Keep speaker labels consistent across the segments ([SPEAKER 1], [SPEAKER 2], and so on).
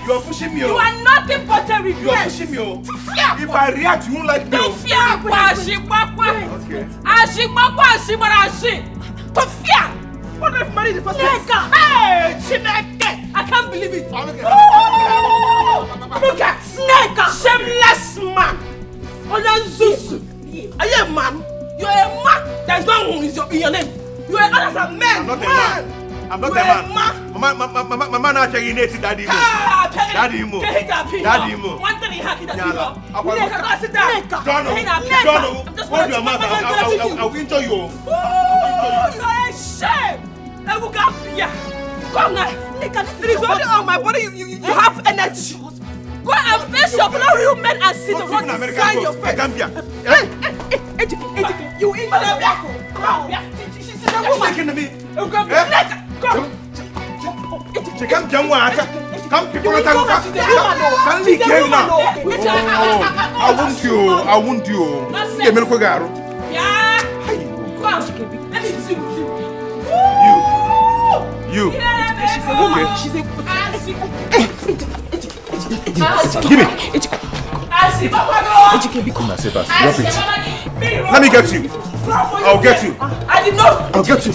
[SPEAKER 1] You are pushing me.
[SPEAKER 2] You are nothing but a regret.
[SPEAKER 1] You are pushing me. If I react, you won't like me.
[SPEAKER 2] To fear, what if married the first place? Hey, Chineke! I can't believe it. Look at Snake, shameless man. Oyanzusu. Are you a man? You are a man. There's no one in your name. You are a man.
[SPEAKER 1] I'm not a man. I'm not a man. My man actually needs Daddy Mo. Daddy Mo. Daddy Mo.
[SPEAKER 2] One thing he had in the
[SPEAKER 1] Tonto, hold your mouth. I'll injure you.
[SPEAKER 2] You're a shame. Come now. It is only on my body you have energy. Go and face your fellow real men and sit down and sign your face. You infidelity. She's a woman.
[SPEAKER 1] Come, people, I won't you. Yeah. You.
[SPEAKER 2] She's a woman. She's a
[SPEAKER 1] give me. Let me get you. I'll get you.
[SPEAKER 2] I did not.
[SPEAKER 1] I'll get you.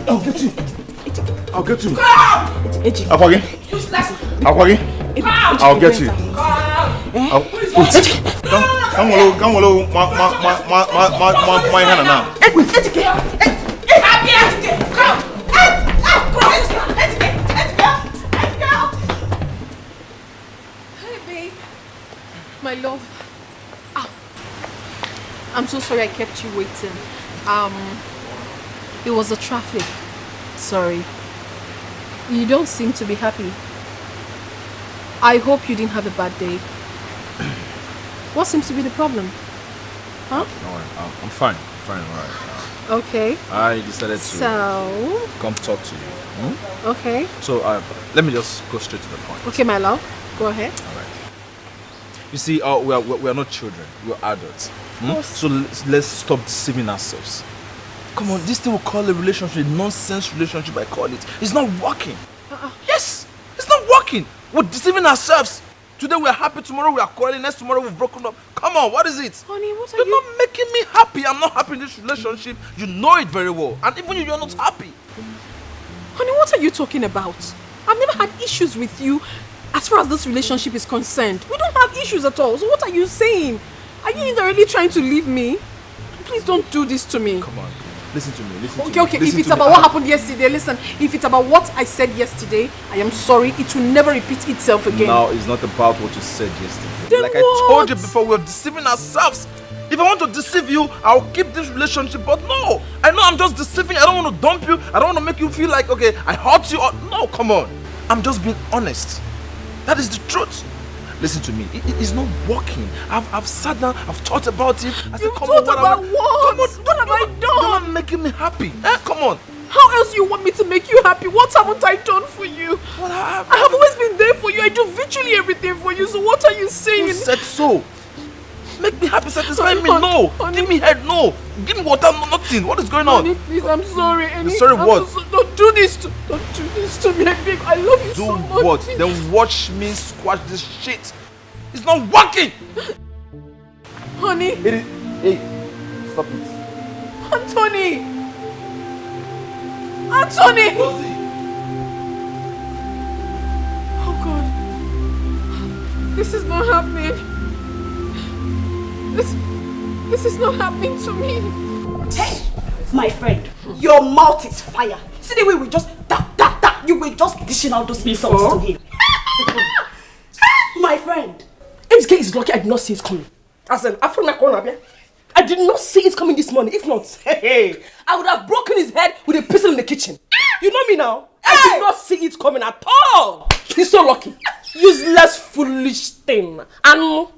[SPEAKER 1] I'll get you. I'll get you. Come on, my hand now.
[SPEAKER 3] Hey, babe. My love. I'm so sorry I kept you waiting. It was the traffic. Sorry. You don't seem to be happy. I hope you didn't have a bad day. What seems to be the problem? Huh?
[SPEAKER 4] No, I'm fine. Fine, alright.
[SPEAKER 3] Okay.
[SPEAKER 4] I decided to come talk to you.
[SPEAKER 3] Okay.
[SPEAKER 4] So let me just go straight to the point.
[SPEAKER 3] Okay, my love. Go ahead.
[SPEAKER 4] Alright. You see, we are not children. We are adults. So let's stop deceiving ourselves. Come on, this thing we call a relationship, nonsense relationship I call it. It's not working. Yes, it's not working. We're deceiving ourselves. Today we are happy, tomorrow we are quarreling, next tomorrow we've broken up. Come on, what is it?
[SPEAKER 3] Honey, what are
[SPEAKER 4] You're not making me happy. I'm not happy in this relationship. You know it very well. And even you're not happy.
[SPEAKER 3] Honey, what are you talking about? I've never had issues with you as far as this relationship is concerned. We don't have issues at all. So what are you saying? Are you indirectly trying to leave me? Please don't do this to me.
[SPEAKER 4] Come on. Listen to me.
[SPEAKER 3] Okay. If it's about what happened yesterday, listen. If it's about what I said yesterday, I am sorry. It will never repeat itself again.
[SPEAKER 4] Now, it's not about what you said yesterday.
[SPEAKER 3] Then
[SPEAKER 4] like
[SPEAKER 3] what?
[SPEAKER 4] I told you before, we're deceiving ourselves. If I want to deceive you, I'll keep this relationship. But no, I know I'm just deceiving. I don't want to dump you. I don't want to make you feel like, okay, I hurt you. No, come on. I'm just being honest. That is the truth. Listen to me. It's not working. I've sat down. I've thought about it. I said, come on,
[SPEAKER 3] what? What have I done?
[SPEAKER 4] You're not making me happy. Come on.
[SPEAKER 3] How else do you want me to make you happy? What haven't I done for you?
[SPEAKER 4] What happened?
[SPEAKER 3] I have always been there for you. I do virtually everything for you. So what are you saying?
[SPEAKER 4] Who said so? Make me happy, satisfy me. No. Give me head. No. Give me water. Nothing. What is going on?
[SPEAKER 3] Honey, please, I'm sorry.
[SPEAKER 4] Sorry what?
[SPEAKER 3] Don't do this to me. I love you so much.
[SPEAKER 4] Do what? Then watch me squash this shit. It's not working.
[SPEAKER 3] Honey.
[SPEAKER 4] Hey, stop it.
[SPEAKER 3] Anthony. Oh God. This is not happening. This is not happening to me.
[SPEAKER 5] Hey, my friend, your mouth is fire. See the way we just you were just dishing out those insults to him. My friend,
[SPEAKER 2] MK is lucky I did not see it coming. As an Afro corner, I did not see it coming this morning. If not, I would have broken his head with a pistol in the kitchen. You know me now. I did not see it coming at all. He's so lucky. Useless, foolish thing. And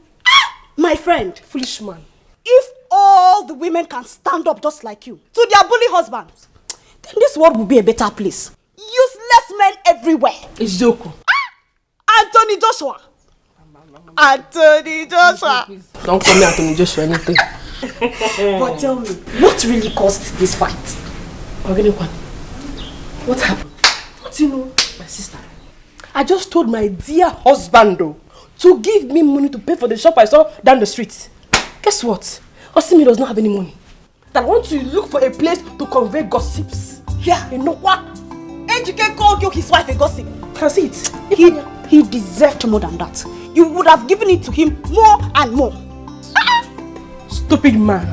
[SPEAKER 5] my friend,
[SPEAKER 2] foolish man.
[SPEAKER 5] If all the women can stand up just like you to their bully husbands, then this world will be a better place. Useless men everywhere.
[SPEAKER 2] It's Joko.
[SPEAKER 5] Anthony Joshua.
[SPEAKER 2] Don't call me Anthony Joshua anything.
[SPEAKER 5] But tell me, what really caused this fight?
[SPEAKER 2] What happened? What do you know? My sister. I just told my dear husband though, to give me money to pay for the shop I saw down the street. Guess what? Osimi does not have any money. That I want to look for a place to convey gossips.
[SPEAKER 5] Yeah.
[SPEAKER 2] You know what?
[SPEAKER 5] Ejike called you his wife a gossip.
[SPEAKER 2] Can see it.
[SPEAKER 5] He deserved more than that. You would have given it to him more and more.
[SPEAKER 2] Stupid man.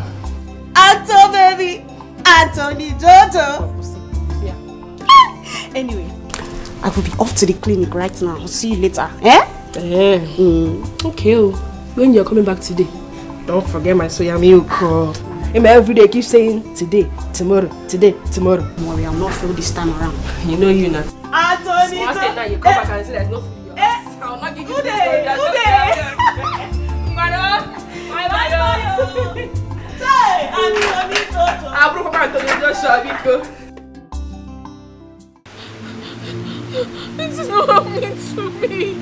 [SPEAKER 5] Anto baby. Anthony Jojo. Anyway, I will be off to the clinic right now. I'll see you later. Eh?
[SPEAKER 2] Okay. When you're coming back today, don't forget my soya milk. Every day keep saying today, tomorrow, today, tomorrow.
[SPEAKER 5] Don't worry, I'll not fail this time around.
[SPEAKER 2] You know you not.
[SPEAKER 5] Anthony
[SPEAKER 2] So I now you come back and say there's no food. I'll not give you
[SPEAKER 5] Good
[SPEAKER 2] this
[SPEAKER 5] day.
[SPEAKER 2] Madam.
[SPEAKER 5] Hey, Anthony Jojo.
[SPEAKER 2] I broke up Anthony Jojo.
[SPEAKER 3] This is not happening to me.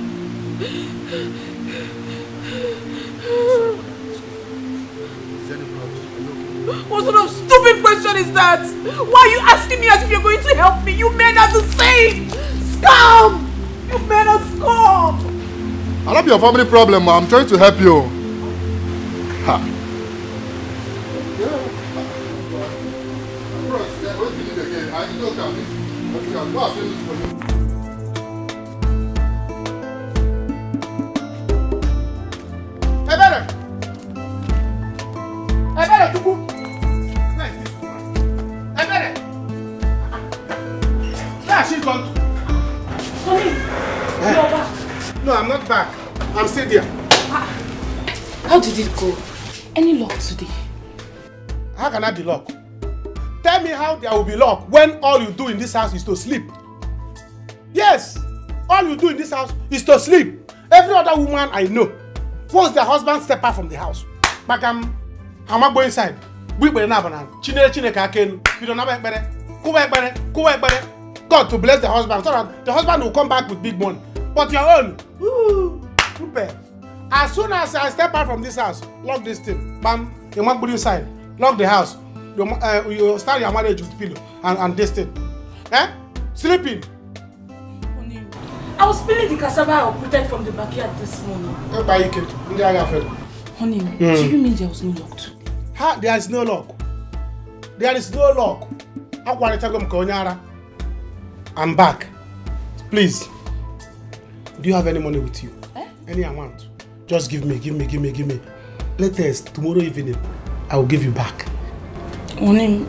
[SPEAKER 3] What sort of stupid question is that? Why are you asking me as if you're going to help me? You men are the same! Scum! You men are scum!
[SPEAKER 6] I love your family problem, ma. I'm trying to help you. Ha.
[SPEAKER 7] No, I'm not back. I'm still there.
[SPEAKER 2] How did it go? Any luck today?
[SPEAKER 7] How can I be luck? Tell me how there will be luck when all you do in this house is to sleep. Yes, all you do in this house is to sleep. Every other woman I know, once their husband step out from the house, but I'm not going inside. We will not banana. God to bless the husband so that the husband will come back with big money. But your own, as soon as I step out from this house, lock this thing. Bam, you want to put inside. Lock the house. You start your marriage with pillow and this thing. Eh? Sleeping.
[SPEAKER 2] I was peeling the cassava I uprooted from the backyard this morning. Honey, do you mean there was no luck today?
[SPEAKER 7] There is no luck. There is no luck. I'm back. Please. Do you have any money with you? Any amount? Just give me. Latest, tomorrow evening, I will give you back.
[SPEAKER 8] Honey,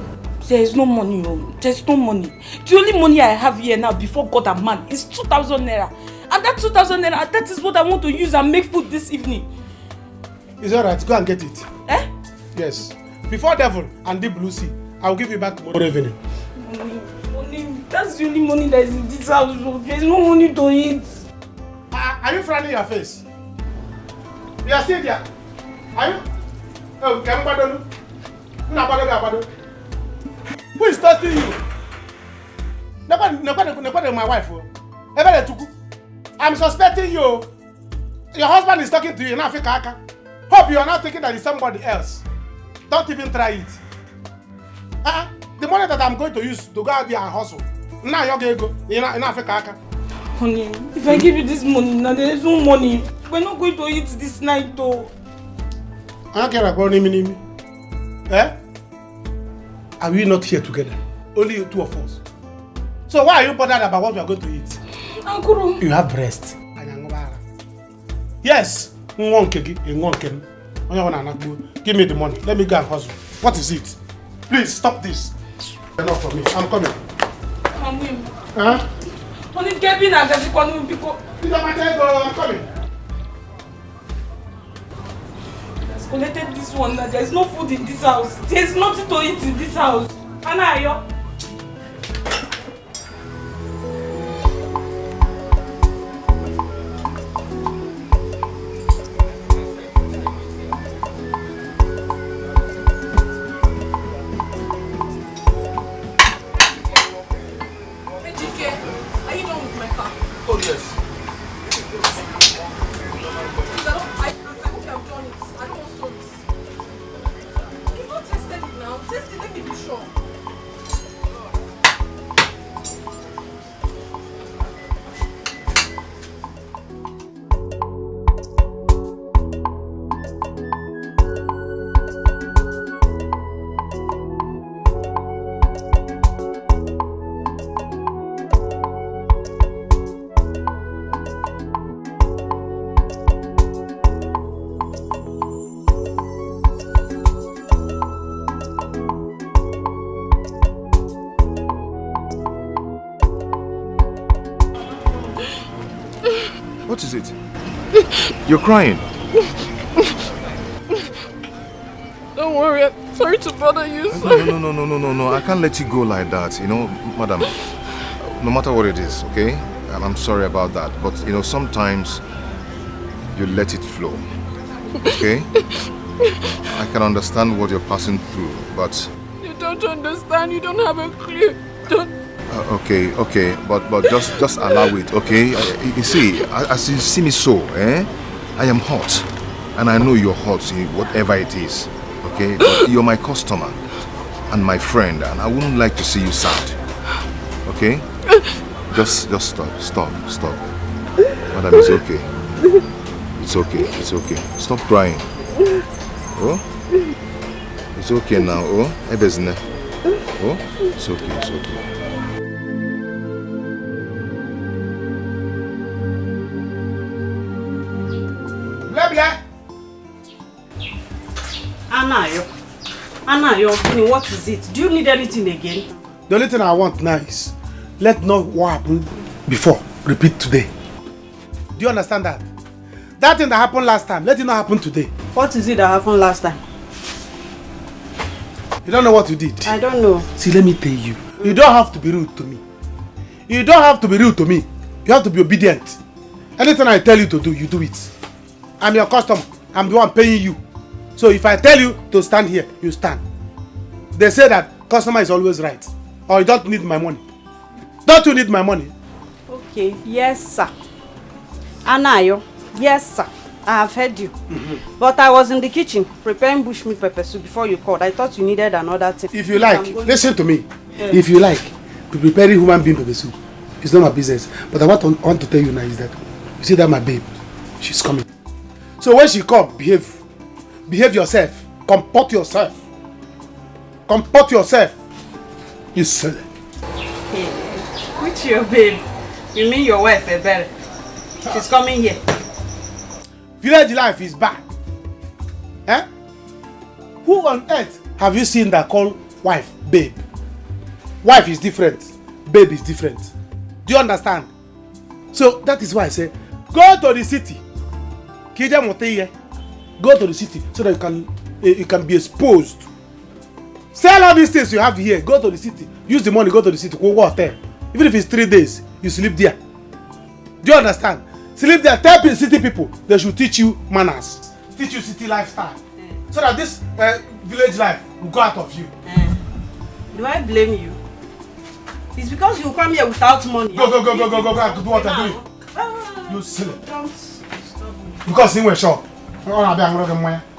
[SPEAKER 8] there is no money. There's no money. The only money I have here now before God and man is 2,000 naira. And that 2,000 naira, that is what I want to use and make food this evening.
[SPEAKER 7] It's alright, go and get it.
[SPEAKER 8] Eh?
[SPEAKER 7] Yes. Before devil and the blue sea, I will give you back tomorrow evening.
[SPEAKER 8] Honey, that's the only money that is in this house. There's no money to eat.
[SPEAKER 7] Are you frowning your face? You are still there. Are you? Oh, can you? Who is testing you? Nobody, my wife. I'm suspecting you. Your husband is talking to you in Africa. Hope you are not thinking that it's somebody else. Don't even try it. The money that I'm going to use to go out there and hustle. Now you're going to go in Africa.
[SPEAKER 8] Honey, if I give you this money, now there is no money. We're not going to eat this night though.
[SPEAKER 7] I don't care about Nimi. Eh? Are we not here together? Only two of us. So why are you bothered about what we are going to eat?
[SPEAKER 8] Uncle.
[SPEAKER 7] You have breast. Yes. Give me the money. Let me go and hustle. What is it? Please stop this. Enough for me. I'm coming. Huh?
[SPEAKER 8] Honey, Kevin, I'm coming.
[SPEAKER 7] I'm coming.
[SPEAKER 8] I've collected this one. There's no food in this house. There's nothing to eat in this house. Anna,
[SPEAKER 1] What is it? You're crying.
[SPEAKER 3] Don't worry, I'm sorry to bother you, sir.
[SPEAKER 1] No. I can't let you go like that, you know, madam. No matter what it is, okay? And I'm sorry about that. But, you know, sometimes you let it flow, okay? I can understand what you're passing through, but...
[SPEAKER 3] You don't understand, you don't have a clue. Don't...
[SPEAKER 1] Okay, but just allow it, okay? You see, as you see me so, I am hot. And I know you're hot, whatever it is, okay? But you're my customer and my friend, and I wouldn't like to see you sad, okay? Just stop. Madam, it's okay. It's okay. Stop crying. Oh? It's okay now, oh? Oh? It's okay.
[SPEAKER 7] Blah.
[SPEAKER 5] Anayo, what is it? Do you need anything again?
[SPEAKER 7] The only thing I want now is, let not what happened before repeat today. Do you understand that? That thing that happened last time, let it not happen today.
[SPEAKER 5] What is it that happened last time?
[SPEAKER 7] You don't know what you did?
[SPEAKER 5] I don't know.
[SPEAKER 7] See, let me tell you. You don't have to be rude to me. You have to be obedient. Anything I tell you to do, you do it. I'm your customer. I'm the one paying you. So if I tell you to stand here, you stand. They say that customer is always right. Or you don't need my money. Don't you need my money?
[SPEAKER 5] Okay, yes sir. Anayo, yes sir. I have heard you. But I was in the kitchen preparing bushmeat pepper soup before you called. I thought you needed another thing.
[SPEAKER 7] If you like, listen to me. Yeah. If you like, to prepare human being pepper soup, it's not my business. But I want to tell you now is that, you see that my babe, she's coming. So when she come, behave yourself. Comport yourself. You silly.
[SPEAKER 5] Hey, which your babe? You mean your wife, Ebere? She's coming here.
[SPEAKER 7] Village life is bad. Who on earth have you seen that call wife babe? Wife is different. Babe is different. Do you understand? So that is why I say, go to the city. Go to the city so that you can be exposed. Sell all these things you have here. Go to the city. Use the money. Go to the city. Go hotel. Even if it's 3 days, you sleep there. Do you understand? Sleep there. Tell city people they should teach you manners, teach you city lifestyle, so that this village life will go out of you.
[SPEAKER 5] Do I blame you? It's because you come here without money.
[SPEAKER 7] Go. Do what I do. You silly. Don't stop me. Because in a shop,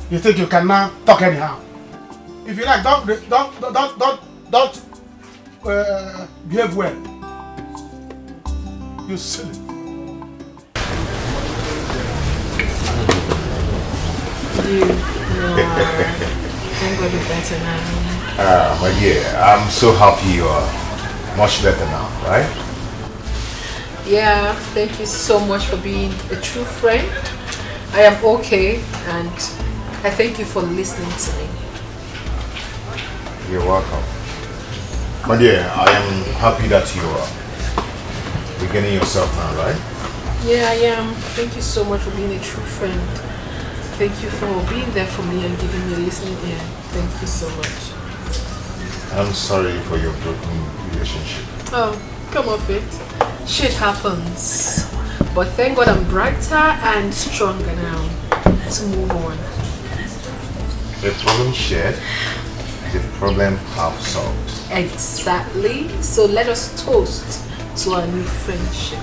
[SPEAKER 7] you think you can now talk anyhow. If you like, don't behave well. You silly.
[SPEAKER 3] Thank God you're better now.
[SPEAKER 1] My dear, I'm so happy you are much better now, right?
[SPEAKER 3] Yeah, thank you so much for being a true friend. I am okay, and I thank you for listening to me.
[SPEAKER 1] You're welcome. My dear, I am happy that you are beginning yourself now, right?
[SPEAKER 3] Yeah, I am. Thank you so much for being a true friend. Thank you for being there for me and giving me a listening ear. Thank you so much.
[SPEAKER 1] I'm sorry for your broken relationship.
[SPEAKER 3] Oh, come off it. Shit happens. But thank God I'm brighter and stronger now to move on.
[SPEAKER 1] The problem shared, the problem half solved.
[SPEAKER 3] Exactly. So let us toast to our new friendship.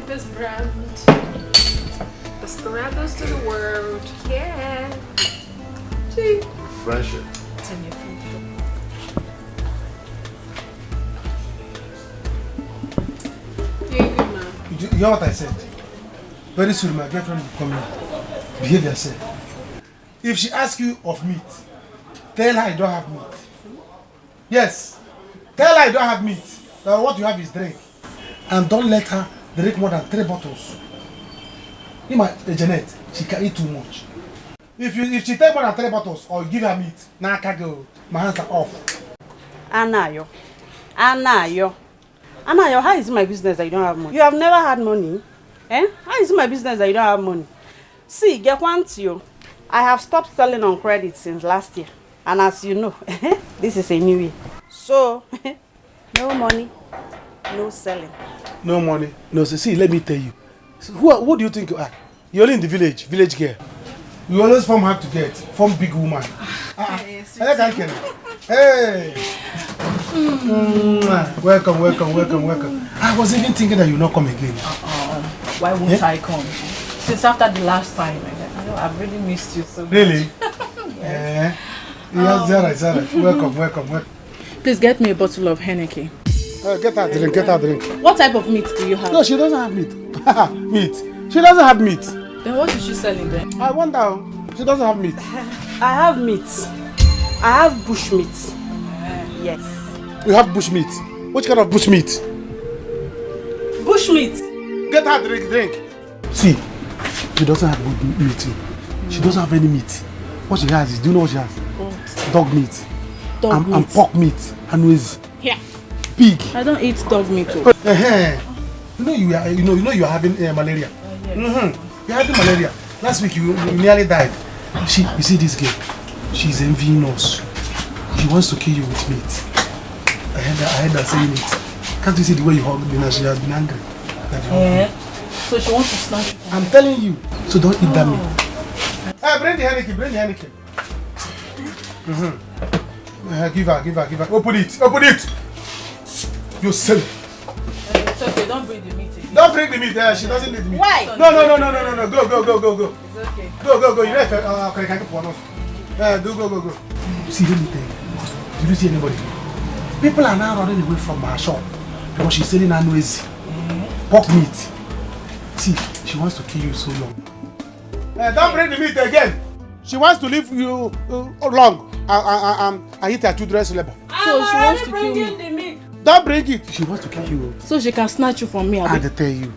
[SPEAKER 3] Best brand. Desperados to the world. Yeah. See?
[SPEAKER 1] Friendship.
[SPEAKER 3] 10-year friendship. You're a good man.
[SPEAKER 7] You hear what I said? Very soon my girlfriend will come here. Behave yourself. If she asks you of meat, tell her you don't have meat. Yes. Tell her you don't have meat. That what you have is drink. And don't let her drink more than 3 bottles. Janet, she can eat too much. If she take more than 3 bottles or give her meat, now I can't go. My hands are off.
[SPEAKER 5] Anayo, how is it my business that you don't have money? You have never had money. Eh? How is it my business that you don't have money? See, get one to you. I have stopped selling on credit since last year. And as you know, this is a new year. So, no money, no selling.
[SPEAKER 7] No money. No, see, let me tell you. So who do you think you are? You're only in the village girl. You always form hard to get, form big woman. Hey. Welcome. I was even thinking that you not come again.
[SPEAKER 8] Why won't I come? Since after the last time, I've really missed you so much.
[SPEAKER 7] Really? Yeah. Yes, welcome.
[SPEAKER 8] Please get me a bottle of Henneke.
[SPEAKER 7] Get her drink.
[SPEAKER 8] What type of meat do you have?
[SPEAKER 7] No, she doesn't have meat. Meat. She doesn't have meat.
[SPEAKER 8] Then what is she selling then?
[SPEAKER 7] I wonder. She doesn't have meat.
[SPEAKER 5] I have meat. I have bush meat. Yes.
[SPEAKER 7] You have bush meat. Which kind of bush meat?
[SPEAKER 5] Bush meat.
[SPEAKER 7] Get her drink. See, she doesn't have good meat. She doesn't have any meat. What she has is, do you know what she has? What? Dog meat. And pork meat. And with pig.
[SPEAKER 8] I don't eat dog meat.
[SPEAKER 7] You know you are having malaria. Yes. You're having malaria. Last week you nearly died. You see this girl? She's envying us. She wants to kill you with meat. I heard her saying it. Can't you see the way you hug me now? She has been angry.
[SPEAKER 8] So she wants to snatch you.
[SPEAKER 7] I'm telling you. So don't eat that meat. Hey, bring the Henneke. Give her. Open it. You silly.
[SPEAKER 8] It's okay, don't bring the meat again.
[SPEAKER 7] Don't bring the meat. She doesn't need the meat.
[SPEAKER 5] Why?
[SPEAKER 7] No. Go.
[SPEAKER 8] It's okay.
[SPEAKER 7] Go. You know can I get one off? Go. See, let me tell you. Did you see anybody? People are now running away from our shop because she's selling her noisy pork meat. See, she wants to kill you so long. Don't bring the meat again. She wants to leave you long. I eat her children's labor.
[SPEAKER 8] So she wants to kill me.
[SPEAKER 7] Don't bring it. She wants to kill you.
[SPEAKER 8] So she can snatch you from me.
[SPEAKER 7] I tell you.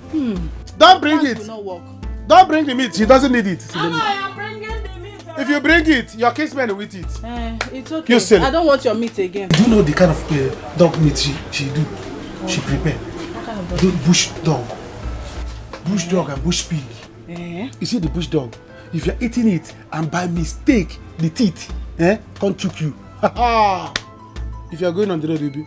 [SPEAKER 7] Don't bring it.
[SPEAKER 8] Will not work.
[SPEAKER 7] Don't bring the meat. She doesn't need it.
[SPEAKER 5] I am bringing the meat.
[SPEAKER 7] If you bring it, your kinsman will eat it.
[SPEAKER 8] It's okay. I don't want your meat again.
[SPEAKER 7] Do you know the kind of dog meat she do? She prepare.
[SPEAKER 8] What kind of dog?
[SPEAKER 7] Bush dog. Bush dog and bush pig. You see the bush dog? If you're eating it and by mistake the teeth can't choke you. If you're going on the road, you'll be.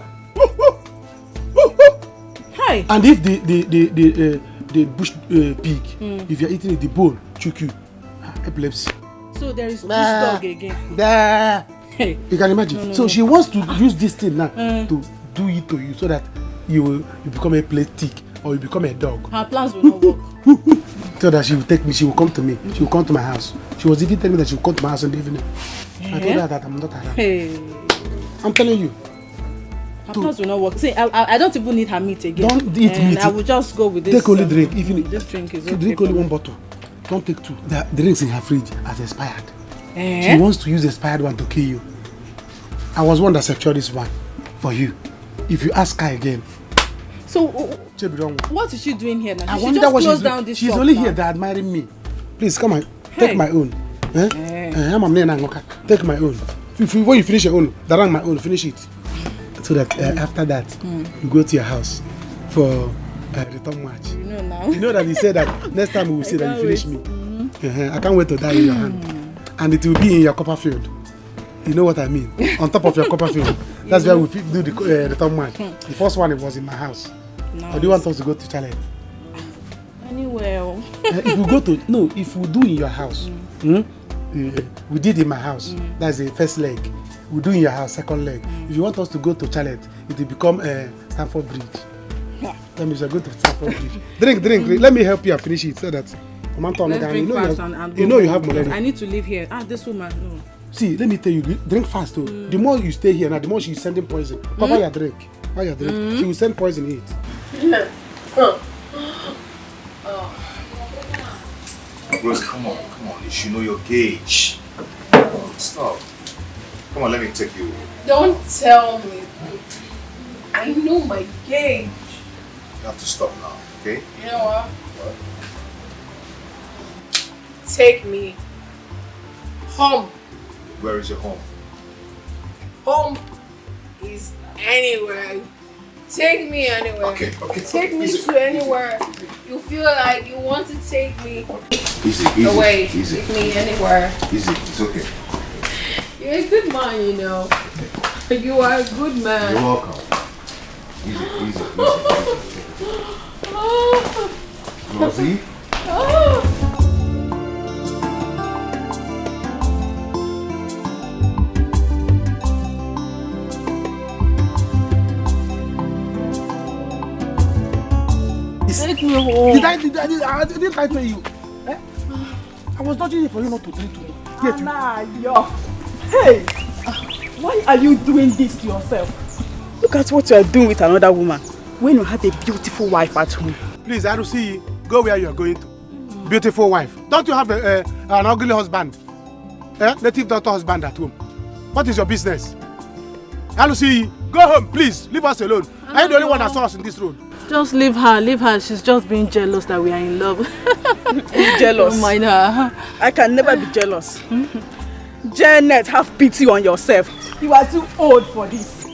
[SPEAKER 8] Hi.
[SPEAKER 7] And if the bush pig, if you're eating it, the bone choke you. Epilepsy.
[SPEAKER 8] So there is bush dog again.
[SPEAKER 7] Hey. You can imagine. So she wants to use this thing now to do it to you so that you become a plate tick or you become a dog.
[SPEAKER 8] Her plans will not work.
[SPEAKER 7] So that she will take me, she will come to me, she will come to my house. She was even telling me that she will come to my house in the evening. I told her that I'm not around. I'm telling you.
[SPEAKER 8] Her plans will not work. See, I don't even need her meat again.
[SPEAKER 7] Don't eat meat.
[SPEAKER 8] I will just go with this.
[SPEAKER 7] Take only drink. Even
[SPEAKER 8] this drink is okay.
[SPEAKER 7] Drink only one bottle. Don't take two. The drinks in her fridge has expired. She wants to use the expired one to kill you. I was one that secured this one for you. If you ask her again.
[SPEAKER 8] So, what is she doing here now?
[SPEAKER 7] I wonder what she's doing. She's only here to admiring me. Please come on, take my own. Take my own. When you finish your own, darang my own, finish it. So that after that, you go to your house for return match.
[SPEAKER 8] You know now.
[SPEAKER 7] You know that he said that next time we will say that you finish me. I can't wait to die in your hand. And it will be in your Copperfield. You know what I mean? On top of your Copperfield. That's where we do the return match. The first one, it was in my house. Nice. Or do you want us to go to Charade?
[SPEAKER 8] Anywhere.
[SPEAKER 7] If we go to, no, if we do in your house, we did in my house, that's the first leg. We do in your house, second leg. If you want us to go to Charade, it will become Stamford Bridge. Let me just go to Stamford Bridge. Drink. Let me help you and finish it so that you know you have malaria.
[SPEAKER 8] I need to live here. This woman, no.
[SPEAKER 7] See, let me tell you, drink fast though. The more you stay here now, the more she's sending poison. Papa, you drink. She will send poison in it.
[SPEAKER 1] Rose, come on. You should know your gauge. Stop. Come on, let me take you.
[SPEAKER 2] Don't tell me. I know my gauge.
[SPEAKER 1] You have to stop now, okay?
[SPEAKER 2] You know what? Take me. Home.
[SPEAKER 1] Where is your home?
[SPEAKER 9] Home is anywhere. Take me anywhere.
[SPEAKER 1] Okay.
[SPEAKER 9] Take me to anywhere you feel like you want to take me.
[SPEAKER 1] Easy.
[SPEAKER 9] Away.
[SPEAKER 1] Easy.
[SPEAKER 9] Take me anywhere.
[SPEAKER 1] Easy. It's okay.
[SPEAKER 9] You're a good man, you know. You are a good man.
[SPEAKER 1] You're welcome. Easy. Rosie?
[SPEAKER 8] Take me home.
[SPEAKER 7] I didn't lie to you. Eh? I was dodging for you not to drink to me.
[SPEAKER 5] Hey! Why are you doing this to yourself? Look at what you are doing with another woman when you have a beautiful wife at home.
[SPEAKER 7] Please, Arusi, go where you are going to. Beautiful wife. Don't you have an ugly husband? Native daughter husband at home. What is your business? Arusi, go home, please. Leave us alone. Are you the only one that saw us in this road?
[SPEAKER 3] Just leave her. She's just being jealous that we are in love.
[SPEAKER 5] Jealous?
[SPEAKER 3] Don't mind her.
[SPEAKER 5] I can never be jealous. Janet, have pity on yourself. You are too old for this.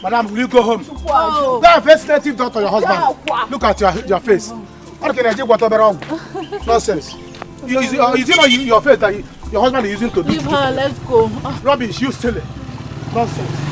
[SPEAKER 7] Madam, will you go home? Go and face native daughter your husband. Look at your face. Nonsense. Is it not your face that your husband is using to do?
[SPEAKER 3] Leave her, let's go.
[SPEAKER 7] Rubbish, you steal it. Nonsense.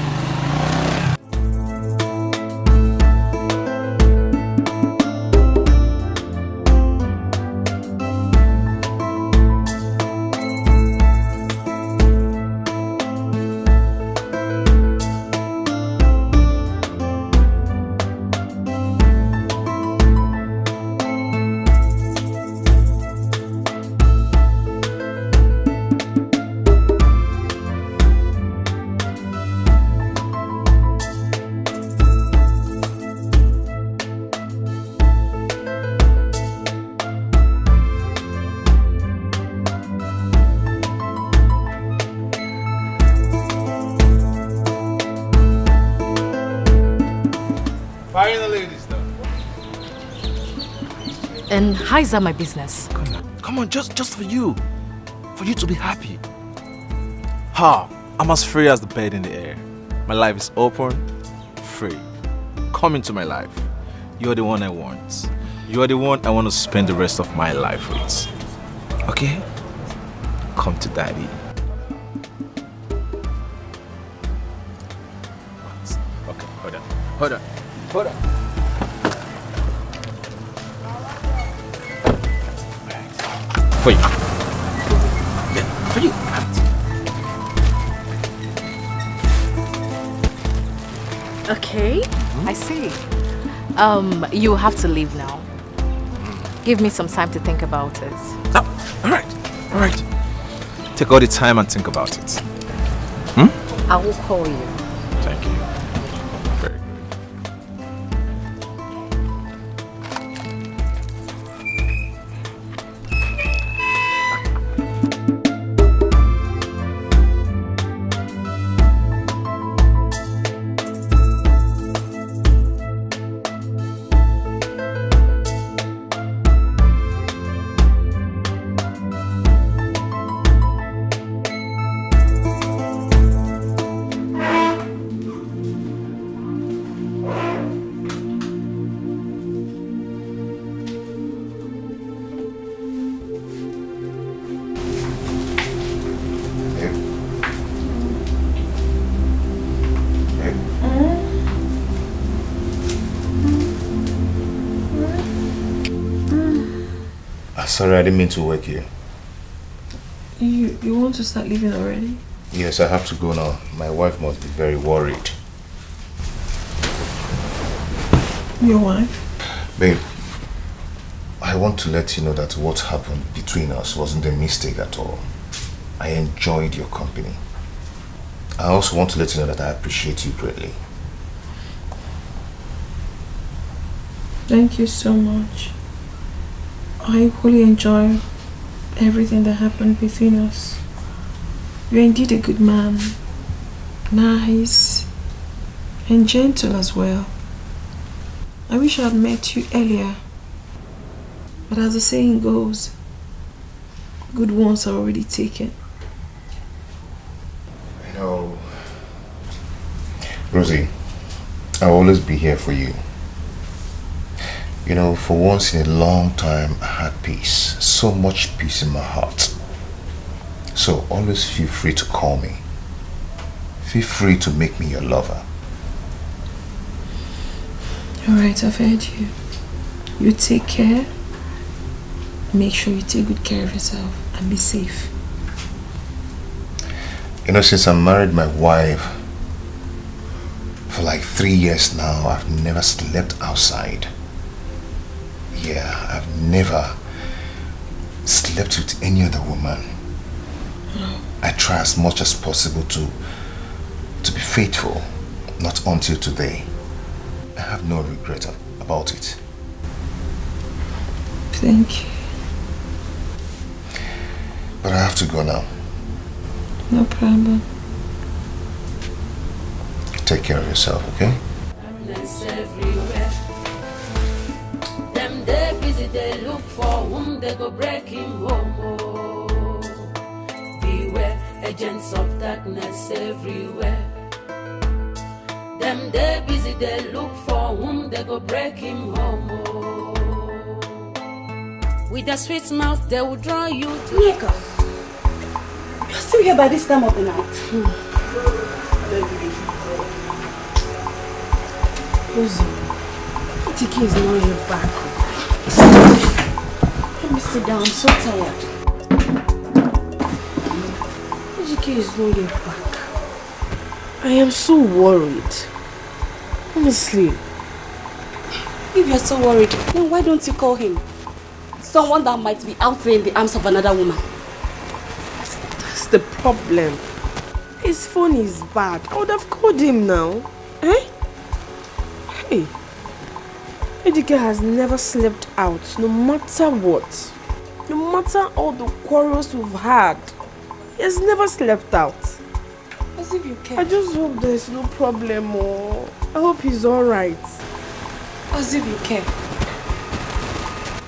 [SPEAKER 10] And how is that my business?
[SPEAKER 4] Come on, just for you. For you to be happy. I'm as free as the bird in the air. My life is open, free. Come into my life. You're the one I want. You're the one I want to spend the rest of my life with. Okay? Come to daddy. What? Okay, hold on. For you. Yeah, for you.
[SPEAKER 10] Okay, I see. You have to leave now. Give me some time to think about it.
[SPEAKER 4] Oh, all right. Take all the time and think about it.
[SPEAKER 10] I will call you.
[SPEAKER 4] Thank you. Very good.
[SPEAKER 1] Sorry, I didn't mean to wake here.
[SPEAKER 3] You want to start leaving already?
[SPEAKER 1] Yes, I have to go now. My wife must be very worried.
[SPEAKER 3] Your wife?
[SPEAKER 1] Babe, I want to let you know that what happened between us wasn't a mistake at all. I enjoyed your company. I also want to let you know that I appreciate you greatly.
[SPEAKER 3] Thank you so much. I equally enjoy everything that happened between us. You're indeed a good man. Nice. And gentle as well. I wish I had met you earlier. But as the saying goes, good ones are already taken.
[SPEAKER 1] Rosie, I'll always be here for you. You know, for once in a long time, I had peace. So much peace in my heart. So always feel free to call me. Feel free to make me your lover.
[SPEAKER 8] Alright, I've heard you. You take care. Make sure you take good care of yourself and be safe.
[SPEAKER 1] You know, since I married my wife, for like 3 years now, I've never slept outside. Yeah, I've never slept with any other woman. I try as much as possible to be faithful, not until today. I have no regret about it.
[SPEAKER 8] Thank you.
[SPEAKER 1] But I have to go now.
[SPEAKER 8] No problem.
[SPEAKER 1] Take care of yourself, okay?
[SPEAKER 11] Everywhere. Them they busy, they look for whom they go break him home. Oh. Beware, agents of darkness everywhere. Them they busy, they look for whom they go break him home. Oh. With their sweet mouth, they will draw you to.
[SPEAKER 5] Nika, you're still here by this time of the night.
[SPEAKER 2] Rosie, Dikeh is not here back.
[SPEAKER 5] Let me sit down, I'm so tired.
[SPEAKER 2] Dikeh is not here back. I am so worried. Honestly.
[SPEAKER 5] If you're so worried, then why don't you call him? Someone that might be out there in the arms of another woman.
[SPEAKER 2] That's the problem. His phone is bad. I would have called him now. Eh? Hey. Dikeh has never slept out, no matter what. No matter all the quarrels we've had. He has never slept out.
[SPEAKER 5] As if you care.
[SPEAKER 2] I just hope there's no problem, or I hope he's alright.
[SPEAKER 5] As if you care.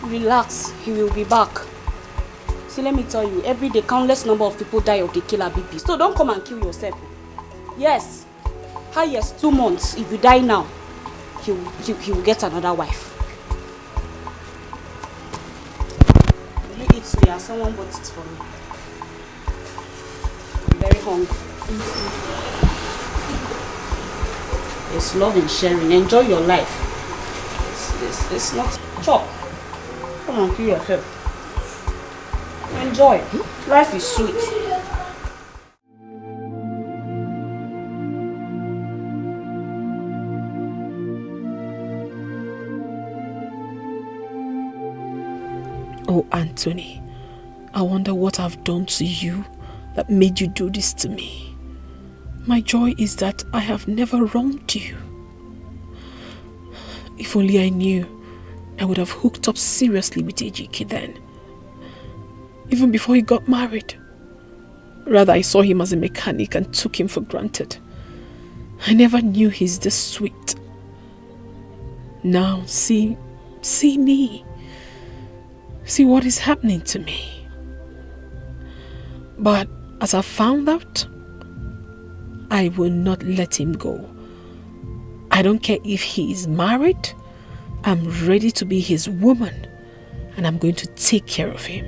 [SPEAKER 5] Relax, he will be back. See, let me tell you, every day countless number of people die of the killer BP. So don't come and kill yourself. Yes, highest 2 months. If you die now, he will get another wife. Will you eat suya? Someone bought it for me. I'm very hungry. It's love and sharing. Enjoy your life. It's not chop. Come on, kill yourself. Enjoy. Life is sweet.
[SPEAKER 3] Oh, Anthony, I wonder what I've done to you that made you do this to me. My joy is that I have never wronged you. If only I knew, I would have hooked up seriously with Dikeh then. Even before he got married. Rather, I saw him as a mechanic and took him for granted. I never knew he's this sweet. Now, see me. See what is happening to me. But as I found out, I will not let him go. I don't care if he is married. I'm ready to be his woman, and I'm going to take care of him.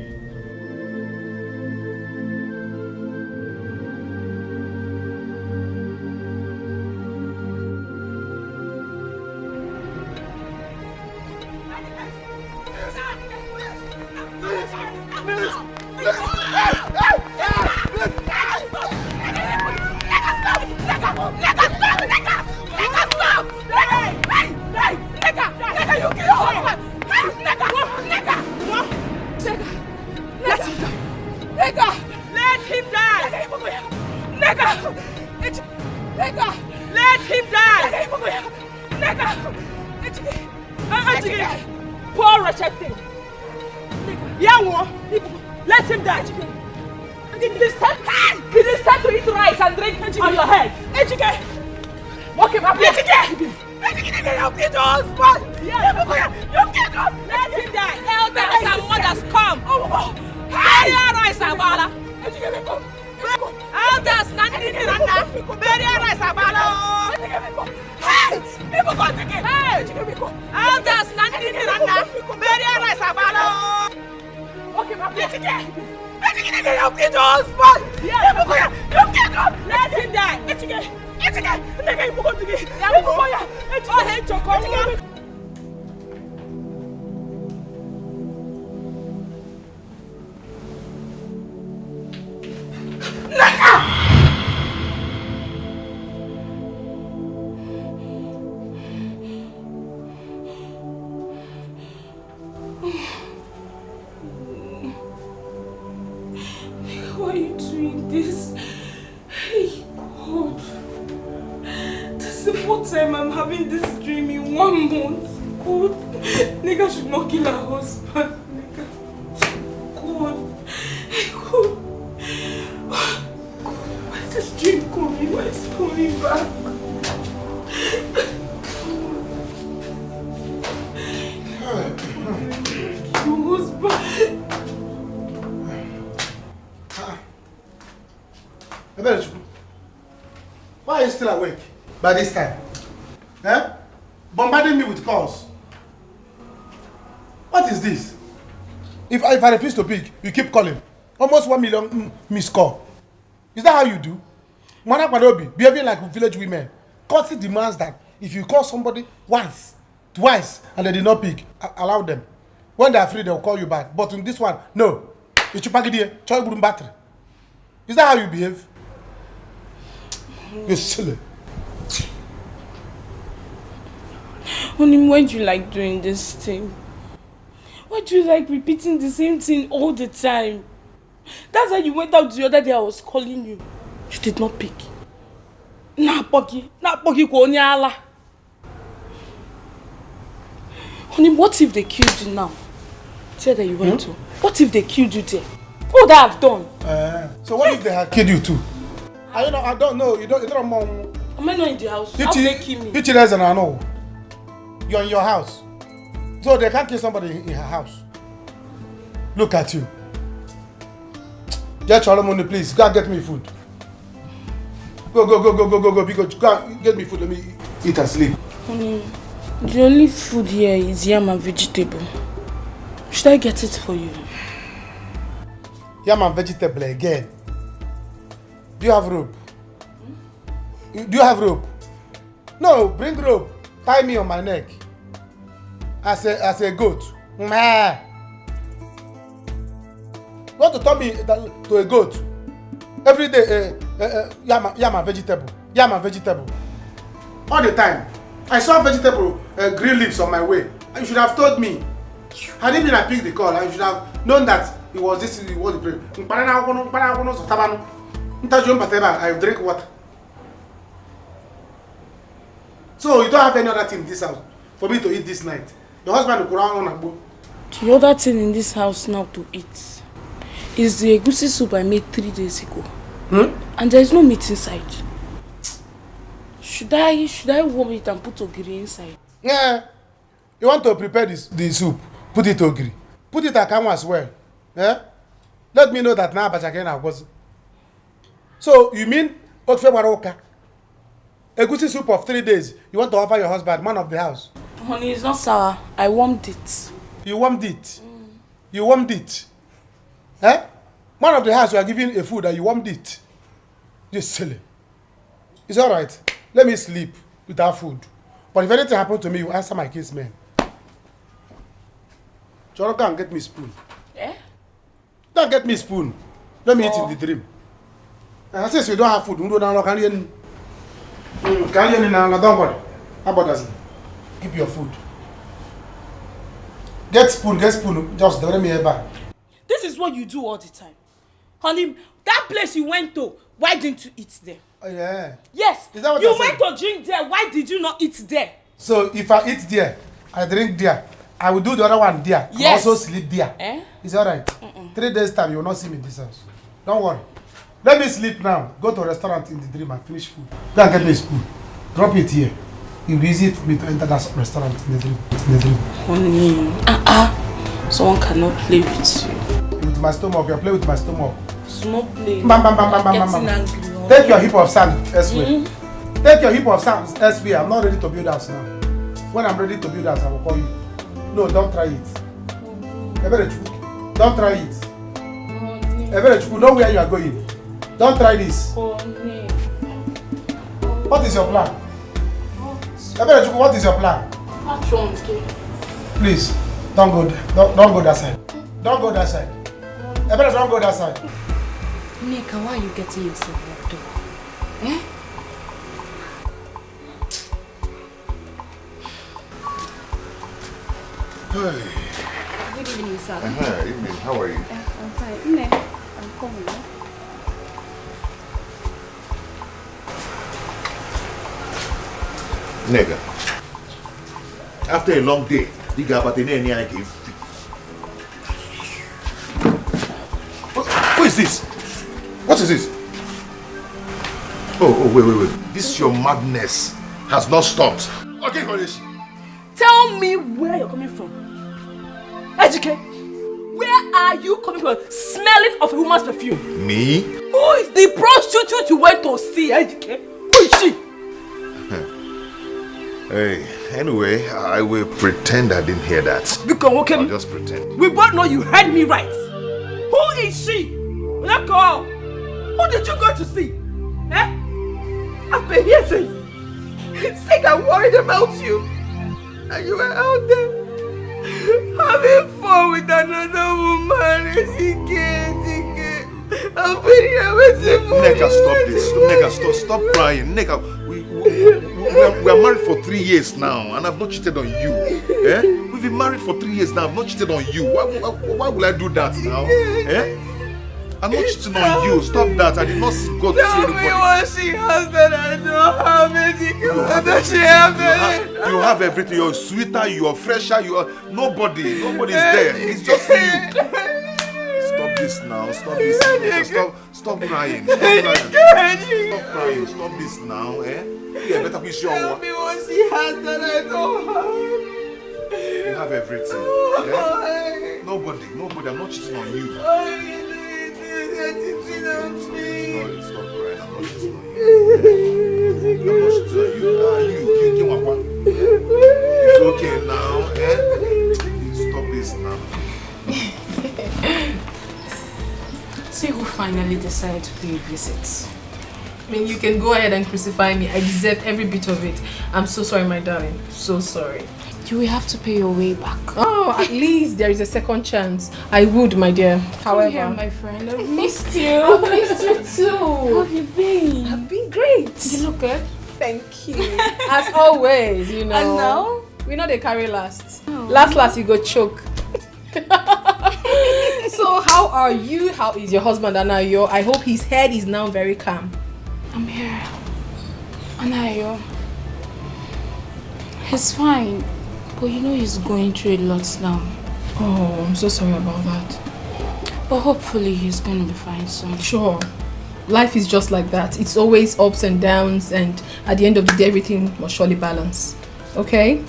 [SPEAKER 8] Why are you doing this? Hey, God. This is the fourth time I'm having this dream in 1 month. God. Nigga should not kill her husband. Nigga. God. Hey, God. God. Why is this dream coming? Why is it coming back? Your husband.
[SPEAKER 7] Why are you still awake by this time? Eh? Bombarding me with calls. What is this? If I refuse to pick, you keep calling. Almost 1 million missed call. Is that how you do? Mana Kwadobi, behaving like village women. Courtesy demands that if you call somebody once, twice, and they did not pick, allow them. When they are free, they will call you back. But in this one, no. Is that how you behave? You're silly.
[SPEAKER 8] Honey, why do you like doing this thing? Why do you like repeating the same thing all the time? That's why you went out the other day. I was calling you. You did not pick. Na poki ko ni ala. Honey, what if they killed you now? Tell that you went to. What if they killed you there? What would I have done?
[SPEAKER 7] So what if they had killed you too? I don't know. You don't know.
[SPEAKER 8] Am I not in the house? How did they kill me?
[SPEAKER 7] I know. You're in your house. So they can't kill somebody in her house. Look at you. Get your money, please. Go and get me food. Go. Because go and get me food. Let me eat and sleep.
[SPEAKER 8] Honey, the only food here is yam and vegetable. Should I get it for you?
[SPEAKER 7] Yam and vegetable again. Do you have rope? Do you have rope? No, bring rope. Tie me on my neck. As a goat. Meh. You want to turn me to a goat? Every day, yam and vegetable. Yam and vegetable. All the time. I saw vegetable green leaves on my way. You should have told me. Had it been I picked the call, I should have known that it was this, it was the prayer. I drink water. So you don't have any other thing in this house for me to eat this night. Your husband will go around on a boat.
[SPEAKER 8] The other thing in this house now to eat is the egusi soup I made 3 days ago. And there is no meat inside. Should I warm it and put ogiri inside?
[SPEAKER 7] Yeah. You want to prepare the soup, put it ogiri. Put it akamu as well. Yeah? Let me know that now Bachakena was. So you mean Okfe Maroka? Egusi soup of 3 days. You want to offer your husband, man of the house?
[SPEAKER 8] Honey, it's not sour. I warmed it.
[SPEAKER 7] You warmed it? You warmed it? Eh? Man of the house, you are giving a food and you warmed it. You're silly. It's alright. Let me sleep without food. But if anything happens to me, you answer my case, man. Choro, go and get me spoon.
[SPEAKER 8] Eh?
[SPEAKER 7] Go and get me spoon. Let me eat in the dream. And since you don't have food, don't worry. How about that? Keep your food. Get spoon, just don't me back.
[SPEAKER 8] This is what you do all the time. Honey, that place you went to, why didn't you eat there?
[SPEAKER 7] Oh yeah.
[SPEAKER 8] Yes.
[SPEAKER 7] Is that what
[SPEAKER 8] you
[SPEAKER 7] you're
[SPEAKER 8] went to drink there, why did you not eat there?
[SPEAKER 7] So if I eat there, I drink there, I will do the other one there.
[SPEAKER 8] Yes.
[SPEAKER 7] I also sleep there.
[SPEAKER 8] Eh?
[SPEAKER 7] It's alright. 3 days time, you will not see me in this house. Don't worry. Let me sleep now. Go to a restaurant in the dream and finish food. Go and get me a spoon. Drop it here. It will be easy for me to enter that restaurant in the dream.
[SPEAKER 8] Honey, someone cannot play with you.
[SPEAKER 7] With my stomach, you play with my stomach.
[SPEAKER 8] Small play.
[SPEAKER 7] Bam.
[SPEAKER 8] Getting angry.
[SPEAKER 7] Take your heap of sand elsewhere. Take your heap of sand, SV. I'm not ready to build house now. When I'm ready to build house, I will call you. No, don't try it. Don't try it. Know where you are going. Don't try this. What is your plan? What is your plan? Please, don't go there. Don't go that side. Don't go that side. Don't go that side.
[SPEAKER 9] Nika, why are you getting yourself worked up? Eh?
[SPEAKER 1] Hey.
[SPEAKER 9] Good evening, sir.
[SPEAKER 1] Evening. How are you?
[SPEAKER 9] I'm fine. Ine, I'm coming.
[SPEAKER 1] Nigga. After a long day, you got about any I give. Who is this? What is this? Oh, wait. This your madness has not stopped. Okay, Kodeshi.
[SPEAKER 2] Tell me where you're coming from. Ejike, where are you coming from? Smelling of a woman's perfume.
[SPEAKER 1] Me?
[SPEAKER 2] Who is the prostitute you went to see, Ejike? Who is she?
[SPEAKER 1] Hey, anyway, I will pretend I didn't hear that. I'll just pretend.
[SPEAKER 2] We both know you heard me right. Who is she? That girl. Who did you go to see? Eh? I've been here since. Sick and worried about you. And you were out there having fun with another woman. Dikeh. I've been here waiting for
[SPEAKER 1] Neka, stop this. Neka, stop crying. Neka, we are married for 3 years now, and I've not cheated on you. Eh? We've been married for 3 years now. I've not cheated on you. Why will I do that now? Eh? I'm not cheating on you. Stop that. I did not go to see anybody.
[SPEAKER 2] Tell me what she has that I don't have.
[SPEAKER 1] You have everything. You're sweeter, you're fresher, nobody is there. It's just you. Stop this now. Stop this. Stop crying. Stop crying. Stop this now. Eh? Yeah, better be sure.
[SPEAKER 2] Tell me what she has that I don't have.
[SPEAKER 1] You have everything. Yeah? Nobody. I'm not cheating on you.
[SPEAKER 2] Stop
[SPEAKER 1] crying. I'm not cheating on you. It's okay now. Eh? Stop this now.
[SPEAKER 9] See who finally decided to pay a visit. I mean, you can go ahead and crucify me. I deserve every bit of it. I'm so sorry, my darling. So sorry. You will have to pay your way back.
[SPEAKER 3] Oh, at least there is a second chance. I would, my dear. However,
[SPEAKER 9] here, my friend. I've missed you.
[SPEAKER 3] I've missed you too.
[SPEAKER 9] How have you been?
[SPEAKER 3] I've been great.
[SPEAKER 9] You look good.
[SPEAKER 3] Thank you. As always, you know.
[SPEAKER 9] And now?
[SPEAKER 3] We know they carry last. Oh. Last, you go choke. So how are you? How is your husband, Anayo? I hope his head is now very calm.
[SPEAKER 9] I'm here. Anayo. He's fine. But you know he's going through a lot now.
[SPEAKER 3] Oh, I'm so sorry about that.
[SPEAKER 9] But hopefully he's going to be fine soon.
[SPEAKER 3] Sure. Life is just like that. It's always ups and downs, and at the end of the day, everything must surely balance. Okay?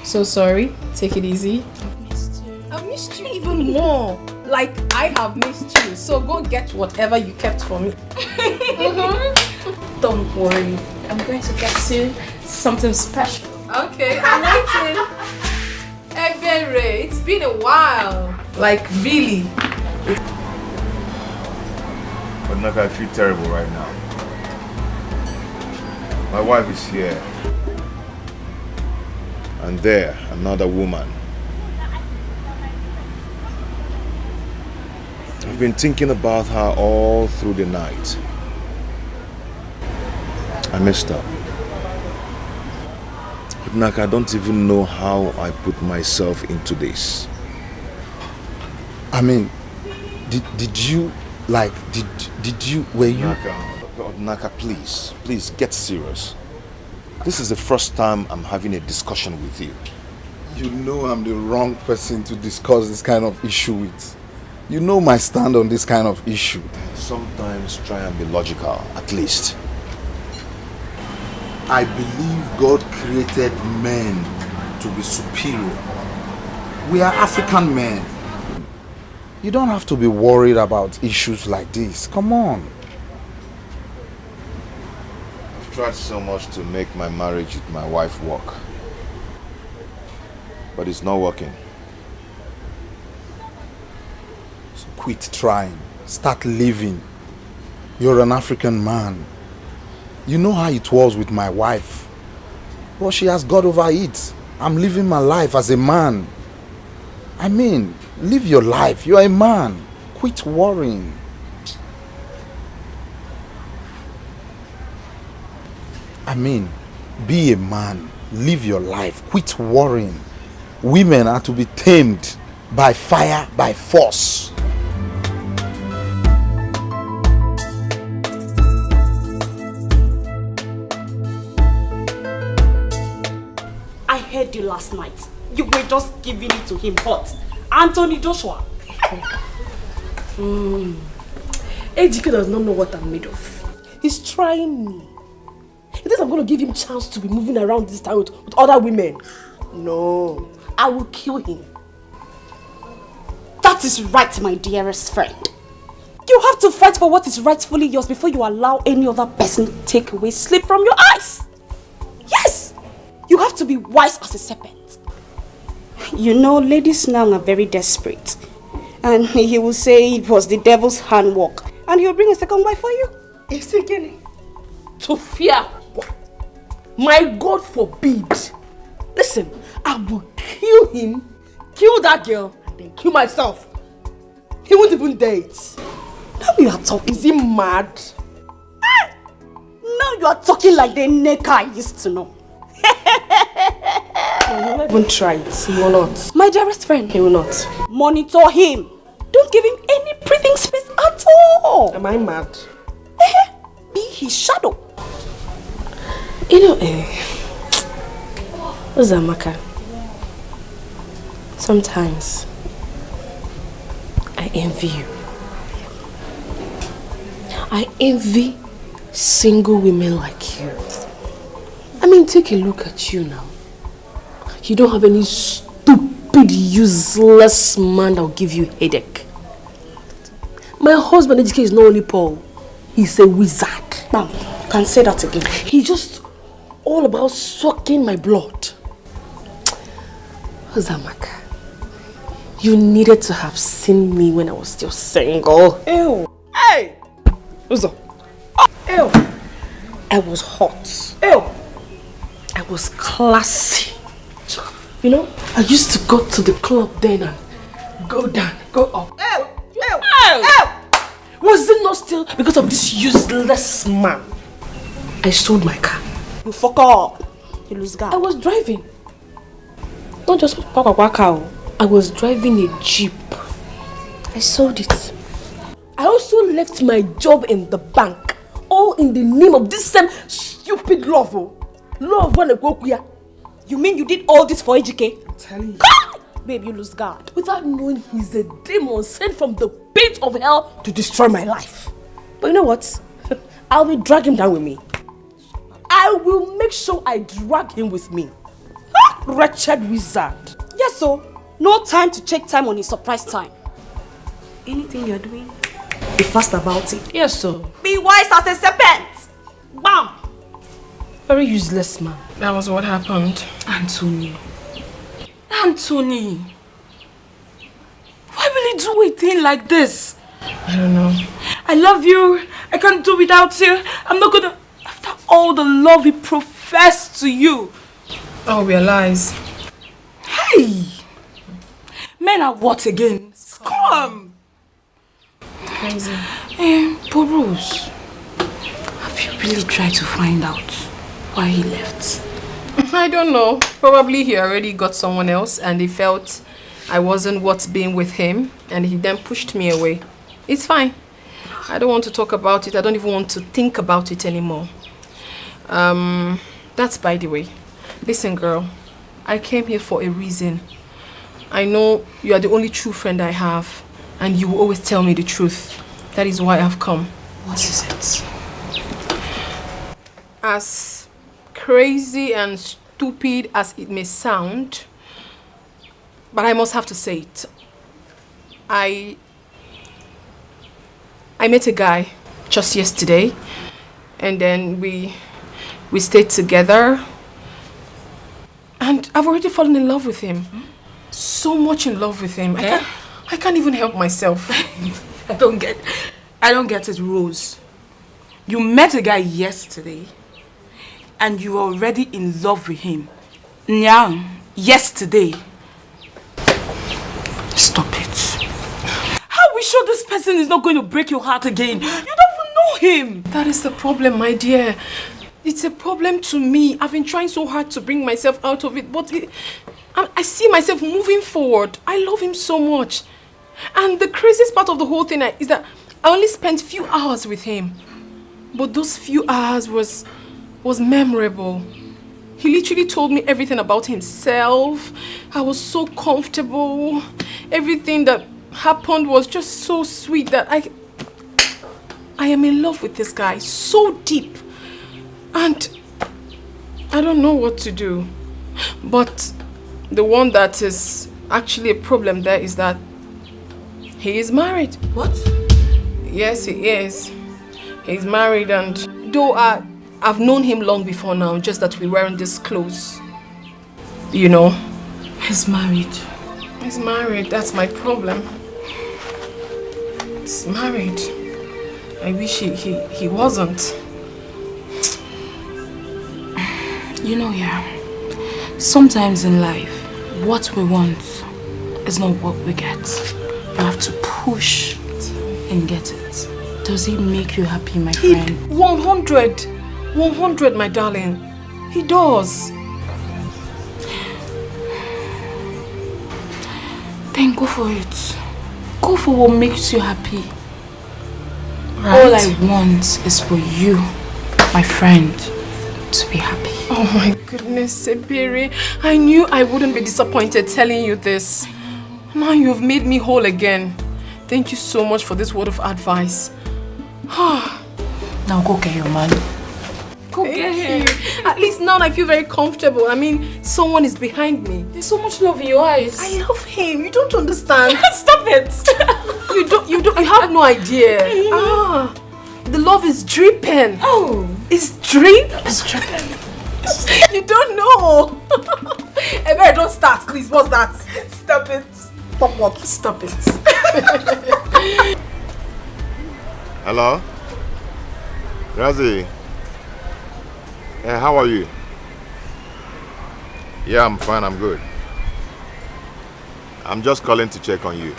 [SPEAKER 3] So sorry. Take it easy.
[SPEAKER 9] I've missed you.
[SPEAKER 3] I've missed you even more. Like I have missed you. So go get whatever you kept for me.
[SPEAKER 9] Don't worry. I'm going to get you something special.
[SPEAKER 3] Okay, I'm waiting. Ebere, it's been a while. Like, really.
[SPEAKER 1] But Naka, I feel terrible right now. My wife is here. And there, another woman. I've been thinking about her all through the night. I messed up. Naka, I don't even know how I put myself into this.
[SPEAKER 12] I mean, were you...
[SPEAKER 1] Naka, please get serious. This is the first time I'm having a discussion with you.
[SPEAKER 12] You know I'm the wrong person to discuss this kind of issue with. You know my stand on this kind of issue.
[SPEAKER 1] Sometimes try and be logical, at least.
[SPEAKER 12] I believe God created men to be superior. We are African men. You don't have to be worried about issues like this. Come on.
[SPEAKER 1] I've tried so much to make my marriage with my wife work. But it's not working.
[SPEAKER 12] So quit trying. Start living. You're an African man. You know how it was with my wife. Well, she has got over it. I'm living my life as a man. I mean, live your life. You're a man. Quit worrying. I mean, be a man. Live your life. Quit worrying. Women are to be tamed by fire, by force.
[SPEAKER 5] I heard you last night. You were just giving it to him hot. Anthony Joshua.
[SPEAKER 2] Ejike does not know what I'm made of. He's trying me. He thinks I'm going to give him chance to be moving around this town with other women. No, I will kill him.
[SPEAKER 5] That is right, my dearest friend. You have to fight for what is rightfully yours before you allow any other person to take away sleep from your eyes. Yes! You have to be wise as a serpent. You know, ladies now are very desperate. And he will say it was the devil's handwork. And he'll bring a second wife for you.
[SPEAKER 2] It's again. To fear. My God forbid. Listen, I will kill him, kill that girl, and then kill myself. He won't even date.
[SPEAKER 5] Now you are talking.
[SPEAKER 2] Is he mad?
[SPEAKER 5] Now you are talking like the Neka I used to know.
[SPEAKER 2] He will not even try it. He will not.
[SPEAKER 5] My dearest friend.
[SPEAKER 2] He will not.
[SPEAKER 5] Monitor him. Don't give him any breathing space at all.
[SPEAKER 2] Am I mad?
[SPEAKER 5] Be his shadow.
[SPEAKER 2] You know, Uzamaka, sometimes I envy you. I envy single women like you. I mean, take a look at you now. You don't have any stupid, useless man that will give you headache. My husband, Dikeh, is not only Paul, he's a wizard.
[SPEAKER 5] Ma'am, you can say that again.
[SPEAKER 2] He's just all about sucking my blood. Uzamaka, you needed to have seen me when I was still single.
[SPEAKER 5] Ew.
[SPEAKER 2] Hey! Uzo.
[SPEAKER 5] Ew.
[SPEAKER 2] I was hot.
[SPEAKER 5] Ew.
[SPEAKER 2] I was classy. You know, I used to go to the club then and go down, go up.
[SPEAKER 5] Ew. Ew.
[SPEAKER 2] Ew.
[SPEAKER 5] Ew.
[SPEAKER 2] Was it not still because of this useless man? I sold my car.
[SPEAKER 5] You fuck up. You lose guard.
[SPEAKER 2] I was driving. Not just cow. I was driving a Jeep. I sold it. I also left my job in the bank. All in the name of this same stupid love. Love wanna go queer.
[SPEAKER 5] You mean you did all this for Ejike?
[SPEAKER 2] I'm telling you.
[SPEAKER 5] Babe, you lose guard.
[SPEAKER 2] Without knowing he's a demon sent from the pit of hell to destroy my life. But you know what? I will drag him down with me. I will make sure I drag him with me. Wretched wizard.
[SPEAKER 5] Yes, so no time to check time on his surprise time. Anything you're doing, be fast about it.
[SPEAKER 2] Yes, sir.
[SPEAKER 5] Be wise as a serpent. Bam!
[SPEAKER 2] Very useless man.
[SPEAKER 9] That was what happened.
[SPEAKER 8] Anthony. Anthony. Why will he do a thing like this?
[SPEAKER 9] I don't know.
[SPEAKER 8] I love you. I can't do without you. I'm not gonna... After all the love he professed to you.
[SPEAKER 9] Oh, we are lies.
[SPEAKER 8] Hey! Men are what again? Scum!
[SPEAKER 9] Crazy.
[SPEAKER 8] Boros, have you really tried to find out why he left?
[SPEAKER 9] I don't know. Probably he already got someone else and he felt I wasn't worth being with him and he then pushed me away. It's fine. I don't want to talk about it. I don't even want to think about it anymore. That's by the way. Listen, girl. I came here for a reason. I know you are the only true friend I have and you will always tell me the truth. That is why I've come.
[SPEAKER 8] What is it?
[SPEAKER 9] As crazy and stupid as it may sound, but I must have to say it. I met a guy just yesterday and then we We stayed together. And I've already fallen in love with him. So much in love with him. I can't even help myself.
[SPEAKER 8] I don't get it, Rose. You met a guy yesterday and you were already in love with him. Nyang, yesterday. Stop it. How are we sure this person is not going to break your heart again? You don't even know him.
[SPEAKER 9] That is the problem, my dear. It's a problem to me. I've been trying so hard to bring myself out of it, but I see myself moving forward. I love him so much. And the craziest part of the whole thing is that I only spent few hours with him. But those few hours was memorable. He literally told me everything about himself. I was so comfortable. Everything that happened was just so sweet that I am in love with this guy so deep. And I don't know what to do. But the one that is actually a problem there is that he is married.
[SPEAKER 8] What?
[SPEAKER 9] Yes, he is. He's married, and though I've known him long before now, just that we weren't this close. You know.
[SPEAKER 8] He's married.
[SPEAKER 9] He's married. That's my problem. He's married. I wish he wasn't.
[SPEAKER 8] You know, yeah. Sometimes in life, what we want is not what we get. You have to push and get it. Does he make you happy, my friend?
[SPEAKER 9] 100, my darling. He does.
[SPEAKER 8] Then go for it. Go for what makes you happy.
[SPEAKER 9] Right.
[SPEAKER 8] All I want is for you, my friend, to be happy.
[SPEAKER 9] Oh my goodness, Sebiri. I knew I wouldn't be disappointed telling you this. Now you've made me whole again. Thank you so much for this word of advice.
[SPEAKER 8] Now go get your man.
[SPEAKER 9] Go get him. At least now I feel very comfortable. I mean, someone is behind me.
[SPEAKER 8] There's so much love in your eyes.
[SPEAKER 9] I love him. You don't understand.
[SPEAKER 8] Stop it.
[SPEAKER 9] You have no idea. The love is dripping.
[SPEAKER 8] Oh.
[SPEAKER 9] It's dripping. You don't know. Ebe, don't start, please. What's that? Stop it. Stop what? Stop it.
[SPEAKER 1] Hello? Razi? Yeah, how are you? Yeah, I'm fine, I'm good. I'm just calling to check on you.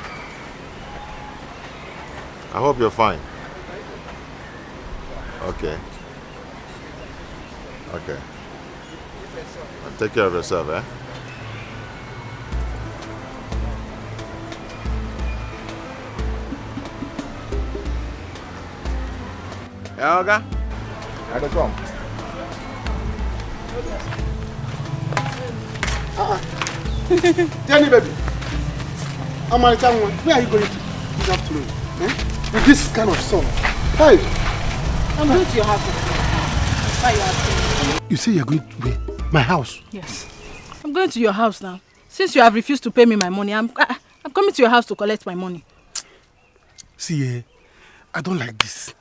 [SPEAKER 1] I hope you're fine. Okay. Okay. Well, take care of yourself, eh? Yeah, okay. I don't come.
[SPEAKER 7] Jenny, baby. Where are you going this afternoon? With this kind of song? Hey!
[SPEAKER 5] I'm going to your house. Why are you asking?
[SPEAKER 7] You say you're going to where? My house?
[SPEAKER 5] Yes. I'm going to your house now. Since you have refused to pay me my money, I'm coming to your house to collect my money.
[SPEAKER 7] See, I don't like this.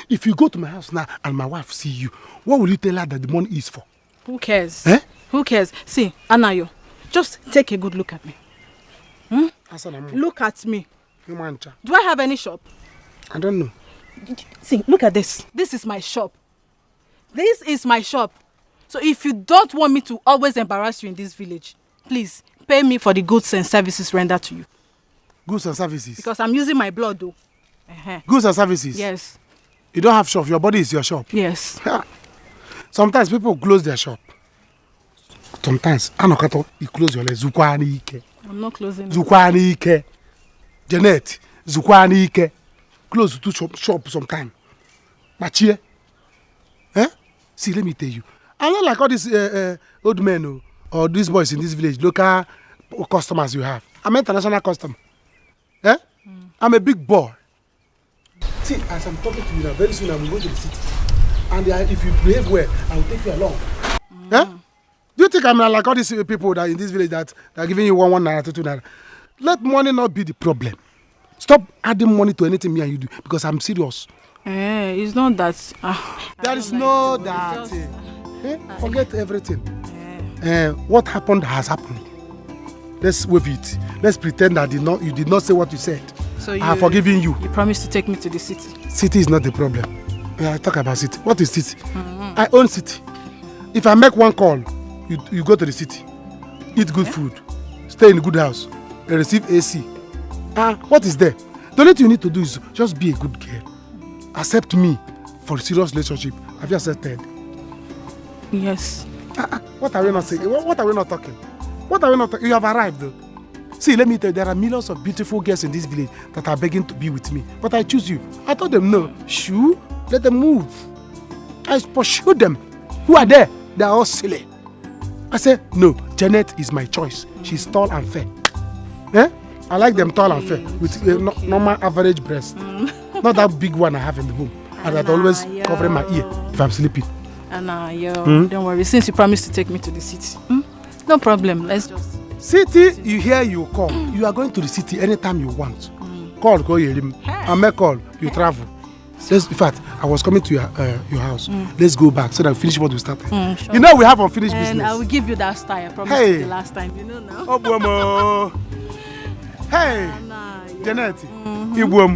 [SPEAKER 7] If you go to my house now and my wife see you, what will you tell her that the money is for?
[SPEAKER 5] Who cares?
[SPEAKER 7] Eh?
[SPEAKER 5] Who cares? See, Anayo, just take a good look at me. Look at me. Do I have any shop?
[SPEAKER 7] I don't know.
[SPEAKER 5] See, look at this. This is my shop. This is my shop. So if you don't want me to always embarrass you in this village, please pay me for the goods and services rendered to you.
[SPEAKER 7] Goods and services?
[SPEAKER 5] Because I'm using my blood though.
[SPEAKER 7] Goods and services?
[SPEAKER 5] Yes.
[SPEAKER 7] You don't have shop, your body is your shop?
[SPEAKER 5] Yes.
[SPEAKER 7] Sometimes people close their shop. Sometimes, you close your leg.
[SPEAKER 5] I'm not closing it.
[SPEAKER 7] Janet, Zukwani close to shop sometime. Machie. See, let me tell you. I'm not like all these old men or these boys in this village, local customers you have. I'm an international customer. I'm a big boy. See, as I'm talking to you now, very soon I'm going to the city. And if you behave well, I will take you along. Do you think I'm like all these people that in this village that are giving you 1 naira, 2 naira? Let money not be the problem. Stop adding money to anything me and you do because I'm serious.
[SPEAKER 5] It's not that.
[SPEAKER 7] There is no that. Forget everything. What happened has happened. Let's wave it. Let's pretend that you did not say what you said.
[SPEAKER 3] So
[SPEAKER 7] I have forgiven you.
[SPEAKER 3] You promised to take me to the city.
[SPEAKER 7] City is not the problem. I talk about city. What is city? I own city. If I make one call, you go to the city, eat good food, stay in a good house, and receive AC. What is there? The only thing you need to do is just be a good girl. Accept me for a serious relationship. Have you accepted?
[SPEAKER 3] Yes.
[SPEAKER 7] What are we not saying? What are we not talking? What are we not talking? You have arrived though. See, let me tell you, there are millions of beautiful girls in this village that are begging to be with me. But I choose you. I told them no. Shoo, let them move. I pursue them. Who are there? They are all silly. I said, no, Janet is my choice. She's tall and fair. I like them tall and fair with normal average breast. Not that big one I have in the home. And that always covering my ear if I'm sleeping.
[SPEAKER 3] Don't worry. Since you promised to take me to the city. No problem. Let's just...
[SPEAKER 7] City, you hear, you call. You are going to the city anytime you want. Call, go hear him. I make call, you travel. In fact, I was coming to your house. Let's go back so that we finish what we started. Sure. You know we have unfinished business.
[SPEAKER 3] And I will give you that style. I promised you the last time. You know now.
[SPEAKER 7] Oh, Buomo. Hey, Janet. Ibuom.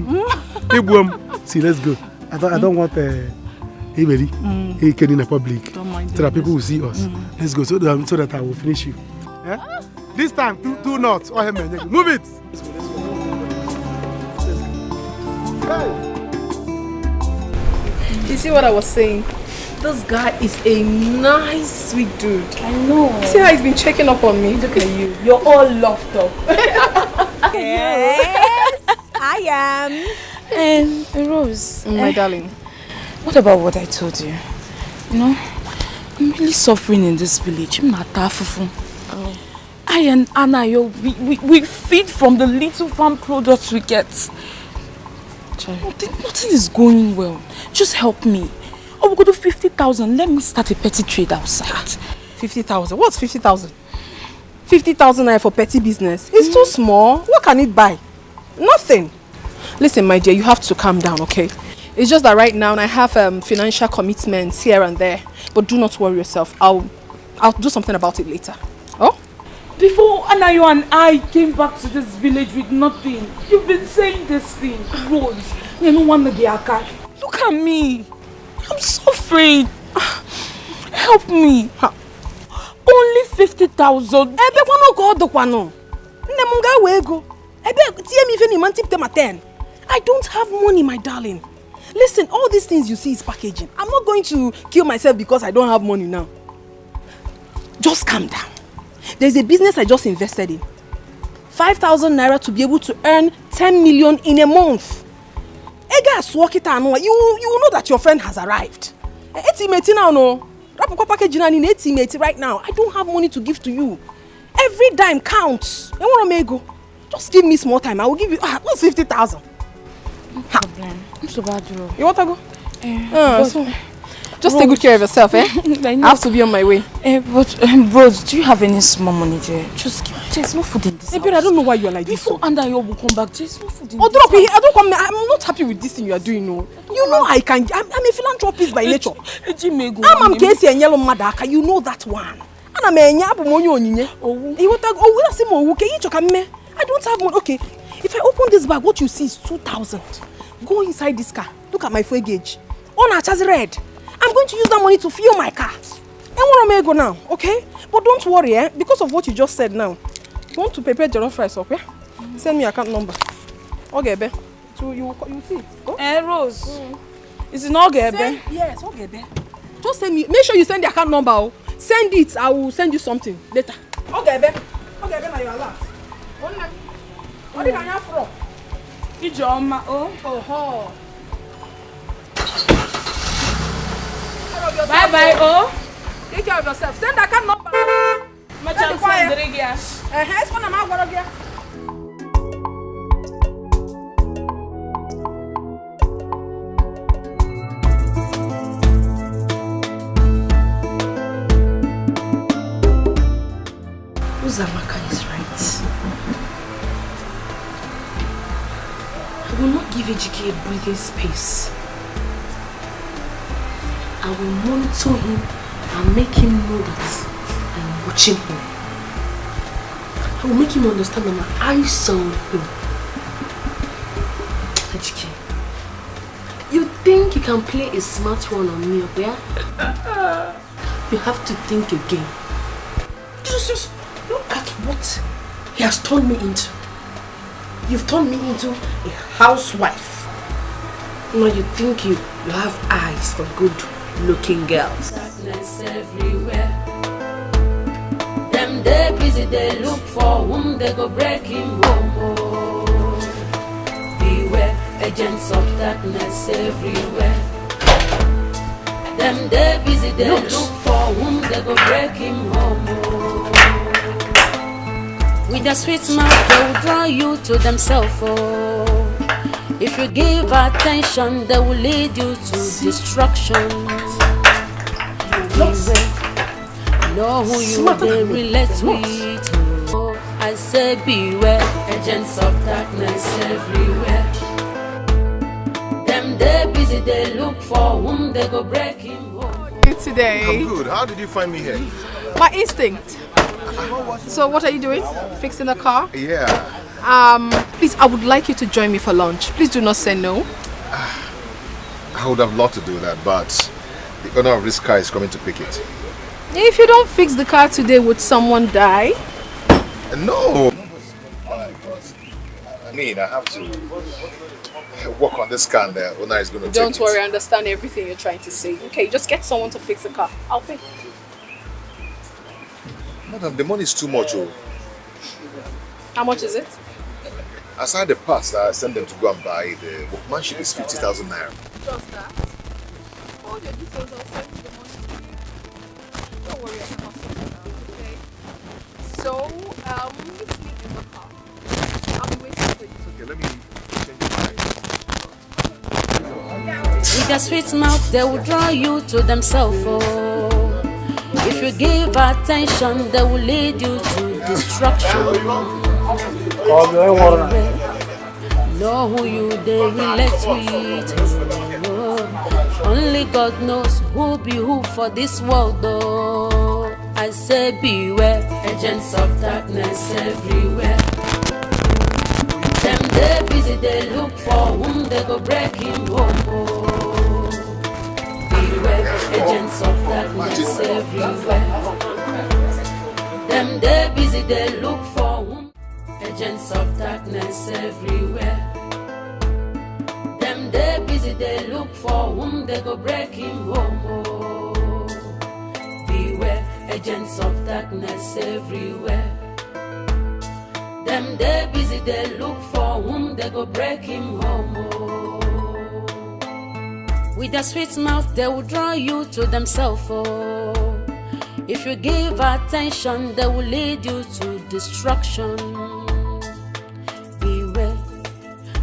[SPEAKER 7] See, let's go. I don't want anybody in the public. So that people will see us. Let's go so that I will finish you. This time, two knots. Move it. Let's go. Hey.
[SPEAKER 9] You see what I was saying? This guy is a nice, sweet dude.
[SPEAKER 8] I know.
[SPEAKER 9] See how he's been checking up on me?
[SPEAKER 8] Look at you. You're all loved up.
[SPEAKER 3] Yes, I am.
[SPEAKER 8] And Rose,
[SPEAKER 9] my darling.
[SPEAKER 8] What about what I told you? You know, I'm really suffering in this village. I'm not tough. I and Anna, we feed from the little farm products we get. Nothing is going well. Just help me. Oh, we go to 50,000. Let me start a petty trade outside.
[SPEAKER 2] 50,000? What's 50,000? 50,000 naira for petty business. It's too small. What can it buy? Nothing. Listen, my dear, you have to calm down, okay? It's just that right now I have financial commitments here and there. But do not worry yourself. I'll do something about it later. Oh?
[SPEAKER 8] Before Anayo and I came back to this village with nothing, you've been saying this thing, Rose. You don't want to be a cat. Look at me. I'm suffering. Help me. Only 50,000. I
[SPEAKER 2] don't have money, my darling. Listen, all these things you see is packaging. I'm not going to kill myself because I don't have money now. Just calm down. There's a business I just invested in. 5,000 naira to be able to earn 10 million in a month. You will know that your friend has arrived. Right now, I don't have money to give to you. Every dime counts. Just give me small time. I will give you what's 50,000.
[SPEAKER 8] No problem. I'm so bad, bro.
[SPEAKER 2] You want to go? Just take good care of yourself, eh? I have to be on my way.
[SPEAKER 8] Bro, do you have any small money there? Just give. There's no food in this house.
[SPEAKER 2] I don't know why you're like this.
[SPEAKER 8] Before Andayo will come back, there's no food in this
[SPEAKER 2] house. I don't come. I'm not happy with this thing you are doing, no. You know I can. I'm a philanthropist by nature. I'm Casey and Yellow Madaka. You know that one. And I'm a nyabu monyo onye. I don't have money. Okay, if I open this bag, what you see is 2,000. Go inside this car. Look at my fuel gauge. On a chassis red. I'm going to use that money to fuel my car. And where am I go now? Okay? But don't worry, eh? Because of what you just said now. You want to prepare jollof rice, okay? Send me your account number. Okay, be. So you see. Oh?
[SPEAKER 8] Rose. Is it not okay, be?
[SPEAKER 2] Yes, okay, be. Just send me. Make sure you send the account number. Oh. Send it. I will send you something later. Okay, be. Okay, be. Now you're allowed. What are you from?
[SPEAKER 8] Ijoma.
[SPEAKER 2] Oh.
[SPEAKER 8] Bye. Oh.
[SPEAKER 2] Take care of yourself. Send the account number.
[SPEAKER 8] Send the fire.
[SPEAKER 11] Uzamaka is right. I will not give Ejike a breathing space. I will monitor him
[SPEAKER 2] I'll make him know that I'm watching him. I will make him understand that my eyes are on him. Dikeh, you think you can play a smart one on me, okay? You have to think again. Just look at what he has turned me into. You've turned me into a housewife. Now you think you have eyes for good-looking girls.
[SPEAKER 11] Darkness everywhere. Them they busy, they look for whom they go break him home. Oh. Beware, agents of darkness everywhere. Them they busy, they look for whom they go break him home. Oh. With a sweet mouth, they will draw you to themselves. Oh. If you give attention, they will lead you to destruction. Beware, know who you they relate with. Oh, I say beware, agents of darkness everywhere. Them they busy, they look for whom they go break him home.
[SPEAKER 10] Today.
[SPEAKER 1] I'm good. How did you find me here?
[SPEAKER 10] My instinct. So what are you doing? Fixing the car?
[SPEAKER 1] Yeah.
[SPEAKER 10] Please, I would like you to join me for lunch. Please do not say no.
[SPEAKER 1] I would have loved to do that, but the owner of this car is coming to pick it.
[SPEAKER 10] If you don't fix the car today, would someone die?
[SPEAKER 1] No. I mean, I have to work on this car and the owner is going to take it.
[SPEAKER 10] Don't worry, I understand everything you're trying to say. Okay, just get someone to fix the car. I'll pay.
[SPEAKER 1] Madam, the money is too much. Oh.
[SPEAKER 10] How much is it?
[SPEAKER 1] Aside the parts that I sent them to go and buy, the workmanship is 50,000 naira.
[SPEAKER 10] Just that. All your details, I'll send you the money to you. Don't worry, I can sort it out, okay? So, meet me in the car. I'll be waiting for you.
[SPEAKER 1] Okay, let me change my mind.
[SPEAKER 11] With a sweet mouth, they will draw you to themselves. Oh. If you give attention, they will lead you to destruction. Know who you they relate with. Oh. Only God knows who be who for this world. Oh. I say beware, agents of darkness everywhere. Them they busy, they look for whom they go break him home. Oh. Beware, agents of darkness everywhere. Them they busy, they look for whom. Agents of darkness everywhere. Them they busy, they look for whom they go break him home. Oh. Beware, agents of darkness everywhere. Them they busy, they look for whom they go break him home. Oh. With a sweet mouth, they will draw you to themselves. Oh. If you give attention, they will lead you to destruction. Beware,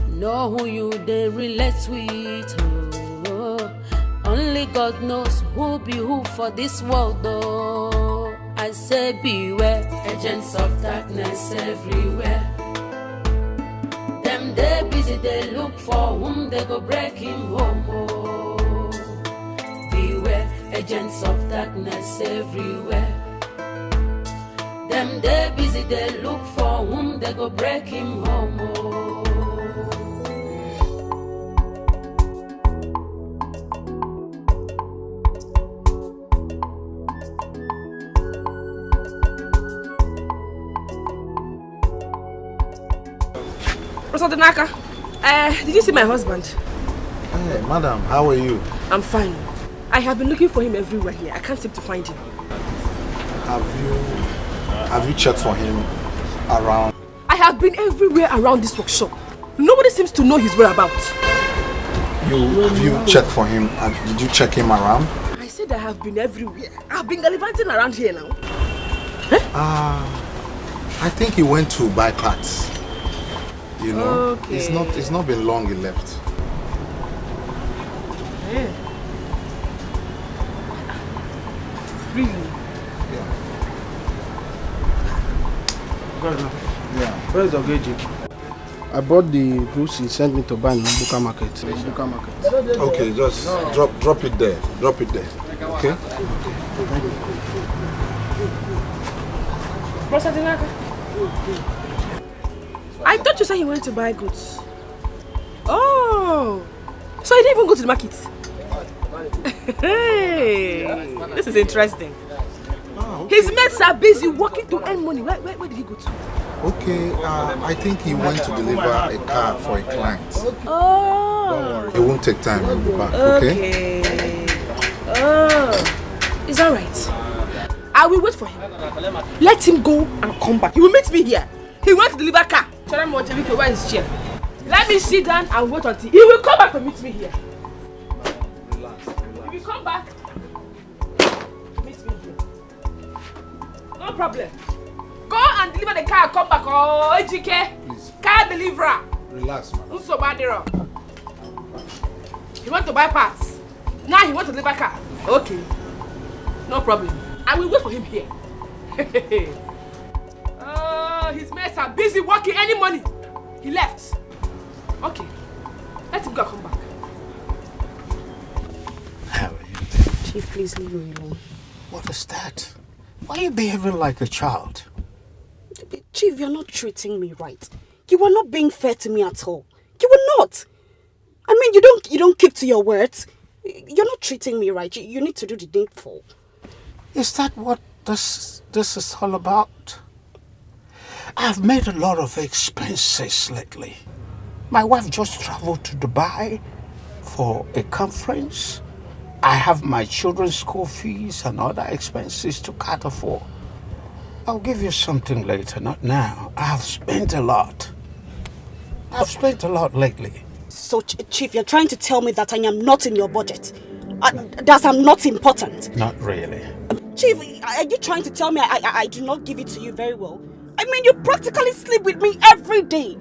[SPEAKER 11] know who you they relate with. Oh. Only God knows who be who for this world. Oh. I say beware, agents of darkness everywhere. Them they busy, they look for whom they go break him home. Oh. Beware, agents of darkness everywhere. Them they busy, they look for whom they go break him home. Oh.
[SPEAKER 2] Rosadinaka, did you see my husband?
[SPEAKER 12] Hey, madam, how are you?
[SPEAKER 2] I'm fine. I have been looking for him everywhere here. I can't seem to find him.
[SPEAKER 12] Have you checked for him around?
[SPEAKER 2] I have been everywhere around this workshop. Nobody seems to know his whereabouts.
[SPEAKER 12] Have you checked for him? Did you check him around?
[SPEAKER 2] I said I have been everywhere. I've been gallivanting around here now.
[SPEAKER 12] I think he went to buy parts. You know,
[SPEAKER 2] okay.
[SPEAKER 12] It's not been long he left.
[SPEAKER 2] Yeah. Really?
[SPEAKER 7] Yeah. Where's the Ogeji? I bought the goods he sent me to buy in Buka Market.
[SPEAKER 12] Okay, just drop it there. Drop it there. Okay?
[SPEAKER 2] I thought you said he went to buy goods. Oh, so he didn't even go to the market. Hey, this is interesting. His mates are busy working to earn money. Where did he go to?
[SPEAKER 12] Okay, I think he went to deliver a car for a client.
[SPEAKER 2] Oh.
[SPEAKER 12] Don't worry, it won't take time. He'll be back, okay?
[SPEAKER 2] Oh, is that right? I will wait for him. Let him go and come back. He will meet me here. He went to deliver car. Where is his chair? Let me sit down and wait until he will come back to meet me here. If you come back, meet me here. No problem. Go and deliver the car and come back. Oh, Dikeh. Car deliverer.
[SPEAKER 12] Relax, man.
[SPEAKER 2] He went to buy parts. Now he wants to deliver car. Okay. No problem. I will wait for him here. His mates are busy working any money. He left. Okay. Let him go and come back.
[SPEAKER 13] How are you?
[SPEAKER 5] Chief, please leave me alone.
[SPEAKER 13] What is that? Why are you behaving like a child?
[SPEAKER 5] Chief, you're not treating me right. You are not being fair to me at all. You are not. I mean, you don't keep to your words. You're not treating me right. You need to do the needful.
[SPEAKER 13] Is that what this is all about? I've made a lot of expenses lately. My wife just traveled to Dubai for a conference. I have my children's school fees and other expenses to cater for. I'll give you something later, not now. I have spent a lot. I've spent a lot lately.
[SPEAKER 5] So, Chief, you're trying to tell me that I am not in your budget? That I'm not important?
[SPEAKER 13] Not really.
[SPEAKER 5] Chief, are you trying to tell me I do not give it to you very well? I mean, you practically sleep with me every day.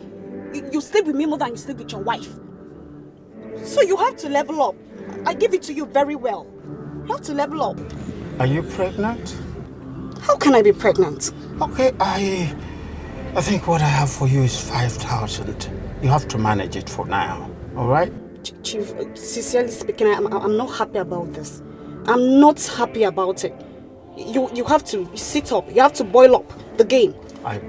[SPEAKER 5] You sleep with me more than you sleep with your wife. So you have to level up. I give it to you very well. You have to level up.
[SPEAKER 13] Are you pregnant?
[SPEAKER 5] How can I be pregnant?
[SPEAKER 13] Okay, I think what I have for you is 5,000. You have to manage it for now, all right?
[SPEAKER 5] Chief, sincerely speaking, I'm not happy about this. I'm not happy about it. You have to sit up. You have to boil up the game.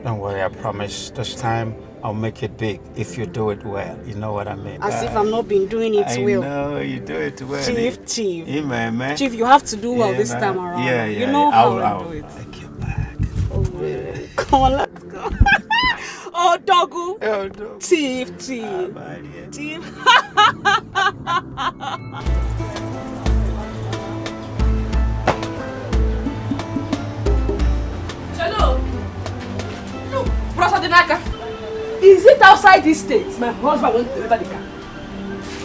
[SPEAKER 13] Don't worry, I promise. This time I'll make it big if you do it well. You know what I mean?
[SPEAKER 5] As if I've not been doing it well.
[SPEAKER 13] I know, you do it well.
[SPEAKER 5] Chief.
[SPEAKER 13] Yeah, man.
[SPEAKER 5] Chief, you have to do well this time around.
[SPEAKER 13] Yeah.
[SPEAKER 5] You know how I do it.
[SPEAKER 13] Take you back.
[SPEAKER 5] Oh, really? Come on, let's go. Oh, doggo.
[SPEAKER 13] Oh, doggo.
[SPEAKER 5] Chief. Chief.
[SPEAKER 2] Hello. Look, Brother Dinaka. Is it outside this state my husband went to deliver the car?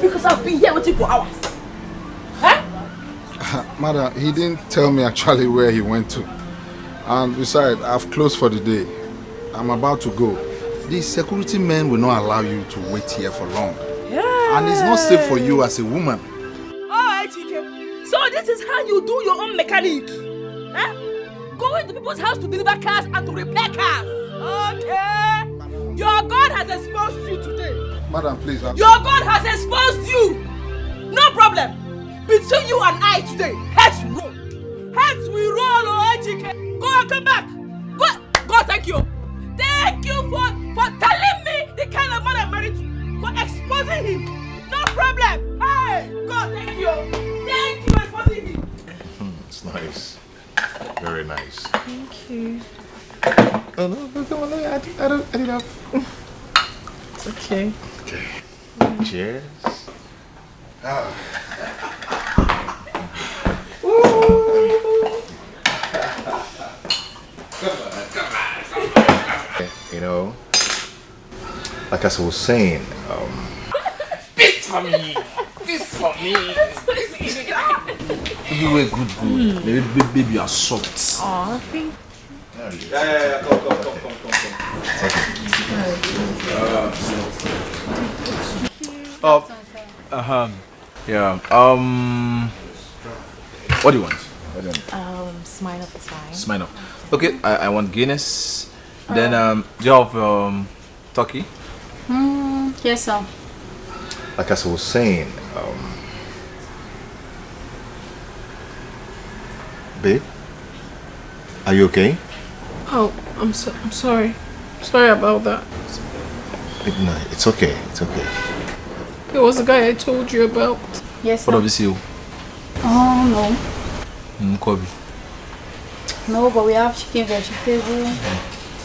[SPEAKER 2] Because I've been here waiting for hours. Huh?
[SPEAKER 12] Madam, he didn't tell me actually where he went to. And besides, I've closed for the day. I'm about to go. The security men will not allow you to wait here for long.
[SPEAKER 2] Yeah.
[SPEAKER 12] And it's not safe for you as a woman.
[SPEAKER 2] Oh, Dikeh. So this is how you do your own mechanic? Huh? Go into people's house to deliver cars and to repair cars. Okay. Your God has exposed you today.
[SPEAKER 12] Madam, please.
[SPEAKER 2] Your God has exposed you. No problem. Between you and I today, heads roll. Heads will roll, oh, Dikeh. Go and come back. Go, thank you. Thank you for telling me the kind of man I'm married to. For exposing him. No problem. Hey, God, thank you. Thank you for exposing him.
[SPEAKER 1] It's nice. Very nice.
[SPEAKER 9] Thank you.
[SPEAKER 1] Oh, no, come on, I didn't have.
[SPEAKER 9] It's okay.
[SPEAKER 1] Okay. Cheers. You know, like as I was saying,
[SPEAKER 13] This for me. This for me.
[SPEAKER 4] You were good. Baby, you are soft.
[SPEAKER 9] Aw, thank you.
[SPEAKER 4] Yeah, come. Yeah. What do you want?
[SPEAKER 9] Smile up is fine.
[SPEAKER 4] Smile up. Okay, I want Guinness. Then do you have turkey?
[SPEAKER 9] Yes, sir.
[SPEAKER 1] like as I was saying, Babe? Are you okay?
[SPEAKER 9] Oh, I'm sorry. Sorry about that.
[SPEAKER 1] No, it's okay. It's okay.
[SPEAKER 9] It was the guy I told you about.
[SPEAKER 10] Yes,
[SPEAKER 4] What
[SPEAKER 10] sir.
[SPEAKER 4] of this you?
[SPEAKER 10] Oh, no.
[SPEAKER 4] Kobe.
[SPEAKER 10] No, but we have chicken vegetable.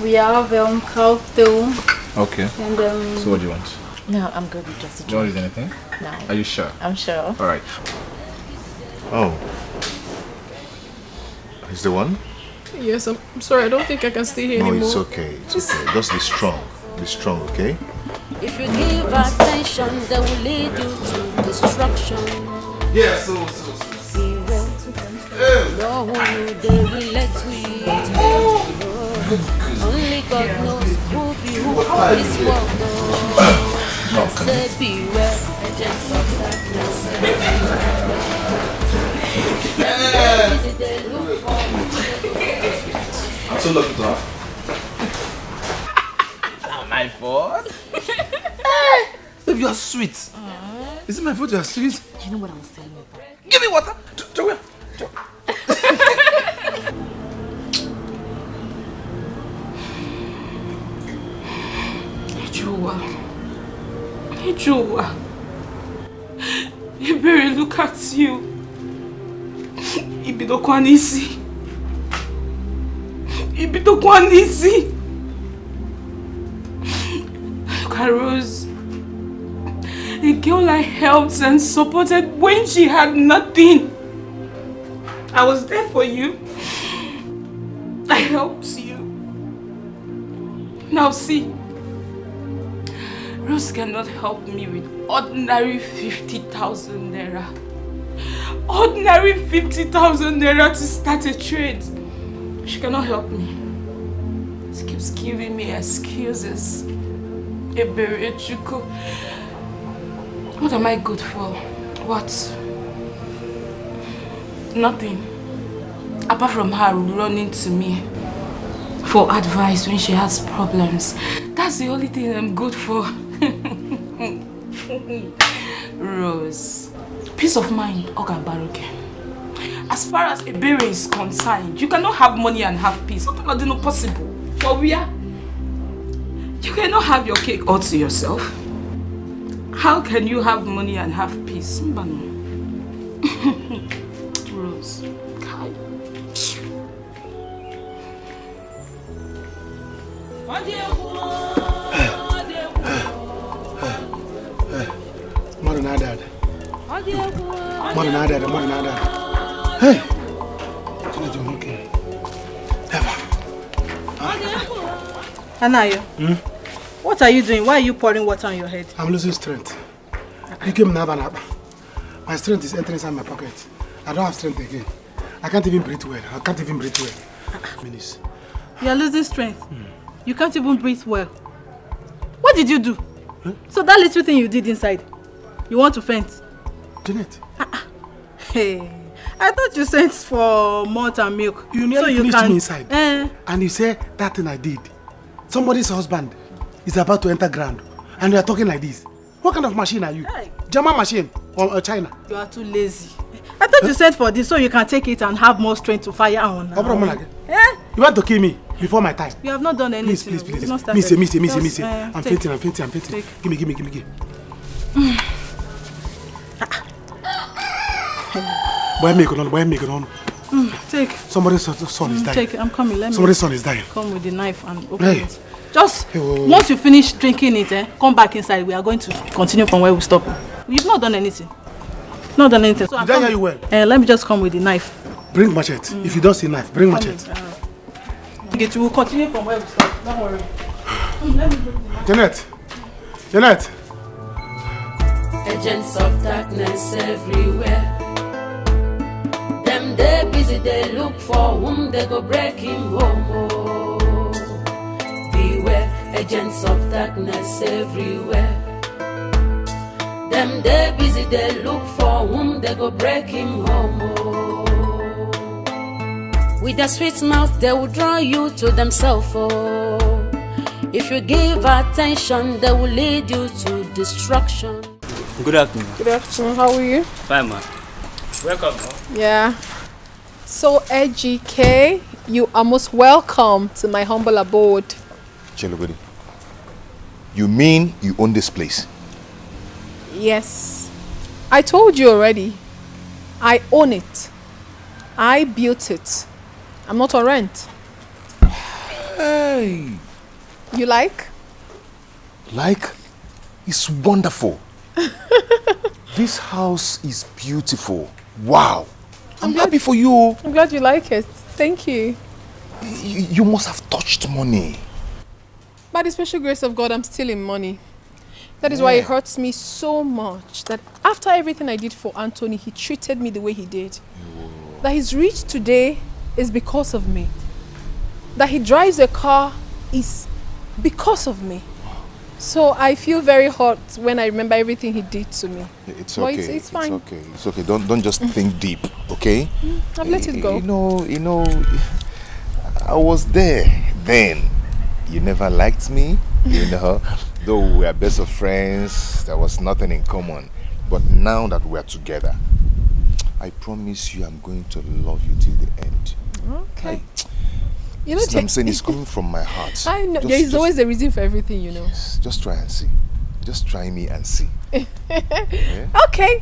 [SPEAKER 10] We have cow tail.
[SPEAKER 4] Okay.
[SPEAKER 10] And
[SPEAKER 4] So what do you want?
[SPEAKER 10] No, I'm good with just a
[SPEAKER 4] Do you want to use anything?
[SPEAKER 10] No.
[SPEAKER 4] Are you sure?
[SPEAKER 10] I'm sure.
[SPEAKER 4] Alright.
[SPEAKER 1] Oh. Is the one?
[SPEAKER 9] Yes, I'm sorry. I don't think I can stay here
[SPEAKER 1] No,
[SPEAKER 9] anymore.
[SPEAKER 1] it's okay. It's okay. Just be strong. Be strong, okay?
[SPEAKER 11] If you give attention, they will lead you to destruction.
[SPEAKER 4] Yeah, so.
[SPEAKER 11] No one they relate with. Only God knows who be who for this world. Say beware, agents of darkness. They look for.
[SPEAKER 4] I'm so lucky to have. Not my fault. Babe, you are sweet. Is it my fault you are sweet?
[SPEAKER 10] You know what I was telling you?
[SPEAKER 4] Give me water. Joel.
[SPEAKER 8] Joa. Ebere, look at you. Ibidokwanisi. Look at Rose. A girl I helped and supported when she had nothing. I was there for you. I helped you. Now see. Rose cannot help me with ordinary 50,000 naira. Ordinary 50,000 naira to start a trade. She cannot help me. She keeps giving me excuses. What am I good for? What? Nothing. Apart from her running to me for advice when she has problems. That's the only thing I'm good for. Rose. Peace of mind, Oga Baruke. As far as Ebere is concerned, you cannot have money and have peace. What is not possible? For where? You cannot have your cake all to yourself. How can you have money and have peace? Rose. Kai.
[SPEAKER 7] More than that. Hey! Okay.
[SPEAKER 5] Anayo, what are you doing? Why are you pouring water on your head?
[SPEAKER 7] I'm losing strength. You came now. My strength is entering inside my pocket. I don't have strength again. I can't even breathe well. Minutes.
[SPEAKER 5] You are losing strength. You can't even breathe well. What did you do? So that little thing you did inside, you want to faint?
[SPEAKER 7] Janet.
[SPEAKER 5] Hey, I thought you sent for malt and milk.
[SPEAKER 7] You nearly finished me inside. And you say that thing I did. Somebody's husband is about to enter ground. And you are talking like this. What kind of machine are you?
[SPEAKER 5] Hey.
[SPEAKER 7] German machine or China?
[SPEAKER 5] You are too lazy. I thought you sent for this so you can take it and have more strength to fire on.
[SPEAKER 7] You want to kill me before my time?
[SPEAKER 5] You have not done anything.
[SPEAKER 7] Please.
[SPEAKER 5] Not
[SPEAKER 7] Me say. I'm fainting.
[SPEAKER 5] Take.
[SPEAKER 7] Give me. Boy, make it on.
[SPEAKER 5] Take.
[SPEAKER 7] Somebody's son is dying.
[SPEAKER 5] Take it. I'm coming.
[SPEAKER 7] Somebody's son is dying.
[SPEAKER 5] Come with the knife and open it. Just once you finish drinking it, come back inside. We are going to continue from where we stopped. You've not done anything. So
[SPEAKER 7] did I hear you well?
[SPEAKER 5] Let me just come with the knife.
[SPEAKER 7] Bring machete. If you don't see knife, bring machete.
[SPEAKER 5] Okay, we'll continue from where we stopped. Don't worry. Let me bring the knife.
[SPEAKER 7] Janet.
[SPEAKER 11] Agents of darkness everywhere. Them they busy, they look for whom they go break him home. Oh. Beware, agents of darkness everywhere. Them they busy, they look for whom they go break him home. Oh. With their sweet mouth, they will draw you to themselves. Oh. If you give attention, they will lead you to destruction.
[SPEAKER 14] Good afternoon.
[SPEAKER 3] Good afternoon. How are you?
[SPEAKER 14] Fine, man. Welcome.
[SPEAKER 3] Yeah. So, EGK, you are most welcome to my humble abode.
[SPEAKER 1] Chelogodi, you mean you own this place?
[SPEAKER 3] Yes. I told you already. I own it. I built it. I'm not on rent.
[SPEAKER 1] Hey!
[SPEAKER 3] You like?
[SPEAKER 1] Like? It's wonderful. This house is beautiful. Wow. I'm happy for you.
[SPEAKER 3] I'm glad you like it. Thank you.
[SPEAKER 1] You must have touched money.
[SPEAKER 3] By the special grace of God, I'm still in money. That is why it hurts me so much that after everything I did for Anthony, he treated me the way he did. That he's rich today is because of me. That he drives a car is because of me. So I feel very hurt when I remember everything he did to me.
[SPEAKER 1] It's
[SPEAKER 3] But
[SPEAKER 1] okay.
[SPEAKER 3] it's fine.
[SPEAKER 1] It's okay. It's okay. Don't just think deep, okay?
[SPEAKER 3] I've let it go.
[SPEAKER 1] You know, I was there then. You never liked me, you know. Though we are best of friends, there was nothing in common. But now that we are together, I promise you I'm going to love you till the end.
[SPEAKER 3] Okay.
[SPEAKER 1] You know, what I'm saying is coming from my heart.
[SPEAKER 3] I know. There is always a reason for everything, you know.
[SPEAKER 1] Yes, just try and see. Just try me and see.
[SPEAKER 3] Yeah? Okay.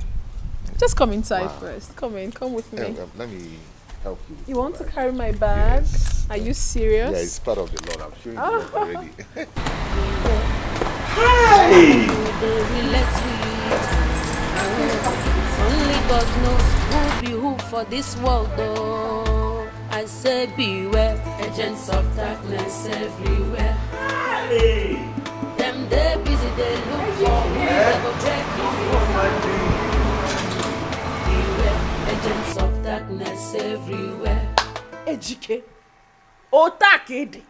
[SPEAKER 3] Just come inside first. Come in. Come with me.
[SPEAKER 1] Let me help you.
[SPEAKER 3] You want to carry my bag? Yes. Are you serious?
[SPEAKER 1] Yeah, it's part of the Lord. I'm showing you love already.
[SPEAKER 11] Hey! Only God knows who be who for this world, though. I say beware, agents of darkness everywhere. Hey! Them they busy, they look for who they go break you. Beware, agents of darkness everywhere.
[SPEAKER 2] EGK, Otakede,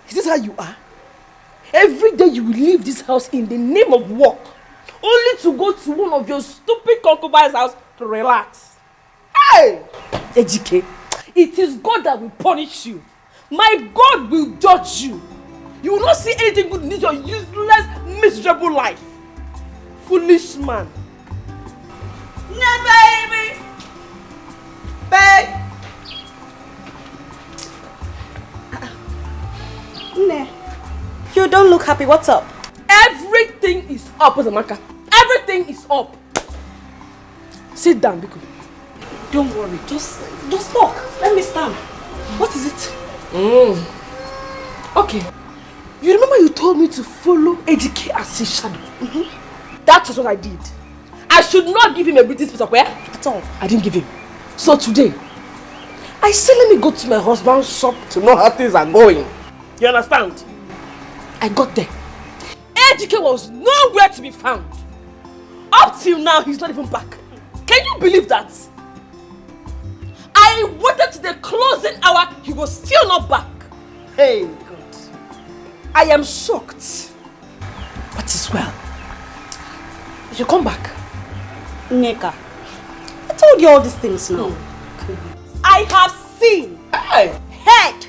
[SPEAKER 2] is this how you are? Every day you will leave this house in the name of work, only to go to one of your stupid concubines' house to relax. Hey! EGK, it is God that will punish you. My God will judge you. You will not see anything good in this your useless, miserable life. Foolish man.
[SPEAKER 5] No, baby! Babe! Nah. You don't look happy. What's up?
[SPEAKER 2] Everything is up, Ozamaka. Everything is up. Sit down, Biko.
[SPEAKER 5] Don't worry. Just talk. Let me stand. What is it?
[SPEAKER 2] Okay. You remember you told me to follow EGK as his shadow? That was what I did. I should not give him a British piece of where? At all. I didn't give him. So today, I said let me go to my husband's shop to know how things are going. You understand? I got there. EGK was nowhere to be found. Up till now, he's not even back. Can you believe that? I waited to the closing hour, he was still not back. Hey, God. I am shocked. But it's well. You should come back.
[SPEAKER 5] Neka, I told you all these things now. I have seen, heard,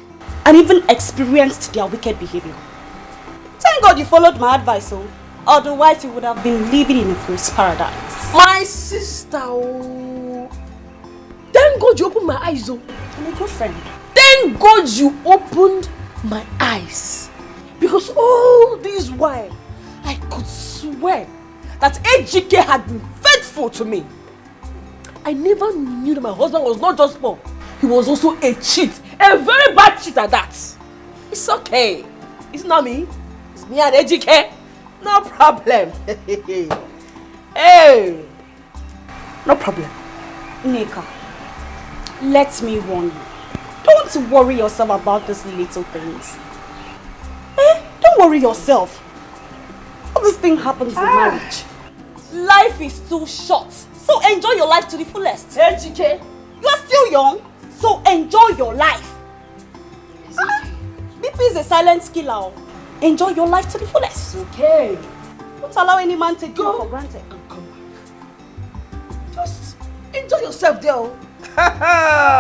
[SPEAKER 5] and even experienced their wicked behavior. Thank God you followed my advice, so otherwise you would have been living in a fool's paradise.
[SPEAKER 2] My sister, oh. Thank God you opened my eyes, oh.
[SPEAKER 5] I'm a good friend.
[SPEAKER 2] Thank God you opened my eyes. Because all this while, I could swear that EGK had been faithful to me. I never knew that my husband was not just poor. He was also a cheat. A very bad cheat at that. It's okay. It's not me. It's me and EGK. No problem. Hey. No problem.
[SPEAKER 5] Neka, let me warn you. Don't worry yourself about these little things. Don't worry yourself. All this thing happens in marriage. Life is too short, so enjoy your life to the fullest.
[SPEAKER 2] EGK,
[SPEAKER 5] you are still young, so enjoy your life. BP is a silent killer. Enjoy your life to the fullest.
[SPEAKER 2] Okay.
[SPEAKER 5] Don't allow any man to take you for granted.
[SPEAKER 2] And come back. Just enjoy yourself there.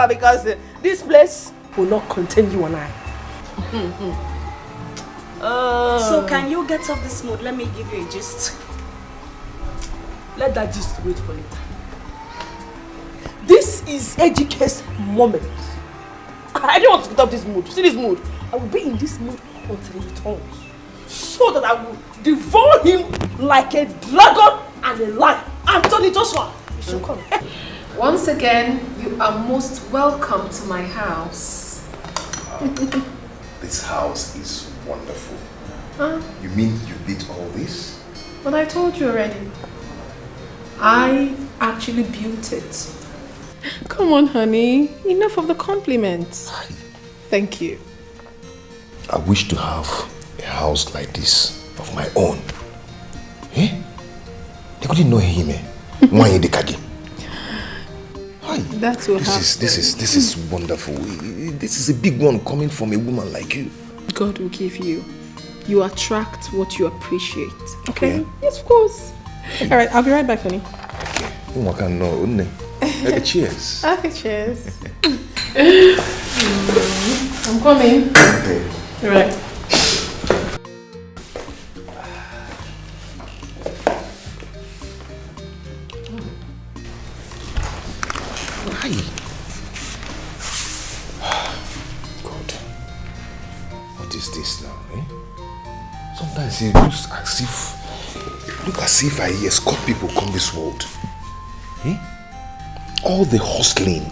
[SPEAKER 2] Because this place will not contain you and I.
[SPEAKER 5] So can you get off this mood? Let me give you a gist.
[SPEAKER 2] Let that gist wait for later. This is Ejike's moment. I don't want to get out of this mood. See this mood? I will be in this mood until he returns. So that I will devour him like a dragon and a lion. Anthony Joshua, you should come.
[SPEAKER 9] Once again, you are most welcome to my house.
[SPEAKER 1] This house is wonderful.
[SPEAKER 9] Huh?
[SPEAKER 1] You mean you did all this?
[SPEAKER 9] But I told you already. I actually built it. Come on, honey. Enough of the compliments. Thank you.
[SPEAKER 1] I wish to have a house like this of my own. Eh? They couldn't know him. Why in the Dikeh?
[SPEAKER 9] That's what
[SPEAKER 1] This is wonderful. This is a big one coming from a woman like you.
[SPEAKER 9] God will give you. You attract what you appreciate. Okay? Yeah. Yes, of course. All right, I'll be right back, honey.
[SPEAKER 1] Cheers.
[SPEAKER 9] Okay, cheers. I'm coming.
[SPEAKER 1] Okay.
[SPEAKER 9] All right.
[SPEAKER 1] God, what is this now? Sometimes it looks as if I escort people come this world. All the hustling,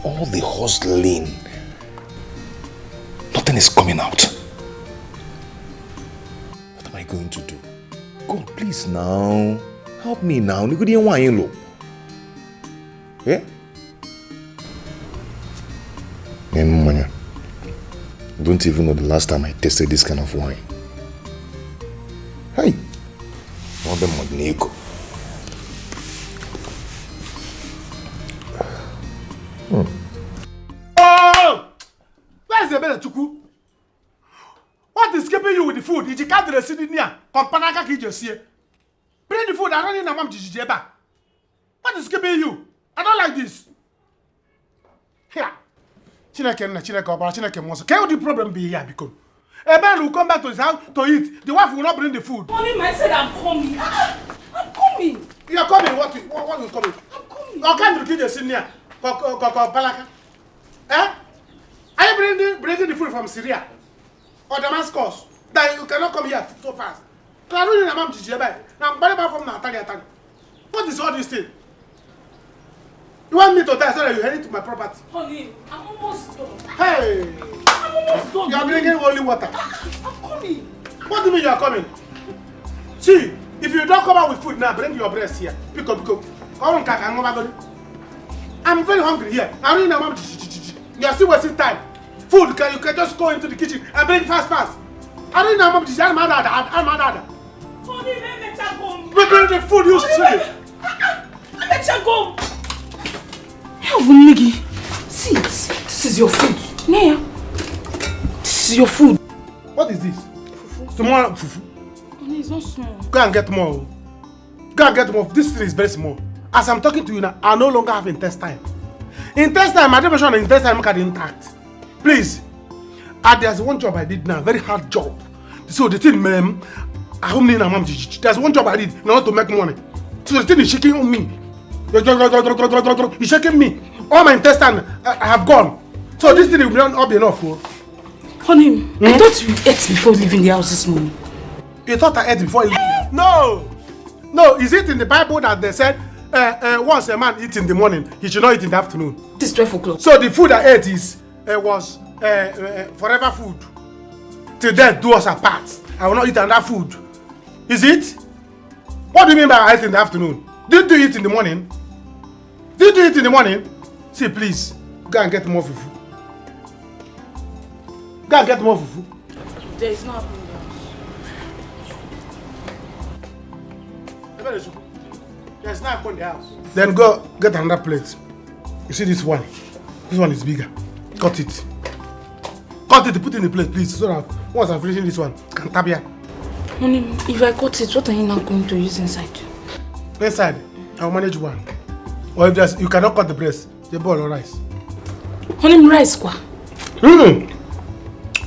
[SPEAKER 1] nothing is coming out. What am I going to do? God, please now, help me now. Eh? I don't even know the last time I tasted this kind of wine. Hey, more than Modnego.
[SPEAKER 7] Oh! Where's the better Chuku? What is keeping you with the food? Did you cut the city near? Companaka Kijosier. Bring the food, I don't need a mom Jijeba. What is keeping you? I don't like this. Here. Chineke wants. Can the problem be here? Because a man will come back to his house to eat. The wife will not bring the food.
[SPEAKER 2] Only man said I'm coming. I'm coming.
[SPEAKER 7] You are coming? What is coming?
[SPEAKER 2] I'm coming.
[SPEAKER 7] Okay, you keep the senior. Palaka. Eh? Are you bringing the food from Syria or Damascus? That you cannot come here so fast. Now, from Natalia. What is all this thing? You want me to die so that you head to my property?
[SPEAKER 2] Honey, I'm almost done.
[SPEAKER 7] Hey!
[SPEAKER 2] I'm almost done.
[SPEAKER 7] You are drinking only water.
[SPEAKER 2] I'm coming.
[SPEAKER 7] What do you mean you are coming? See, if you don't come out with food now, bring your breast here. Pick up. I'm very hungry here. You are still wasting time. Food, you can just go into the kitchen and bring fast. I don't know I'm mad.
[SPEAKER 2] Honey, let me go.
[SPEAKER 7] Bring the food, you silly.
[SPEAKER 2] Let you go. Niggy, see it. This is your food. Naya. This is your food.
[SPEAKER 7] What is this? Fufu. Tomorrow, fufu.
[SPEAKER 2] Honey, it's not small.
[SPEAKER 7] Go and get more. This thing is very small. As I'm talking to you now, I no longer have intestine. My depression and intestine make it intact. Please. There's one job I did now, very hard job. So the thing, there's one job I did in order to make money. So the thing is shaking on me. You're shaking me. All my intestine have gone. So this thing will not be enough.
[SPEAKER 2] Honey, I thought you ate before leaving the house this morning.
[SPEAKER 7] You thought I ate before leaving? No, is it in the Bible that they said once a man eats in the morning, he should not eat in the afternoon?
[SPEAKER 2] It is 12 o'clock.
[SPEAKER 7] So the food I ate was forever food. Till death do us apart. I will not eat another food. Is it? What do you mean by I ate in the afternoon? Did you eat in the morning? See, please, go and get more fufu.
[SPEAKER 2] There is no apple in the house.
[SPEAKER 7] There's no apple in the house. Then go get another plate. You see this one? This one is bigger. Cut it, put it in the plate, please, so that once I'm finishing this one, I can tap here.
[SPEAKER 2] Honey, if I cut it, what are you now going to use inside?
[SPEAKER 7] Inside, I'll manage one. Or if you cannot cut the breast, the boil or rice.
[SPEAKER 2] Honey, rice, kwa?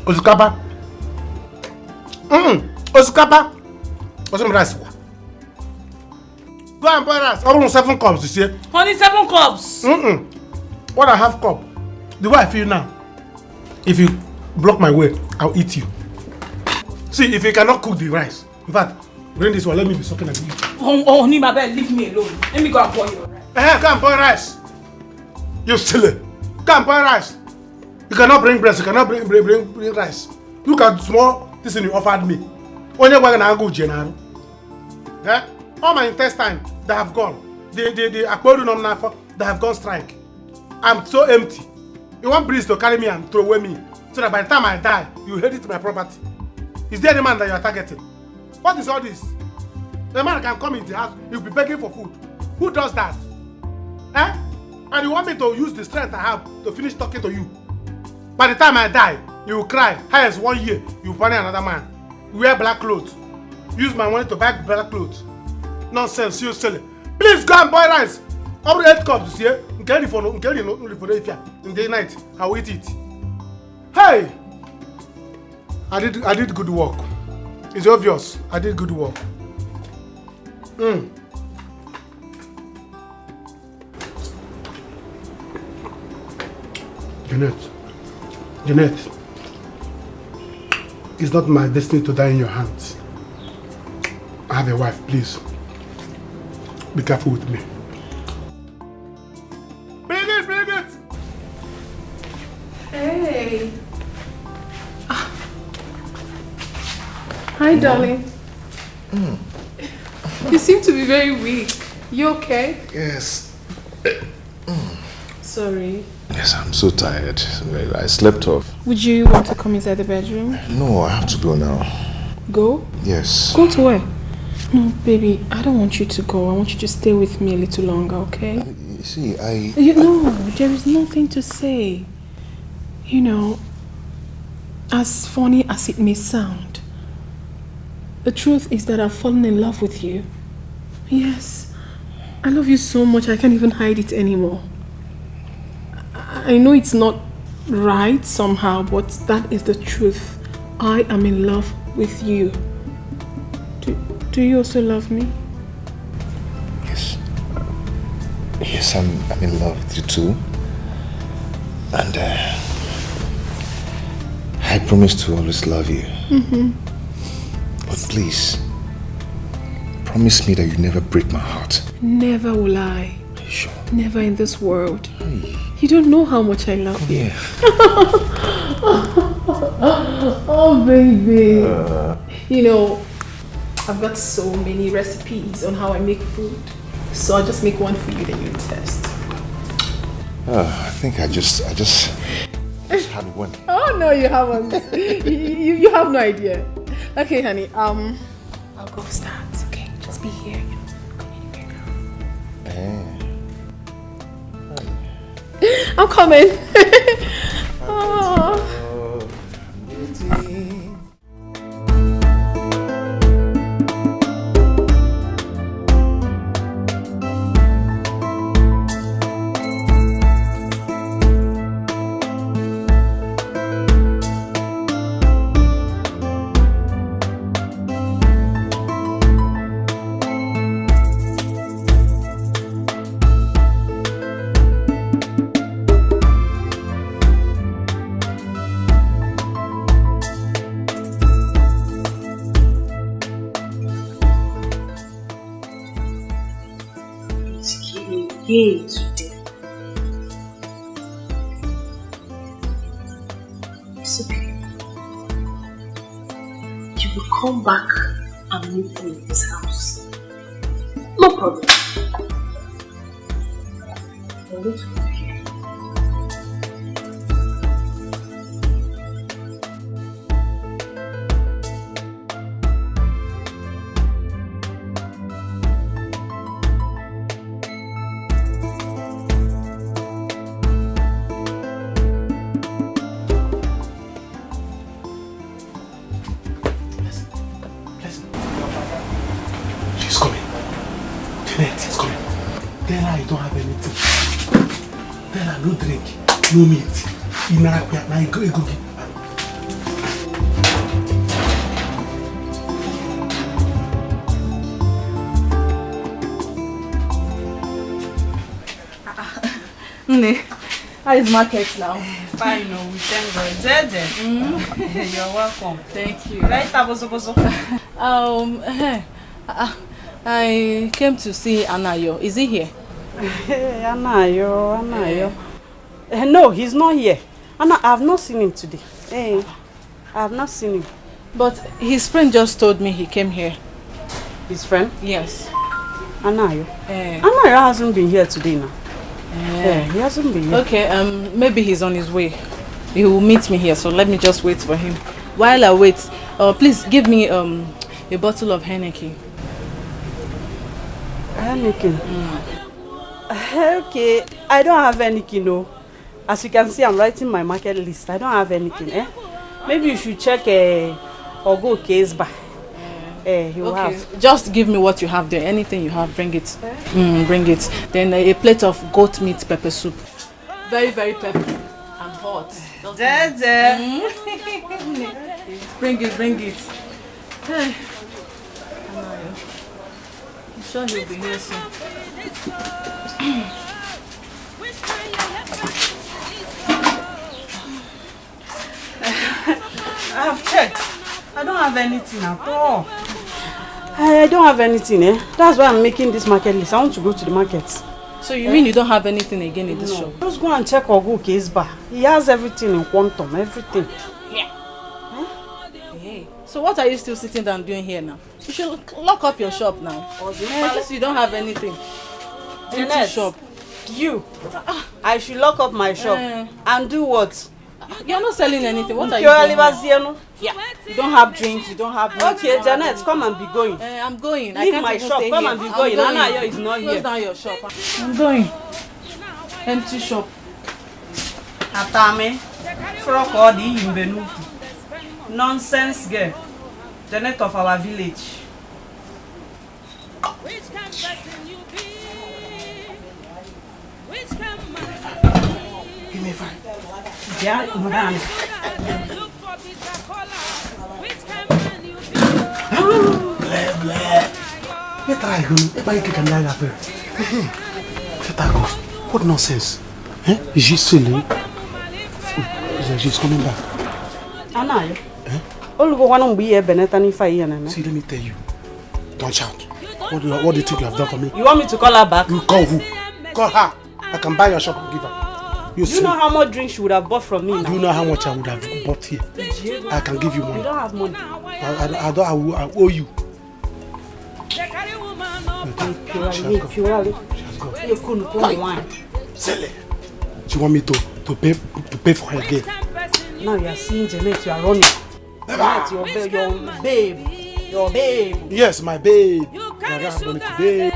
[SPEAKER 7] Osikapa. Osikapa. What's rice, kwa? Go and buy rice. Almost 7 cups, you see.
[SPEAKER 2] Honey, 7 cups.
[SPEAKER 7] What I have cup, the way I feel now, if you block my way, I'll eat you. See, if you cannot cook the rice, in fact, bring this one, let me be sucking at you.
[SPEAKER 2] Oh, Nimabel, leave me alone. Let me go and boil your rice.
[SPEAKER 7] Come and boil rice. You silly. Come and boil rice. You cannot bring breast, you cannot bring rice. Look at small this thing you offered me. Only one I go general. All my intestine, they have gone. The aquarium they have gone strike. I'm so empty. You want breeze to carry me and throw away me, so that by the time I die, you inherit my property. Is there the man that you are targeting? What is all this? The man can come in the house, he'll be begging for food. Who does that? And you want me to use the strength I have to finish talking to you? By the time I die, you will cry. Highest 1 year, you will find another man. You wear black clothes. Use my money to buy black clothes. Nonsense, you silly. Please go and boil rice. Every 8 cups here. In the night, I will eat it. Hey! I did good work. It's obvious. I did good work. Jeanette, it's not my destiny to die in your hands. I have a wife, please. Be careful with me. Bring it!
[SPEAKER 9] Hey. Hi, darling. You seem to be very weak. You okay?
[SPEAKER 1] Yes.
[SPEAKER 9] Sorry.
[SPEAKER 1] Yes, I'm so tired. I slept off.
[SPEAKER 9] Would you want to come inside the bedroom?
[SPEAKER 1] No, I have to go now.
[SPEAKER 9] Go?
[SPEAKER 1] Yes.
[SPEAKER 9] Go to where? No, baby, I don't want you to go. I want you to stay with me a little longer, okay?
[SPEAKER 1] You see,
[SPEAKER 9] No, there is nothing to say. You know, as funny as it may sound, the truth is that I've fallen in love with you. Yes, I love you so much I can't even hide it anymore. I know it's not right somehow, but that is the truth. I am in love with you. Do you also love me?
[SPEAKER 1] Yes. Yes, I'm in love with you too. And I promise to always love you. But please, promise me that you never break my heart.
[SPEAKER 9] Never will I.
[SPEAKER 1] Are you sure?
[SPEAKER 9] Never in this world.
[SPEAKER 1] Hey.
[SPEAKER 9] You don't know how much I love you. Oh, baby. You know, I've got so many recipes on how I make food. So I'll just make one for you that you test.
[SPEAKER 1] I think I just had one.
[SPEAKER 9] Oh, no, you haven't. you have no idea. Okay, honey, I'll go start. Okay, just be here. I'm coming. Oh.
[SPEAKER 2] Today. It's okay. You will come back and meet me in this house. No problem. I'm going to come here.
[SPEAKER 7] No meat. Now you go.
[SPEAKER 14] Nne,
[SPEAKER 9] How is market now?
[SPEAKER 5] Fine, no, we thank God. You're welcome.
[SPEAKER 9] Thank you.
[SPEAKER 5] Right,
[SPEAKER 9] I came to see Anayo. Is he here?
[SPEAKER 5] Anayo. No, he's not here. Anna, I have not seen him today. Hey, I have not seen him.
[SPEAKER 9] But his friend just told me he came here.
[SPEAKER 5] His friend?
[SPEAKER 9] Yes.
[SPEAKER 5] Anayo. Anayo hasn't been here today now. He hasn't been here.
[SPEAKER 9] Okay, maybe he's on his way. He will meet me here, so let me just wait for him. While I wait, please give me a bottle of Henneken.
[SPEAKER 5] Henneken? Okay, I don't have Henneken, no. As you can see, I'm writing my market list. I don't have Henneken, Maybe you should check or go case bar. He will have.
[SPEAKER 9] Just give me what you have there. Anything you have, bring it. Bring it. Then a plate of goat meat pepper soup. Very, very peppery and hot. Bring it. Hey. I'm sure he'll be here soon.
[SPEAKER 5] I have checked. I don't have anything at all. I don't have anything, That's why I'm making this market list. I want to go to the market.
[SPEAKER 9] So you mean you don't have anything again in this shop?
[SPEAKER 5] Just go and check Ogo case bar. He has everything in quantum, everything.
[SPEAKER 9] Yeah. Hey. So what are you still sitting down doing here now? You should lock up your shop now. Since you don't have anything. Empty shop.
[SPEAKER 5] You. I should lock up my shop. And do what?
[SPEAKER 9] You're not selling anything. What are you doing?
[SPEAKER 5] Yeah. You don't have drinks, you don't have milk. Okay, Janet, come and be going.
[SPEAKER 9] I'm going.
[SPEAKER 5] Leave my shop, come and be going. Anayo is not here.
[SPEAKER 9] Close down your shop. I'm going. Empty shop.
[SPEAKER 5] Atame. Frokodi Imbenu. Nonsense girl. Janet of our village.
[SPEAKER 13] Give me 5.
[SPEAKER 5] Yeah, madam.
[SPEAKER 13] What nonsense? Is she silly? She's coming back.
[SPEAKER 5] Anayo. See,
[SPEAKER 13] let me tell you. Don't shout. What do you think you have done for me?
[SPEAKER 5] You want me to call her back?
[SPEAKER 13] You call who? Call her. I can buy your shop and give her.
[SPEAKER 5] You know how much drink she would have bought from me now?
[SPEAKER 13] You know how much I would have bought here. I can give you money.
[SPEAKER 5] You don't have money.
[SPEAKER 13] I owe you. Silly. She want me to pay for her again.
[SPEAKER 5] Now you are seeing Janet, you are running. Janet, your babe.
[SPEAKER 13] Yes, my babe. I don't have money today.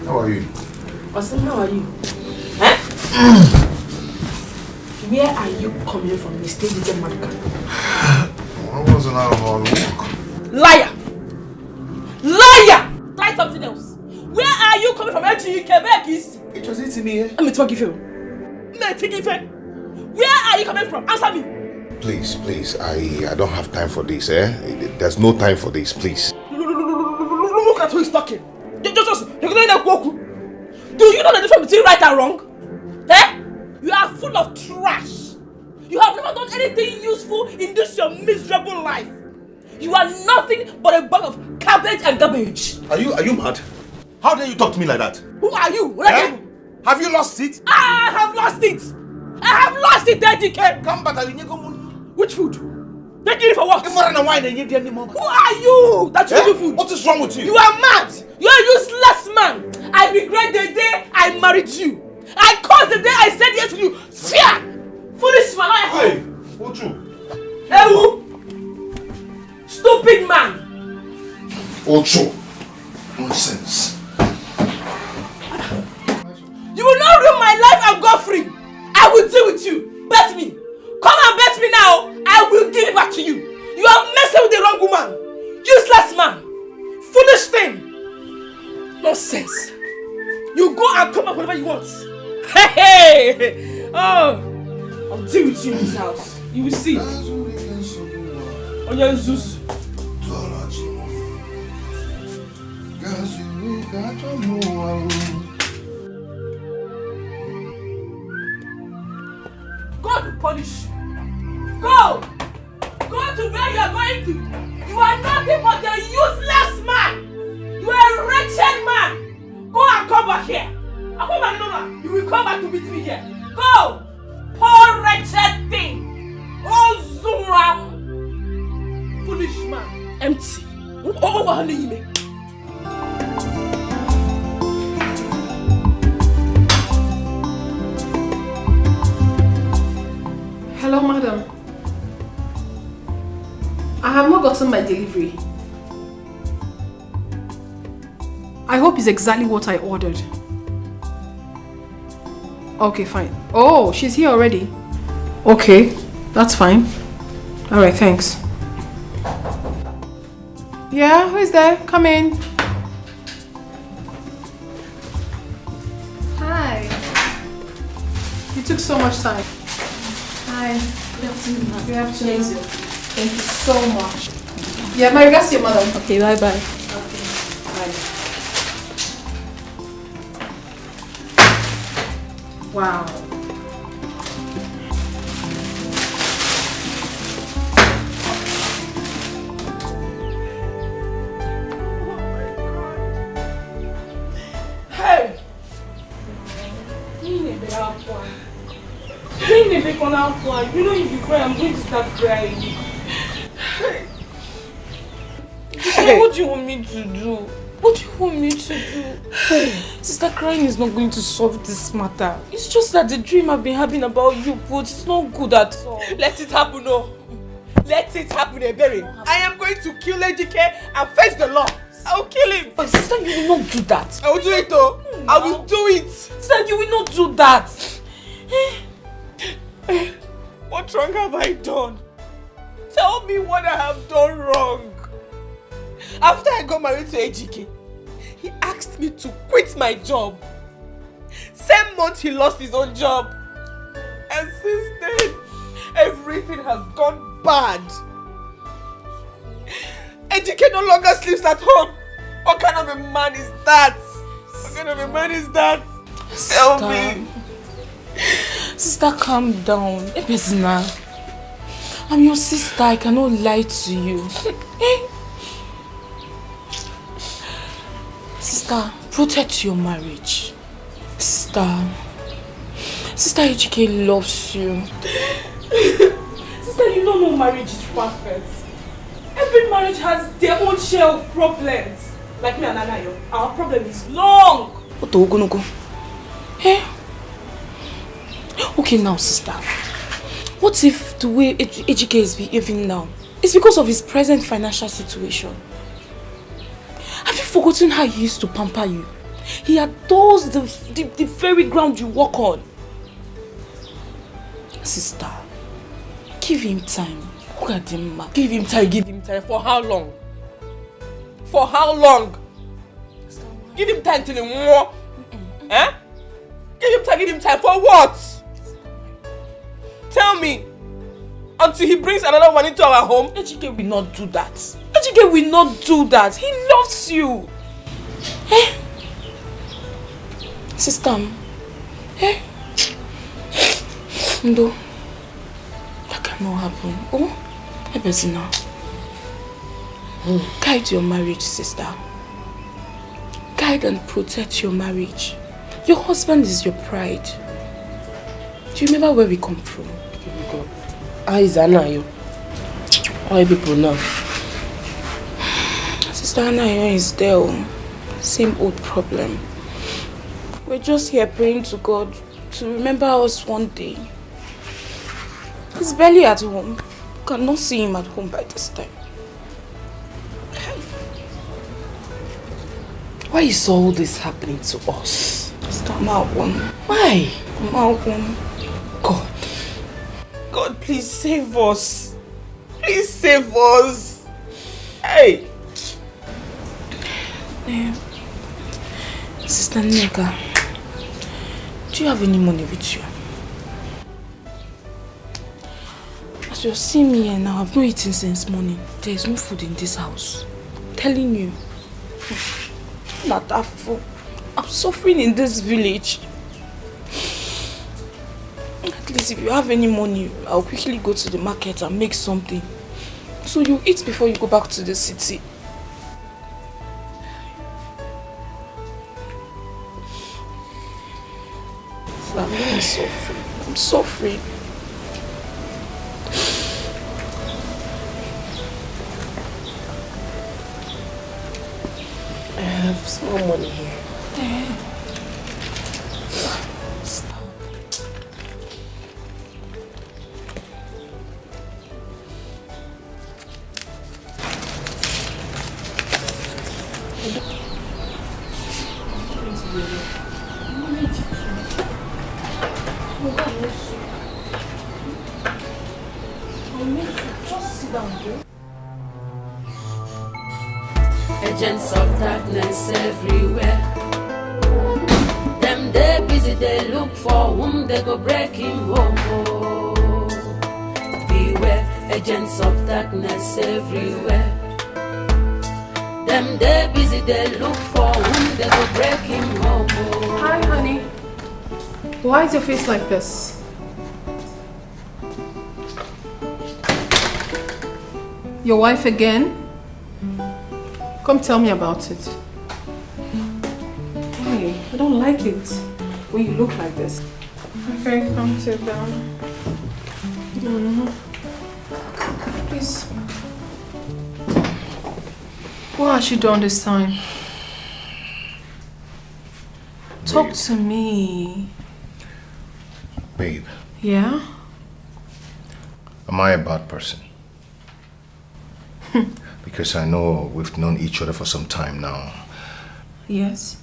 [SPEAKER 1] How are you?
[SPEAKER 2] Austin, how are you? Where are you coming from? You stay with your mother.
[SPEAKER 1] I wasn't out on walk.
[SPEAKER 2] Liar! Try something else. Where are you coming from?
[SPEAKER 1] It was eating me.
[SPEAKER 2] Where are you coming from? Answer me.
[SPEAKER 1] Please, I don't have time for this, There's no time for this, please.
[SPEAKER 2] Look at who is talking. Do you know the difference between right and wrong? You are full of trash. You have never done anything useful in this your miserable life. You are nothing but a bag of cabbage and garbage.
[SPEAKER 1] Are you mad? How dare you talk to me like that?
[SPEAKER 2] Who are you?
[SPEAKER 1] Have you lost it?
[SPEAKER 2] I have lost it, Dikeh.
[SPEAKER 1] Come back,
[SPEAKER 2] Which food? Taking it for what?
[SPEAKER 1] Who are
[SPEAKER 2] you? That you do food.
[SPEAKER 1] What is wrong with you?
[SPEAKER 2] You are mad. You are a useless man. I regret the day I married you. I caused the day I said yes to you. Fear! Foolish man.
[SPEAKER 1] Hey, Ochu.
[SPEAKER 2] Hey, who? Stupid man.
[SPEAKER 1] Ochu. Nonsense.
[SPEAKER 2] You will not ruin my life and go free. I will deal with you. Bet me. Come and bet me now. I will give it back to you. You are messing with the wrong woman. Useless man. Foolish thing. Nonsense. You go and come up whenever you want. Hey! Oh! I'll deal with you in this house. You will see. On your Zeus.
[SPEAKER 6] I don't know.
[SPEAKER 2] God will punish you. Go! Go to where you are going to. You are nothing but a useless man. You are a wretched man. Go and come back here. And come back, no. You will come back to meet me here. Go! Poor wretched thing. Oh, Zura. Foolish man. Empty. Oh, honey.
[SPEAKER 3] Hello, madam. I have not gotten my delivery. I hope it's exactly what I ordered. Okay, fine. Oh, she's here already. Okay, that's fine. Alright, thanks. Yeah, who is there? Come in. Hi. You took so much time. Hi. Good afternoon. Good afternoon. Thank you so much. Yeah, my regards to your mother.
[SPEAKER 9] Okay, bye-bye.
[SPEAKER 3] Okay, bye. Wow.
[SPEAKER 2] Hey! You know if you cry, I'm going to start crying. Hey. What do you want me to do? What do you want me to do? Sister, crying is not going to solve this matter. It's just that the dream I've been having about you, but it's not good at all. Let it happen, no. Let it happen, Ebere. I am going to kill Dikeh and face the law. I'll kill him. But sister, you will not do that. I will do it though. No. I will do it. Sister, you will not do that. What wrong have I done? Tell me what I have done wrong. After I got married to Ejike, he asked me to quit my job. Same month he lost his own job. And since then, everything has gone bad. Ejike no longer sleeps at home. What kind of a man is that? What kind of a man is that? Tell me. Sister, calm down. I'm your sister. I cannot lie to you. Sister, protect your marriage. Sister Ejike loves you. Sister, you don't know marriage is perfect. Every marriage has their own share of problems. Like me and Anayo, our problem is long. What are we gonna go? Eh? Okay now, sister. What if the way Ejike is behaving now is because of his present financial situation? Have you forgotten how he used to pamper you? He adores the very ground you walk on. Sister, give him time. Look at him, man. Give him time. For how long? For how long? Give him time till he more. Eh? Give him time for what? Tell me. Until he brings another one into our home? Ejike will not do that. Ejike will not do that. He loves you. Eh? Sister. Eh? No. That cannot happen. Oh? Ebezina. Guide your marriage, sister. Guide and protect your marriage. Your husband is your pride. Do you remember where we come from? How is Anayo? How are people now? Sister Anayo is there. Same old problem. We're just here praying to God to remember us one day. He's barely at home. You cannot see him at home by this time. Why is all this happening to us? Sister Malcolm. Why? Malcolm. God, please save us. Please save us. Hey. Sister Neka, do you have any money with you? As you're seeing me here now, I've not eaten since morning. There is no food in this house. I'm telling you.
[SPEAKER 8] I'm suffering in this village. At least if you have any money, I'll quickly go to the market and make something. So you eat before you go back to the city. I'm really suffering. I'm suffering.
[SPEAKER 2] I have small money here.
[SPEAKER 11] Agents of darkness everywhere. Them they busy, they look for whom they go breaking home. Beware, agents of darkness everywhere. Them they busy, they look for whom they go breaking home.
[SPEAKER 9] Hi, honey. Why is your face like this? Your wife again? Come tell me about it. Hey, I don't like it when you look like this. Okay, come sit down. Please. What has she done this time? Talk to me.
[SPEAKER 1] Babe.
[SPEAKER 9] Yeah?
[SPEAKER 1] Am I a bad person? Because I know we've known each other for some time now.
[SPEAKER 9] Yes.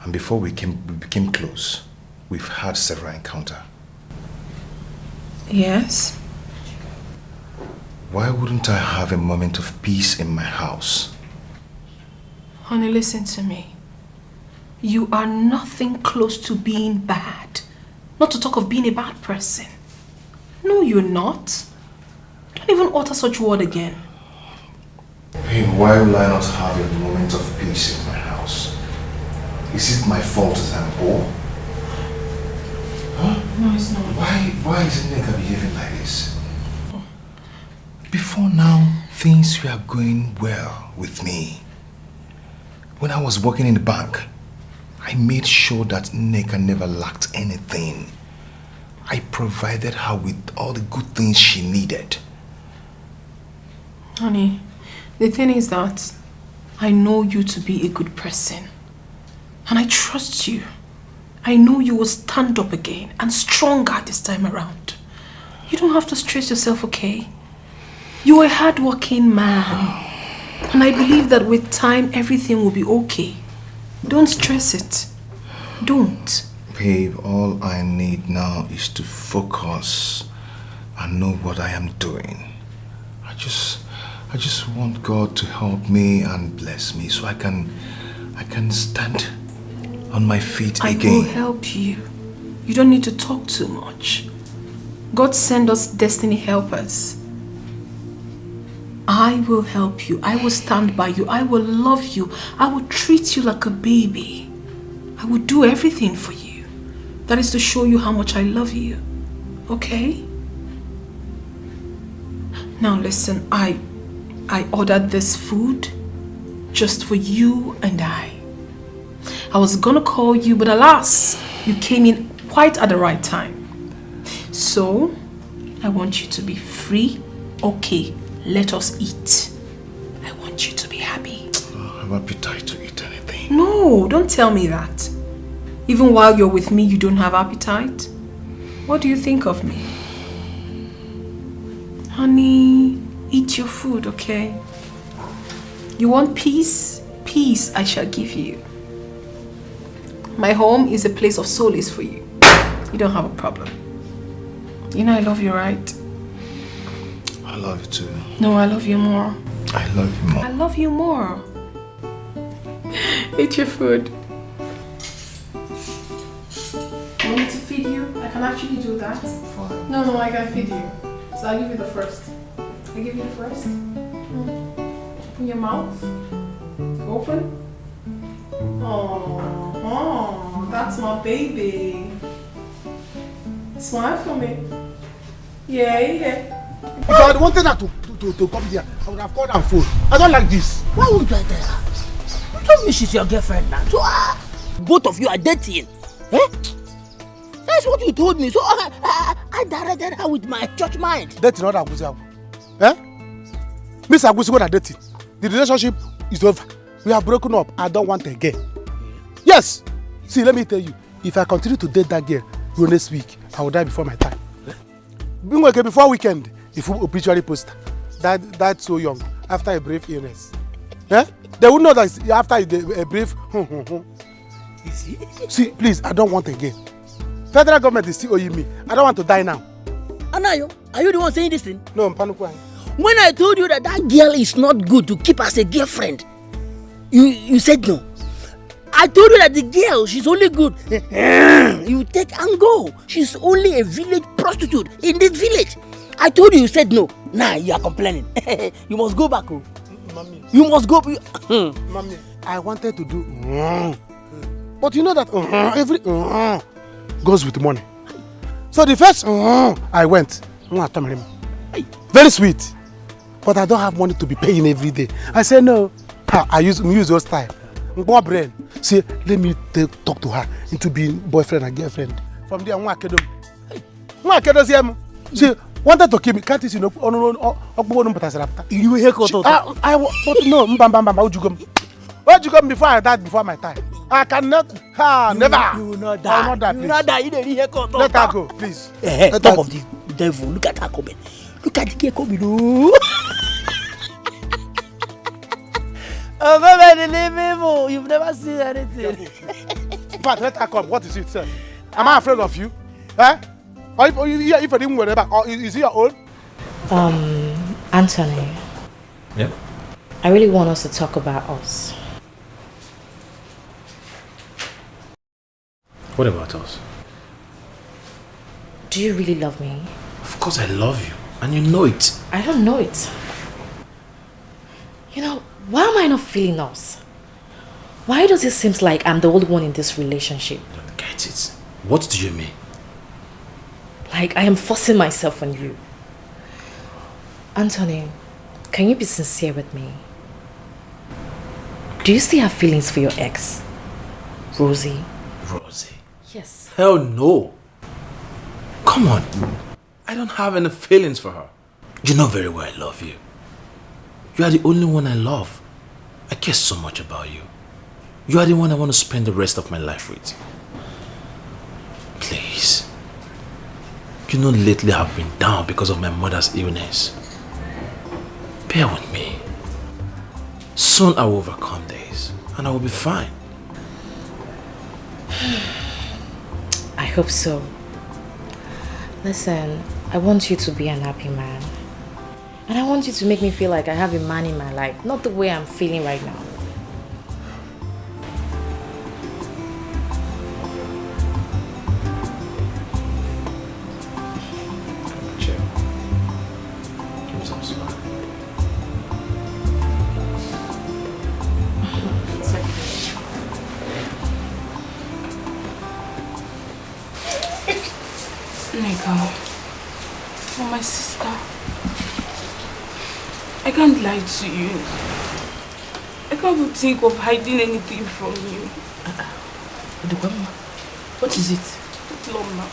[SPEAKER 1] And before we became close, we've had several encounters.
[SPEAKER 9] Yes.
[SPEAKER 1] Why wouldn't I have a moment of peace in my house?
[SPEAKER 9] Honey, listen to me. You are nothing close to being bad. Not to talk of being a bad person. No, you're not. Don't even utter such word again.
[SPEAKER 1] Hey, why will I not have a moment of peace in my house? Is it my fault that I'm poor? Huh?
[SPEAKER 9] No, it's not.
[SPEAKER 1] Why is Nneka behaving like this? Before now, things were going well with me. When I was working in the bank, I made sure that Nneka never lacked anything. I provided her with all the good things she needed.
[SPEAKER 9] Honey, the thing is that I know you to be a good person. And I trust you. I know you will stand up again and stronger this time around. You don't have to stress yourself, okay? You are a hard-working man. And I believe that with time, everything will be okay. Don't stress it. Don't.
[SPEAKER 1] Babe, all I need now is to focus and know what I am doing. I just want God to help me and bless me so I can stand on my feet again.
[SPEAKER 9] I will help you. You don't need to talk too much. God send us destiny helpers. I will help you. I will stand by you. I will love you. I will treat you like a baby. I will do everything for you. That is to show you how much I love you. Okay? Now listen, I ordered this food just for you and I. I was gonna call you, but alas, you came in quite at the right time. So, I want you to be free. Okay, let us eat. I want you to be happy.
[SPEAKER 1] I have appetite to eat anything.
[SPEAKER 9] No, don't tell me that. Even while you're with me, you don't have appetite? What do you think of me? Honey, eat your food, okay? You want peace? Peace I shall give you. My home is a place of solace for you. You don't have a problem. You know I love you, right?
[SPEAKER 1] I love you too.
[SPEAKER 9] No, I love you more.
[SPEAKER 1] I love you more.
[SPEAKER 9] I love you more. Eat your food. You want me to feed you? I can actually do that. Fine. No, I can feed you. So I'll give you the first. I give you the first. Open your mouth. Open.
[SPEAKER 8] Oh, that's my baby. Smile for me. Yeah.
[SPEAKER 7] If I had wanted her to come here, I would have called her phone. I don't like this.
[SPEAKER 14] Why would I tell her? You told me she's your girlfriend now. So both of you are dating. Eh? That's what you told me. So I directed her with my church mind.
[SPEAKER 7] Dating not Agusi. Eh? Miss Agusi, what are dating? The relationship is over. We have broken up. I don't want again. Yes. See, let me tell you. If I continue to date that girl next week, I will die before my time. Before weekend, if you obituary poster, died so young after a brief illness. Eh? They will know that after a brief. See, please, I don't want again. Federal government is still owing me. I don't want to die now.
[SPEAKER 14] Anayo, are you the one saying this thing?
[SPEAKER 7] No, I'm Panukwai.
[SPEAKER 14] When I told you that girl is not good to keep as a girlfriend, you said no. I told you that the girl, she's only good. You take and go. She's only a village prostitute in this village. I told you said no. Now you are complaining. You must go back. Oh.
[SPEAKER 7] Mommy.
[SPEAKER 14] You must go.
[SPEAKER 7] Mommy, I wanted to do. But you know that every goes with money. So the first I went. Very sweet. But I don't have money to be paying every day. I said no. I use those time. More brain. See, let me talk to her into being boyfriend and girlfriend. From there, see, wanted to keep me. Can't you know? But no, what you come before I died before my time? I cannot. Never.
[SPEAKER 14] You will not
[SPEAKER 7] die. I will not die,
[SPEAKER 14] please. You will not die.
[SPEAKER 7] Let her go, please.
[SPEAKER 14] Talk of the devil. Look at her coming. Look at the cake coming. Oh, baby, you've never seen anything.
[SPEAKER 7] In fact, let her come. What is it, sir? Am I afraid of you? Eh? Or if I didn't worry about, or is he your own?
[SPEAKER 15] Anthony.
[SPEAKER 4] Yeah?
[SPEAKER 15] I really want us to talk about us.
[SPEAKER 4] What about us?
[SPEAKER 15] Do you really love me?
[SPEAKER 4] Of course I love you, and you know it.
[SPEAKER 15] I don't know it. You know, why am I not feeling us? Why does it seem like I'm the only one in this relationship?
[SPEAKER 4] I don't get it. What do you mean?
[SPEAKER 15] Like I am forcing myself on you. Anthony, can you be sincere with me? Do you still have feelings for your ex, Rosie?
[SPEAKER 4] Rosie?
[SPEAKER 15] Yes.
[SPEAKER 4] Hell no. Come on. I don't have any feelings for her. You know very well I love you. You are the only one I love. I care so much about you. You are the one I want to spend the rest of my life with. Please. You know lately I've been down because of my mother's illness. Bear with me. Soon I will overcome this and I will be fine.
[SPEAKER 15] I hope so. Listen, I want you to be an happy man. And I want you to make me feel like I have a man in my life, not the way I'm feeling right now.
[SPEAKER 4] Chill. Give me some smile.
[SPEAKER 8] Nigga, you're my sister. I can't lie to you. I can't even think of hiding anything from you.
[SPEAKER 14] What is it?
[SPEAKER 8] Loma.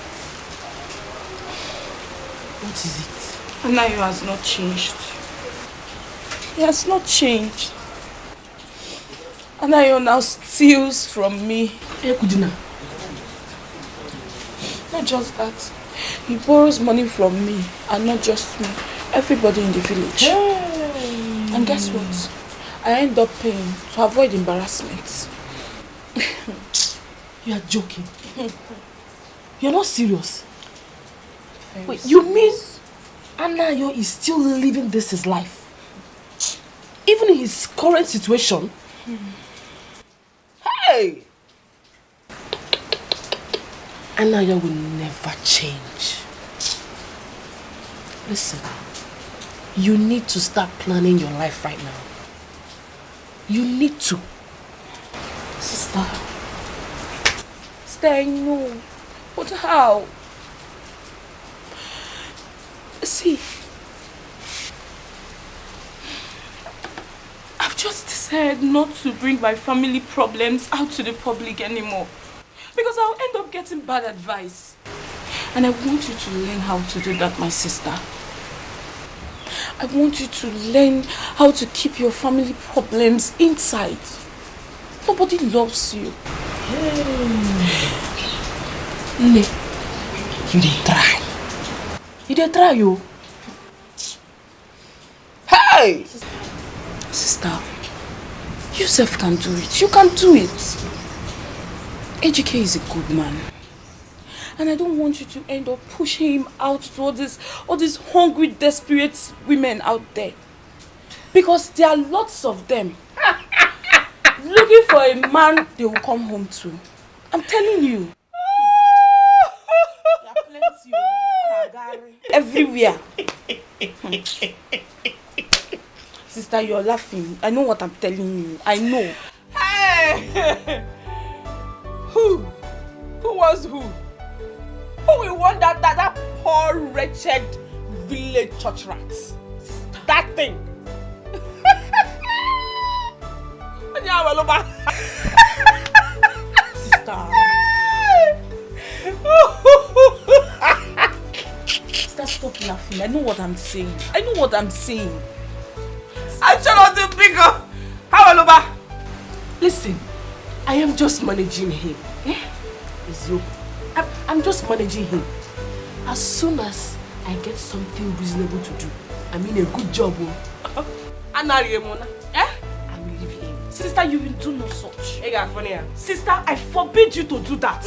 [SPEAKER 14] What is it?
[SPEAKER 8] Anayo has not changed. He has not changed. Anayo now steals from me. Not just that. He borrows money from me, and not just me. Everybody in the village. And guess what? I end up paying to avoid embarrassment.
[SPEAKER 2] You are joking. You're not serious. Wait, you mean Anayo is still living this his life? Even in his current situation? Hey! Anayo will never change. Listen, you need to start planning your life right now. You need to.
[SPEAKER 8] Sister, Sister, I know. But how? See, I've just decided not to bring my family problems out to the public anymore. Because I'll end up getting bad advice. And I want you to learn how to do that, my sister. I want you to learn how to keep your family problems inside. Nobody loves you.
[SPEAKER 2] Nne, you dey try. You dey try, you. Hey!
[SPEAKER 8] Sister, you self can do it. You can do it. Ejike is a good man. And I don't want you to end up pushing him out to all these hungry, desperate women out there. Because there are lots of them looking for a man they will come home to. I'm telling you. There are plenty everywhere. Sister, you're laughing. I know what I'm telling you. I know.
[SPEAKER 2] Hey! Who? Who was who? Who will want that poor, wretched village church rats? That thing.
[SPEAKER 8] Sister. Sister, stop laughing. I know what I'm saying. I know what I'm saying.
[SPEAKER 2] I cannot do bigger. How, Aloba? Listen, I am just managing him. I'm just managing him. As soon as I get something reasonable to do, I mean a good job, I will leave him.
[SPEAKER 8] Sister, you will do no such. Sister, I forbid you to do that.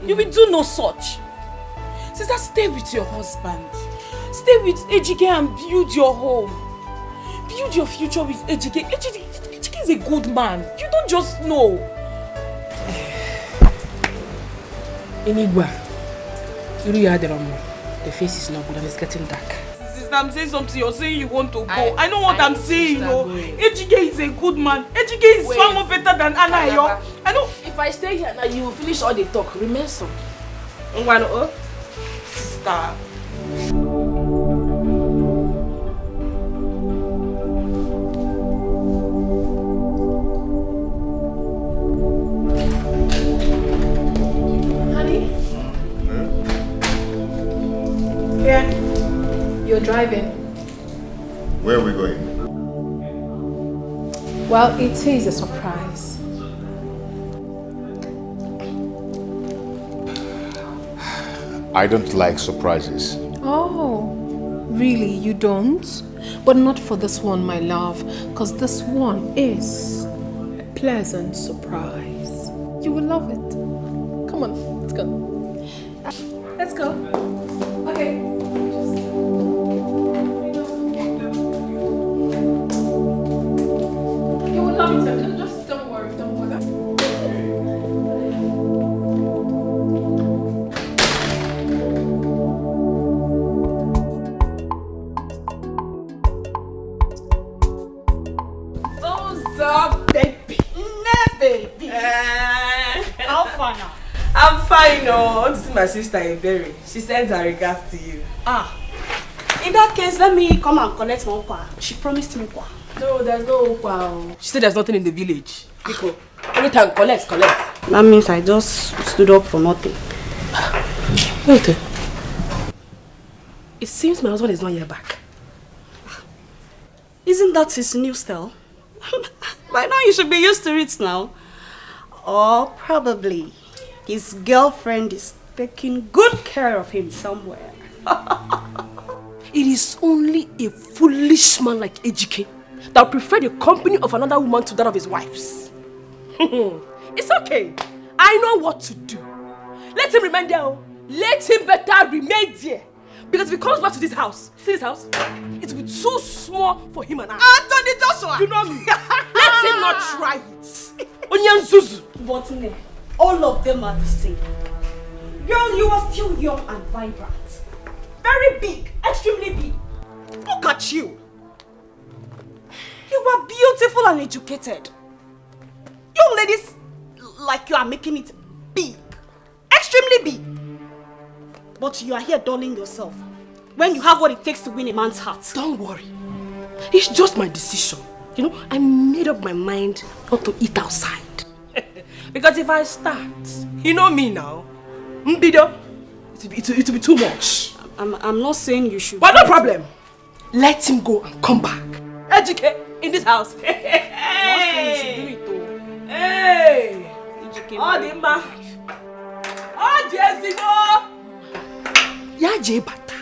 [SPEAKER 8] You will do no such. Sister, stay with your husband. Stay with Ejike and build your home. Build your future with Ejike. Ejike is a good man. You don't just know.
[SPEAKER 2] Enigua, the face is not good and it's getting dark.
[SPEAKER 8] Sister, I'm saying something. You're saying you want to go. I know what I'm saying, you know. Ejike is a good man. Ejike is far more better than Anna. I know.
[SPEAKER 2] If I stay here now, you will finish all the talk. Remain so.
[SPEAKER 8] Sister.
[SPEAKER 10] You're driving.
[SPEAKER 1] Where are we going?
[SPEAKER 10] Well, it is a surprise.
[SPEAKER 1] I don't like surprises.
[SPEAKER 10] Oh, really? You don't? But not for this one, my love, because this one is a pleasant surprise. You will love it. Come on, let's go. Let's go. Okay. You will love it. Just don't worry. Don't worry.
[SPEAKER 2] What's up, baby? Baby.
[SPEAKER 5] How far now?
[SPEAKER 2] I'm fine, no. This is my sister, Iberi. She sends her regards to you.
[SPEAKER 5] In that case, let me come and collect my okwa. She promised me okwa.
[SPEAKER 2] No, there's no okwa. She said there's nothing in the village. Pico, anytime, collect.
[SPEAKER 5] That means I just stood up for nothing.
[SPEAKER 2] Wait. It seems my husband is not yet back.
[SPEAKER 5] Isn't that his new style? By now you should be used to it now. Or probably his girlfriend is taking good care of him somewhere.
[SPEAKER 2] It is only a foolish man like Ejike that would prefer the company of another woman to that of his wife's. It's okay. I know what to do. Let him remain there. Let him better remain there. Because if he comes back to this house, see this house? It will be too small for him and I.
[SPEAKER 5] Anthony Joshua!
[SPEAKER 2] You know me. Let him not try it. Onyan Zuzu.
[SPEAKER 5] But no, all of them are the same. Girl, you are still young and vibrant. Very big, extremely big. Look at you. You are beautiful and educated. Young ladies like you are making it big. Extremely big. But you are here dulling yourself when you have what it takes to win a man's heart.
[SPEAKER 2] Don't worry. It's just my decision. You know, I made up my mind not to eat outside. Because if I start, you know me now, Mbido, it'll be too much.
[SPEAKER 5] I'm not saying you should.
[SPEAKER 2] But no problem. Let him go and come back. Dikeh in this house. Hey! Hey! Oh, Dimba. Oh, Jessica. Yaje Bata.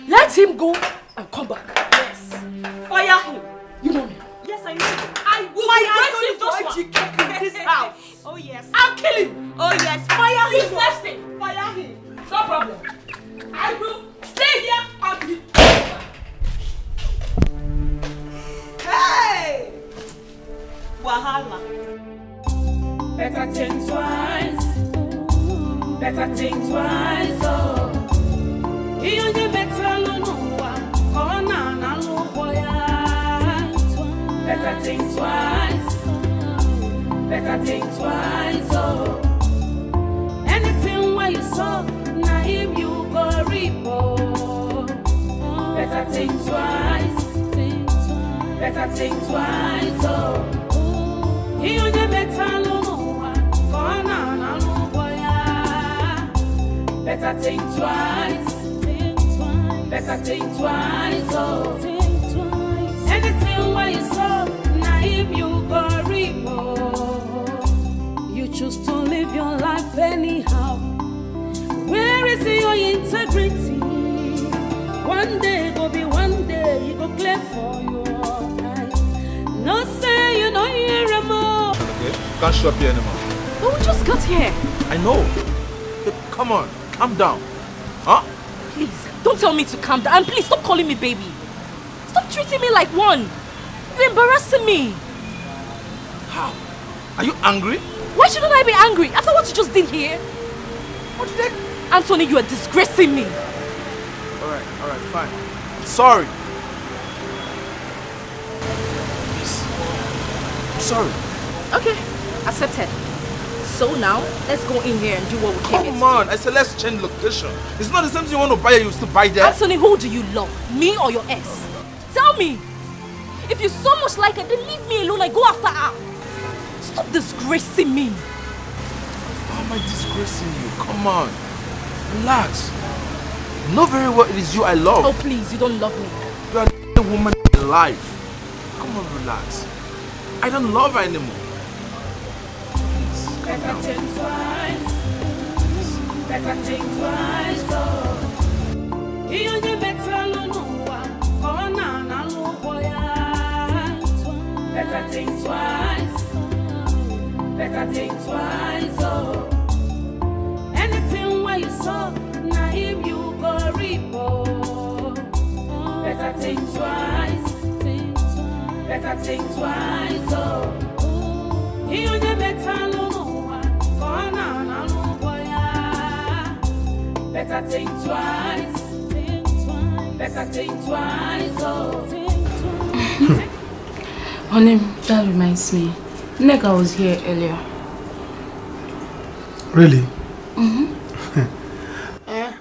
[SPEAKER 2] Let him go and come back.
[SPEAKER 5] Yes. Fire him.
[SPEAKER 2] You know me.
[SPEAKER 5] Yes, I know.
[SPEAKER 2] I will be in this house.
[SPEAKER 5] Oh, yes.
[SPEAKER 2] I'll kill him.
[SPEAKER 5] Oh, yes. Fire him.
[SPEAKER 2] Useless thing.
[SPEAKER 5] Fire him.
[SPEAKER 2] No problem. I will stay here and be.
[SPEAKER 5] Hey! Wahala.
[SPEAKER 11] Better think twice. Better think twice. Oh. You better no one. Oh, na no boy. Better think twice. Better think twice. Oh. Anything where you saw, na him you go reap. Oh. Better think twice. Better think twice. Oh. You better no one. Oh, na no boy. Better think twice. Better think twice. Oh. Anything where you saw, na him you go reap. You choose to live your life anyhow. Where is your integrity? One day go be one day, you go clear for your eyes. No say you don't hear more.
[SPEAKER 4] Okay, can't show up here anymore.
[SPEAKER 3] But we just got here.
[SPEAKER 4] I know. Hey, come on, calm down. Huh?
[SPEAKER 3] Please, don't tell me to calm down. And please stop calling me baby. Stop treating me like one. You're embarrassing me.
[SPEAKER 4] How? Are you angry?
[SPEAKER 3] Why shouldn't I be angry after what you just did here?
[SPEAKER 4] What did I...
[SPEAKER 3] Anthony, you are disgracing me.
[SPEAKER 4] Alright, fine. I'm sorry. Please. I'm sorry.
[SPEAKER 3] Okay, accepted. So now, let's go in here and do what we came in.
[SPEAKER 4] Come on, I said let's change location. It's not the same thing you want to buy here, you still buy there.
[SPEAKER 3] Anthony, who do you love? Me or your ex? Tell me. If you so much like her, then leave me alone and go after her. Stop disgracing me.
[SPEAKER 4] How am I disgracing you? Come on. Relax. You know very well it is you I love.
[SPEAKER 3] Oh, please, you don't love me.
[SPEAKER 4] You are the woman in life. Come on, relax. I don't love her anymore. Please, calm
[SPEAKER 11] Better
[SPEAKER 4] down.
[SPEAKER 11] think twice. Better think twice. Oh. You better no one. Oh, na no boy. Better think twice. Better think twice. Oh. Anything where you saw, na him you go reap. Oh. Better think twice. Better think twice. Oh. You better no one. Oh, na no boy. Better think twice. Better think twice. Oh.
[SPEAKER 8] Honey, that reminds me. Nega was here earlier.
[SPEAKER 7] Really?
[SPEAKER 8] Mm-hmm.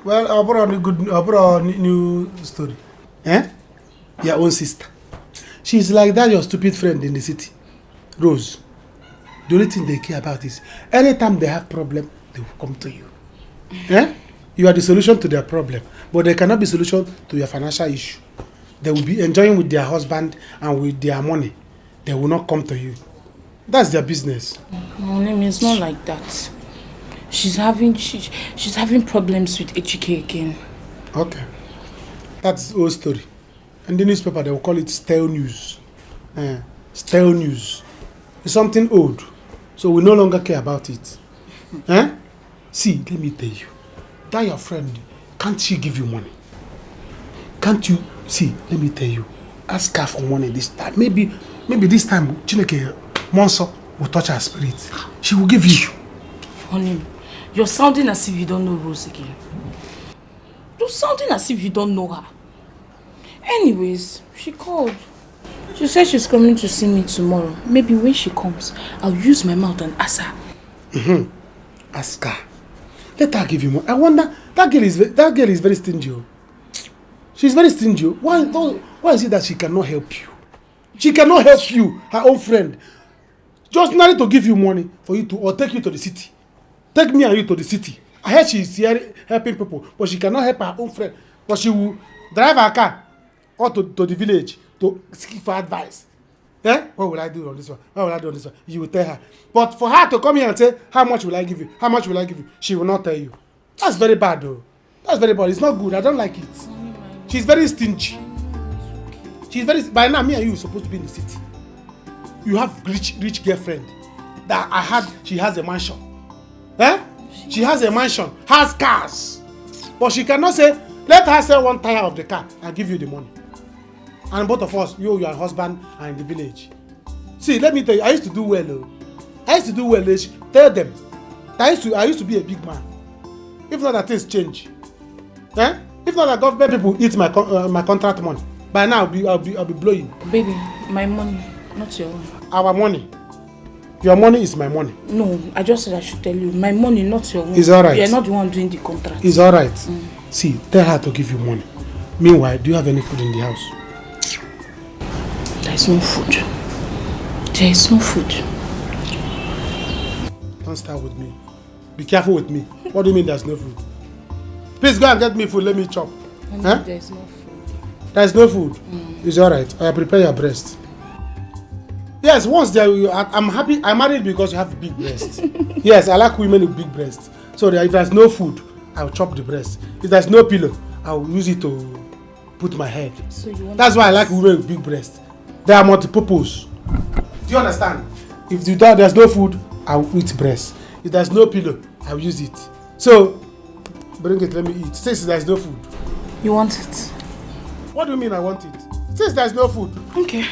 [SPEAKER 7] Well, I brought a new story. Your own sister. She's like that your stupid friend in the city. Rose. The only thing they care about is anytime they have problem, they will come to you. You are the solution to their problem, but they cannot be solution to your financial issue. They will be enjoying with their husband and with their money. They will not come to you. That's their business.
[SPEAKER 8] Honey, it's not like that. She's having problems with Dikeh again.
[SPEAKER 7] Okay. That's the old story. In the newspaper, they will call it stale news. Stale news. It's something old. So we no longer care about it. See, let me tell you. That your friend, can't she give you money? Can't you? See, let me tell you. Ask her for money this time. Maybe this time, Chineke Monso will touch her spirit. She will give you.
[SPEAKER 8] Honey, you're sounding as if you don't know Rose again. You're sounding as if you don't know her. Anyways, she called. She said she's coming to see me tomorrow. Maybe when she comes, I'll use my mouth and ask her.
[SPEAKER 7] Ask her. Let her give you more. I wonder, that girl is very stingy. She's very stingy. Why is it that she cannot help you? She cannot help you, her own friend. Just marry to give you money for you to, or take you to the city. Take me and you to the city. I heard she is here helping people, but she cannot help her own friend. But she will drive her car or to the village to seek for advice. Eh? What will I do on this one? What will I do on this one? You will tell her. But for her to come here and say, how much will I give you? How much will I give you? She will not tell you. That's very bad though. That's very bad. It's not good. I don't like it. She's very stingy. She's very, by now me and you are supposed to be in the city. You have rich girlfriend that I had, she has a mansion. Eh? She has a mansion, has cars. But she cannot say, let her sell one tire of the car and give you the money. And both of us, you, your husband, are in the village. See, let me tell you, I used to do well. I used to do well. Tell them. I used to be a big man. If not that things change. Eh? If not that government people eat my contract money. By now I'll be blowing.
[SPEAKER 8] Baby, my money, not your own.
[SPEAKER 7] Our money. Your money is my money.
[SPEAKER 8] No, I just said I should tell you. My money, not your own.
[SPEAKER 7] It's alright.
[SPEAKER 8] You're not the one doing the contract.
[SPEAKER 7] It's alright. See, tell her to give you money. Meanwhile, do you have any food in the house?
[SPEAKER 8] There is no food. There is no food.
[SPEAKER 7] Don't start with me. Be careful with me. What do you mean there's no food? Please go and get me food. Let me chop.
[SPEAKER 8] Huh? There is no food.
[SPEAKER 7] There is no food. It's alright. I prepare your breast. Yes, once there, I'm happy. I married because you have big breasts. Yes, I like women with big breasts. So if there's no food, I'll chop the breast. If there's no pillow, I'll use it to put my head. So that's why I like women with big breasts. They are multi-purpose. Do you understand? If there's no food, I'll eat breast. If there's no pillow, I'll use it. So bring it, let me eat. Since there's no food.
[SPEAKER 8] You want it?
[SPEAKER 7] What do you mean I want it? Since there's no food.
[SPEAKER 8] Okay.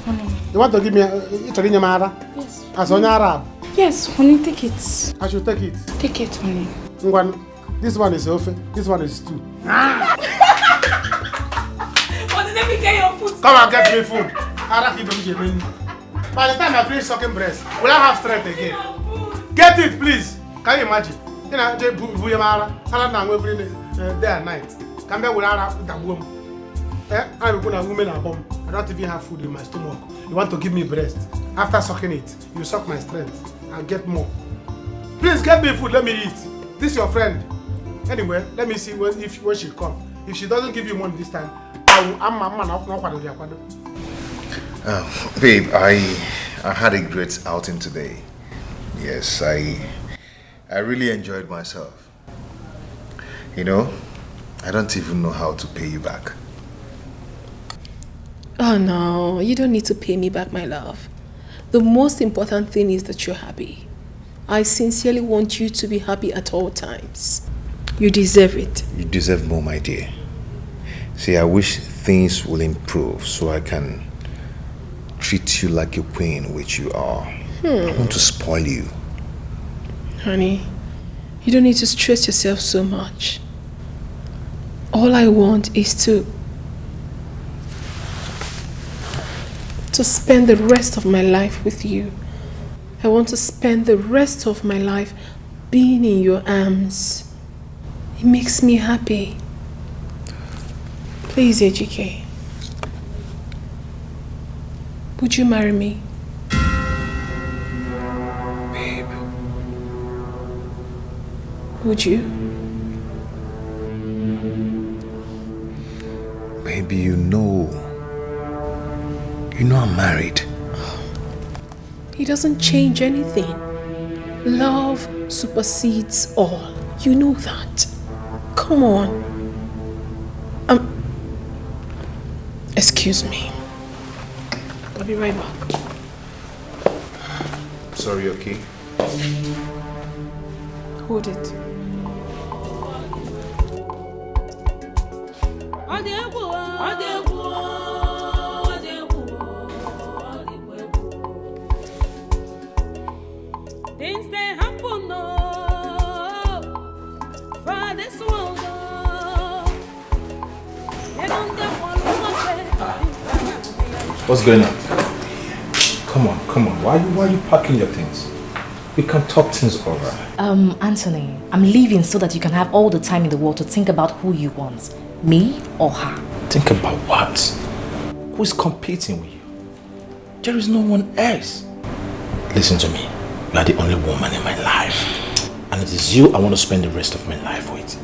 [SPEAKER 8] Honey.
[SPEAKER 7] You want to give me yes. As on Arab?
[SPEAKER 8] Yes, honey, take it.
[SPEAKER 7] I should take it?
[SPEAKER 8] Take it, honey.
[SPEAKER 7] This one is ofe, this one is stew.
[SPEAKER 8] Let me get your food.
[SPEAKER 7] Come and get me food. By the time I finish sucking breast, will I have strength again? Get it, please. Can you imagine? You know, every day and night. Come back without that woman. I'm a woman at home. I don't even have food in my stomach. You want to give me breast. After sucking it, you suck my strength and get more. Please get me food, let me eat. This is your friend. Anyway, let me see when she comes. If she doesn't give you money this time,
[SPEAKER 1] babe, I had a great outing today. Yes, I really enjoyed myself. You know, I don't even know how to pay you back.
[SPEAKER 9] Oh no, you don't need to pay me back, my love. The most important thing is that you're happy. I sincerely want you to be happy at all times. You deserve it.
[SPEAKER 1] You deserve more, my dear. See, I wish things will improve so I can treat you like a queen, which you are. I want to spoil you.
[SPEAKER 9] Honey, you don't need to stress yourself so much. All I want is to spend the rest of my life with you. I want to spend the rest of my life being in your arms. It makes me happy. Please, Ejike. Would you marry me?
[SPEAKER 1] Babe.
[SPEAKER 9] Would you?
[SPEAKER 1] Baby, you know I'm married.
[SPEAKER 9] It doesn't change anything. Love supersedes all. You know that. Come on. Excuse me. I'll be right back.
[SPEAKER 1] Sorry, okay?
[SPEAKER 9] Hold it.
[SPEAKER 11] Things they happen for this world. They don't get one
[SPEAKER 4] What's going on? Come on. Why are you packing your things? We can talk things over.
[SPEAKER 15] Anthony, I'm leaving so that you can have all the time in the world to think about who you want. Me or her?
[SPEAKER 4] Think about what? Who's competing with you? There is no one else. Listen to me. You are the only woman in my life. And it is you I want to spend the rest of my life with.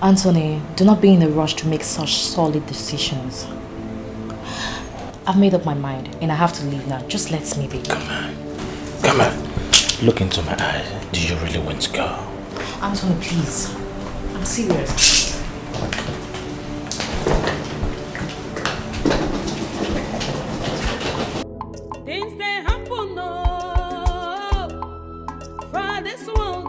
[SPEAKER 15] Anthony, do not be in a rush to make such solid decisions. I've made up my mind and I have to leave now. Just let me be.
[SPEAKER 4] Come on. Look into my eyes. Do you really want to go?
[SPEAKER 15] Anthony, please. I'm serious.
[SPEAKER 11] Things they happen for this world.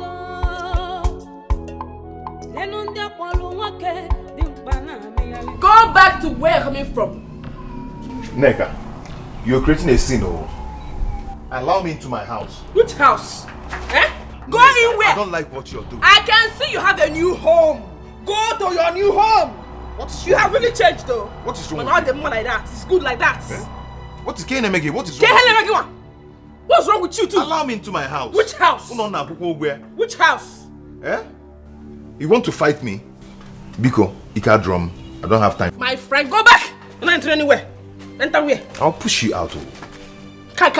[SPEAKER 2] Go back to where you're coming from.
[SPEAKER 1] Neka, you're creating a scene, oh. Allow me into my house.
[SPEAKER 2] Which house? Eh? Go
[SPEAKER 1] Neka,
[SPEAKER 2] in where?
[SPEAKER 1] I don't like what you're doing.
[SPEAKER 2] I can see you have a new home. Go to your new home.
[SPEAKER 1] What is
[SPEAKER 2] you have really changed though.
[SPEAKER 1] What is wrong
[SPEAKER 2] with you? Not more like that. It's good like that.
[SPEAKER 1] Eh? What is KENNETH? What is wrong with you?
[SPEAKER 2] What's wrong with you too?
[SPEAKER 1] Allow me into my house.
[SPEAKER 2] Which house? Which house?
[SPEAKER 1] Eh? You want to fight me? Biko, Ika drum. I don't have time.
[SPEAKER 2] My friend, go back. You're not entering anywhere. Enter where?
[SPEAKER 1] I'll push you out.
[SPEAKER 2] Can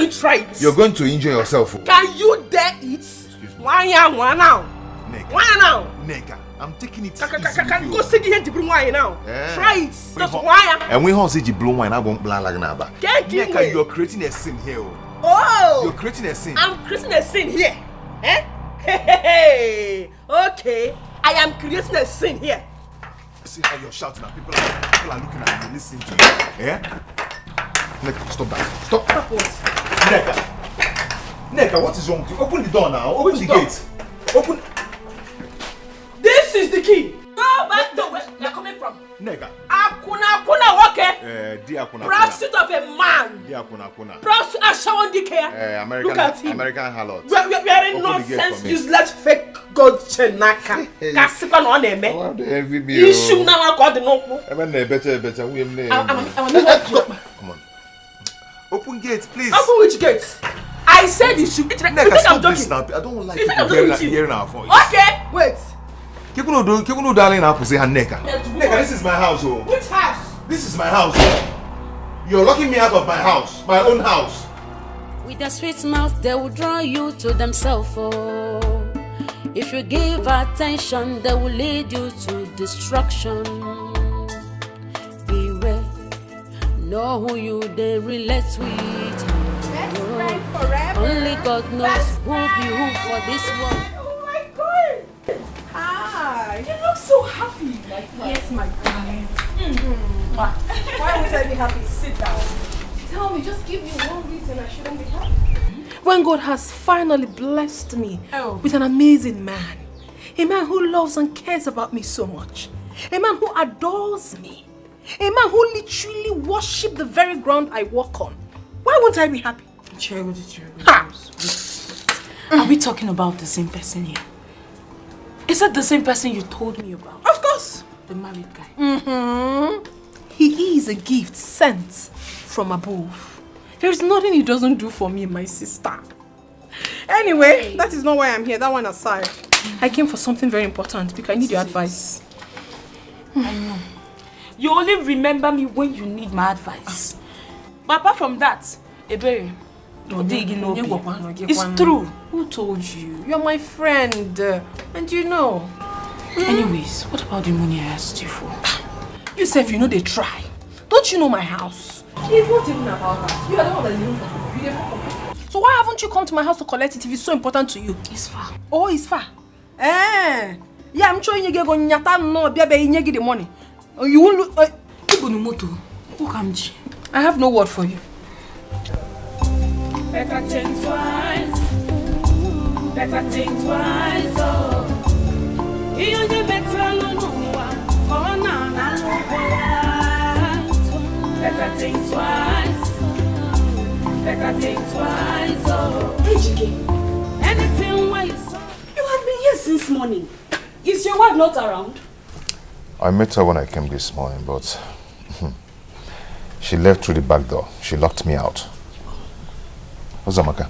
[SPEAKER 2] you try it?
[SPEAKER 1] You're going to injure yourself.
[SPEAKER 2] Can you dare it? Excuse me. Why now?
[SPEAKER 1] Neka.
[SPEAKER 2] Why now?
[SPEAKER 1] Neka, I'm taking it
[SPEAKER 2] easy. Go see the hand to bring wine now. Try it. Just why?
[SPEAKER 1] And when I say you blow wine, I won't blow like naba. Neka, you're creating a scene here.
[SPEAKER 2] Oh!
[SPEAKER 1] You're creating a scene.
[SPEAKER 2] I'm creating a scene here. Eh? Hey. Okay. I am creating a scene here.
[SPEAKER 1] See how you're shouting at people are looking at you, listening to you. Eh? Neka, stop that. Stop.
[SPEAKER 2] Stop what?
[SPEAKER 1] Neka, what is wrong with you? Open the door now. Open the gate. Open.
[SPEAKER 2] This is the key. Go back to where you're coming from.
[SPEAKER 1] Neka.
[SPEAKER 2] Akuna, okay?
[SPEAKER 1] Akuna.
[SPEAKER 2] Prostitute of a man.
[SPEAKER 1] Akuna.
[SPEAKER 2] Prostitute, Ashawan Dikeh. Look at him.
[SPEAKER 1] American harlot.
[SPEAKER 2] We are in nonsense, useless, fake God Chenaka. Kasipan on him. You should now call the no.
[SPEAKER 1] Better. Come on. Open gate, please.
[SPEAKER 2] Open which gate? I said you should.
[SPEAKER 1] Neka, stop this now. I don't like people hearing our voice.
[SPEAKER 2] Okay, wait.
[SPEAKER 1] Neka, this is my house. Oh.
[SPEAKER 2] Which house?
[SPEAKER 1] This is my house. You're locking me out of my house, my own house.
[SPEAKER 11] With a sweet mouth, they will draw you to themselves. Oh. If you give attention, they will lead you to destruction. Beware, know who you they relate with.
[SPEAKER 10] Best friend forever.
[SPEAKER 11] Only God knows who be who for this one.
[SPEAKER 10] Oh my God! Hi. You look so happy. Yes, my darling. Why would I be happy? Sit down. Tell me, just give me one reason I shouldn't be happy.
[SPEAKER 3] When God has finally blessed me with an amazing man, a man who loves and cares about me so much, a man who adores me, a man who literally worships the very ground I walk on, why won't I be happy?
[SPEAKER 9] Are we talking about the same person here? Is that the same person you told me about?
[SPEAKER 3] Of course.
[SPEAKER 9] The married guy.
[SPEAKER 3] He is a gift sent from above. There is nothing he doesn't do for me, my sister. Anyway, that is not why I'm here. That one aside. I came for something very important because I need your advice.
[SPEAKER 9] I know. You only remember me when you need my advice. But apart from that, Ebere, it's true.
[SPEAKER 3] Who told you? You're my friend. And you know.
[SPEAKER 9] Anyways, what about the money I asked you for?
[SPEAKER 3] You say if you know they try. Don't you know my house?
[SPEAKER 2] It's not even about that. You are the one that's living for you.
[SPEAKER 3] So why haven't you come to my house to collect it if it's so important to you?
[SPEAKER 9] It's far.
[SPEAKER 3] Oh, it's far. Yeah, I'm showing you the money. You won't look. I have no word for you.
[SPEAKER 11] Better think twice. Better think twice. Oh, you better better think twice. Better think twice. Oh, anything where you saw.
[SPEAKER 5] You have been here since morning. Is your wife not around?
[SPEAKER 1] I met her when I came this morning, but She left through the back door. She locked me out. Ozamaka,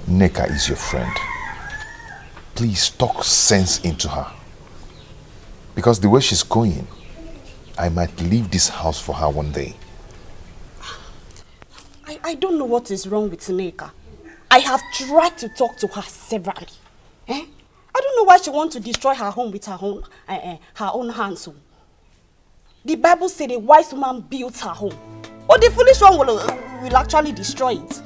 [SPEAKER 1] Nneka is your friend. Please talk sense into her. Because the way she's going, I might leave this house for her one day.
[SPEAKER 5] I don't know what is wrong with Nneka. I have tried to talk to her severally. I don't know why she wants to destroy her home with her own hands. The Bible said a wise woman built her home. But the foolish one will actually destroy it.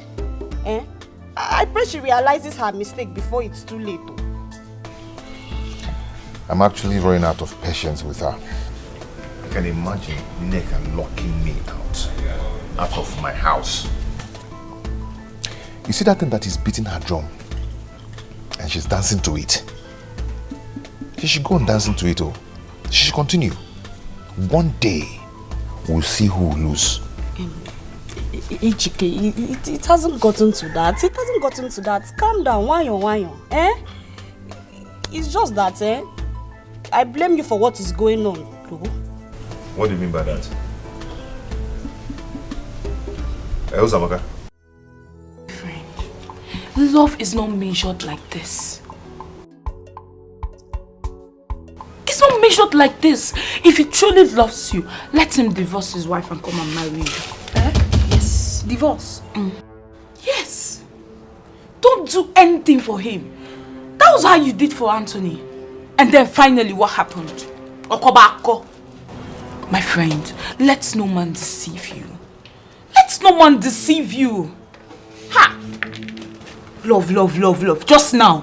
[SPEAKER 5] I pray she realizes her mistake before it's too late.
[SPEAKER 1] I'm actually running out of patience with her. I can imagine Nneka locking me out of my house. You see that thing that is beating her drum? And she's dancing to it. She should go on dancing to it. She should continue. One day, we'll see who will lose.
[SPEAKER 5] It hasn't gotten to that. It hasn't gotten to that. Calm down. Wanyo. It's just that, I blame you for what is going on.
[SPEAKER 1] What do you mean by that? Ozamaka?
[SPEAKER 9] Friend, love is not measured like this. It's not measured like this. If he truly loves you, let him divorce his wife and come and marry you. Yes, divorce. Yes. Don't do anything for him. That was how you did for Anthony. And then finally, what happened? Okobako. My friend, let no man deceive you. Let no man deceive you. Ha! Love. Just now.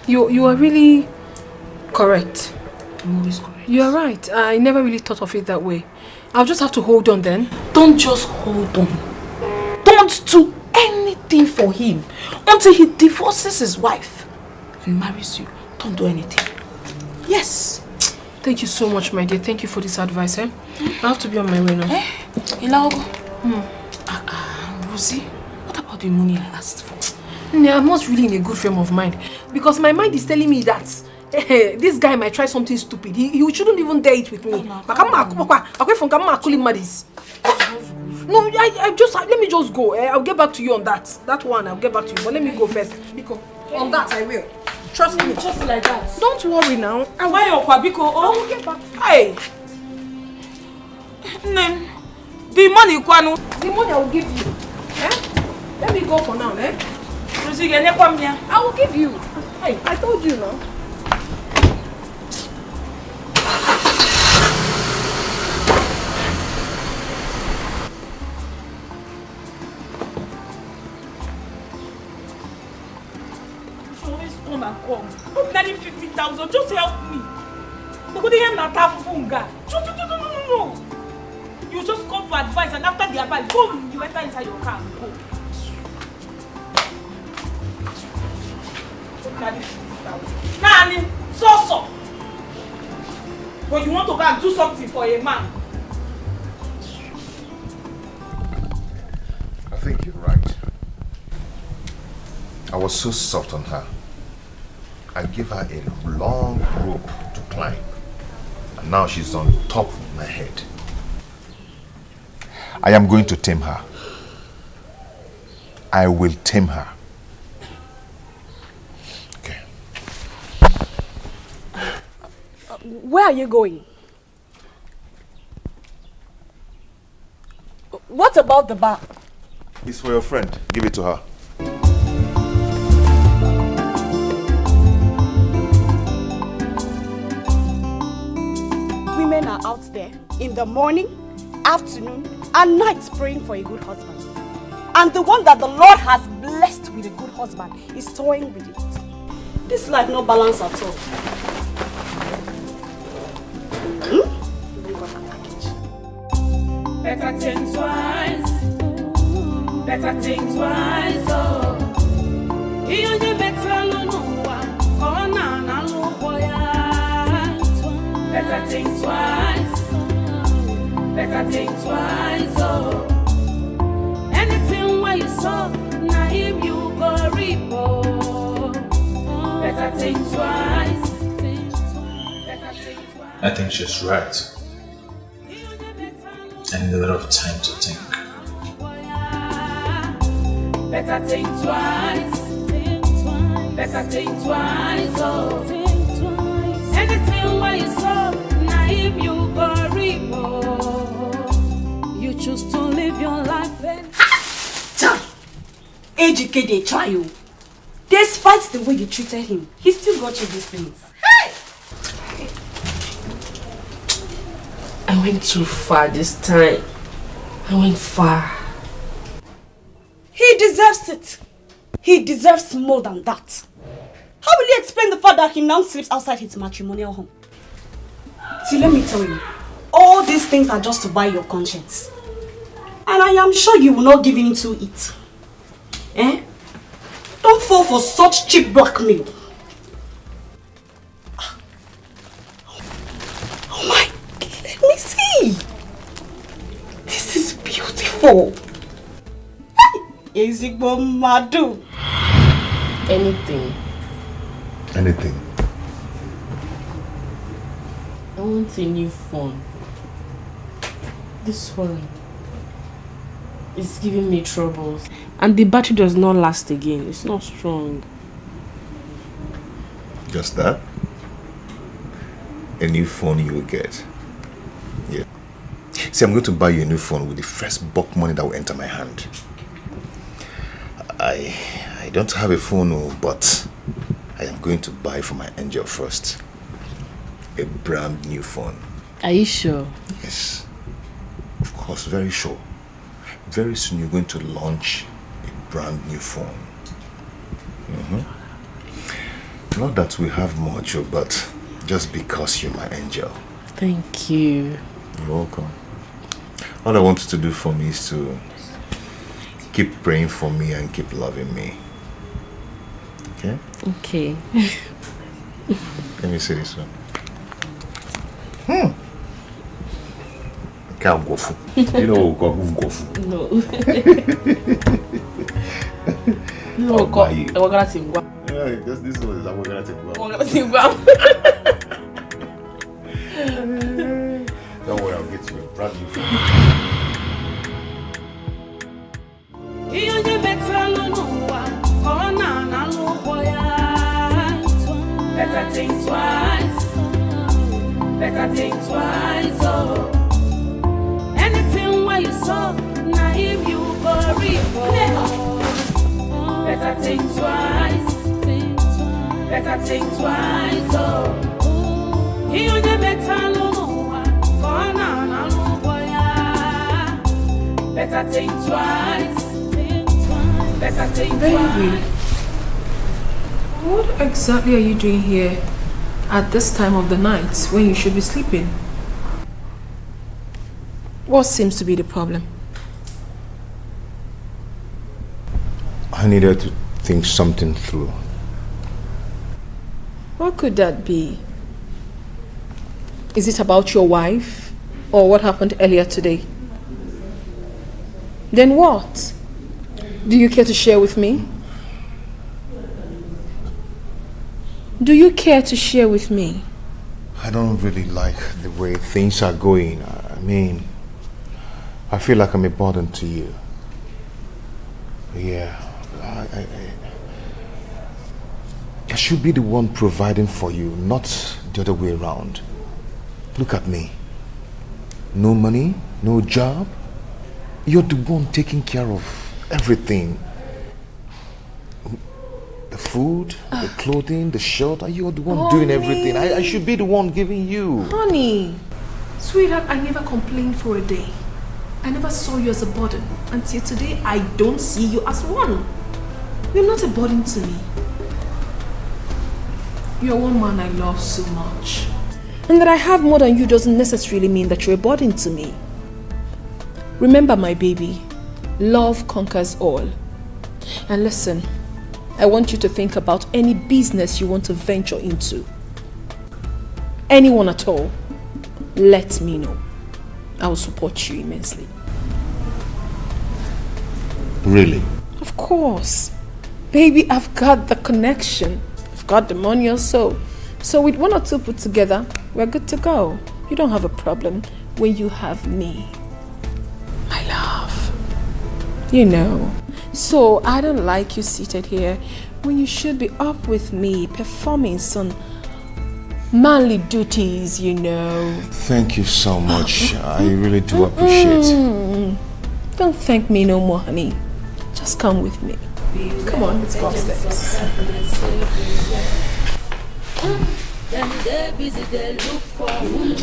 [SPEAKER 3] You are really correct.
[SPEAKER 9] I'm always correct.
[SPEAKER 3] You are right. I never really thought of it that way. I'll just have to hold on then.
[SPEAKER 9] Don't just hold on. Don't do anything for him until he divorces his wife and marries you. Don't do anything. Yes.
[SPEAKER 3] Thank you so much, my dear. Thank you for this advice. I have to be on my way now.
[SPEAKER 9] Ilaogo. Rosie, what about the money I asked for?
[SPEAKER 3] I'm not really in a good frame of mind because my mind is telling me that this guy might try something stupid. He shouldn't even dare it with me. No, let me just go. I'll get back to you on that. That one, I'll get back to you. But let me go first. Biko, on that I will. Trust me.
[SPEAKER 9] Just like that.
[SPEAKER 3] Don't worry now.
[SPEAKER 9] I will get back.
[SPEAKER 3] Hey.
[SPEAKER 9] The money, Kwanu.
[SPEAKER 3] The money I will give you. Let me go for now, I will give you. Hey, I told you now.
[SPEAKER 8] Come. I'm nearly 50,000. Just help me. No. You just come for advice and after the advice, boom, you enter inside your car and go. Nearly 50,000. Nani, so. But you want to go and do something for a man.
[SPEAKER 1] I think you're right. I was so soft on her. I gave her a long rope to climb. And now she's on top of my head. I am going to tame her. I will tame her. Okay.
[SPEAKER 5] Where are you going? What about the bar?
[SPEAKER 1] It's for your friend. Give it to her.
[SPEAKER 5] Women are out there in the morning, afternoon, and night praying for a good husband. And the one that the Lord has blessed with a good husband is toying with it. This life no balance at all.
[SPEAKER 11] Better think twice. Better think twice. Oh, you better no one. Oh, na no boy. Better think twice. Better think twice. Oh, anything where you saw, na him you go reap. Oh, better think twice. Better think twice.
[SPEAKER 4] I think she's right. I need a lot of time to think.
[SPEAKER 11] Better think twice. Better think twice. Oh. Anything where you saw, naive you go repo. You choose to live your life and
[SPEAKER 5] AGK they try you. Despite the way you treated him, he still got you these things.
[SPEAKER 2] Hey! I went too far this time. I went far.
[SPEAKER 5] He deserves it. He deserves more than that. How will you explain the fact that he now sleeps outside his matrimonial home? See, let me tell you, all these things are just to buy your conscience. And I am sure you will not give in to it. Eh? Don't fall for such cheap blackmail. Oh my, let me see. This is beautiful. Ezigbo madu.
[SPEAKER 2] Anything.
[SPEAKER 1] Anything.
[SPEAKER 2] I want a new phone. This one is giving me troubles. And the battery does not last again. It's not strong.
[SPEAKER 1] Just that? A new phone you will get. Yeah. See, I'm going to buy you a new phone with the first bulk money that will enter my hand. I don't have a phone, but I am going to buy for my angel first. A brand new phone.
[SPEAKER 2] Are you sure?
[SPEAKER 1] Yes. Of course, very sure. Very soon you're going to launch a brand new phone. Not that we have much, but just because you're my angel.
[SPEAKER 2] Thank you.
[SPEAKER 1] You're welcome. All I want you to do for me is to keep praying for me and keep loving me. Okay?
[SPEAKER 2] Okay.
[SPEAKER 1] Let me see this one. Can't go for. You know go for.
[SPEAKER 2] No. No, we're gonna sing.
[SPEAKER 1] Yeah, just this one is we're gonna take.
[SPEAKER 2] We're gonna sing.
[SPEAKER 1] Don't worry, I'll get you a brand new phone.
[SPEAKER 11] Better think twice. Better think twice. Oh. Anything where you saw, naive you go repo. Better think twice. Better think twice. Oh. You only better know better think twice. Better think twice.
[SPEAKER 9] What exactly are you doing here at this time of the night when you should be sleeping? What seems to be the problem?
[SPEAKER 1] I needed to think something through.
[SPEAKER 9] What could that be? Is it about your wife or what happened earlier today? Then what? Do you care to share with me? Do you care to share with me?
[SPEAKER 1] I don't really like the way things are going. I mean, I feel like I'm a burden to you. Yeah, I should be the one providing for you, not the other way around. Look at me. No money, no job. You're the one taking care of everything. The food, the clothing, the shelter. You're the one doing everything. I should be the one giving you.
[SPEAKER 9] Honey, sweetheart, I never complained for a day. I never saw you as a burden. Until today, I don't see you as one. You're not a burden to me. You're one man I love so much. And that I have more than you doesn't necessarily mean that you're a burden to me. Remember, my baby, love conquers all. And listen, I want you to think about any business you want to venture into. Anyone at all, let me know. I will support you immensely.
[SPEAKER 1] Really?
[SPEAKER 9] Of course. Baby, I've got the connection. I've got the money also.
[SPEAKER 3] So with 1 or 2 put together, we're good to go. You don't have a problem when you have me. My love. You know. So I don't like you seated here when you should be up with me performing some manly duties, you know.
[SPEAKER 1] Thank you so much. I really do appreciate it.
[SPEAKER 3] Don't thank me no more, honey. Just come with me. Come on, let's go upstairs.
[SPEAKER 11] Them they busy, they look for whom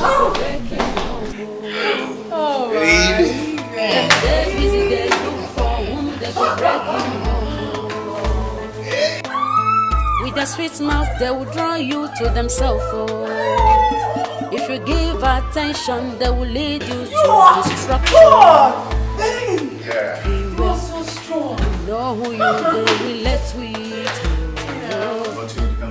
[SPEAKER 3] Oh,
[SPEAKER 11] baby. Them they busy, they look for whom they go breaking home. With their sweet mouth, they will draw you to themselves. Oh. If you give attention, they will lead you to destruction.
[SPEAKER 2] Yeah.
[SPEAKER 11] You are so strong. You know who you relate with.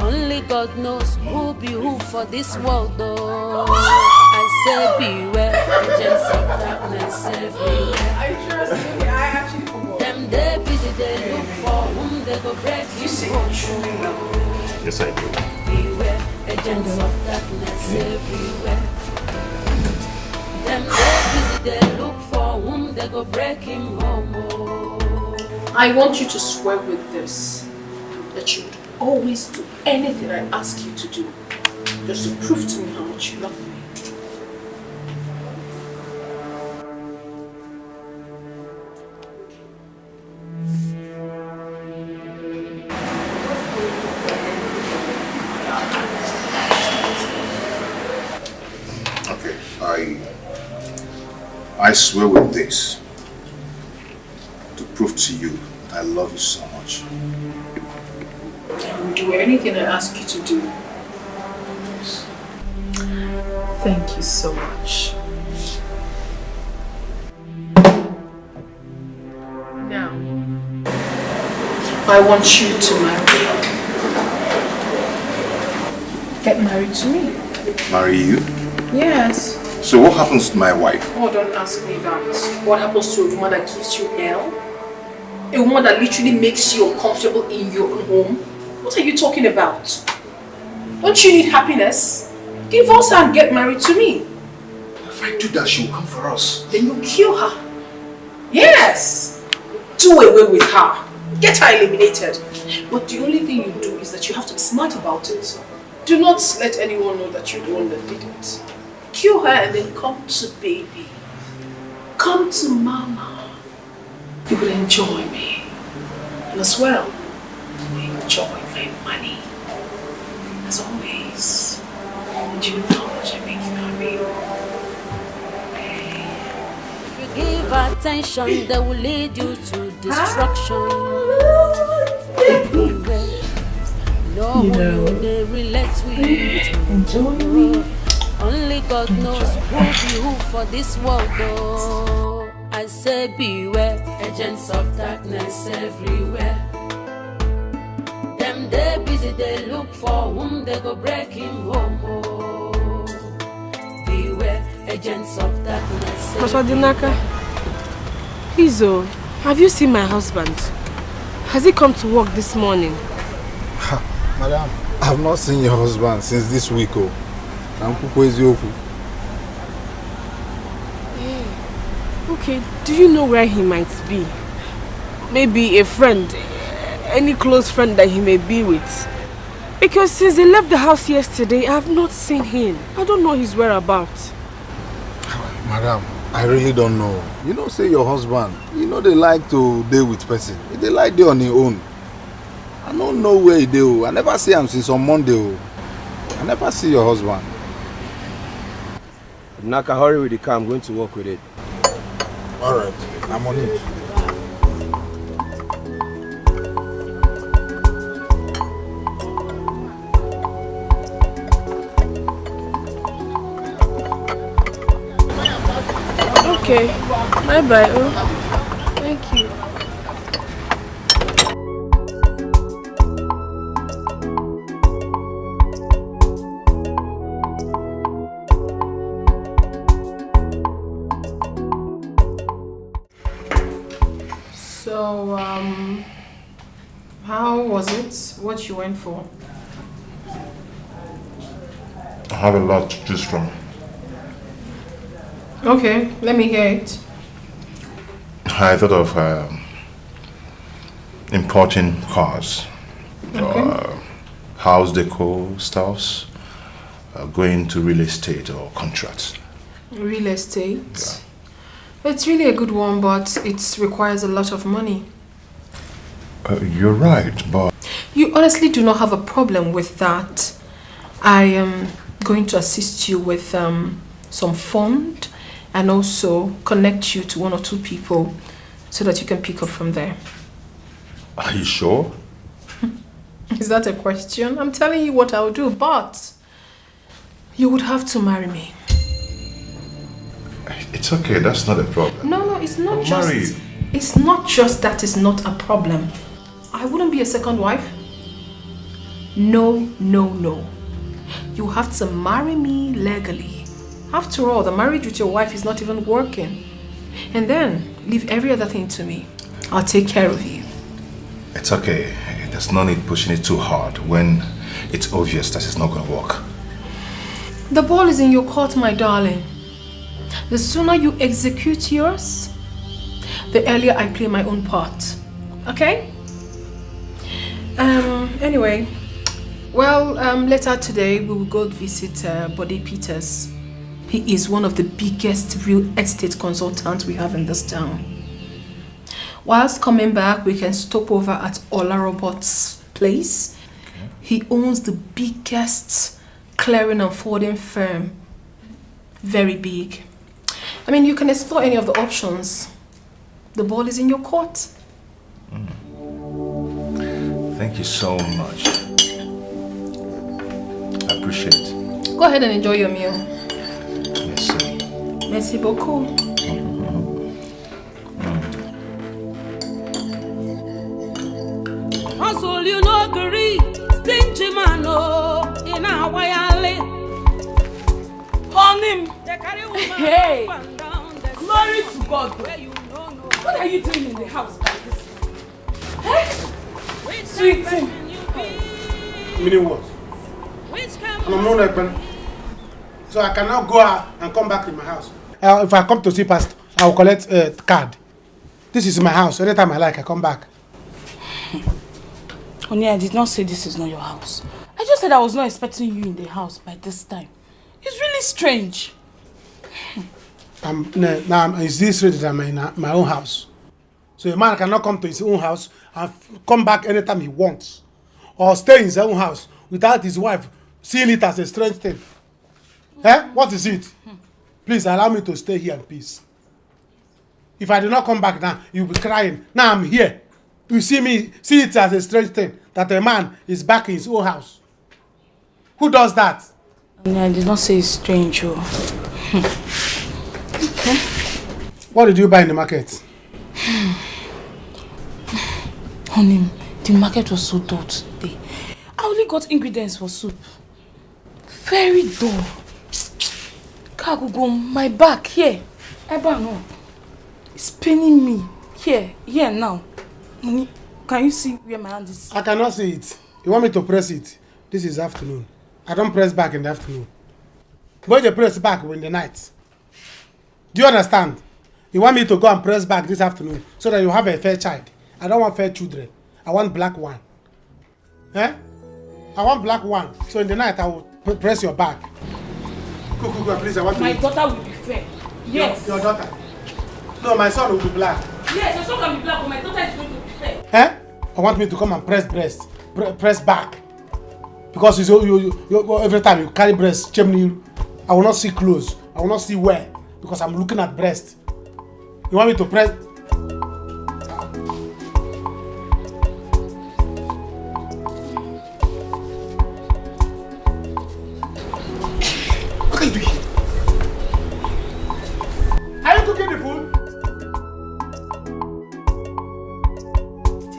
[SPEAKER 11] Only God knows who be who for this world, though. I say beware, agents of darkness everywhere.
[SPEAKER 2] I trust you. I actually forgot.
[SPEAKER 11] Them they busy, they look for whom they go break.
[SPEAKER 2] You say
[SPEAKER 16] Yes, I do.
[SPEAKER 11] Beware, agents of darkness everywhere. Them they busy, they look for whom they go breaking home.
[SPEAKER 2] I want you to swear with this that you would always do anything I ask you to do, just to prove to me how much you love me.
[SPEAKER 1] Okay, I swear with this to prove to you that I love you so much.
[SPEAKER 2] I will do anything I ask you to do. Thank you so much. Now, I want you to marry. Get married to me.
[SPEAKER 1] Marry you?
[SPEAKER 2] Yes.
[SPEAKER 1] So what happens to my wife?
[SPEAKER 2] Oh, don't ask me that. What happens to a woman that gives you hell? A woman that literally makes you uncomfortable in your own home? What are you talking about? Don't you need happiness? Divorce her and get married to me.
[SPEAKER 1] If I do that, she will come for us.
[SPEAKER 2] Then you kill her. Yes. Do away with her. Get her eliminated. But the only thing you do is that you have to be smart about it. Do not let anyone know that you're the one that did it. Kill her and then come to baby. Come to mama. You will enjoy me. And as well, you will enjoy my money. As always. And you know how much I make you happy.
[SPEAKER 11] If you give attention, they will lead you to destruction. No one they relate with.
[SPEAKER 2] Enjoy me.
[SPEAKER 11] Only God knows who be who for this world, though. I say beware, agents of darkness everywhere. Them they busy, they look for whom they go breaking home. Oh. Beware, agents of darkness
[SPEAKER 3] Dinaka, please, have you seen my husband? Has he come to work this morning?
[SPEAKER 12] Madam, I've not seen your husband since this week.
[SPEAKER 3] Okay, do you know where he might be? Maybe a friend, any close friend that he may be with. Because since he left the house yesterday, I have not seen him. I don't know his whereabouts.
[SPEAKER 12] Madam, I really don't know. You know, say your husband, you know they like to deal with person. They like to on their own. I don't know where he do. I never see him since on Monday. I never see your husband.
[SPEAKER 16] Naka, hurry with the car. I'm going to work with it.
[SPEAKER 12] Alright, I'm on it.
[SPEAKER 3] Okay, bye-bye. Thank you.
[SPEAKER 2] So, how was it? What you went for?
[SPEAKER 1] I have a lot to choose from.
[SPEAKER 9] Okay, let me hear it.
[SPEAKER 1] I thought of importing cars, house decor stuffs, going to real estate or contracts.
[SPEAKER 9] Real estate? Yeah. It's really a good one, but it requires a lot of money.
[SPEAKER 1] You're right, but...
[SPEAKER 9] You honestly do not have a problem with that. I am going to assist you with some fund and also connect you to 1 or 2 people so that you can pick up from there.
[SPEAKER 1] Are you sure?
[SPEAKER 9] Is that a question? I'm telling you what I'll do, but you would have to marry me.
[SPEAKER 1] It's okay, that's not a problem.
[SPEAKER 9] No, it's not just...
[SPEAKER 1] Marry you.
[SPEAKER 9] It's not just that it's not a problem. I wouldn't be a second wife. No. You have to marry me legally. After all, the marriage with your wife is not even working. And then, leave every other thing to me. I'll take care of you.
[SPEAKER 1] It's okay. There's no need pushing it too hard when it's obvious that it's not going to work.
[SPEAKER 9] The ball is in your court, my darling. The sooner you execute yours, the earlier I play my own part. Okay? Anyway, well, later today we will go visit Bode Peters. He is one of the biggest real estate consultants we have in this town. Whilst coming back, we can stop over at Ola Robot's place. Okay. He owns the biggest clearing and forwarding firm. Very big. I mean, you can explore any of the options. The ball is in your court.
[SPEAKER 1] Thank you so much. I appreciate it.
[SPEAKER 9] Go ahead and enjoy your meal.
[SPEAKER 1] Merci.
[SPEAKER 9] Merci beaucoup.
[SPEAKER 11] Hustle, you know, agree. Stingy man, oh, in our way.
[SPEAKER 2] On him. Hey, glory to God. What are you doing in the house by this? Hey, sweet thing.
[SPEAKER 7] Meaning what? I'm not like man. So I can now go out and come back in my house. If I come to see Pastor, I will collect a card. This is my house. Anytime I like, I come back.
[SPEAKER 5] Honey, I did not say this is not your house. I just said I was not expecting you in the house by this time. It's really strange.
[SPEAKER 7] Now, is this ready that I'm in my own house? So a man cannot come to his own house and come back anytime he wants. Or stay in his own house without his wife seeing it as a strange thing. Eh? What is it? Please allow me to stay here in peace. If I do not come back now, you'll be crying. Now I'm here. You see it as a strange thing that a man is back in his own house. Who does that?
[SPEAKER 5] I did not say it's strange. Okay.
[SPEAKER 7] What did you buy in the market?
[SPEAKER 5] Honey, the market was so dull today. I only got ingredients for soup. Very dull. Kagugo, my back here. Eba no. It's paining me. Here now. Honey, can you see where my hand is?
[SPEAKER 7] I cannot see it. You want me to press it? This is afternoon. I don't press back in the afternoon. But you press back in the night. Do you understand? You want me to go and press back this afternoon so that you have a fair child. I don't want fair children. I want black one. Eh? I want black one. So in the night I will press your back. Go, please. I want
[SPEAKER 5] my
[SPEAKER 7] to
[SPEAKER 5] daughter will be fair. Yes.
[SPEAKER 7] Your daughter. No, my son will be black.
[SPEAKER 5] Yes, your son can be black, but my daughter is going to be fair.
[SPEAKER 7] Eh? I want me to come and press back. Because you every time you carry breast, chimney, I will not see clothes. I will not see where. Because I'm looking at breast. You want me to press? What are you doing? Are you cooking the food?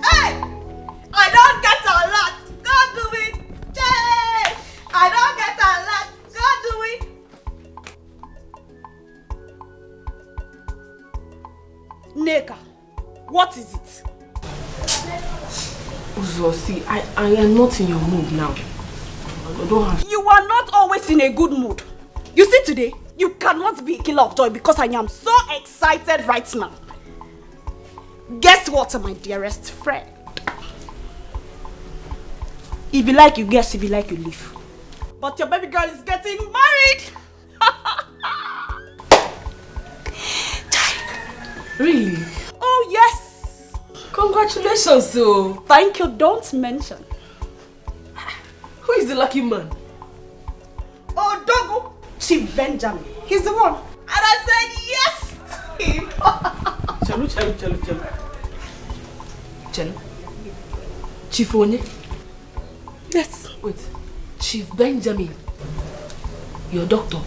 [SPEAKER 2] Hey! I don't get a lot. Go do it. Hey! I don't get a lot. Go do it. Neka, what is it? Uzo, see, I am not in your mood now. I don't have.
[SPEAKER 5] You are not always in a good mood. You see today, you cannot be a killer of joy because I am so excited right now. Guess what, my dearest friend? If you like, you guess. If you like, you leave. But your baby girl is getting married.
[SPEAKER 2] Really?
[SPEAKER 5] Oh, yes.
[SPEAKER 2] Congratulations, so.
[SPEAKER 5] Thank you. Don't mention.
[SPEAKER 2] Who is the lucky man?
[SPEAKER 5] Oh, Dogo. Chief Benjamin. He's the one. And I said yes to him.
[SPEAKER 2] Chalo. Chief Onye?
[SPEAKER 5] Yes.
[SPEAKER 2] Wait. Chief Benjamin. Your doctor.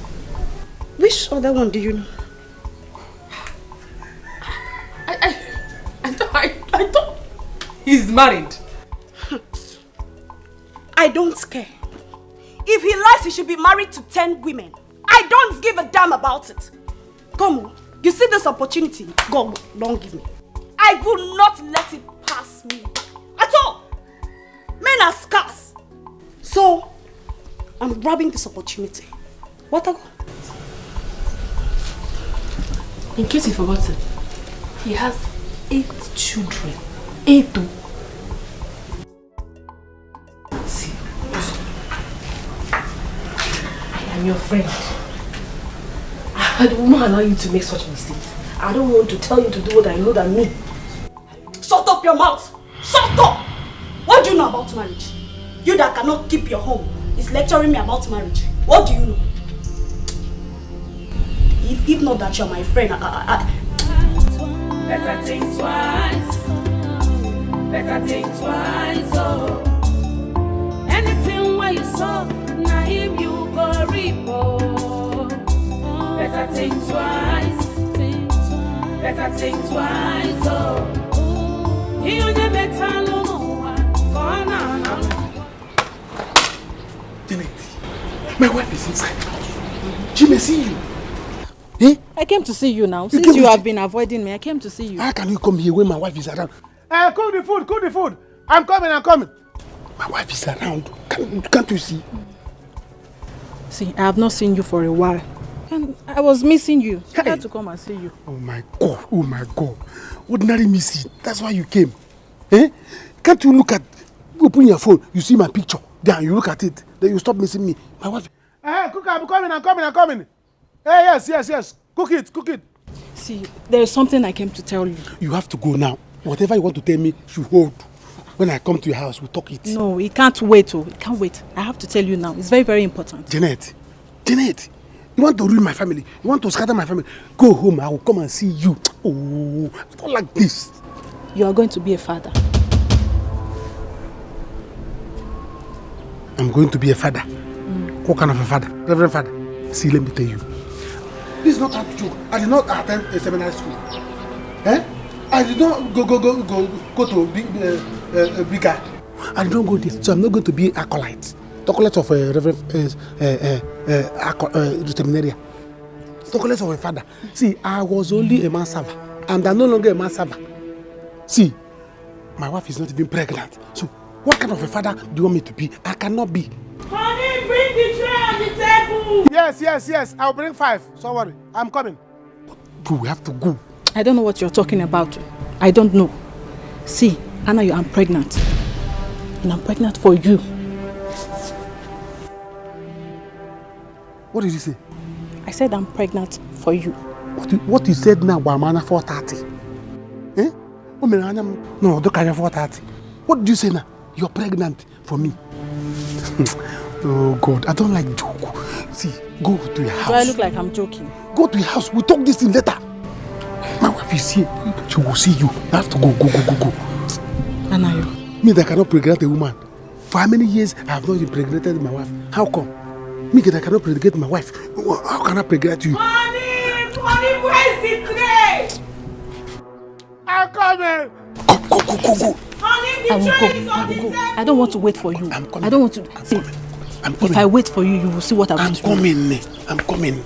[SPEAKER 5] Which other one do you know?
[SPEAKER 2] I thought he's married.
[SPEAKER 5] I don't care. If he lies, he should be married to 10 women. I don't give a damn about it. Come on. You see this opportunity? Go, don't give me. I will not let it pass me at all. Men are scarce. So, I'm grabbing this opportunity. What I go?
[SPEAKER 2] In case you forgot it, he has 8 children. 8. See, I am your friend. I don't want to allow you to make such mistakes. I don't want to tell you to do what I know that me.
[SPEAKER 5] Shut up your mouth! Shut up! What do you know about marriage? You that cannot keep your home is lecturing me about marriage. What do you know? If not that you're my friend,
[SPEAKER 11] Better think twice. Better think twice. Oh, anything where you saw, now him you go reap. Better think twice. Better think twice. Oh, you never better no one.
[SPEAKER 7] Janet, my wife is inside. She may see you.
[SPEAKER 3] Eh? I came to see you now. Since you have been avoiding me, I came to see you.
[SPEAKER 7] How can you come here when my wife is around? Cook the food. I'm coming. My wife is around. Can't you see?
[SPEAKER 3] See, I have not seen you for a while. And I was missing you. So I had to come and see you.
[SPEAKER 7] Oh my God. Ordinary missing. That's why you came. Eh? Can't you look at, open your phone, you see my picture. Then you look at it. Then you stop missing me. My wife. Cook, I'm coming. Hey, yes. Cook it.
[SPEAKER 3] See, there is something I came to tell you.
[SPEAKER 7] You have to go now. Whatever you want to tell me, you hold. When I come to your house, we'll talk it.
[SPEAKER 3] No, it can't wait. It can't wait. I have to tell you now. It's very, very important.
[SPEAKER 7] Janet, you want to ruin my family. You want to scatter my family. Go home. I will come and see you. Oh, I don't like this.
[SPEAKER 3] You are going to be a father.
[SPEAKER 7] I'm going to be a father. What kind of a father? Reverend father. See, let me tell you. This is not a joke. I did not attend a seminary school. I did not go to big guy. I don't go there, so I'm not going to be acolyte. Acolyte of a reverend seminarian. Acolyte of a father. See, I was only a man server, and I'm no longer a man server. See, my wife is not even pregnant. So, what kind of a father do you want me to be? I cannot be.
[SPEAKER 11] Honey, bring the tray on the table.
[SPEAKER 7] Yes. I'll bring 5. Don't worry. I'm coming. We have to go.
[SPEAKER 3] I don't know what you're talking about. I don't know. See, Anna, I'm pregnant. And I'm pregnant for you.
[SPEAKER 7] What did you say?
[SPEAKER 3] I said I'm pregnant for you.
[SPEAKER 7] What you said now, Wamana 430? Eh? No, don't carry 430. What did you say now? You're pregnant for me. Oh God, I don't like joke. See, go to your house.
[SPEAKER 3] Do I look like I'm joking?
[SPEAKER 7] Go to your house. We'll talk this thing later. My wife is here. She will see you. You have to go.
[SPEAKER 3] Anayo.
[SPEAKER 7] Me that cannot pregnant a woman. For how many years I have not impregnated my wife? How come? Me that cannot pregnant my wife. How can I pregnant you?
[SPEAKER 11] Honey, where's the tray?
[SPEAKER 7] I'm coming. Go.
[SPEAKER 11] Honey, the tray is on the table.
[SPEAKER 3] I don't want to wait for you.
[SPEAKER 7] I'm coming.
[SPEAKER 3] I don't want to. See, if I wait for you, you will see what I will do.
[SPEAKER 7] I'm coming.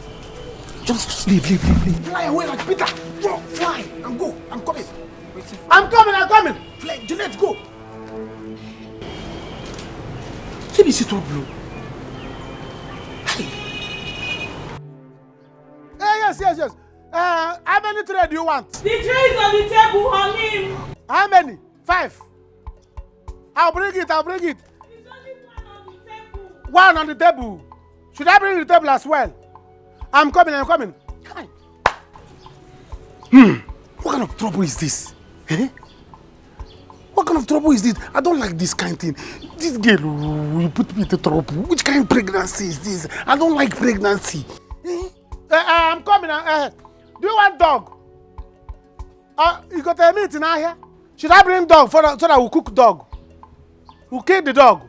[SPEAKER 7] Just leave. Fly away like Peter. Go, fly and go. I'm coming. I'm coming. Fly, Juliet, go. Let me see trouble. Yes. How many trays do you want?
[SPEAKER 8] The tray is on the table, honey.
[SPEAKER 7] How many? 5. I'll bring it.
[SPEAKER 8] There's only one on the table.
[SPEAKER 7] One on the table. Should I bring the table as well? I'm coming. What kind of trouble is this? Eh? What kind of trouble is this? I don't like this kind of thing. This girl will put me into trouble. Which kind of pregnancy is this? I don't like pregnancy. I'm coming. Do you want dog? You got a meat in here? Should I bring dog so that we'll cook dog? We'll kill the dog.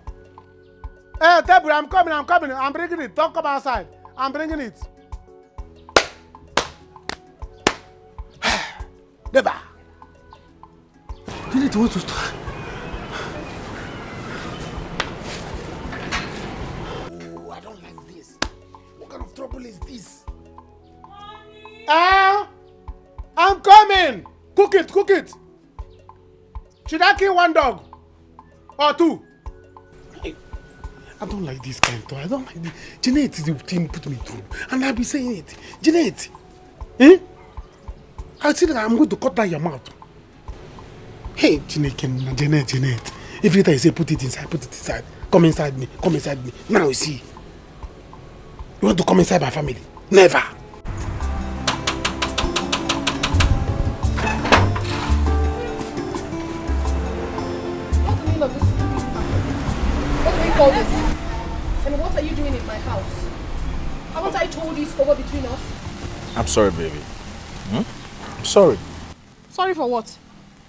[SPEAKER 7] Table, I'm coming. I'm bringing it. Don't come outside. I'm bringing it. Never. You need to want to start. Oh, I don't like this. What kind of trouble is this? I'm coming. Cook it. Should I kill one dog? Or 2? I don't like this kind of talk. I don't like this. Jeanette is the thing put me through. And I'll be saying it. Jeanette. I said that I'm going to cut down your mouth. Hey, Jeanette. Every time you say put it inside. Come inside me. Now you see. You want to come inside my family? Never.
[SPEAKER 2] What's the meaning of this stupid pattern? What do we call this? And what are you doing in my house? Haven't I told you it's over between us?
[SPEAKER 4] I'm sorry, baby. I'm sorry.
[SPEAKER 3] Sorry for what?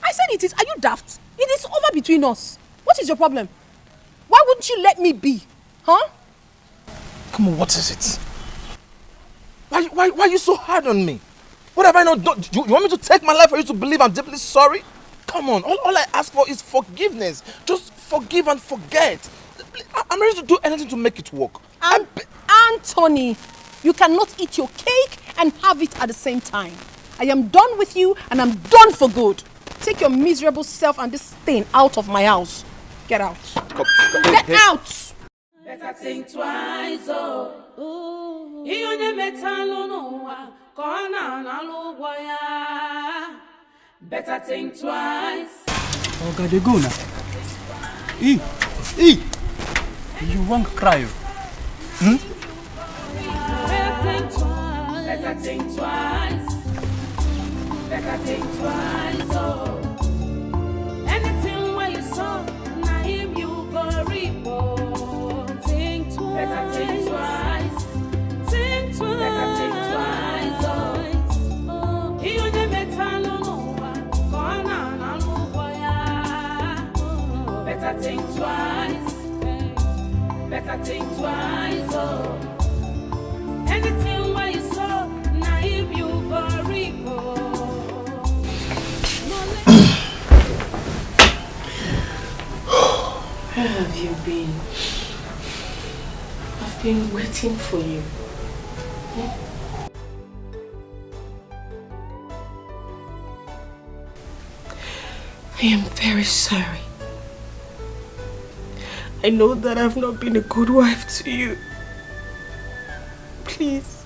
[SPEAKER 3] I said it is. Are you daft? It is over between us. What is your problem? Why wouldn't you let me be? Huh?
[SPEAKER 4] Come on, what is it? Why are you so hard on me? What have I not done? You want me to take my life for you to believe I'm deeply sorry? Come on, all I ask for is forgiveness. Just forgive and forget. I'm ready to do anything to make it work.
[SPEAKER 3] Anthony, you cannot eat your cake and have it at the same time. I am done with you and I'm done for good. Take your miserable self and this thing out of my house. Get out. Get out!
[SPEAKER 11] Better think twice, oh. You better think twice.
[SPEAKER 17] Oh God, they go now. You won't cry.
[SPEAKER 11] Better think twice. Better think twice, oh. Anything where you saw, now him you go report. Think twice. Better think twice. Think twice. Better think twice, oh. He on the metal no corner na luboya. Better think twice. Better think twice, oh. Anything where you saw, now him you go report.
[SPEAKER 8] Where have you been? I've been waiting for you. I am very sorry. I know that I've not been a good wife to you. Please,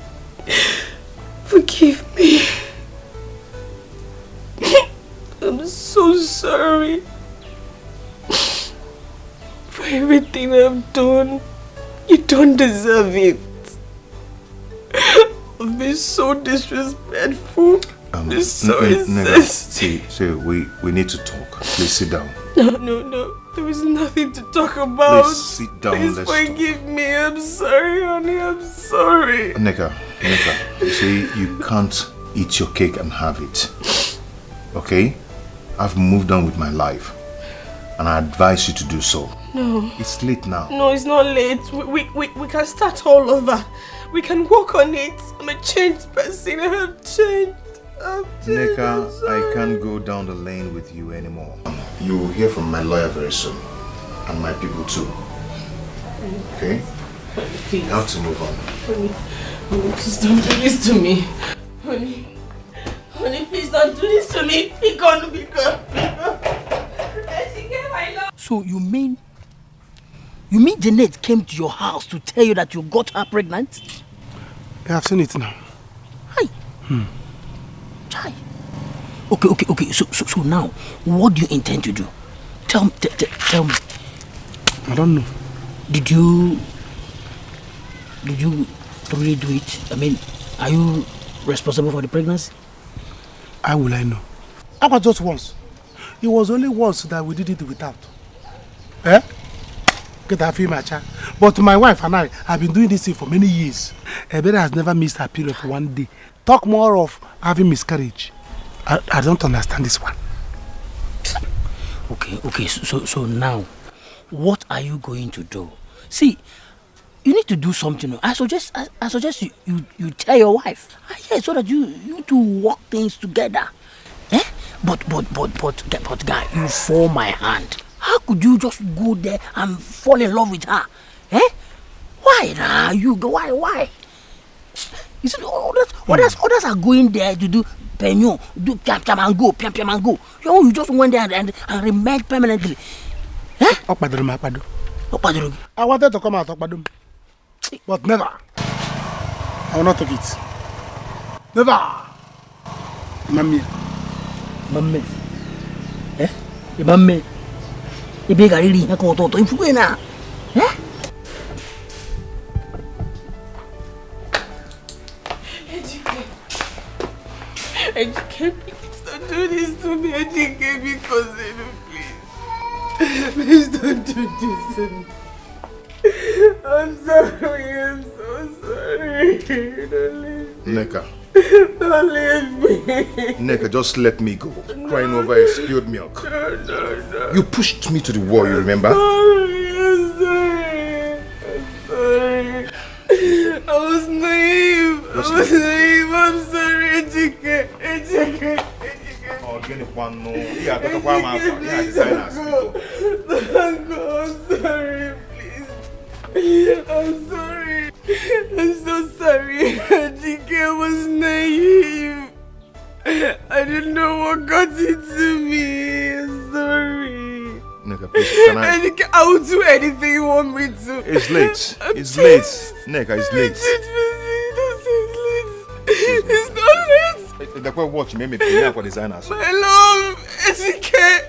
[SPEAKER 8] forgive me. I'm so sorry for everything I've done. You don't deserve it. I've been so disrespectful.
[SPEAKER 1] See, we need to talk. Please sit down.
[SPEAKER 8] No. There is nothing to talk about.
[SPEAKER 1] Please sit down.
[SPEAKER 8] Please forgive me. I'm sorry, honey. I'm sorry.
[SPEAKER 1] Neka, you see, you can't eat your cake and have it. Okay? I've moved on with my life. And I advise you to do so.
[SPEAKER 8] No.
[SPEAKER 1] It's late now.
[SPEAKER 8] No, it's not late. We can start all over. We can work on it. I'm a changed person. I have changed.
[SPEAKER 1] Neka, I can't go down the lane with you anymore. You will hear from my lawyer very soon. And my people too. Okay?
[SPEAKER 8] Please.
[SPEAKER 1] You have to move on.
[SPEAKER 8] Honey, please don't do this to me. Honey, please don't do this to me. Be gone.
[SPEAKER 14] So you mean Jeanette came to your house to tell you that you got her pregnant?
[SPEAKER 7] Yeah, I've seen it now.
[SPEAKER 14] Hi. Chai. Okay. So now, what do you intend to do? Tell me.
[SPEAKER 7] I don't know.
[SPEAKER 14] Did you really do it? I mean, are you responsible for the pregnancy?
[SPEAKER 7] How will I know? How about just once? It was only once that we did it without. Eh? Get that feel, my child. But my wife and I have been doing this thing for many years. Ebere has never missed her period for one day. Talk more of having miscarriage. I don't understand this one.
[SPEAKER 14] Okay. So now, what are you going to do? See, you need to do something. I suggest you tell your wife. Yeah, so that you two work things together. Eh? But guy, you fall my hand. How could you just go there and fall in love with her? Eh? Why now? Why? You see, others are going there to do penyo, do piam and go. You just went there and remained permanently. Eh?
[SPEAKER 7] I wanted to come out of Okpadum, but never. I will not take it. Never. Mammy.
[SPEAKER 14] Eh? Mammy. You beg a really to influence. Eh?
[SPEAKER 8] Dikeh, please don't do this to me. Dikeh, because please don't do this to me. I'm sorry. I'm so sorry. Don't leave me.
[SPEAKER 1] Neka.
[SPEAKER 8] Don't leave me.
[SPEAKER 1] Neka, just let me go. Crying over a spilled milk.
[SPEAKER 8] No.
[SPEAKER 1] You pushed me to the wall, you remember?
[SPEAKER 8] I'm sorry. I was naive. I'm sorry, Dikeh.
[SPEAKER 1] Oh, get it one no. Yeah, that's why I'm designers.
[SPEAKER 8] Don't go. I'm sorry, please. I'm sorry. I'm so sorry. Dikeh was naive. I didn't know what got into me. I'm sorry.
[SPEAKER 1] Neka, please, can I
[SPEAKER 8] will do anything you want me to.
[SPEAKER 1] It's late. It's late. Neka, it's late.
[SPEAKER 8] It's not late.
[SPEAKER 1] The way watch made me pay for designers.
[SPEAKER 8] My love, Dikeh.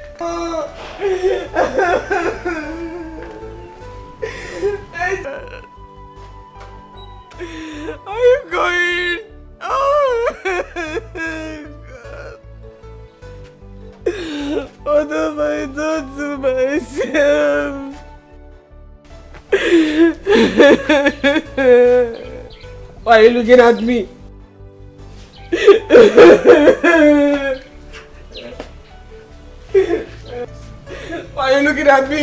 [SPEAKER 8] Are you going? Oh, God. What have I done to myself? Why are you looking at me? Why are you looking at me?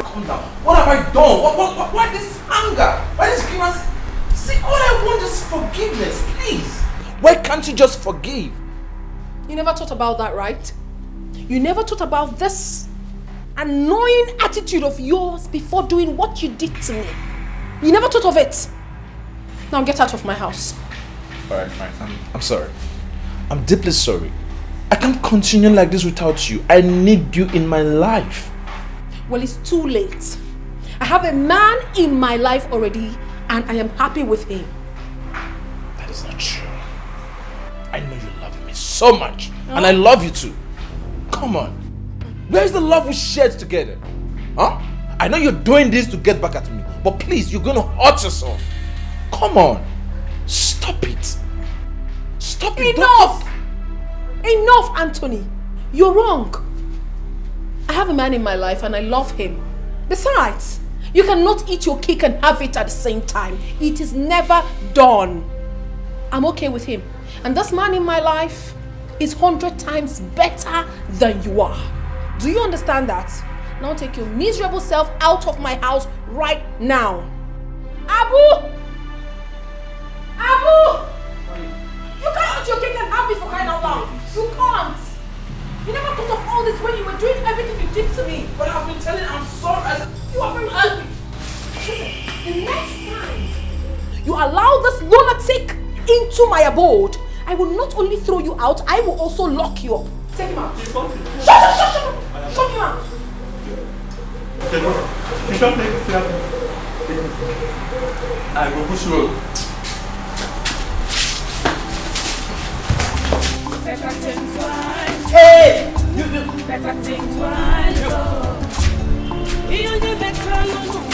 [SPEAKER 4] Calm down. What have I done? Why this anger? Why this grievance? See, all I want is forgiveness, please. Why can't you just forgive?
[SPEAKER 2] You never thought about that, right? You never thought about this annoying attitude of yours before doing what you did to me. You never thought of it. Now get out of my house.
[SPEAKER 4] Alright, fine. I'm sorry. I'm deeply sorry. I can't continue like this without you. I need you in my life.
[SPEAKER 2] Well, it's too late. I have a man in my life already and I am happy with him.
[SPEAKER 4] That is not true. I know you love me so much. And I love you too. Come on. Where's the love we shared together? Huh? I know you're doing this to get back at me. But please, you're going to hurt yourself. Come on. Stop it. Stop it.
[SPEAKER 2] Enough! Enough, Anthony. You're wrong. I have a man in my life and I love him. Besides, you cannot eat your cake and have it at the same time. It is never done. I'm okay with him. And this man in my life is 100 times better than you are. Do you understand that? Now take your miserable self out of my house right now. Abu! Abu! You can't eat your cake and have it for crying out loud. You can't. You never thought of all this when you were doing everything you did to me.
[SPEAKER 4] But I've been telling I'm sorry.
[SPEAKER 2] You are very stupid. Listen, the next time you allow this lunatic into my abode, I will not only throw you out, I will also lock you up. Take him out. Shut up! Shut him out!
[SPEAKER 4] I will push road.
[SPEAKER 11] Better think twice.
[SPEAKER 2] Hey!
[SPEAKER 11] Better think twice. You only better no one.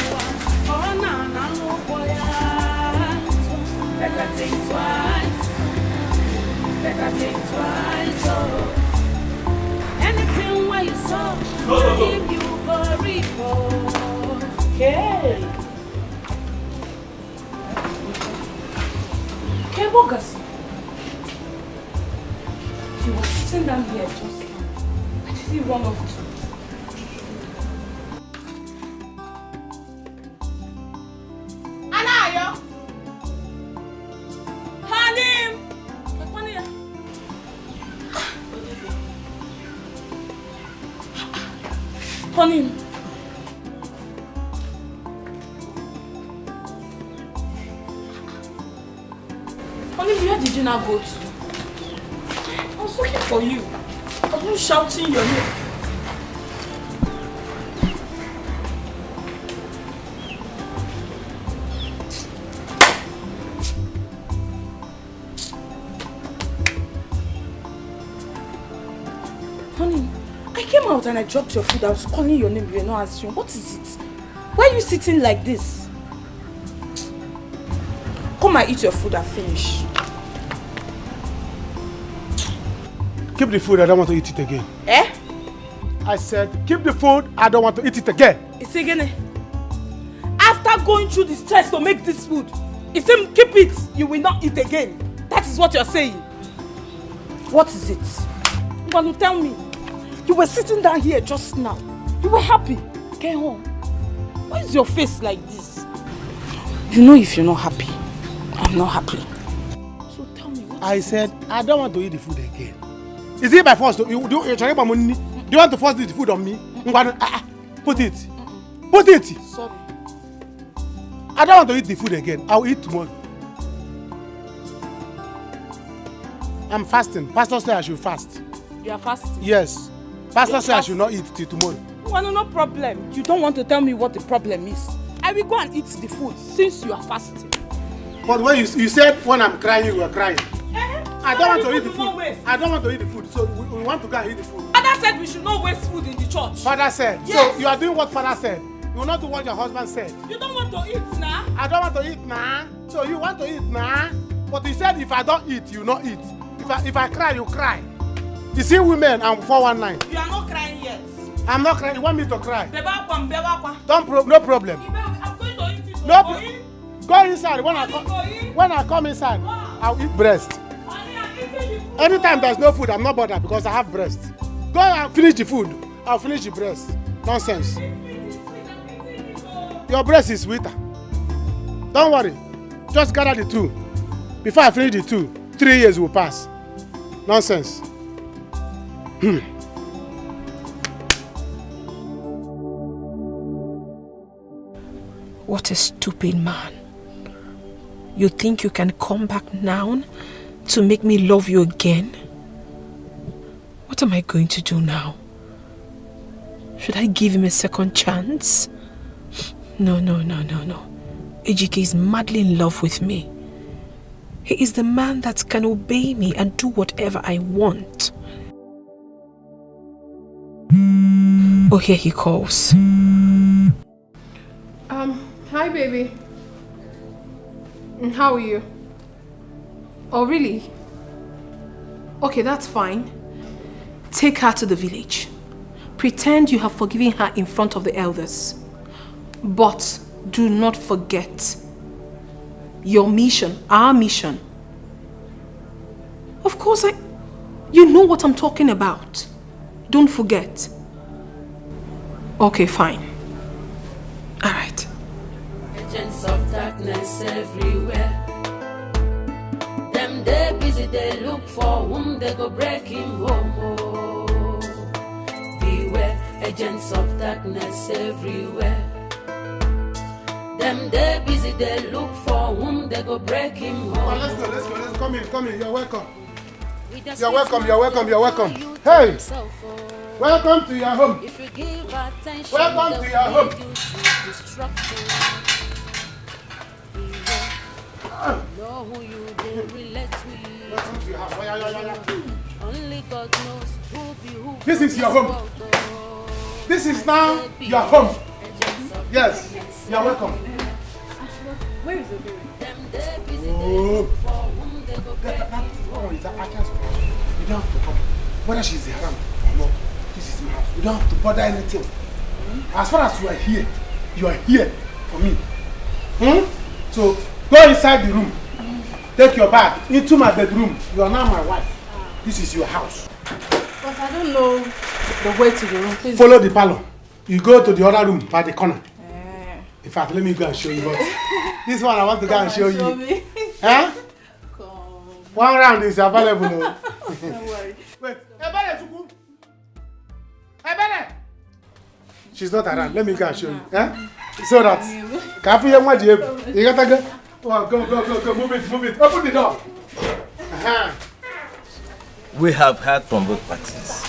[SPEAKER 11] Oh, no, boy. Better think twice. Better think twice. Anything where you saw, give you a report.
[SPEAKER 2] Okay. Okay, Bogus. He was sitting down here just now. Where did he run off to? Anayo! Hanim! Hanim! Hanim, where did you now go to? I was looking for you. I was shouting your name. Honey, I came out and I dropped your food. I was calling your name. You were not answering. What is it? Why are you sitting like this? Come and eat your food and finish.
[SPEAKER 7] Keep the food, I don't want to eat it again.
[SPEAKER 2] Eh?
[SPEAKER 7] I said, keep the food, I don't want to eat it again.
[SPEAKER 2] It's again. After going through the stress to make this food, it's saying keep it, you will not eat again. That is what you're saying. What is it? You want to tell me? You were sitting down here just now. You were happy. Get home. Why is your face like this? You know if you're not happy, I'm not happy. So tell me what
[SPEAKER 7] I said, I don't want to eat the food again. Is it by force? Do you want to force the food on me? Put it. Put it.
[SPEAKER 2] Sorry.
[SPEAKER 7] I don't want to eat the food again. I'll eat tomorrow. I'm fasting. Pastor said I should fast.
[SPEAKER 2] You are fasting?
[SPEAKER 7] Yes. Pastor said I should not eat till tomorrow.
[SPEAKER 2] Well, no problem. You don't want to tell me what the problem is. I will go and eat the food since you are fasting.
[SPEAKER 7] But when you said when I'm crying, you were crying. I don't want to eat the food. I don't want to eat the food. So we want to go and eat the food.
[SPEAKER 2] Father said we should not waste food in the church.
[SPEAKER 7] Father said.
[SPEAKER 2] Yes.
[SPEAKER 7] So you are doing what Father said. You will not do what your husband said.
[SPEAKER 2] You don't want to eat now?
[SPEAKER 7] I don't want to eat now. So you want to eat now? But you said if I don't eat, you not eat. If I cry, you cry. You see women, I'm 419.
[SPEAKER 2] You are not crying yet.
[SPEAKER 7] I'm not crying. You want me to cry?
[SPEAKER 2] No
[SPEAKER 7] No problem.
[SPEAKER 2] I'm going to eat it.
[SPEAKER 7] No. Go inside. When I come inside, I'll eat breast. Anytime there's no food, I'm not bothered because I have breast. Go and finish the food. I'll finish the breast. Nonsense. Your breast is sweeter. Don't worry. Just gather the two. Before I finish the two, 3 years will pass. Nonsense.
[SPEAKER 2] What a stupid man. You think you can come back now to make me love you again? What am I going to do now? Should I give him a second chance? No. Ejike is madly in love with me. He is the man that can obey me and do whatever I want. Oh, here he calls.
[SPEAKER 3] Hi baby. How are you? Oh really? Okay, that's fine.
[SPEAKER 2] Take her to the village. Pretend you have forgiven her in front of the elders. But do not forget your mission, our mission. Of course, you know what I'm talking about. Don't forget. Okay, fine. All right.
[SPEAKER 11] Agents of darkness everywhere. Them they busy, they look for whom they go breaking home. Oh. Beware, agents of darkness everywhere. Them they busy, they look for whom they go breaking home.
[SPEAKER 7] Oh, let's go. Come in. You're welcome. You're welcome. Hey! Welcome to your home. Welcome to your home.
[SPEAKER 11] Know who you did relate with. Only God knows who be who.
[SPEAKER 7] This is your home. This is now your home. Yes, you're welcome.
[SPEAKER 3] Where is the baby?
[SPEAKER 7] Oh. That is Aka's house. You don't have to come. Whether she's around or not, this is my house. You don't have to bother anything. As far as you are here for me. So go inside the room. Take your bag into my bedroom. You are now my wife. This is your house.
[SPEAKER 3] But I don't know the way to the room. Please.
[SPEAKER 7] Follow the parlor. You go to the other room by the corner. In fact, let me go and show you. But this one I want to go and show you.
[SPEAKER 3] Me.
[SPEAKER 7] Huh? One round is available.
[SPEAKER 3] Don't worry.
[SPEAKER 7] Wait. She's not around. Let me go and show you. Huh? So that. You gotta go. Oh, go. Move it. Open the door.
[SPEAKER 4] We have heard from both parties.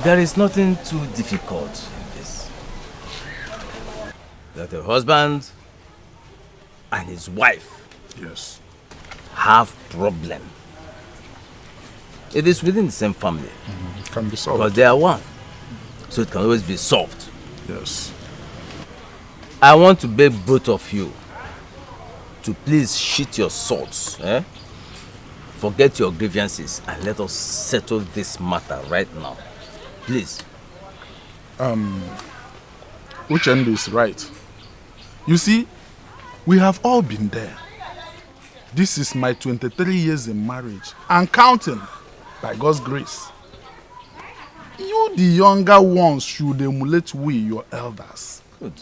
[SPEAKER 4] There is nothing too difficult in this. That the husband and his wife have problem. It is within the same family.
[SPEAKER 12] It can be solved.
[SPEAKER 4] Because they are one. So it can always be solved.
[SPEAKER 12] Yes.
[SPEAKER 4] I want to beg both of you to please sheath your swords. Forget your grievances and let us settle this matter right now. Please.
[SPEAKER 12] Uchendu is right. You see, we have all been there. This is my 23 years in marriage and counting, by God's grace. You, the younger ones, should emulate we, your elders.
[SPEAKER 4] Good.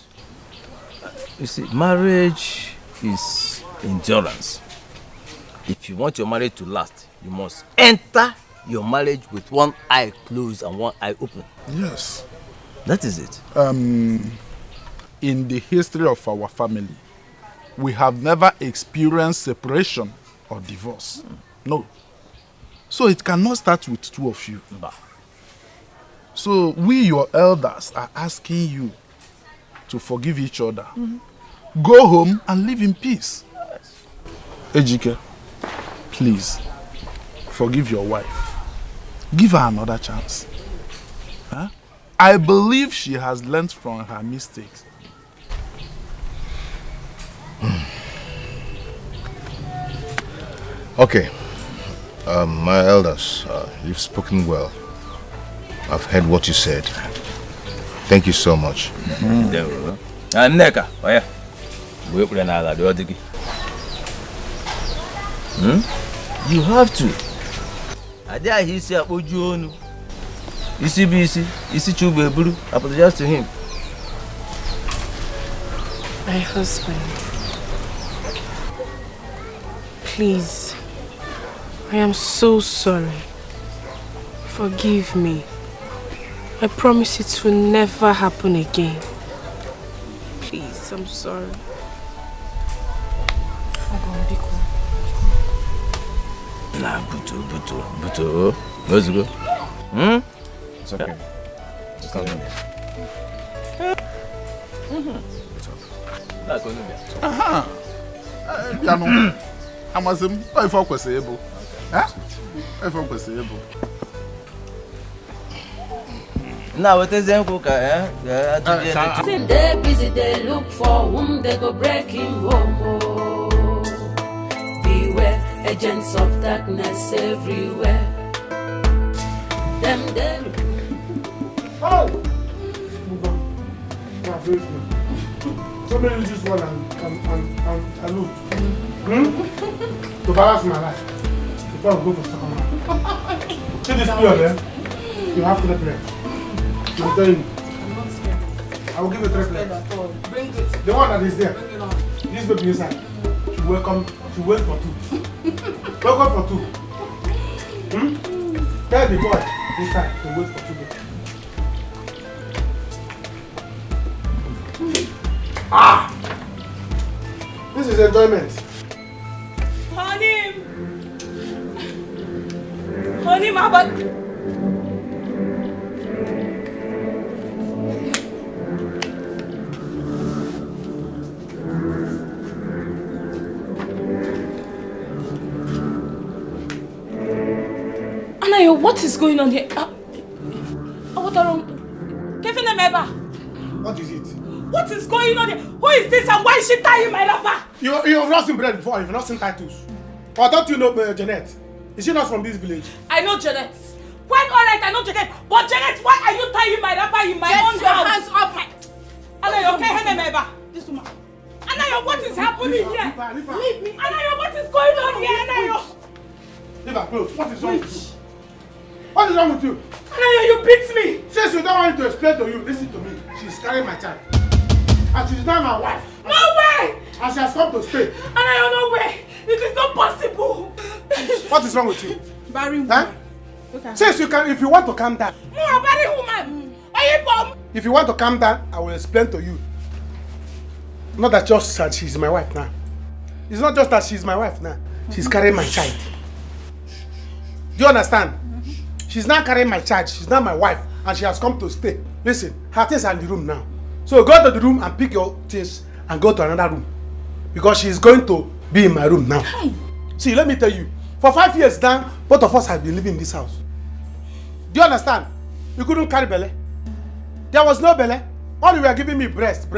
[SPEAKER 4] You see, marriage is endurance. If you want your marriage to last, you must enter your marriage with one eye closed and one eye open.
[SPEAKER 12] Yes.
[SPEAKER 4] That is it.
[SPEAKER 12] In the history of our family, we have never experienced separation or divorce. No. So it cannot start with two of you. So we, your elders, are asking you to forgive each other. Go home and live in peace. Ejike, please, forgive your wife. Give her another chance. I believe she has learned from her mistakes.
[SPEAKER 1] Okay. My elders, you've spoken well. I've heard what you said. Thank you so much.
[SPEAKER 4] You have to. I apologize to him.
[SPEAKER 8] My husband, please, I am so sorry. Forgive me. I promise it will never happen again. Please, I'm sorry.
[SPEAKER 4] Nah, Buto. Let's go.
[SPEAKER 1] It's okay. It's not
[SPEAKER 12] Aha. Piano. Amazim, I focus able. I focus able.
[SPEAKER 4] Now what is them cook?
[SPEAKER 11] They busy, they look for whom they go breaking home. Beware, agents of darkness everywhere. Them.
[SPEAKER 7] Oh! Somebody use this one and look. To balance my life. Before I go for second one. See this play there? You have to play. I'm telling you. I will give you 3 plates.
[SPEAKER 3] Bring it.
[SPEAKER 7] The one that is there.
[SPEAKER 3] Bring it on.
[SPEAKER 7] This baby inside. She wait for 2. Welcome for 2. Tell the boy inside to wait for 2 baby. This is enjoyment.
[SPEAKER 8] Honey, my butt. What is going on here? What are you?
[SPEAKER 7] What is it?
[SPEAKER 8] What is going on here? Who is this and why is she tying my wrapper?
[SPEAKER 7] You've not seen bread before, you've not seen titles. Or don't you know Janet? Is she not from this village?
[SPEAKER 8] I know Janet. Quite alright, I know Janet. But Janet, why are you tying my wrapper in my own house?
[SPEAKER 5] Hands up!
[SPEAKER 8] Anayo, okay, Henemeba. This woman. Anayo, what is happening here?
[SPEAKER 7] Leave her.
[SPEAKER 8] Leave me. Anayo, what is going on here, Anayo?
[SPEAKER 7] Leave her close. What is wrong with you? What is wrong with you?
[SPEAKER 8] Anayo, you beat me.
[SPEAKER 7] Since you don't want me to explain to you, listen to me. She's carrying my child. And she's not my wife.
[SPEAKER 8] No way!
[SPEAKER 7] And she has come to stay.
[SPEAKER 8] Anayo, no way! It is not possible.
[SPEAKER 7] What is wrong with you?
[SPEAKER 5] Barry woman.
[SPEAKER 7] Huh? Okay. Since you can, if you want to calm down.
[SPEAKER 8] Barry woman. Are you bomb?
[SPEAKER 7] If you want to calm down, I will explain to you. Not that just that she's my wife now. It's not just that she's my wife now. She's carrying my child. Do you understand? She's not carrying my child. She's not my wife. And she has come to stay. Listen, her things are in the room now. So go to the room and pick your things and go to another room. Because she's going to be in my room now.
[SPEAKER 8] Hi.
[SPEAKER 7] See, let me tell you. For 5 years now, both of us have been living in this house. Do you understand? You couldn't carry belly. There was no belly. All you were giving me breast.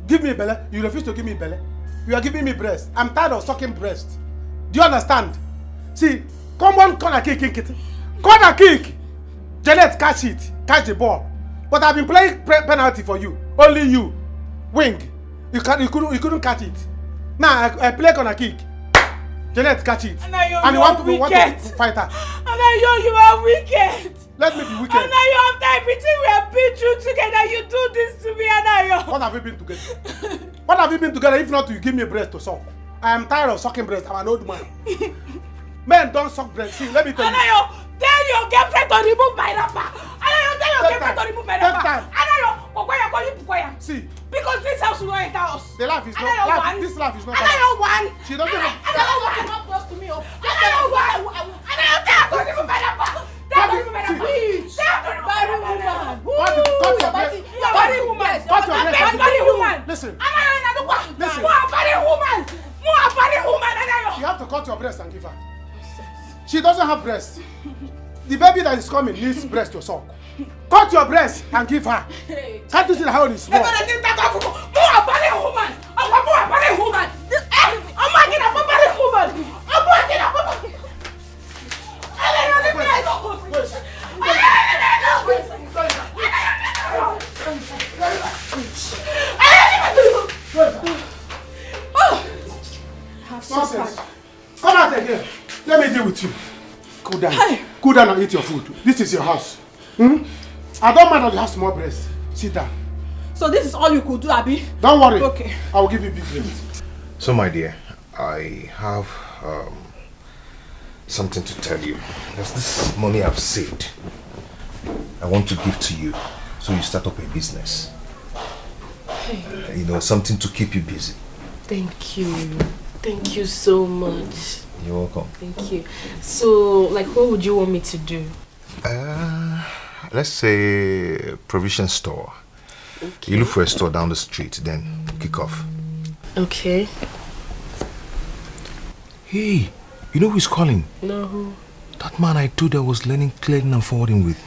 [SPEAKER 7] Give me belly. You refuse to give me belly. You are giving me breast. I'm tired of sucking breast. Do you understand? See, come on, corner kick. Corner kick. Janet, catch it. Catch the ball. But I've been playing penalty for you. Only you. Wing. You couldn't catch it. Now I play corner kick. Janet, catch it.
[SPEAKER 8] Anayo,
[SPEAKER 7] and
[SPEAKER 8] you
[SPEAKER 7] want
[SPEAKER 8] are
[SPEAKER 7] to fight her.
[SPEAKER 8] Anayo, you are wicked.
[SPEAKER 7] Let me be wicked.
[SPEAKER 8] Anayo, after everything we have been through together, you do this to me, Anayo.
[SPEAKER 7] What have we been together? What have we been together if not you give me breast to suck? I am tired of sucking breast. I'm an old man. Men don't suck breast. See, let me tell you.
[SPEAKER 8] Anayo, tell your girlfriend to remove my wrapper. Anayo, tell your girlfriend to remove my wrapper. Anayo,
[SPEAKER 7] see.
[SPEAKER 8] Because this house will not enter us.
[SPEAKER 7] The laugh is not. This laugh is not.
[SPEAKER 8] Anayo, one.
[SPEAKER 7] She doesn't have.
[SPEAKER 8] Anayo, one. Not close to me. Anayo, one. Anayo, tell her to remove my wrapper. Tell her to remove my wrapper. Please. Tell her to remove my wrapper.
[SPEAKER 7] Listen.
[SPEAKER 8] Listen.
[SPEAKER 7] You have to cut your breast and give her. She doesn't have breast. The baby that is coming needs breast to suck. Cut your breast and give her. Can't you see how it is small? Nonsense. Come out again. Let me deal with you. Cool down. Hey. Cool down and eat your food. This is your house. I don't mind that you have small breasts. Sit down.
[SPEAKER 5] So this is all you could do, Abi?
[SPEAKER 7] Don't worry.
[SPEAKER 5] Okay.
[SPEAKER 7] I will give you big breasts.
[SPEAKER 1] So my dear, I have something to tell you. There's this money I've saved. I want to give to you so you start up a business.
[SPEAKER 8] Hey.
[SPEAKER 1] You know, something to keep you busy.
[SPEAKER 8] Thank you. Thank you so much.
[SPEAKER 1] You're welcome.
[SPEAKER 8] Thank you. So, like, what would you want me to do?
[SPEAKER 1] Let's say provision store. Okay. You look for a store down the street, then kick off.
[SPEAKER 8] Okay.
[SPEAKER 1] Hey, you know who's calling?
[SPEAKER 8] No, who?
[SPEAKER 1] That man I told you I was learning clearing and forwarding with.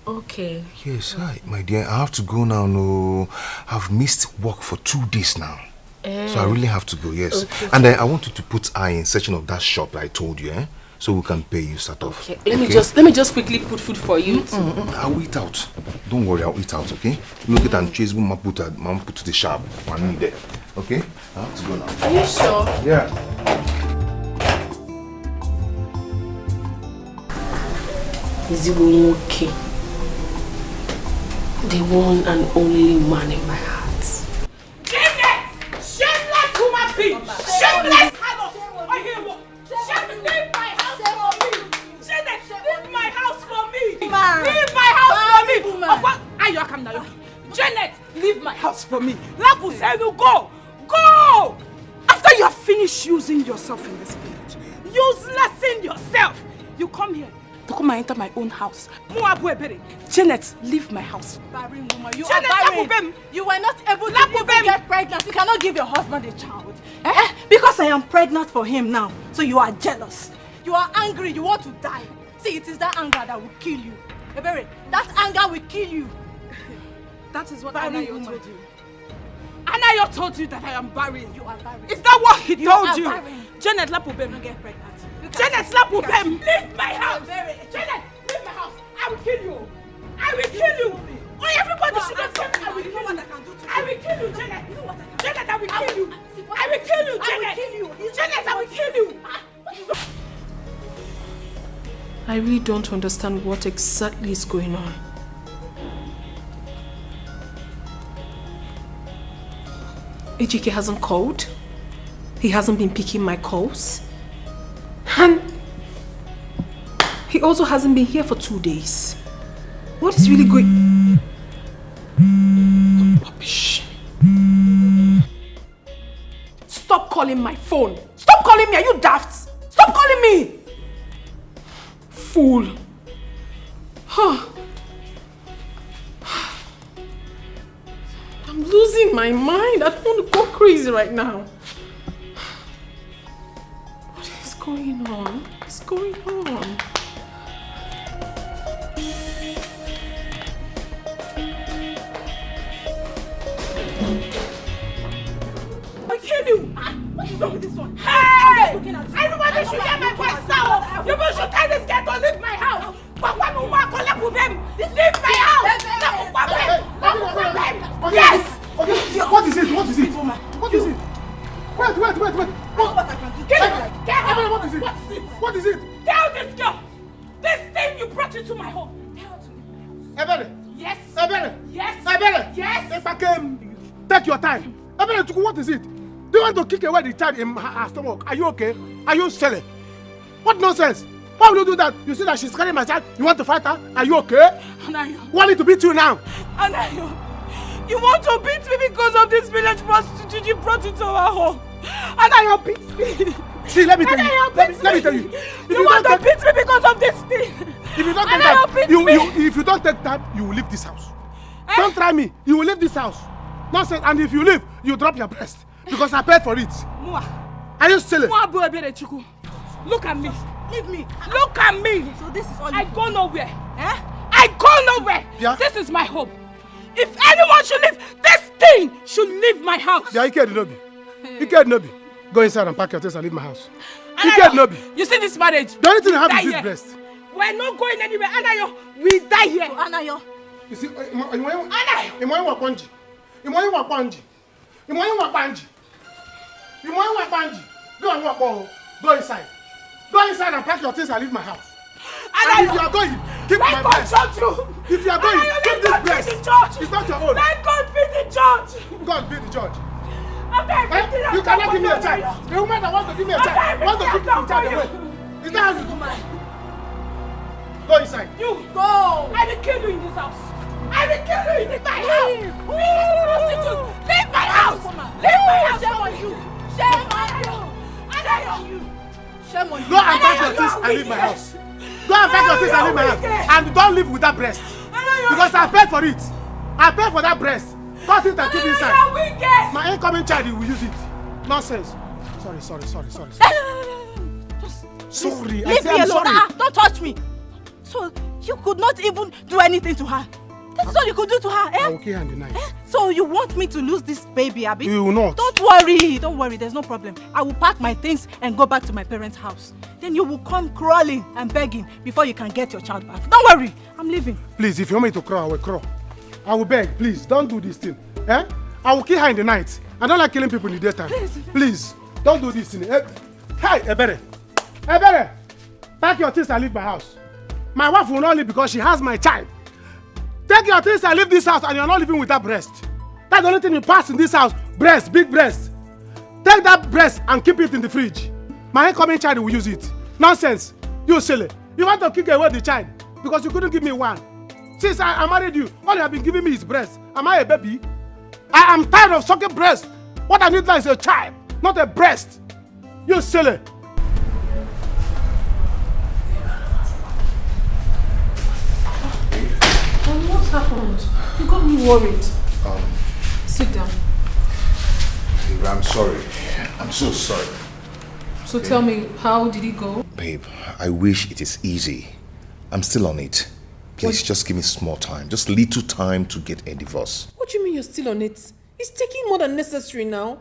[SPEAKER 8] Okay.
[SPEAKER 1] Yes, hi, my dear. I have to go now. No, I've missed work for 2 days now. So I really have to go, yes. Okay. And I want you to put eye in searching of that shop I told you, so we can pay you start off.
[SPEAKER 8] Okay. Let me just quickly put food for you.
[SPEAKER 1] I'll eat out. Don't worry, I'll eat out, okay? Look at and chase mom put to the shop. One need there. Okay? I have to go now.
[SPEAKER 8] Are you sure?
[SPEAKER 1] Yeah.
[SPEAKER 8] Is it okay? The one and only man in my heart. Shameless human being! Shameless harlot! Leave my house for me! Janet, leave my house for me! Leave my house for me! Ayo, come now. Janet, leave my house for me! Lapu said you go! Go! After you have finished using yourself in this village, uselessing yourself, you come here to come and enter my own house. Janet, leave my house.
[SPEAKER 5] Barren woman, you are barren. You were not able to get pregnant. You cannot give your husband a child. Because I am pregnant for him now. So you are jealous. You are angry. You want to die. See, it is that anger that will kill you. Ebere, that anger will kill you.
[SPEAKER 3] That is what
[SPEAKER 5] Barren
[SPEAKER 3] Anayo
[SPEAKER 5] woman.
[SPEAKER 3] told you. Anayo told you that I am barren.
[SPEAKER 5] You are barren.
[SPEAKER 3] Is that what he told you?
[SPEAKER 5] Barren.
[SPEAKER 3] Janet Lapubem.
[SPEAKER 5] Don't get pregnant.
[SPEAKER 3] Janet Lapubem. Leave my house. Janet, leave my house. I will kill you. I will kill you. Oh, everybody should have said I will kill you. I will kill you, Janet. Janet, I will kill you. I will kill you, Janet. Janet, I will kill you. I really don't understand what exactly is going on. Ejike hasn't called. He hasn't been picking my calls. And he also hasn't been here for 2 days. What is really going... Rubbish. Stop calling my phone. Stop calling me. Are you daft? Stop calling me. Fool. Huh. I'm losing my mind. I don't want to go crazy right now. What is going on? What's going on? I kill you! What is wrong with this one? Hey! Everybody should hear my voice now! You should tell this girl to leave my house! Leave my house! Yes!
[SPEAKER 7] Okay, what is it? What is it? What is it? Wait. What is it? What is it?
[SPEAKER 3] Tell this girl! This thing you brought into my home! Tell her to leave my house.
[SPEAKER 7] Ebere!
[SPEAKER 3] Yes!
[SPEAKER 7] Ebere!
[SPEAKER 3] Yes!
[SPEAKER 7] Ebere!
[SPEAKER 3] Yes!
[SPEAKER 7] If I came, take your time. Ebere, what is it? Do you want to kick away the child in her stomach? Are you okay? Are you silly? What nonsense? Why will you do that? You see that she's carrying my child? You want to fight her? Are you okay?
[SPEAKER 3] Anayo.
[SPEAKER 7] Want me to beat you now?
[SPEAKER 3] Anayo, you want to beat me because of this village prostitute you brought into our home? Anayo beats me.
[SPEAKER 7] See, let me tell you.
[SPEAKER 3] Anayo
[SPEAKER 7] Let me tell you.
[SPEAKER 3] You want to beat me because of this thing?
[SPEAKER 7] If you don't take
[SPEAKER 3] Anayo
[SPEAKER 7] time,
[SPEAKER 3] beats me.
[SPEAKER 7] if you don't take time, you will leave this house. Don't try me. You will leave this house. Nonsense. And if you leave, you drop your breast because I paid for it.
[SPEAKER 3] Mua.
[SPEAKER 7] Are you silly?
[SPEAKER 3] Look at me.
[SPEAKER 5] Leave me.
[SPEAKER 3] Look at me.
[SPEAKER 5] So this is all
[SPEAKER 3] I go nowhere. Eh? I go nowhere.
[SPEAKER 7] Yeah.
[SPEAKER 3] This is my home. If anyone should leave, this thing should leave my house.
[SPEAKER 7] Yeah, Ike Nobi. Ike Nobi. Go inside and pack your things and leave my house. Ike Nobi.
[SPEAKER 3] You see this marriage?
[SPEAKER 7] The only thing I have is this
[SPEAKER 3] here.
[SPEAKER 7] breast.
[SPEAKER 3] We're not going anywhere. Anayo, we die here.
[SPEAKER 5] So, Anayo.
[SPEAKER 7] You see, Go and walk. Go inside. Go inside and pack your things and leave my house. And if you are going, keep my breast. If you are going, keep this breast. It's not your own.
[SPEAKER 3] Let God be the judge.
[SPEAKER 7] God be the judge.
[SPEAKER 3] Okay,
[SPEAKER 7] you cannot give me a child. The woman that wants to give me a child wants to keep the child away. Is that how you do mine? Go inside.
[SPEAKER 3] You go. I will kill you in this house. I will kill you in my house. Leave my house. Leave my house.
[SPEAKER 5] Shame on you. Shame on you. Shame on you.
[SPEAKER 7] Go and pack your things and leave my house. Go and pack your things and leave my house. And don't live with that breast. Because I paid for it. I paid for that breast. Cut it and keep it inside. My incoming child will use it. Nonsense. Sorry. Sorry.
[SPEAKER 5] Leave me alone. Don't touch me. So you could not even do anything to her. That's all you could do to her, eh?
[SPEAKER 7] I will kill her in the night.
[SPEAKER 5] So you want me to lose this baby, Abby?
[SPEAKER 7] You will not.
[SPEAKER 5] Don't worry, there's no problem. I will pack my things and go back to my parents' house. Then you will come crawling and begging before you can get your child back. Don't worry, I'm leaving.
[SPEAKER 7] Please, if you want me to crawl, I will crawl. I will beg, please, don't do this thing. Eh? I will kill her in the night. I don't like killing people in the daytime. Please, don't do this thing. Hey, Ebere, pack your things and leave my house. My wife will not leave because she has my child. Take your things and leave this house and you're not living with that breast. That's the only thing you pass in this house. Breast, big breast. Take that breast and keep it in the fridge. My incoming child will use it. Nonsense. You silly. You want to kick away the child because you couldn't give me one. Since I married you, all you have been giving me is breast. Am I a baby? I am tired of sucking breast. What I need now is a child, not a breast. You silly.
[SPEAKER 3] What happened? You got me worried. Sit down.
[SPEAKER 1] Babe, I'm sorry. I'm so sorry.
[SPEAKER 3] So tell me, how did it go?
[SPEAKER 1] Babe, I wish it is easy. I'm still on it. Please, just give me small time. Just little time to get a divorce.
[SPEAKER 3] What do you mean you're still on it? It's taking more than necessary now.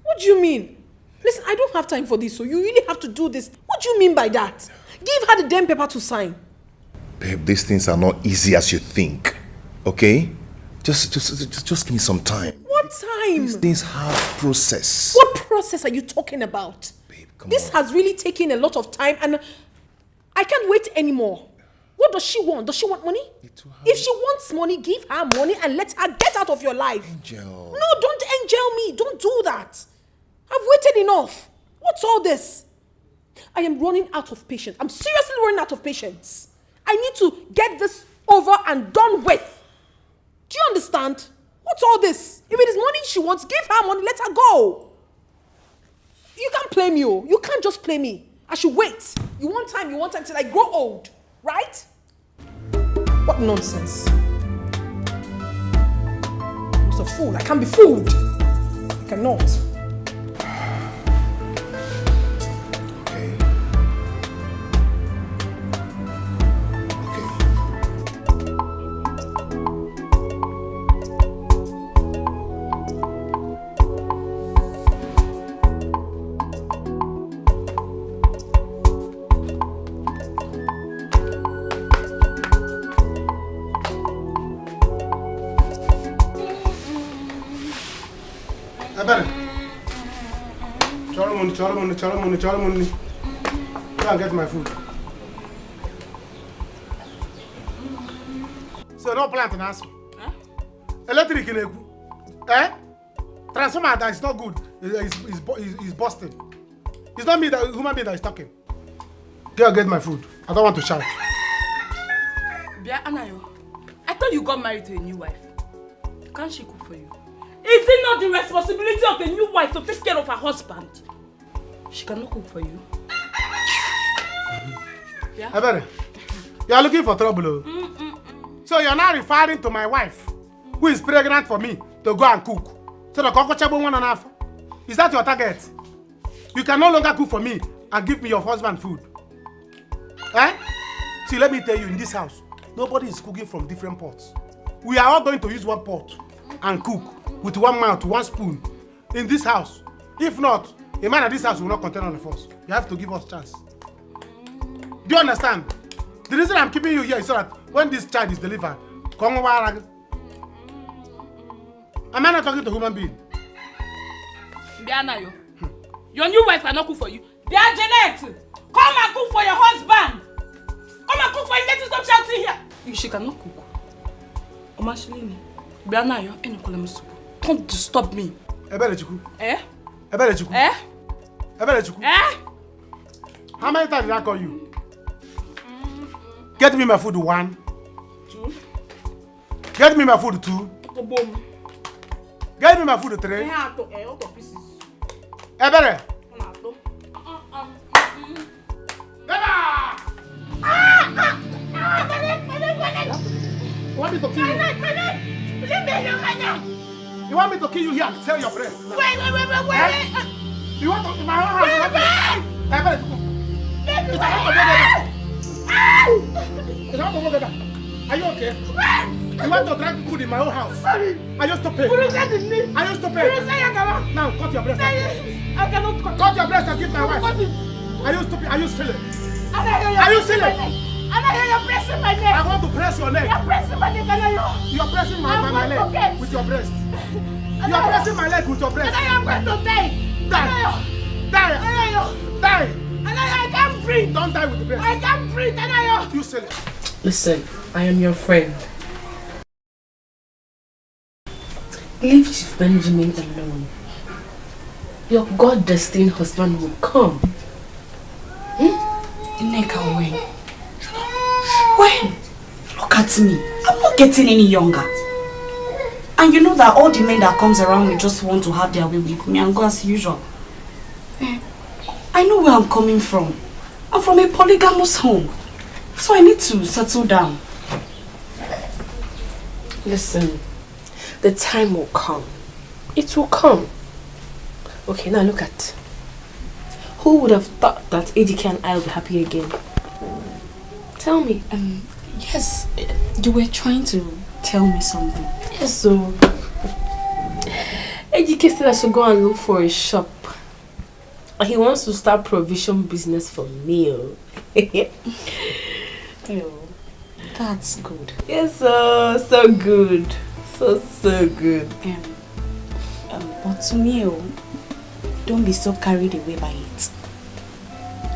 [SPEAKER 3] What do you mean? Listen, I don't have time for this, so you really have to do this. What do you mean by that? Give her the damn paper to sign.
[SPEAKER 1] Babe, these things are not easy as you think. Okay? Just give me some time.
[SPEAKER 3] What time?
[SPEAKER 1] These things have process.
[SPEAKER 3] What process are you talking about?
[SPEAKER 1] Babe,
[SPEAKER 3] this has really taken a lot of time and I can't wait anymore. What does she want? Does she want money? If she wants money, give her money and let her get out of your life.
[SPEAKER 1] Angel.
[SPEAKER 3] No, don't angel me. Don't do that. I've waited enough. What's all this? I am running out of patience. I'm seriously running out of patience. I need to get this over and done with. Do you understand? What's all this? If it is money she wants, give her money, let her go. You can't play me. You can't just play me. I should wait. You want time till I grow old. Right? What nonsense. I'm just a fool. I can't be fooled. I cannot.
[SPEAKER 7] Chara money. Go and get my food. So no plant in house. Electric in transformer that is not good. Is busted. It's not me, that human being that is talking. Go and get my food. I don't want to shout.
[SPEAKER 8] Bia Anayo, I thought you got married to a new wife. Can't she cook for you? Is it not the responsibility of a new wife to take care of her husband? She cannot cook for you. Yeah?
[SPEAKER 7] Ebere, you are looking for trouble. So you are now referring to my wife, who is pregnant for me, to go and cook. So the cockroachable 1.5. Is that your target? You can no longer cook for me and give me your husband food. See, let me tell you, in this house, nobody is cooking from different pots. We are all going to use one pot and cook with one mouth, one spoon in this house. If not, a man at this house will not contain all of us. You have to give us a chance. Do you understand? The reason I'm keeping you here is so that when this child is delivered, am I not talking to a human being?
[SPEAKER 8] Bianayo, your new wife cannot cook for you. They are Janet! Come and cook for your husband! Come and cook for him. Let us stop shouting here. She cannot cook. Omashilini, Bianayo, any column. Don't disturb me.
[SPEAKER 7] Ebelechuku.
[SPEAKER 8] Eh?
[SPEAKER 7] Ebelechuku.
[SPEAKER 8] Eh?
[SPEAKER 7] Ebelechuku.
[SPEAKER 8] Eh?
[SPEAKER 7] How many times did I call you? Get me my food 1.
[SPEAKER 8] 2.
[SPEAKER 7] Get me my food 2. Get me my food 3. Ebere. You want me to kill you? You want me to kill you here and sell your breast?
[SPEAKER 8] Wait.
[SPEAKER 7] You want to my own house? Are you okay? You want to drag food in my own house? Sorry. Are you stupid? Are you stupid? Now cut your breast.
[SPEAKER 8] I cannot
[SPEAKER 7] cut your breast and give my wife. Are you stupid? Are you silly? Are you silly?
[SPEAKER 8] You're pressing my neck.
[SPEAKER 7] I want to press your neck.
[SPEAKER 8] You're pressing my neck,
[SPEAKER 7] You're pressing my leg with your breast. You're pressing my leg with your breast.
[SPEAKER 8] I'm going to die.
[SPEAKER 7] Die.
[SPEAKER 8] I can't breathe.
[SPEAKER 7] Don't die with the breast.
[SPEAKER 8] I can't breathe.
[SPEAKER 7] You silly.
[SPEAKER 2] Listen, I am your friend. Leave Chief Benjamin alone. Your God-destined husband will come.
[SPEAKER 5] Nneka, when? Look at me. I'm not getting any younger. And you know that all the men that comes around me just want to have their way with me and go as usual. I know where I'm coming from. I'm from a polygamous home. So I need to settle down.
[SPEAKER 2] Listen, the time will come. It will come. Okay, now look at. Who would have thought that Dikeh and I will be happy again?
[SPEAKER 9] Tell me, yes, you were trying to tell me something. Yes, so Ejike said I should go and look for a shop. He wants to start provision business for meal.
[SPEAKER 5] Oh, that's good.
[SPEAKER 9] Yes, so good. So good.
[SPEAKER 5] But to me, don't be so carried away by it.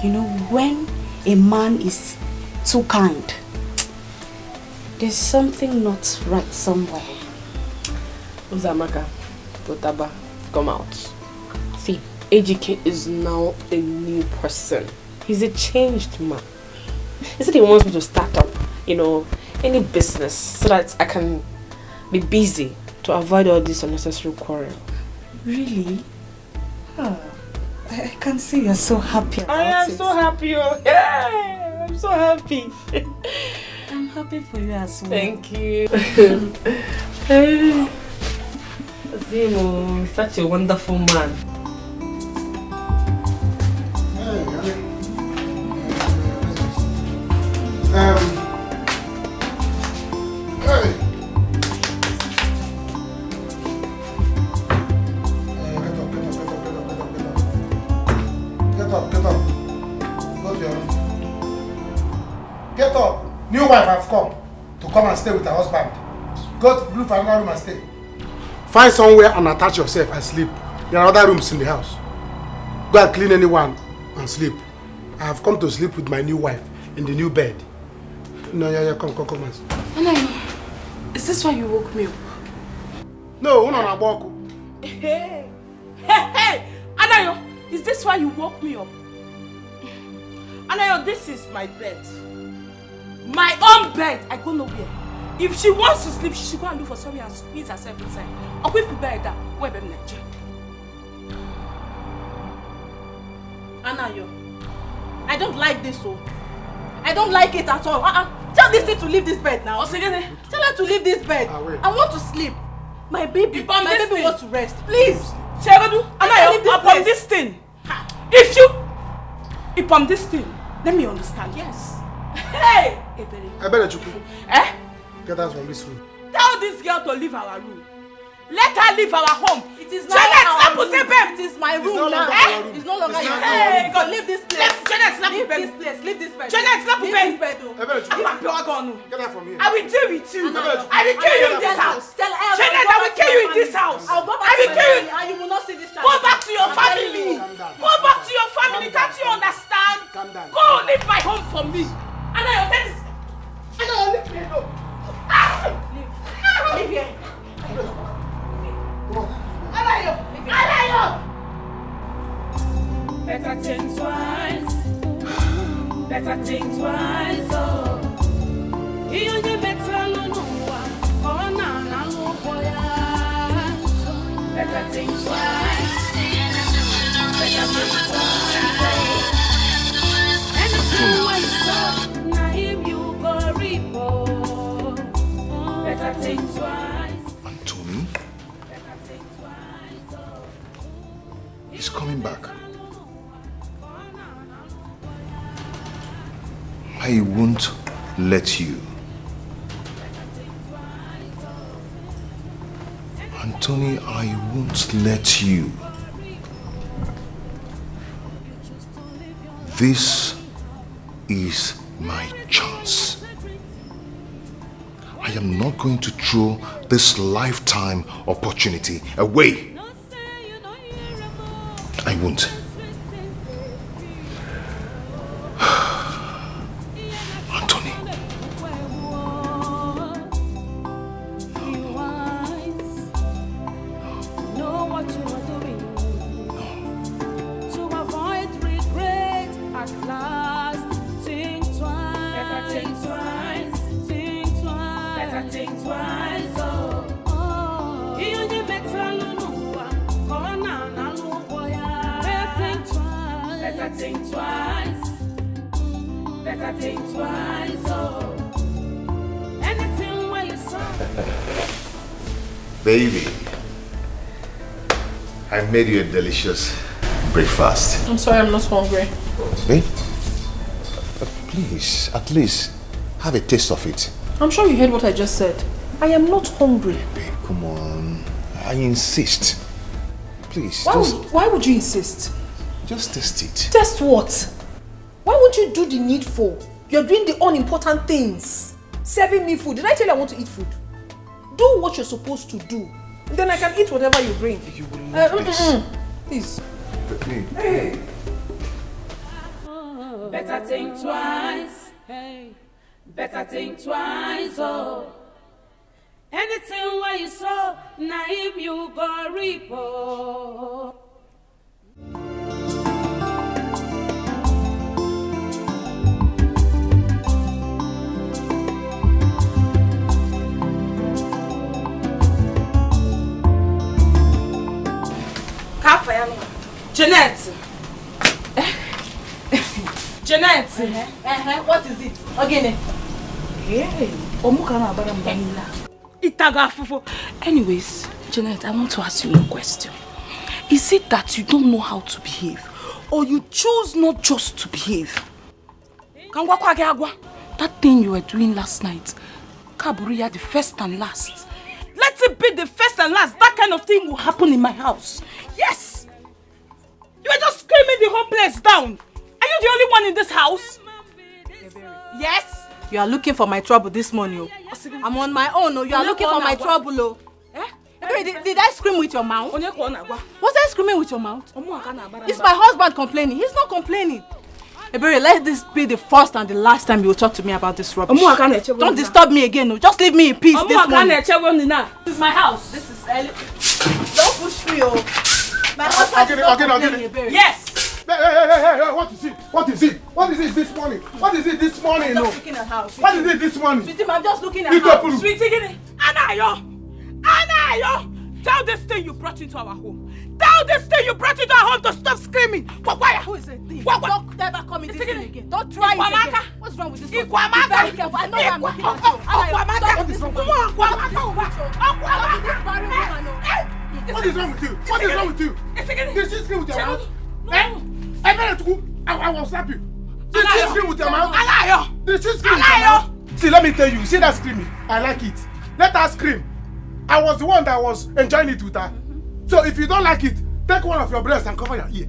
[SPEAKER 5] You know, when a man is too kind, there's something not right somewhere.
[SPEAKER 2] Uzamaka, Totaba, come out. See, Ejike is now a new person. He's a changed man. He said he wants me to start up, you know, any business so that I can be busy to avoid all this unnecessary quarrel.
[SPEAKER 5] Really? Oh, I can see you're so happy about it.
[SPEAKER 2] I am so happy. Yeah, I'm so happy.
[SPEAKER 5] I'm happy for you as well.
[SPEAKER 2] Thank you. Zimo, such a wonderful man.
[SPEAKER 7] Get up. New wife have come to come and stay with her husband. Go to look for another room and stay. Find somewhere and attach yourself and sleep. There are other rooms in the house. Go and clean anyone and sleep. I have come to sleep with my new wife in the new bed. No, yeah, come and sleep.
[SPEAKER 9] Anayo, is this why you woke me up?
[SPEAKER 7] No, una walk.
[SPEAKER 2] Hey, Anayo, is this why you woke me up? Anayo, this is my bed. My own bed. I go nowhere. If she wants to sleep, she should go and look for somewhere and squeeze herself inside. Or if you bed that, where be Nigeria? Anayo, I don't like this, oh. I don't like it at all. Tell this thing to leave this bed now. Tell her to leave this bed. I want to sleep. My baby wants to rest. Please. Anayo, upon this thing. If you upon this thing, let me understand. Yes. Hey!
[SPEAKER 7] I better you.
[SPEAKER 2] Eh?
[SPEAKER 7] Get out from this room.
[SPEAKER 2] Tell this girl to leave our room. Let her leave our home. It is not
[SPEAKER 5] our
[SPEAKER 2] room. It is my room now. It's no longer your room. Hey, God, leave this place. Janet, leave this place. Leave this bed. Janet, leave this bed.
[SPEAKER 7] Get out from here.
[SPEAKER 2] I will deal with you. I will kill you in this house. Janet, I will kill you in this house. I will kill you. And you will not see this child. Go back to your family. Go back to your family. Can't you understand? Go leave my home for me. Anayo, leave me alone. Leave here. Anayo!
[SPEAKER 11] Better think twice. Better think twice. Oh, you only better no one. Oh, na no boy. Better think twice. Better think twice. Anything when so, na him you go repo. Better think twice.
[SPEAKER 1] Anthony? He's coming back. I won't let you. Anthony, I won't let you. This is my chance. I am not going to throw this lifetime opportunity away. I won't. Anthony.
[SPEAKER 11] Know what you are doing. To avoid regret at last. Think twice. Better think twice. Think twice. Better think twice. Oh. You only better Better think twice. Better think twice. Oh, anything where you saw.
[SPEAKER 1] Baby, I made you a delicious breakfast.
[SPEAKER 9] I'm sorry, I'm not hungry.
[SPEAKER 1] Babe, please, at least Have a taste of it.
[SPEAKER 3] I'm sure you heard what I just said. I am not hungry.
[SPEAKER 1] Babe, come on. I insist. Please,
[SPEAKER 3] Why would you insist?
[SPEAKER 1] Just taste it.
[SPEAKER 3] Test what? Why would you do the needful? You're doing the unimportant things. Serving me food. Did I tell you I want to eat food? Do what you're supposed to do. Then I can eat whatever you bring.
[SPEAKER 1] You will love this.
[SPEAKER 3] Please.
[SPEAKER 11] Hey. Better think twice. Hey. Better think twice. Oh. Anything where you saw, naive you go reap. Oh.
[SPEAKER 2] Jeanette! Jeanette!
[SPEAKER 3] What is it? Again.
[SPEAKER 2] Anyways, Jeanette, I want to ask you a question. Is it that you don't know how to behave? Or you choose not just to behave? That thing you were doing last night, Kaburia, the first and last. Let it be the first and last. That kind of thing will happen in my house. Yes! You were just screaming the whole place down. Are you the only one in this house? Yes?
[SPEAKER 3] You are looking for my trouble this morning. I'm on my own. You are looking for my trouble. Did I scream with your mouth? Was I screaming with your mouth? It's my husband complaining. He's not complaining. Ebere, let this be the first and the last time you will talk to me about this rubbish. Don't disturb me again. Just leave me in peace this morning.
[SPEAKER 2] This is my house.
[SPEAKER 3] This is Ellie. Don't push me, My husband
[SPEAKER 6] I'll get it.
[SPEAKER 2] Yes!
[SPEAKER 6] Hey, what is it? What is it? What is it this morning? What is it this morning?
[SPEAKER 3] I'm just looking at house.
[SPEAKER 6] What is it this morning?
[SPEAKER 3] Sweetie, I'm just looking at house.
[SPEAKER 2] Sweetie, Anayo! Tell this thing you brought into our home. Tell this thing you brought into our home to stop screaming.
[SPEAKER 3] Who is it? Don't ever come in this thing again. Don't try it again. What's wrong with this one? Be very careful. I know I'm looking at you.
[SPEAKER 6] What is wrong with you? What is wrong with you? Did she scream with your mouth? I will slap you. Did she scream with your mouth? Did she scream with your mouth? See, let me tell you. See that screaming? I like it. Let her scream. I was the one that was enjoying it with her. So if you don't like it, take one of your breasts and cover your ear.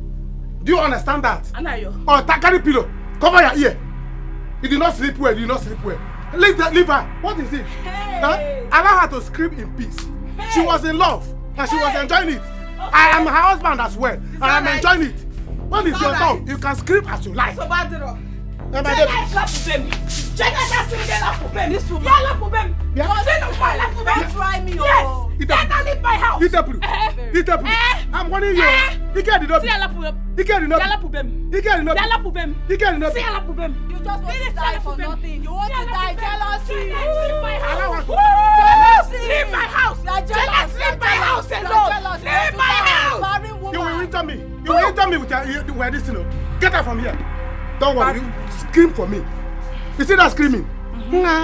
[SPEAKER 6] Do you understand that? Or carry pillow, cover your ear. You do not sleep well. You do not sleep well. Leave her. What is it? Hey. Allow her to scream in peace. Hey. She was in love and she was enjoying it. Okay. I am her husband as well, and I'm enjoying it. When it's your turn, you can scream as you like.
[SPEAKER 2] Don't try me. Yes. Leave my house.
[SPEAKER 6] I'm warning you. You get it up. You get it up. You get it up. You get it up.
[SPEAKER 3] You just want to die for nothing. You want to die jealousy.
[SPEAKER 2] Leave my house. Leave my house. Leave my house alone. Leave my house.
[SPEAKER 6] You will enter me. You will enter me with this, you know. Get her from here. Don't worry. You scream for me. You see that screaming? Screaming.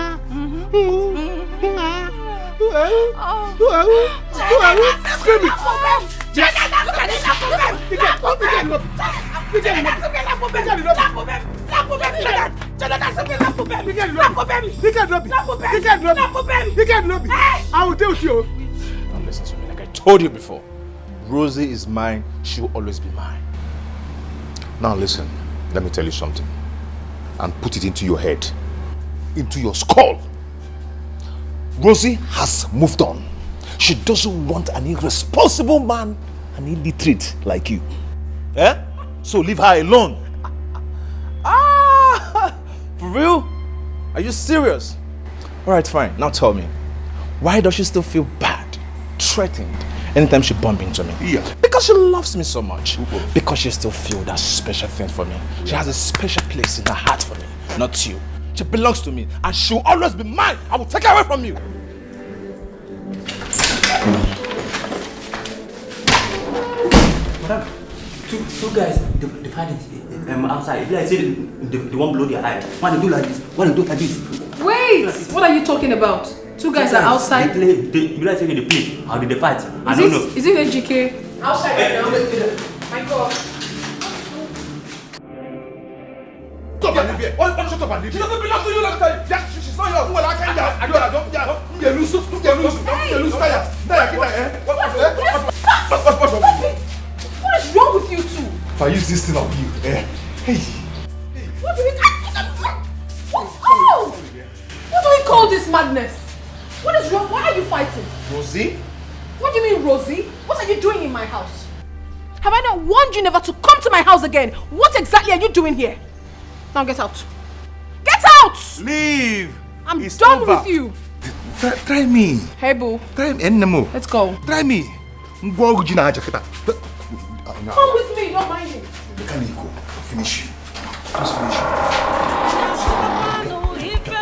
[SPEAKER 6] I will deal with you.
[SPEAKER 4] Now listen to me. Like I told you before, Rosie is mine. She will always be mine.
[SPEAKER 1] Now listen, let me tell you something. And put it into your head, into your skull. Rosie has moved on. She doesn't want an irresponsible man, an illiterate like you. Eh? So leave her alone.
[SPEAKER 4] For real? Are you serious? Alright, fine. Now tell me, why does she still feel bad, threatened, anytime she bumps into me?
[SPEAKER 1] Yeah.
[SPEAKER 4] Because she loves me so much. Because she still feels that special thing for me. She has a special place in her heart for me, not you. She belongs to me, and she will always be mine. I will take her away from you.
[SPEAKER 17] Madam, two guys, they find it outside. If I say they won't blow their eye. Why they do like this? Why they do like this?
[SPEAKER 9] Wait, what are you talking about? Two guys are outside.
[SPEAKER 17] You guys say they play. How did they fight? I don't know.
[SPEAKER 9] Is it HGK? Outside right now. My God.
[SPEAKER 6] Stop
[SPEAKER 1] and leave here. Shut up and leave here. She doesn't belong to you, let me tell you. Yeah, she's not yours. Well, I can't. Don't get loose. Don't get loose.
[SPEAKER 3] What is wrong with you two?
[SPEAKER 1] If I use this thing on you, Hey.
[SPEAKER 3] What do we call this madness? What is wrong? Why are you fighting?
[SPEAKER 1] Rosie?
[SPEAKER 3] What do you mean, Rosie? What are you doing in my house? Have I not warned you never to come to my house again? What exactly are you doing here? Now get out. Get out!
[SPEAKER 1] Leave!
[SPEAKER 3] I'm done with you.
[SPEAKER 1] Try me.
[SPEAKER 3] Hey, boo.
[SPEAKER 1] Try me. Let's
[SPEAKER 3] go.
[SPEAKER 1] Try me. Come
[SPEAKER 3] with me, don't mind him.
[SPEAKER 1] Finish. Just finish.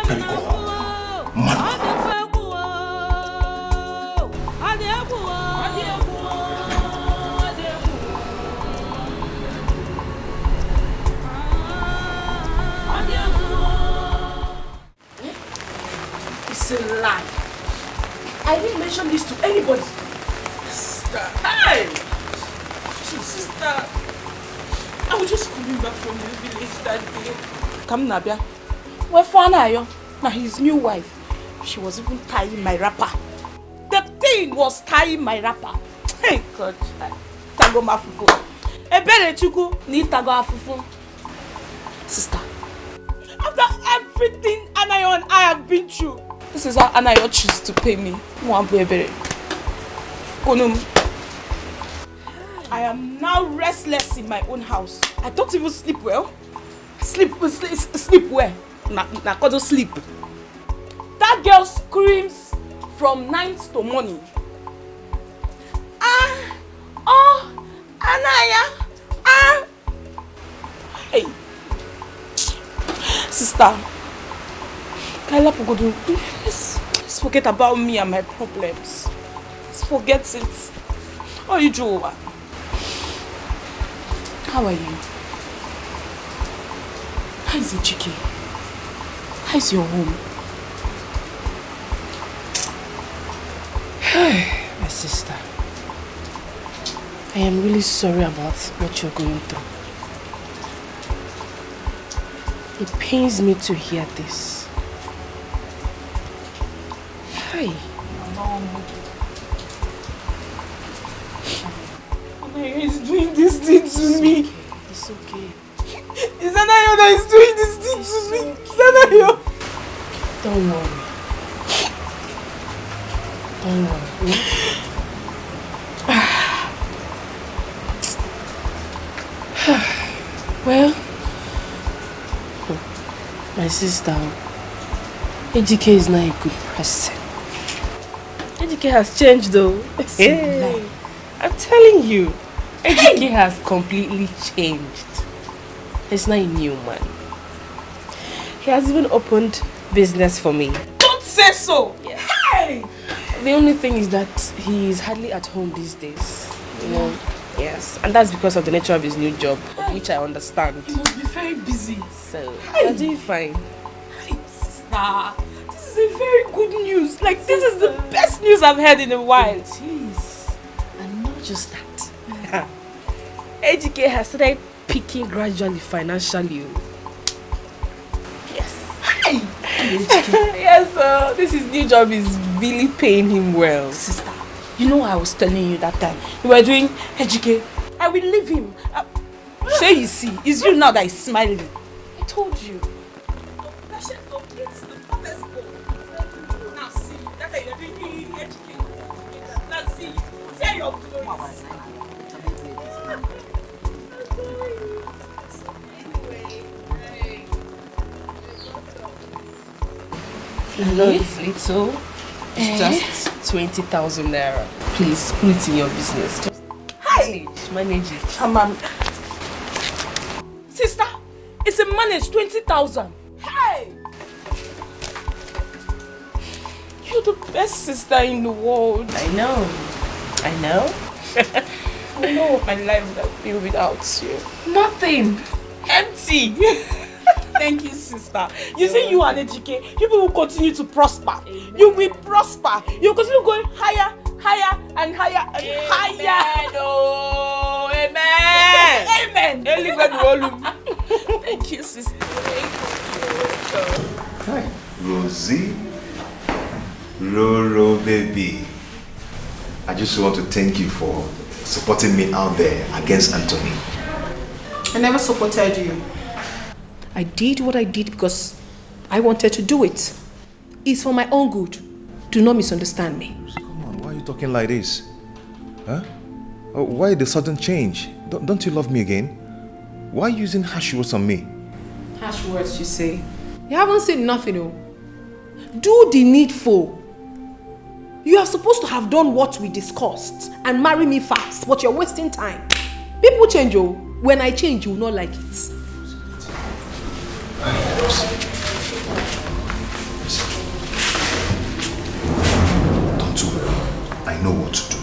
[SPEAKER 1] Can you go?
[SPEAKER 2] It's a lie. I didn't mention this to anybody. Sister, hey! Sister, I was just coming back from the village that day. Come Nabia. Where for now? Now his new wife. She was even tying my wrapper. The thing was tying my wrapper. Hey God. Tago mafufu. Ebere chuku ni tago afufu. Sister, after everything Anayo and I have been through, this is how Anayo chooses to pay me. I am now restless in my own house. I don't even sleep well. Sleep well. Nakodo sleep. That girl screams from night to morning. Anaya. Hey. Sister. Kaila Pogodo, let's forget about me and my problems. Let's forget it. How are you, Joa? How are you? How is Dikeh? How is your home?
[SPEAKER 18] My sister, I am really sorry about what you're going through. It pains me to hear this. Hi.
[SPEAKER 2] He's doing this thing to me.
[SPEAKER 18] It's okay.
[SPEAKER 2] Is Anayo that is doing this thing to me? Is Anayo?
[SPEAKER 18] Don't worry. Don't worry. Well, my sister, Dikeh is not a good person. Dikeh has changed though. Hey, I'm telling you, Dikeh has completely changed. He's not a new man. He has even opened business for me.
[SPEAKER 2] Don't say so!
[SPEAKER 18] Yeah. Hey! The only thing is that he is hardly at home these days. You know? Yes. And that's because of the nature of his new job, which I understand.
[SPEAKER 2] He must be very busy.
[SPEAKER 18] So, you're doing fine.
[SPEAKER 2] Hey, sister. This is a very good news. Like, this is the best news I've heard in a while.
[SPEAKER 18] It is. And not just that. Dikeh has started peaking gradually financially. Yes.
[SPEAKER 2] Hey!
[SPEAKER 18] Yes, this his new job is really paying him well.
[SPEAKER 2] Sister, you know I was telling you that time we were doing Dikeh. I will leave him. Say you see, it's you now that is smiling. I told you. Now see, that you're doing Dikeh. Now see your glory.
[SPEAKER 18] I know it's little. It's just 20,000 naira. Please put it in your business. Just manage it.
[SPEAKER 2] Sister, it's a manage 20,000. Hey! You're the best sister in the world.
[SPEAKER 18] I know.
[SPEAKER 2] I know what my life would have been without you.
[SPEAKER 18] Nothing.
[SPEAKER 2] Empty. Thank you, sister. You see, you and Dikeh, people will continue to prosper. Amen. You will prosper. You will continue going higher, higher, and higher, and higher.
[SPEAKER 18] Oh, Amen. Thank you, sister.
[SPEAKER 1] Hi, Rosie. Roro, baby. I just want to thank you for supporting me out there against Anthony.
[SPEAKER 3] I never supported you. I did what I did because I wanted to do it. It's for my own good. Do not misunderstand me.
[SPEAKER 1] Come on, why are you talking like this? Huh? Oh, why the sudden change? Don't you love me again? Why are you using harsh words on me?
[SPEAKER 3] Harsh words, you say? You haven't said nothing, oh. Do the needful. You are supposed to have done what we discussed and marry me fast, but you're wasting time. People change, oh. When I change, you will not like it.
[SPEAKER 1] Tonto, I know what to do.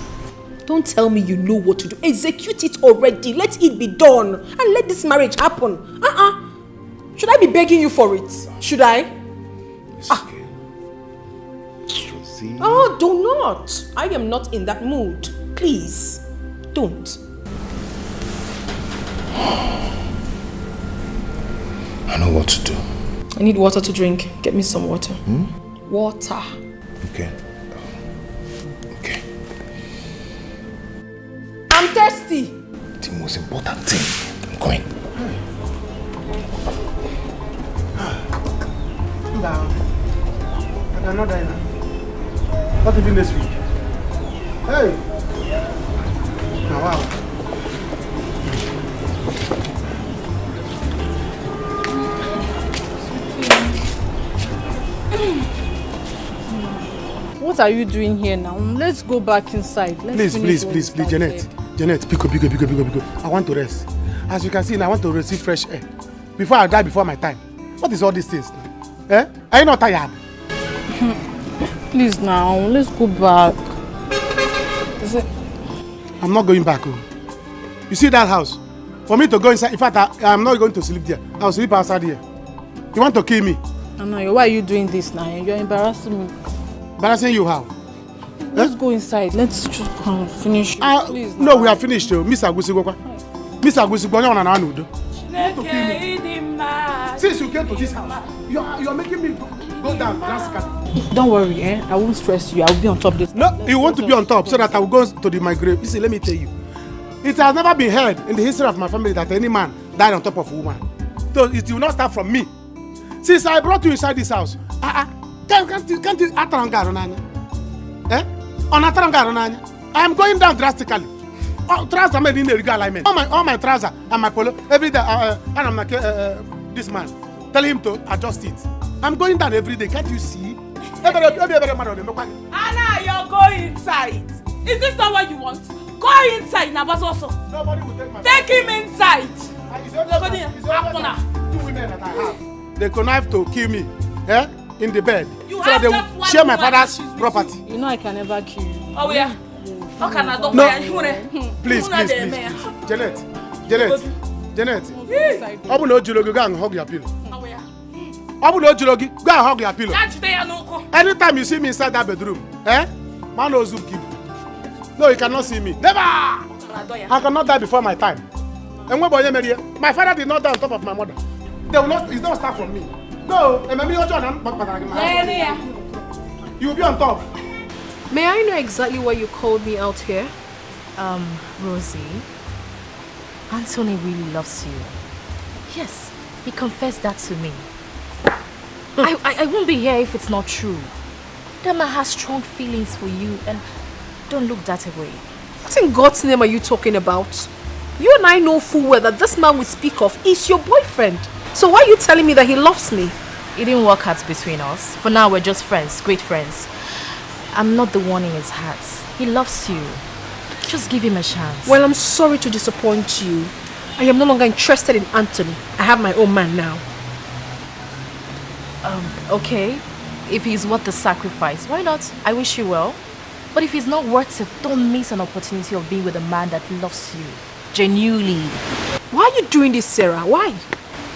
[SPEAKER 3] Don't tell me you know what to do. Execute it already. Let it be done. And let this marriage happen. Should I be begging you for it? Should I?
[SPEAKER 1] It's okay. See?
[SPEAKER 3] Oh, do not. I am not in that mood. Please, don't.
[SPEAKER 1] I know what to do.
[SPEAKER 3] I need water to drink. Get me some water. Water.
[SPEAKER 1] Okay.
[SPEAKER 3] I'm thirsty.
[SPEAKER 1] The most important thing. I'm going.
[SPEAKER 7] Down. I cannot die now. Not even this week. Hey! Now, wow.
[SPEAKER 5] What are you doing here now? Let's go back inside.
[SPEAKER 7] Please, Janet. Janet, pick up. I want to rest. As you can see, now I want to receive fresh air. Before I die before my time. What is all these things now? Eh? Are you not tired?
[SPEAKER 5] Please now, let's go back.
[SPEAKER 7] I'm not going back home. You see that house? For me to go inside, in fact, I'm not going to sleep there. I'll sleep outside here. You want to kill me?
[SPEAKER 5] Anna, why are you doing this now? You're embarrassing me.
[SPEAKER 7] Embarrassing you how?
[SPEAKER 5] Let's go inside. Let's just finish. Please.
[SPEAKER 7] No, we are finished. Miss Agusigwa. Miss Agusigwa, you want to do? Since you came to this house, you're making me go down drastically.
[SPEAKER 5] Don't worry, I won't stress you. I will be on top this.
[SPEAKER 7] No, you want to be on top so that I will go to my grave. Listen, let me tell you. It has never been heard in the history of my family that any man died on top of a woman. So it will not start from me. Since I brought you inside this house, can't you I am going down drastically. Trousers made in the legal alignment. All my trousers and my polo every day. And I'm like this man. Tell him to adjust it. I'm going down every day. Can't you see?
[SPEAKER 18] Anna, you're going inside. Is this not what you want? Go inside, Nabas.
[SPEAKER 7] Nobody will take my.
[SPEAKER 18] Take him inside.
[SPEAKER 7] Two women that I have. They connive to kill me. In the bed.
[SPEAKER 18] You
[SPEAKER 7] so they will share my father's property.
[SPEAKER 5] You know I can never kill you.
[SPEAKER 18] Oh yeah.
[SPEAKER 7] No. Please. Janet. Open no Julogi, go and hug your pillow. Open no Julogi, go and hug your pillow. Anytime you see me inside that bedroom, man knows who keep. No, you cannot see me. Never! I cannot die before my time. And when my father did not die on top of my mother. They will not, it's not start from me. No, you will be on top.
[SPEAKER 3] May I know exactly why you called me out here?
[SPEAKER 15] Rosie, Anthony really loves you. Yes, he confessed that to me. I won't be here if it's not true. That man has strong feelings for you and don't look that away.
[SPEAKER 3] What in God's name are you talking about? You and I know full well that this man we speak of is your boyfriend. So why are you telling me that he loves me?
[SPEAKER 15] It didn't work out between us. For now, we're just friends, great friends. I'm not the one in his heart. He loves you. Just give him a chance.
[SPEAKER 3] Well, I'm sorry to disappoint you. I am no longer interested in Anthony. I have my own man now.
[SPEAKER 15] Okay. If he's worth the sacrifice, why not? I wish you well. But if he's not worth it, don't miss an opportunity of being with a man that loves you. Genuinely.
[SPEAKER 3] Why are you doing this, Sarah? Why?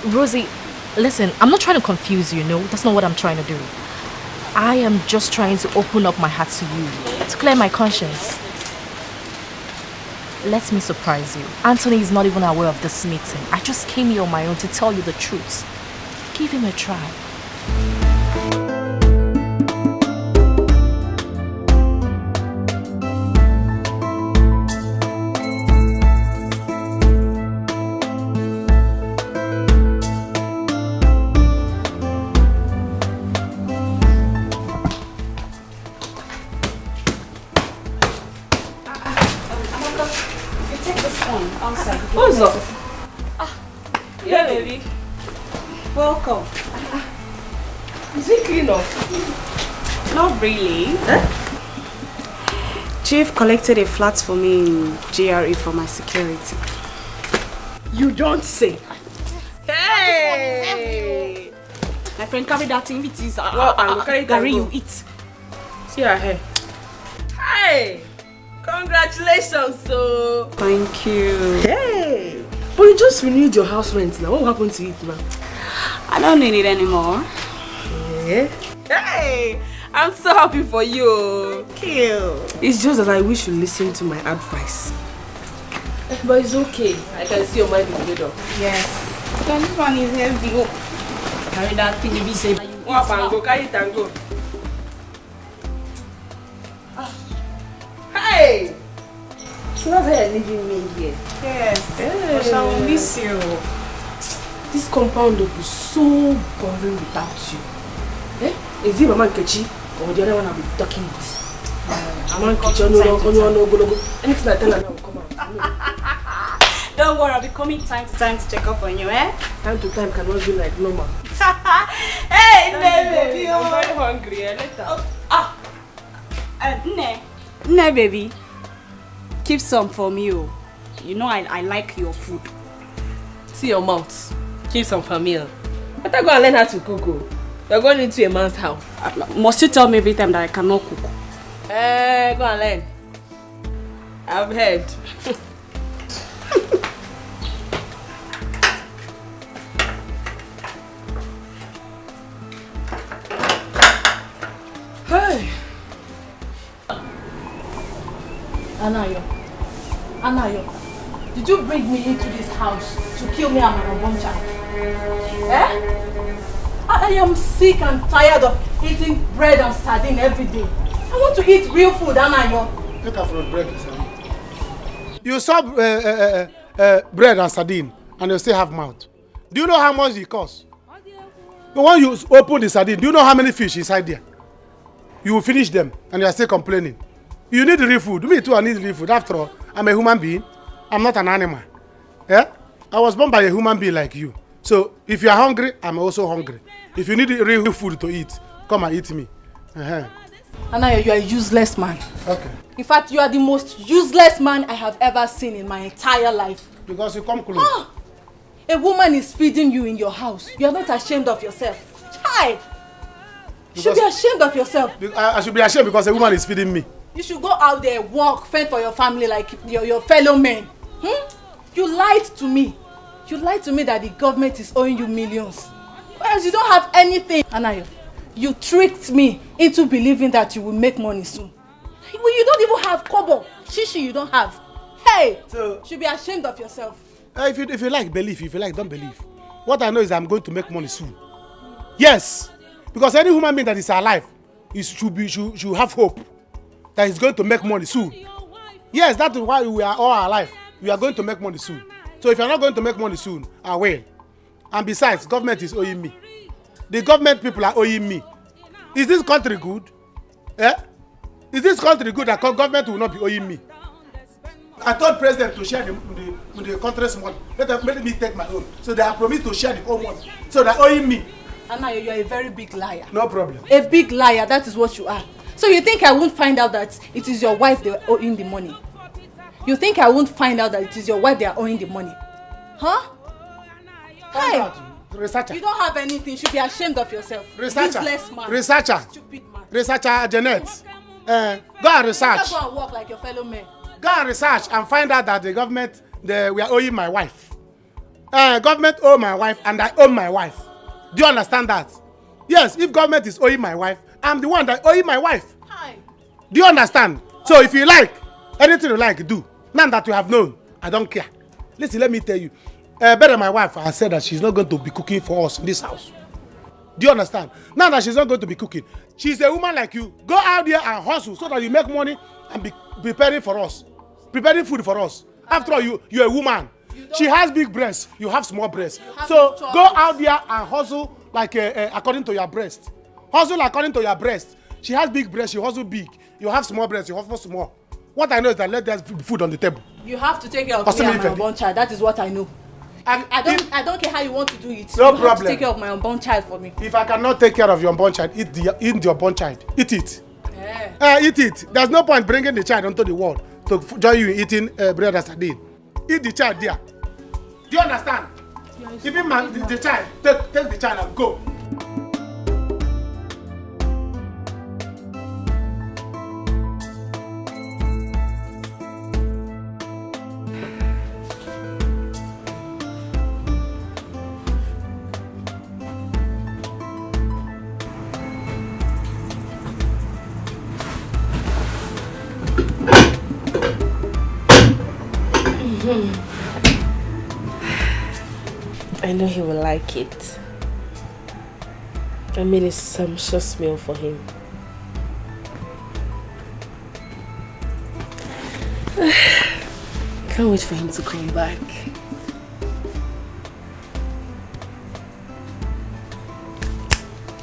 [SPEAKER 15] Rosie, listen, I'm not trying to confuse you, no? That's not what I'm trying to do. I am just trying to open up my heart to you, to clear my conscience. let me surprise you. Anthony is not even aware of this meeting. I just came here on my own to tell you the truth. Give him a try.
[SPEAKER 2] What's up?
[SPEAKER 5] Yeah, baby. Welcome.
[SPEAKER 2] Is it clean up?
[SPEAKER 5] Not really. Chief collected a flat for me in GRE for my security.
[SPEAKER 2] You don't say.
[SPEAKER 5] Hey! My friend carry that thing with his
[SPEAKER 2] Gary,
[SPEAKER 5] you eat.
[SPEAKER 2] See her hair. Hey! Congratulations, so.
[SPEAKER 5] Thank you.
[SPEAKER 2] Hey! But you just renewed your house rent now. What happened to it now?
[SPEAKER 5] I don't need it anymore.
[SPEAKER 2] Yeah. Hey! I'm so happy for you.
[SPEAKER 5] Thank you.
[SPEAKER 2] It's just that I wish you listened to my advice. But it's okay. I can see your mind is made up.
[SPEAKER 5] Yes. This one is heavy. Carry that thing you be saying.
[SPEAKER 2] Walk and go, carry it and go. Hey! So that's how you're leaving me here?
[SPEAKER 5] Yes. But I will miss you.
[SPEAKER 2] This compound will be so boring without you. Eh? Is it Mama Nkechi or the other one I'll be talking with? Mama Nkechi, anything I tell her now will come out.
[SPEAKER 5] Don't worry, I'll be coming time to time to check up on you, eh?
[SPEAKER 2] Time to time cannot be like normal.
[SPEAKER 5] Hey, baby!
[SPEAKER 2] I'm very hungry, eh? Later.
[SPEAKER 5] Nne, baby. Keep some for me, oh. You know I like your food.
[SPEAKER 2] See your mouth. Keep some for me. Better go and learn how to cook. You're going into a man's house.
[SPEAKER 5] Must you tell me every time that I cannot cook?
[SPEAKER 2] Go and learn. I've heard. Hey.
[SPEAKER 3] Anayo, did you bring me into this house to kill me and my unborn child? Eh? I am sick and tired of eating bread and sardine every day. I want to eat real food, Anayo.
[SPEAKER 6] Take her from bread and sardine. You saw bread and sardine and you still have mouth. Do you know how much it costs? When you open the sardine, do you know how many fish inside there? You will finish them and you are still complaining. You need real food. Me too, I need real food. After all, I'm a human being. I'm not an animal. Yeah? I was born by a human being like you. So, if you are hungry, I'm also hungry. If you need real food to eat, come and eat me.
[SPEAKER 3] Anayo, you are a useless man.
[SPEAKER 6] Okay.
[SPEAKER 3] In fact, you are the most useless man I have ever seen in my entire life.
[SPEAKER 6] Because you come close.
[SPEAKER 3] A woman is feeding you in your house. You are not ashamed of yourself. Child! You should be ashamed of yourself.
[SPEAKER 6] I should be ashamed because a woman is feeding me.
[SPEAKER 3] You should go out there, work, fend for your family like your fellow men. You lied to me. You lied to me that the government is owing you millions. Whereas you don't have anything. Anayo, you tricked me into believing that you will make money soon. Well, you don't even have kobo. Shishi, you don't have. Hey! So, you should be ashamed of yourself.
[SPEAKER 6] If you like, believe. If you like, don't believe. What I know is I'm going to make money soon. Yes. Because any human being that is alive should have hope that he's going to make money soon. Yes, that is why we are all alive. We are going to make money soon. So if you're not going to make money soon, I will. And besides, government is owing me. The government people are owing me. Is this country good? Eh? Is this country good that government will not be owing me? I told president to share the country's money. Let me take my own. So they have promised to share the whole money. So they're owing me.
[SPEAKER 3] Anayo, you are a very big liar.
[SPEAKER 6] No problem.
[SPEAKER 3] A big liar, that is what you are. So you think I won't find out that it is your wife they are owing the money? You think I won't find out that it is your wife they are owing the money? Huh? Hey!
[SPEAKER 6] Researcher.
[SPEAKER 3] You don't have anything. You should be ashamed of yourself.
[SPEAKER 6] Researcher.
[SPEAKER 3] Useless man.
[SPEAKER 6] Researcher.
[SPEAKER 3] Stupid man.
[SPEAKER 6] Researcher Janet. Go and research.
[SPEAKER 3] Go and work like your fellow men.
[SPEAKER 6] Go and research and find out that the government we are owing my wife. Government owe my wife and I owe my wife. Do you understand that? Yes, if government is owing my wife, I'm the one that owing my wife.
[SPEAKER 3] Hi.
[SPEAKER 6] Do you understand? So if you like, anything you like, do.
[SPEAKER 7] Now that you have known, I don't care. Listen, let me tell you. Better my wife has said that she's not going to be cooking for us in this house. Do you understand? Now that she's not going to be cooking, she's a woman like you. Go out there and hustle so that you make money and be preparing for us. Preparing food for us. After all, you're a woman. She has big breasts. You have small breasts. So go out there and hustle like according to your breast. Hustle according to your breast. She has big breasts. You hustle big. You have small breasts. You hustle small. What I know is that let there's food on the table.
[SPEAKER 5] You have to take care of me and my unborn child. That is what I know. I don't care how you want to do it.
[SPEAKER 7] No
[SPEAKER 5] you
[SPEAKER 7] problem.
[SPEAKER 5] Have to take care of my unborn child for me.
[SPEAKER 7] If I cannot take care of your unborn child, eat the unborn child. Eat it. Eat it. There's no point bringing the child onto the world to join you in eating bread and sardine. Eat the child there. Do you understand? Yes. Even the child, take the child and go.
[SPEAKER 18] I know he will like it. I made a sumptuous meal for him. Can't wait for him to come back.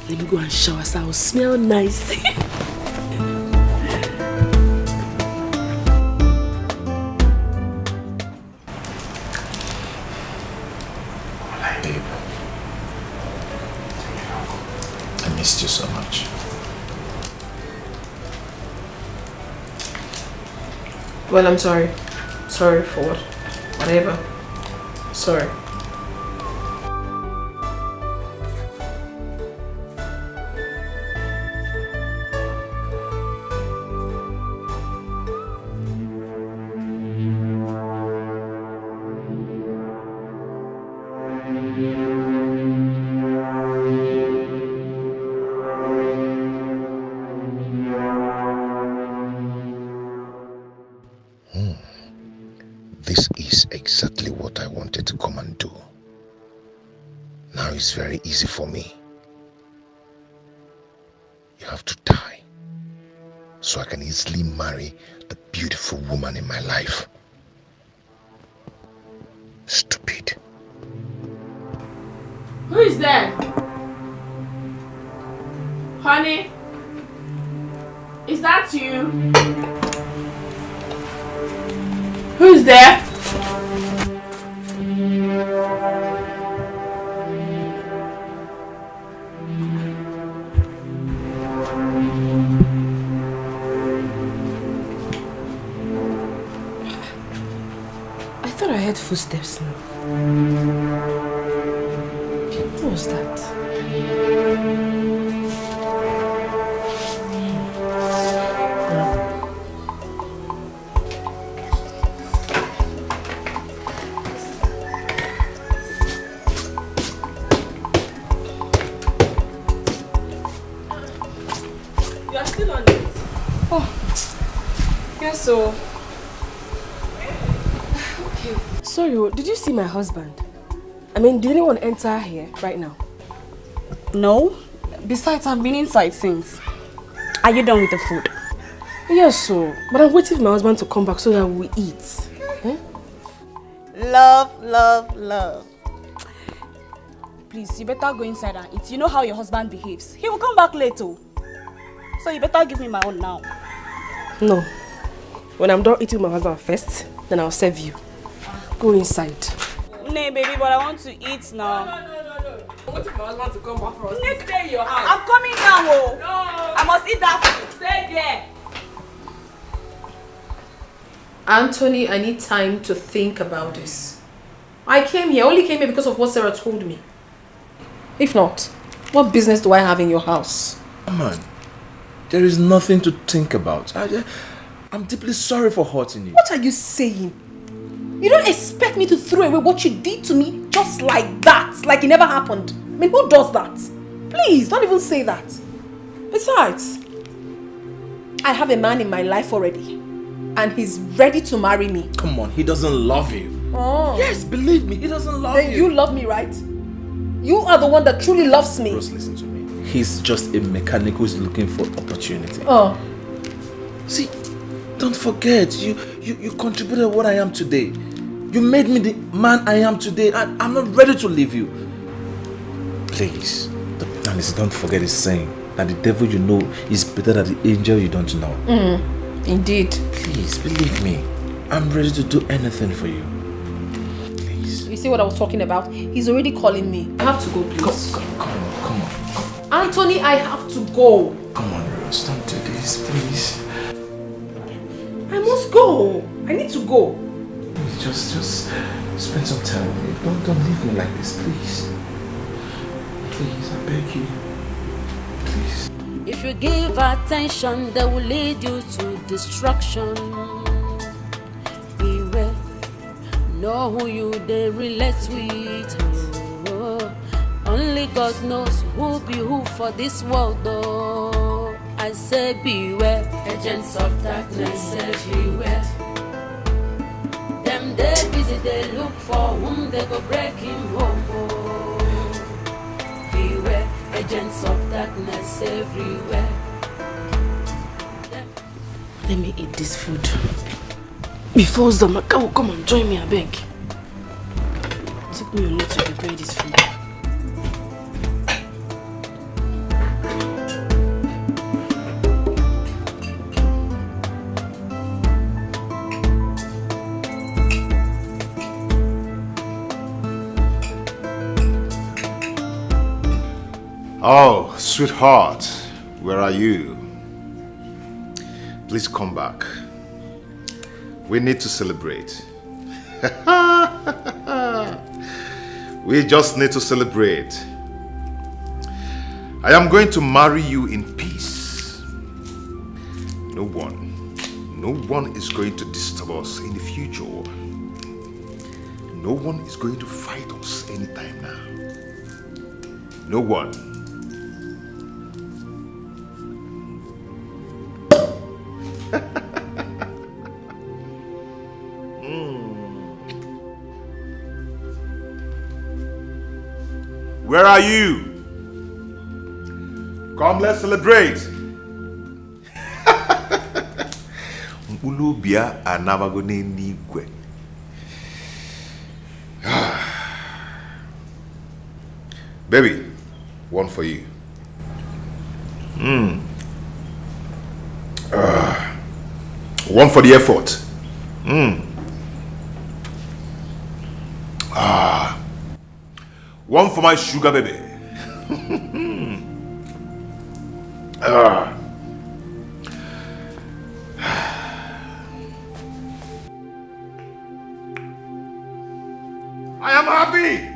[SPEAKER 18] Let me go and shower so I'll smell nice.
[SPEAKER 1] Missed you so much.
[SPEAKER 9] Well, I'm sorry. Sorry for what? Whatever. Sorry.
[SPEAKER 1] This is exactly what I wanted to come and do. Now it's very easy for me. You have to die so I can easily marry the beautiful woman in my life. Stupid.
[SPEAKER 9] Who is there? Honey? Is that you? Who is there?
[SPEAKER 18] I thought I heard footsteps now. What was that?
[SPEAKER 9] You are still on it?
[SPEAKER 18] Oh, yes, so. Okay. Sorry, did you see my husband? I mean, did anyone enter here right now?
[SPEAKER 5] No. Besides, I've been inside since. Are you done with the food?
[SPEAKER 18] Yes, so. But I'm waiting for my husband to come back so that we eat. Eh?
[SPEAKER 5] Love, love, love. Please, you better go inside and eat. You know how your husband behaves. He will come back later. So you better give me my own now.
[SPEAKER 18] No. When I'm done eating my husband first, then I'll serve you. Go inside.
[SPEAKER 5] Nay, baby, but I want to eat now.
[SPEAKER 9] No. I'm waiting for my husband to come back for us. Stay in your house.
[SPEAKER 5] I'm coming now, oh.
[SPEAKER 9] No.
[SPEAKER 5] I must eat that food.
[SPEAKER 9] Stay there. Anthony, I need time to think about this. I only came here because of what Sarah told me. If not, what business do I have in your house?
[SPEAKER 4] Come on. There is nothing to think about. I'm deeply sorry for hurting you.
[SPEAKER 9] What are you saying? You don't expect me to throw away what you did to me just like that, like it never happened. I mean, who does that? Please, don't even say that. Besides, I have a man in my life already.
[SPEAKER 2] and he's ready to marry me.
[SPEAKER 4] Come on, he doesn't love you.
[SPEAKER 2] Oh.
[SPEAKER 4] Yes, believe me, he doesn't love
[SPEAKER 2] Then you love me, right? You are the one that truly loves me.
[SPEAKER 4] Rose, listen to me. He's just a mechanic who's looking for opportunity.
[SPEAKER 2] Oh.
[SPEAKER 4] See, don't forget, you contributed what I am today. You made me the man I am today, and I'm not ready to leave you. Please, don't forget his saying that the devil you know is better than the angel you don't know.
[SPEAKER 2] Indeed.
[SPEAKER 4] Please, believe me. I'm ready to do anything for you.
[SPEAKER 2] You see what I was talking about? He's already calling me. I have to go, please.
[SPEAKER 4] Come on.
[SPEAKER 2] Anthony, I have to go.
[SPEAKER 4] Come on, Rose, don't do this, please.
[SPEAKER 2] I must go. I need to go.
[SPEAKER 4] Please, just spend some time with me. Don't leave me like this, please. Please, I beg you. Please.
[SPEAKER 11] If you give attention, they will lead you to destruction. Beware, know who you they relate with. Oh, only God knows who be who for this world, though. I say beware, agents of darkness everywhere. Them they busy, they look for whom they go breaking home. Beware, agents of darkness everywhere.
[SPEAKER 18] Let me eat this food before the Maka will come and join me, I beg. It took me a minute to prepare this food.
[SPEAKER 1] Oh, sweetheart, where are you? Please come back. We need to celebrate. We just need to celebrate. I am going to marry you in peace. No one is going to disturb us in the future. No one is going to fight us anytime now. No one. Where are you? Come, let's celebrate. Ulubia anabagone nigwe. Baby, one for you. One for the effort. One for my sugar baby. I am happy.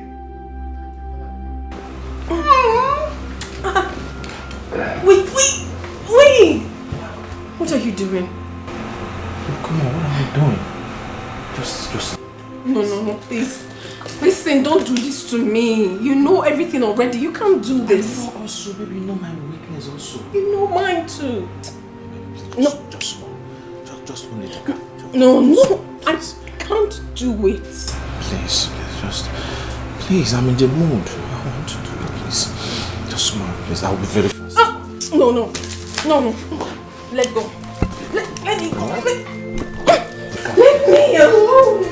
[SPEAKER 2] Wait! What are you doing?
[SPEAKER 4] Come on, what are you doing? Just...
[SPEAKER 2] No, please. Listen, don't do this to me. You know everything already. You can't do this.
[SPEAKER 4] I know also, baby, you know my weakness also.
[SPEAKER 2] You know mine too. No.
[SPEAKER 4] Just one little.
[SPEAKER 2] No, I can't do it.
[SPEAKER 4] Please, I'm in the mood. I want to do it, please. Just smile, please. I'll be very fast.
[SPEAKER 2] No. Let go. Let me go. Let me alone.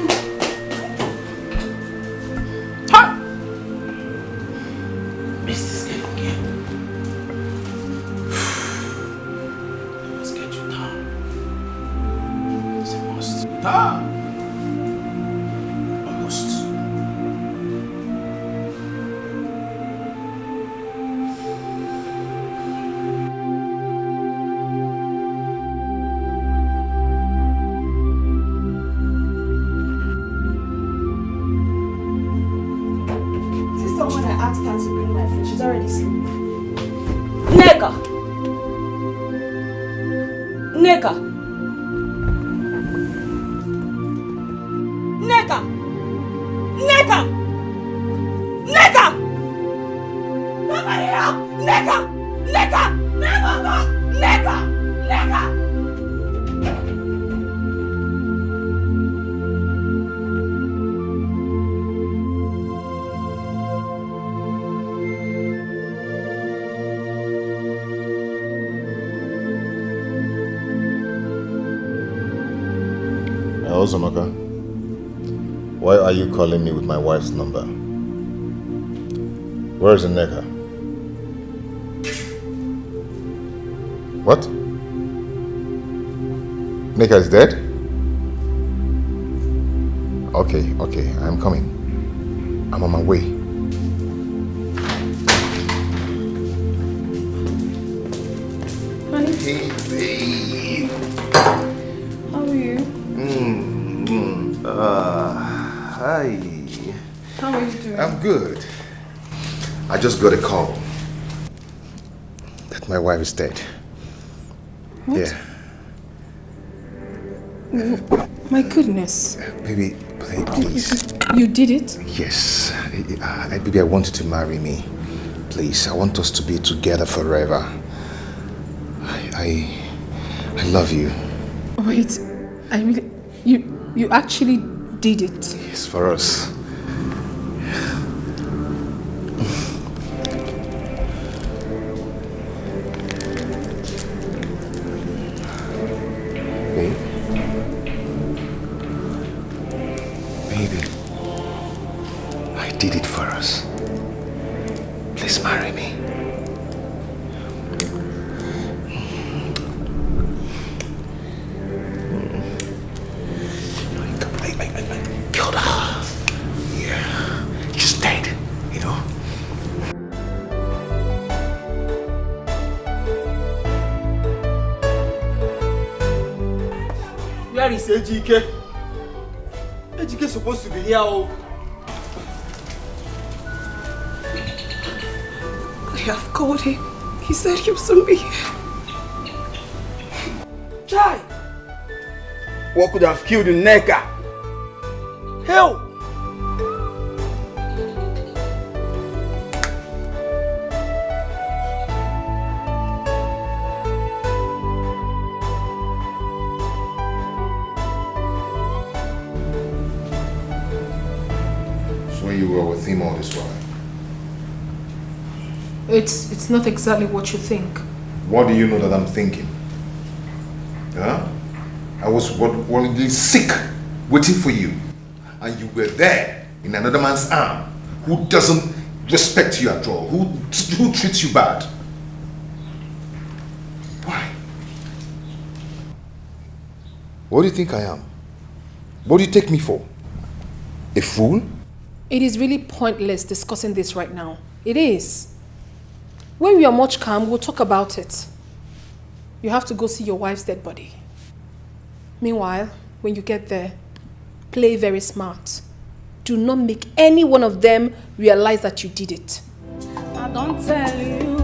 [SPEAKER 1] Zamaka. Why are you calling me with my wife's number? Where is Nneka? What? Nneka is dead? Okay, I'm coming. I'm on my way.
[SPEAKER 8] Hi.
[SPEAKER 1] Hey, babe.
[SPEAKER 8] How are you?
[SPEAKER 1] Hi.
[SPEAKER 8] How are you doing?
[SPEAKER 1] I'm good. I just got a call that my wife is dead.
[SPEAKER 8] What?
[SPEAKER 1] Yeah.
[SPEAKER 8] My goodness.
[SPEAKER 1] Baby, please.
[SPEAKER 8] You did it?
[SPEAKER 1] Yes. Baby, I want you to marry me. Please, I want us to be together forever. I love you.
[SPEAKER 8] Wait, I really... You actually did it?
[SPEAKER 1] Yes, for us. Baby, I did it for us. Please marry me. I killed her. Yeah, she's dead, you know.
[SPEAKER 19] Where is Ejike? Ejike is supposed to be here. Oh.
[SPEAKER 8] I have called him. He said he'll soon be here.
[SPEAKER 19] Chai! What could have killed Nneka? Hell!
[SPEAKER 1] So you were with him all this while?
[SPEAKER 9] It's not exactly what you think.
[SPEAKER 1] What do you know that I'm thinking? Huh? I was worriedly sick, waiting for you. And you were there in another man's arm who doesn't respect you at all, who treats you bad. Why? What do you think I am? What do you take me for? A fool?
[SPEAKER 3] It is really pointless discussing this right now. It is. When we are much calm, we'll talk about it. You have to go see your wife's dead body. Meanwhile, when you get there, play very smart. Do not make any one of them realize that you did it.
[SPEAKER 11] I don't tell you.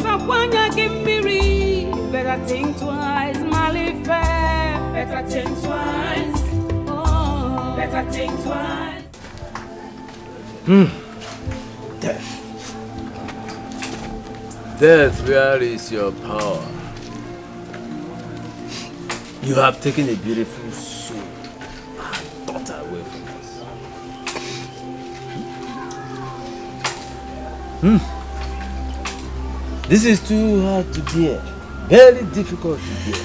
[SPEAKER 11] Someone you give me read. Better think twice, Malife. Better think twice. Oh, better think twice.
[SPEAKER 4] Death. Death, where is your power? You have taken a beautiful soul and daughter away from us. This is too hard to bear. Very difficult to bear.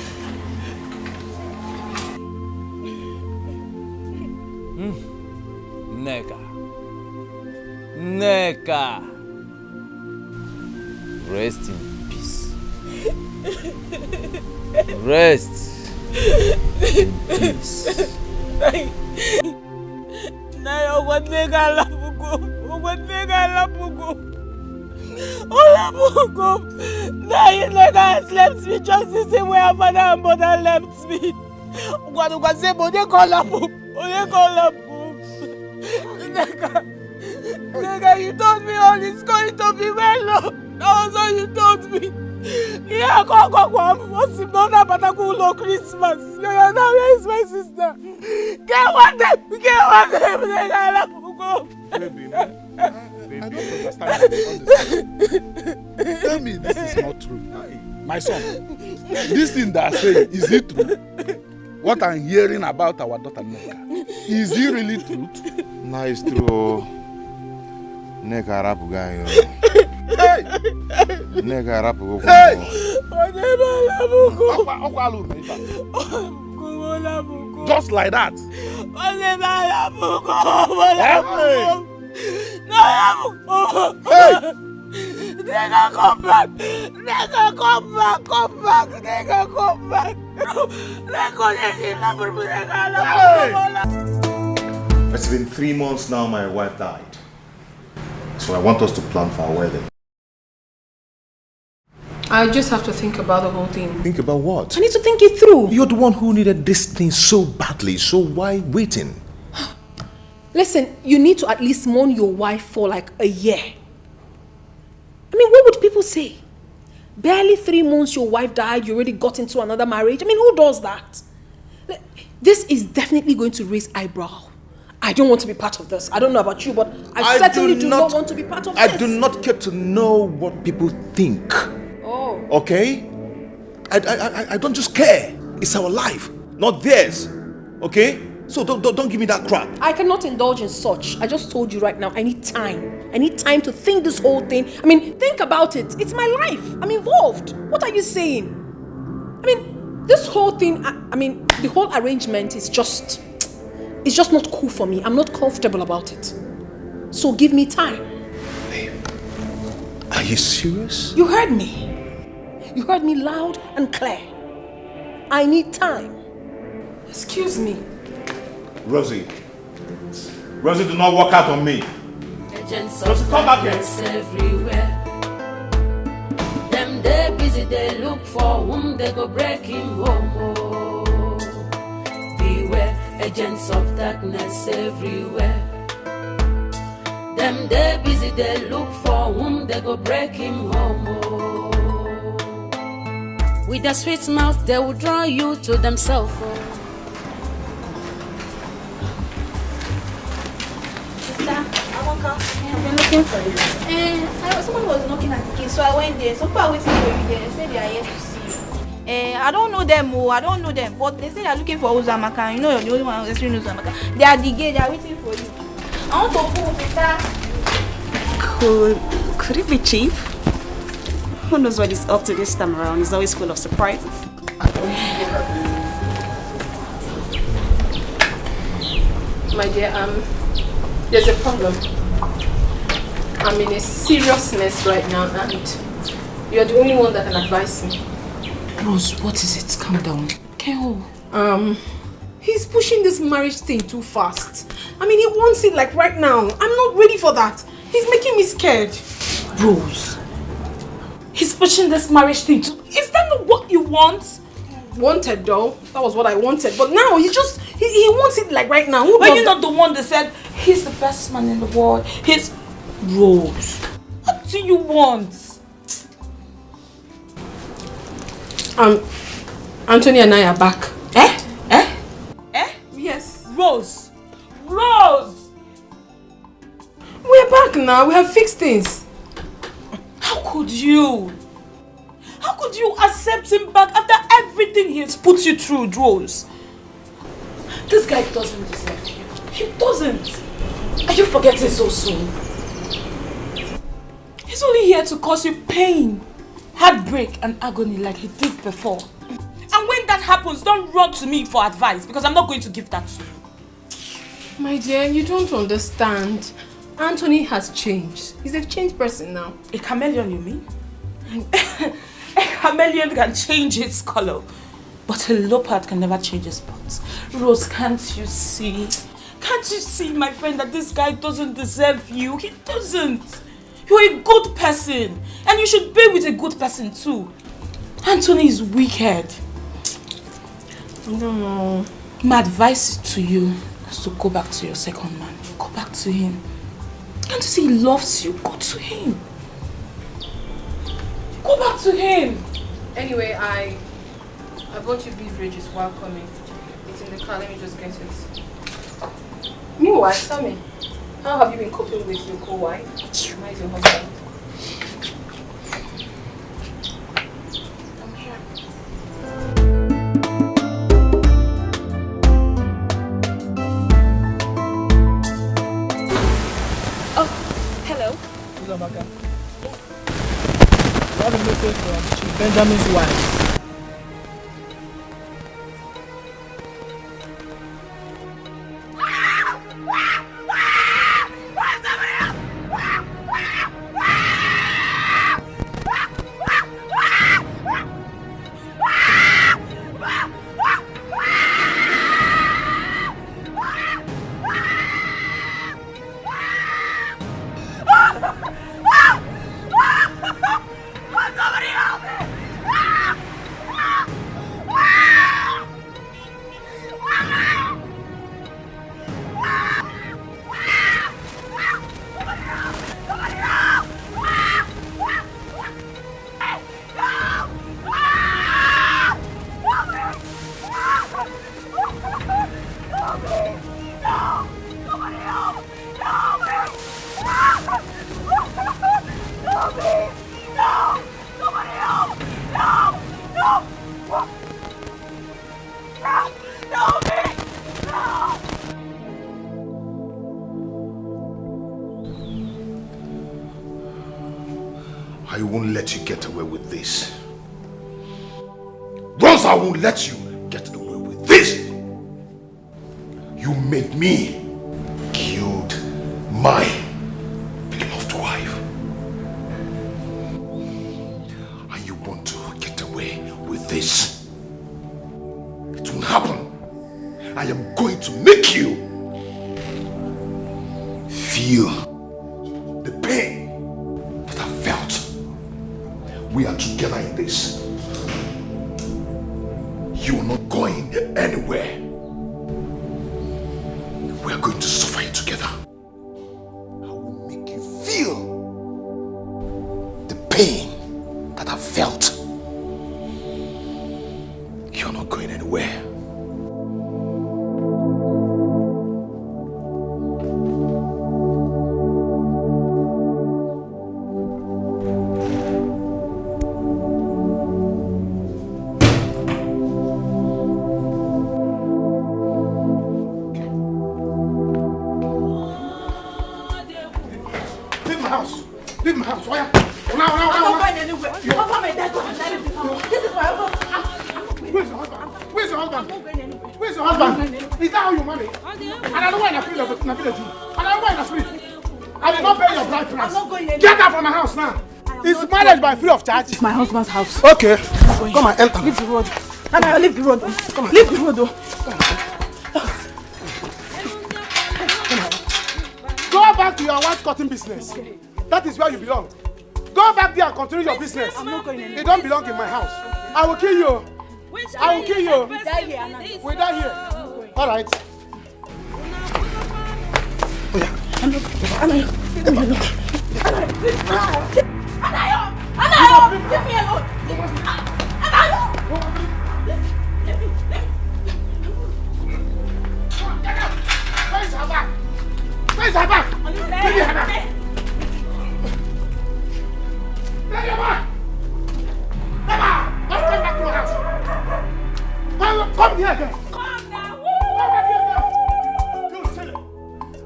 [SPEAKER 4] Nneka. Rest in peace. Rest in peace.
[SPEAKER 11] Nneka has left me just the same way her father and mother left me. Nneka, you told me all is going to be well. That was all you told me. Yeah, what's the mother Batakulo Christmas? Now where is my sister? Get one day,
[SPEAKER 12] Baby, I don't understand. Tell me this is not true. My son, this thing that I say, is it true? What I'm hearing about our daughter Nneka, is it really true?
[SPEAKER 1] No, it's true. Nneka rapu gayo.
[SPEAKER 12] Hey!
[SPEAKER 1] Nneka rapu go.
[SPEAKER 12] Hey! Just like that. Hey!
[SPEAKER 8] Nigga, come back! Nigga, come back! Come back! Nigga, come back!
[SPEAKER 1] It's been 3 months now my wife died. So I want us to plan for our wedding.
[SPEAKER 9] I just have to think about the whole thing.
[SPEAKER 1] Think about what?
[SPEAKER 9] I need to think it through.
[SPEAKER 1] You're the one who needed this thing so badly, so why waiting?
[SPEAKER 9] Listen, you need to at least mourn your wife for like a year. I mean, what would people say? Barely 3 months your wife died, you already got into another marriage. I mean, who does that? This is definitely going to raise eyebrow. I don't want to be part of this. I don't know about you, but I certainly do not want to be part of this.
[SPEAKER 1] I do not care to know what people think.
[SPEAKER 9] Oh.
[SPEAKER 1] Okay? I don't just care. It's our life, not theirs. Okay? So don't give me that crap.
[SPEAKER 9] I cannot indulge in such. I just told you right now, I need time. I need time to think this whole thing. I mean, think about it. It's my life. I'm involved. What are you saying? I mean, this whole thing, I mean, the whole arrangement is just, it's just not cool for me. I'm not comfortable about it. So give me time.
[SPEAKER 1] Babe, are you serious?
[SPEAKER 9] You heard me. You heard me loud and clear. I need time. Excuse me.
[SPEAKER 1] Rosie, do not walk out on me.
[SPEAKER 11] Rosie, come back here. Everywhere. Them they busy, they look for whom they go break him home. Oh. Beware, agents of darkness everywhere. Them they busy, they look for whom they go break him home. Oh. With their sweet mouth, they will draw you to themselves. Oh.
[SPEAKER 20] I've been looking for you. Someone was knocking at the gate, so I went there. Some people are waiting for you there. They said they are here to see you. I don't know them, I don't know them, but they say they are looking for Uzamaka. You know, you're the only one who's seen Uzamaka. They are the gate, they are waiting for you. I want to pull sister.
[SPEAKER 5] Could it be Chief? Who knows what he's up to this time around? He's always full of surprises.
[SPEAKER 9] My dear, there's a problem. I'm in a serious mess right now, and you're the only one that can advise me.
[SPEAKER 8] Rose, what is it? Calm down.
[SPEAKER 9] Keo. He's pushing this marriage thing too fast. I mean, he wants it like right now. I'm not ready for that. He's making me scared.
[SPEAKER 8] Rose, he's pushing this marriage thing too. Is that not what you want?
[SPEAKER 9] Wanted though. That was what I wanted. But now he wants it like right now.
[SPEAKER 8] Are you not the one that said he's the best man in the world? He's Rose. What do you want?
[SPEAKER 9] Anthony and I are back.
[SPEAKER 8] Yes. Rose.
[SPEAKER 9] We're back now. We have fixed things.
[SPEAKER 8] How could you? How could you accept him back after everything he has put you through, Rose? This guy doesn't deserve you. He doesn't. Are you forgetting so soon? He's only here to cause you pain, heartbreak and agony like he did before. And when that happens, don't run to me for advice because I'm not going to give that to you.
[SPEAKER 9] My dear, you don't understand. Anthony has changed. He's a changed person now.
[SPEAKER 8] A chameleon, you mean? A chameleon can change its color, but a leopard can never change its spots. Rose, can't you see? Can't you see, my friend, that this guy doesn't deserve you? He doesn't. You're a good person, and you should be with a good person too. Anthony is wicked.
[SPEAKER 9] I don't know.
[SPEAKER 8] My advice to you is to go back to your second man. Go back to him. Can't you see he loves you? Go to him. Go back to him.
[SPEAKER 9] Anyway, I bought you beverages while coming. It's in the car. Let me just get it. Meanwhile, tell me, how have you been coping with your co-wife? How is your husband? I'm here.
[SPEAKER 20] Oh, hello.
[SPEAKER 19] Uzamaka. I have a message from Chief Benjamin's wife.
[SPEAKER 2] No! No, me! No!
[SPEAKER 1] I won't let you get away with this. Once I won't let you get away with this. You made me killed my beloved wife. And you want to get away with this. It won't happen. I am going to make you feel the pain that I felt. We are together in this. You are not going anywhere. We are going to suffer it together. I will make you feel the pain that I felt. You're not going anywhere.
[SPEAKER 7] By free of charge.
[SPEAKER 2] It's my husband's house.
[SPEAKER 7] Okay. Come and enter.
[SPEAKER 2] Leave the road. Nana, leave the road. Come on. Leave the road, though.
[SPEAKER 7] Go back to your white cotton business. Okay. That is where you belong. Go back there and continue your business.
[SPEAKER 2] I'm not going anywhere.
[SPEAKER 7] You don't belong in my house. I will kill you. I will kill you.
[SPEAKER 2] We die here, Anna.
[SPEAKER 7] We die here. All right. Oh yeah. Anna,
[SPEAKER 2] leave me alone!
[SPEAKER 7] Where's her bag? Where's her bag? Give me her bag. Take your bag. Emma, let's come back to my house. Come here again. Come now. Come back here again. You silly.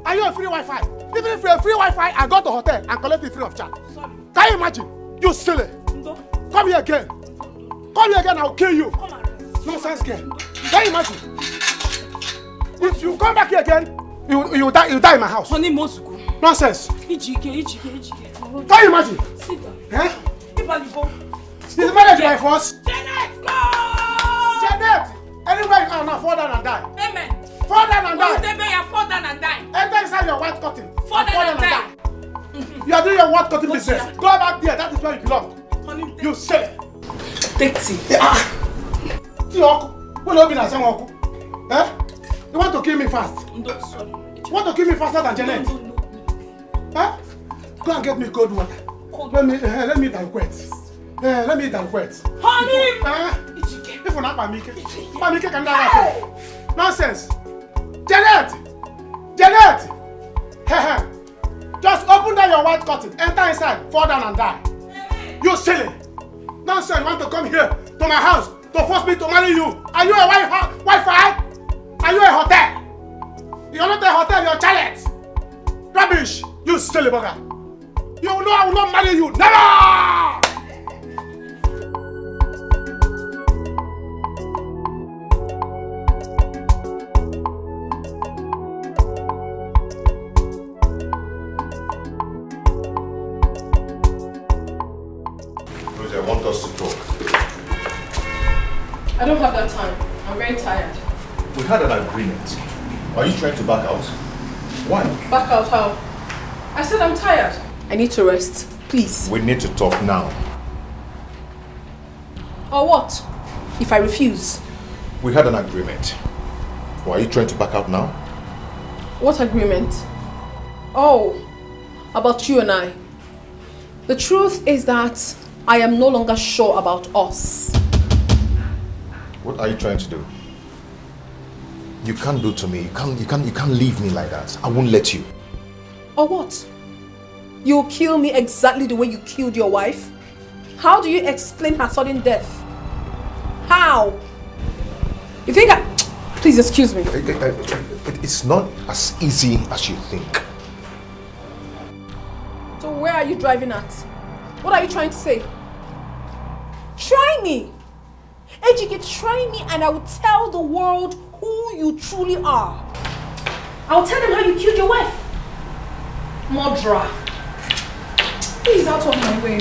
[SPEAKER 7] Are you a free Wi-Fi? Even if you're a free Wi-Fi, I go to hotel and collect it free of charge. Sorry. Can you imagine? You silly. Come here again. Come here again, I'll kill you. Nonsense girl. Can you imagine? If you come back here again, you die in my house.
[SPEAKER 2] Honey Mosuku.
[SPEAKER 7] Nonsense.
[SPEAKER 2] Ijike.
[SPEAKER 7] Can you imagine?
[SPEAKER 2] Sit down.
[SPEAKER 7] Eh? Is marriage by force?
[SPEAKER 2] Janet, go!
[SPEAKER 7] Janet! Anywhere you are now, fall down and die.
[SPEAKER 2] Amen.
[SPEAKER 7] Fall down and die.
[SPEAKER 2] Fall down and die.
[SPEAKER 7] Enter inside your white cotton.
[SPEAKER 2] Fall down and die.
[SPEAKER 7] You are doing your white cotton business. Go back there, that is where you belong.
[SPEAKER 2] Honey,
[SPEAKER 7] you say.
[SPEAKER 2] Take tea.
[SPEAKER 7] Tea oku. Will open as oku. Eh? You want to kill me fast?
[SPEAKER 2] No, sorry.
[SPEAKER 7] You want to kill me faster than Janet? No. Eh? Go and get me cold water. Let me banquet. Let me banquet.
[SPEAKER 2] Honey!
[SPEAKER 7] If you're not Pamike can die. Nonsense. Janet! Just open down your white curtain, enter inside, fall down and die. You silly! Nonsense, you want to come here to my house to force me to marry you? Are you a Wi-Fi? Are you a hotel? You're not a hotel, you're a chalet. Rubbish! You silly bugger! You know I will not marry you! Never!
[SPEAKER 1] I want us to talk.
[SPEAKER 2] I don't have that time. I'm very tired.
[SPEAKER 1] We had an agreement. Are you trying to back out? Why?
[SPEAKER 2] Back out how? I said I'm tired. I need to rest. Please.
[SPEAKER 1] We need to talk now.
[SPEAKER 2] Or what? If I refuse?
[SPEAKER 1] We had an agreement. Why are you trying to back out now?
[SPEAKER 2] What agreement? Oh, about you and I. The truth is that I am no longer sure about us.
[SPEAKER 1] What are you trying to do? You can't do to me. You can't leave me like that. I won't let you.
[SPEAKER 2] Or what? You'll kill me exactly the way you killed your wife? How do you explain her sudden death?
[SPEAKER 3] How? You think I... Please excuse me.
[SPEAKER 1] It's not as easy as you think.
[SPEAKER 3] So where are you driving at? What are you trying to say? Try me. Ejike, try me and I will tell the world who you truly are. I'll tell them how you killed your wife. Murderer. Please, out of my way.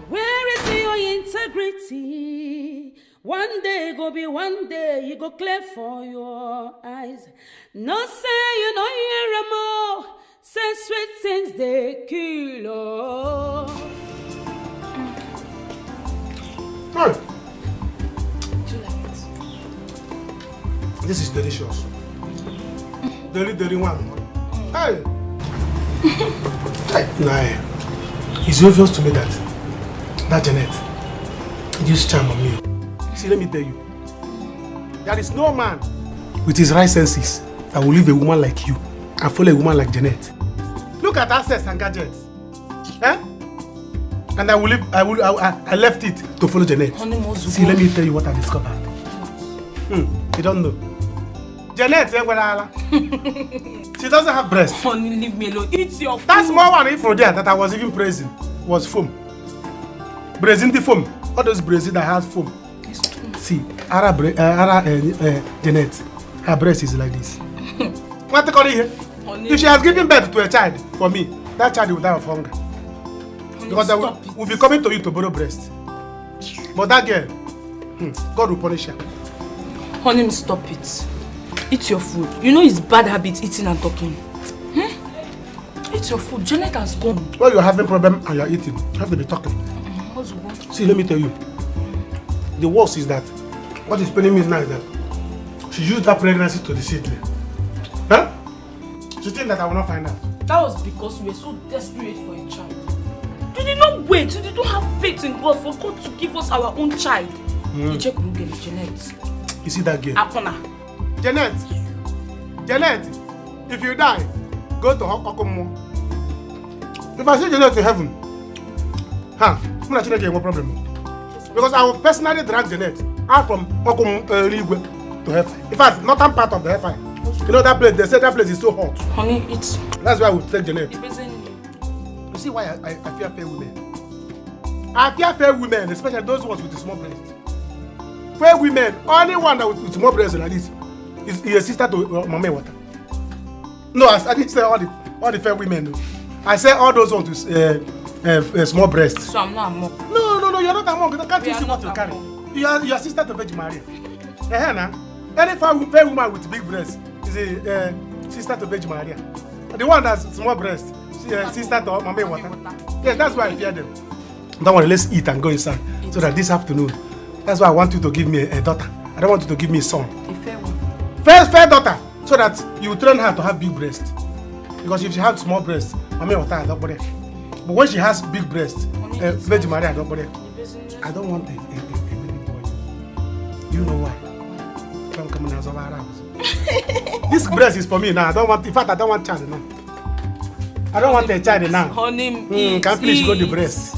[SPEAKER 11] Where is your integrity? One day go be one day, you go clear for your eyes. No say you know you're more. Say sweet things they kill. Oh.
[SPEAKER 7] Hey. This is delicious. Deli one. Hey. Nah, it's obvious to me that Janet used charm on me. See, let me tell you. There is no man with his right senses that will leave a woman like you and follow a woman like Janet. Look at assets and gadgets. Eh? And I left it to follow Janet. See, let me tell you what I discovered. You don't know. Janet, she doesn't have breasts.
[SPEAKER 18] Honey, leave me alone. Eat your food.
[SPEAKER 7] That small one from there that I was even praising was foam. Braising the foam. All those braising that has foam. See, Janet, her breast is like this. What call it here? If she has given birth to a child for me, that child will die of hunger. Because I will be coming to you to borrow breast. But that girl, God will punish her.
[SPEAKER 18] Honey, stop it. Eat your food. You know it's bad habit eating and talking. Eat your food. Janet has gone.
[SPEAKER 7] Well, you're having problem and you're eating. You have to be talking. See, let me tell you. The worst is that what is paining me now is that she used that pregnancy to deceive me. Huh? She thinks that I will not find out.
[SPEAKER 18] That was because we were so desperate for a child. You did not wait. You did not have faith in God for God to give us our own child. You check Janet.
[SPEAKER 7] You see that girl?
[SPEAKER 18] Apona.
[SPEAKER 7] Janet, if you die, go to Okomo. If I send Janet to heaven, I'm not going to get no problem. Because I will personally drag Janet out from Okomo to hellfire. In fact, northern part of the hellfire. You know that place, they say that place is so hot.
[SPEAKER 18] Honey, it's...
[SPEAKER 7] That's why I would take Janet. You see why I fear fair women? I fear fair women, especially those ones with the small breasts. Fair women, only one that with small breasts like this is a sister to Mama Water. No, I didn't say all the fair women. No. I said all those ones with small breasts.
[SPEAKER 18] So I'm not a monk.
[SPEAKER 7] No, you're not a monk. I can't see what you carry. You are sister to Virgin Maria. Any fair woman with big breasts is a sister to Virgin Maria. The one that's small breasts, sister to Mama Water. Yes, that's why I fear them. Don't worry, let's eat and go inside. So that this afternoon, that's why I want you to give me a daughter. I don't want you to give me a son.
[SPEAKER 18] A fair one.
[SPEAKER 7] Fair daughter, so that you train her to have big breasts. Because if she has small breasts, Mama Water, I don't bother. But when she has big breasts, Virgin Maria, I don't bother. I don't want a baby boy. You know why? Don't come in as of our house. This breast is for me now. I don't want. In fact, I don't want child now. I don't want a child now.
[SPEAKER 18] Honey,
[SPEAKER 7] can't please go the breast.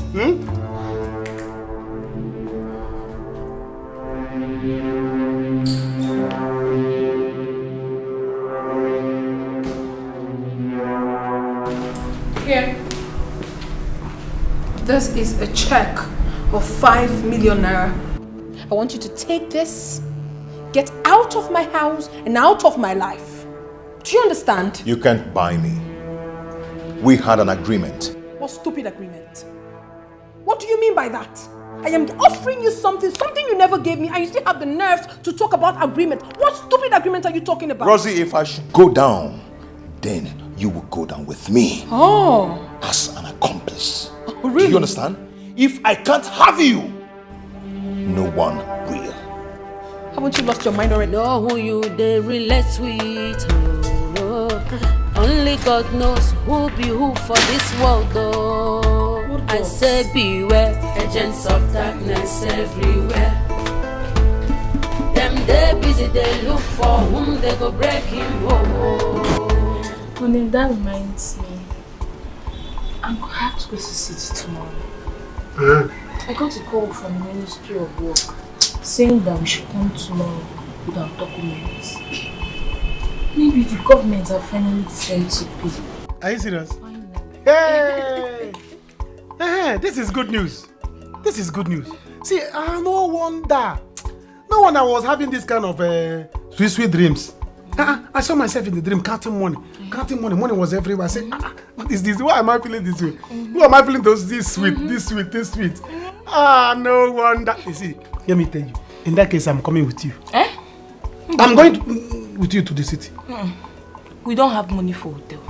[SPEAKER 3] Here. This is a check of 5 million naira. I want you to take this, get out of my house and out of my life. Do you understand?
[SPEAKER 1] You can't buy me. We had an agreement.
[SPEAKER 3] What stupid agreement? What do you mean by that? I am offering you something you never gave me, and you still have the nerves to talk about agreement. What stupid agreement are you talking about?
[SPEAKER 1] Rosie, if I should go down, then you will go down with me.
[SPEAKER 3] Oh.
[SPEAKER 1] As an accomplice.
[SPEAKER 3] Oh, really?
[SPEAKER 1] Do you understand? If I can't have you, no one will.
[SPEAKER 3] Haven't you lost your mind already?
[SPEAKER 11] Know who you they relate with. Oh. Only God knows who be who for this world. Oh. I say beware, agents of darkness everywhere. Them they busy, they look for whom they go breaking. Oh.
[SPEAKER 9] Honey, that reminds me. I'm going to have to go to city tomorrow. I got a call from the Ministry of Work. saying that we should come tomorrow with our documents. Maybe the government have finally decided to pay.
[SPEAKER 7] Are you serious? Hey! This is good news. This is good news. See, no wonder I was having this kind of sweet dreams. I saw myself in the dream counting money. Money was everywhere. I said, what is this? Why am I feeling this way? Who am I feeling this sweet? No wonder. You see, let me tell you. In that case, I'm coming with you. I'm going with you to the city.
[SPEAKER 9] We don't have money for hotel.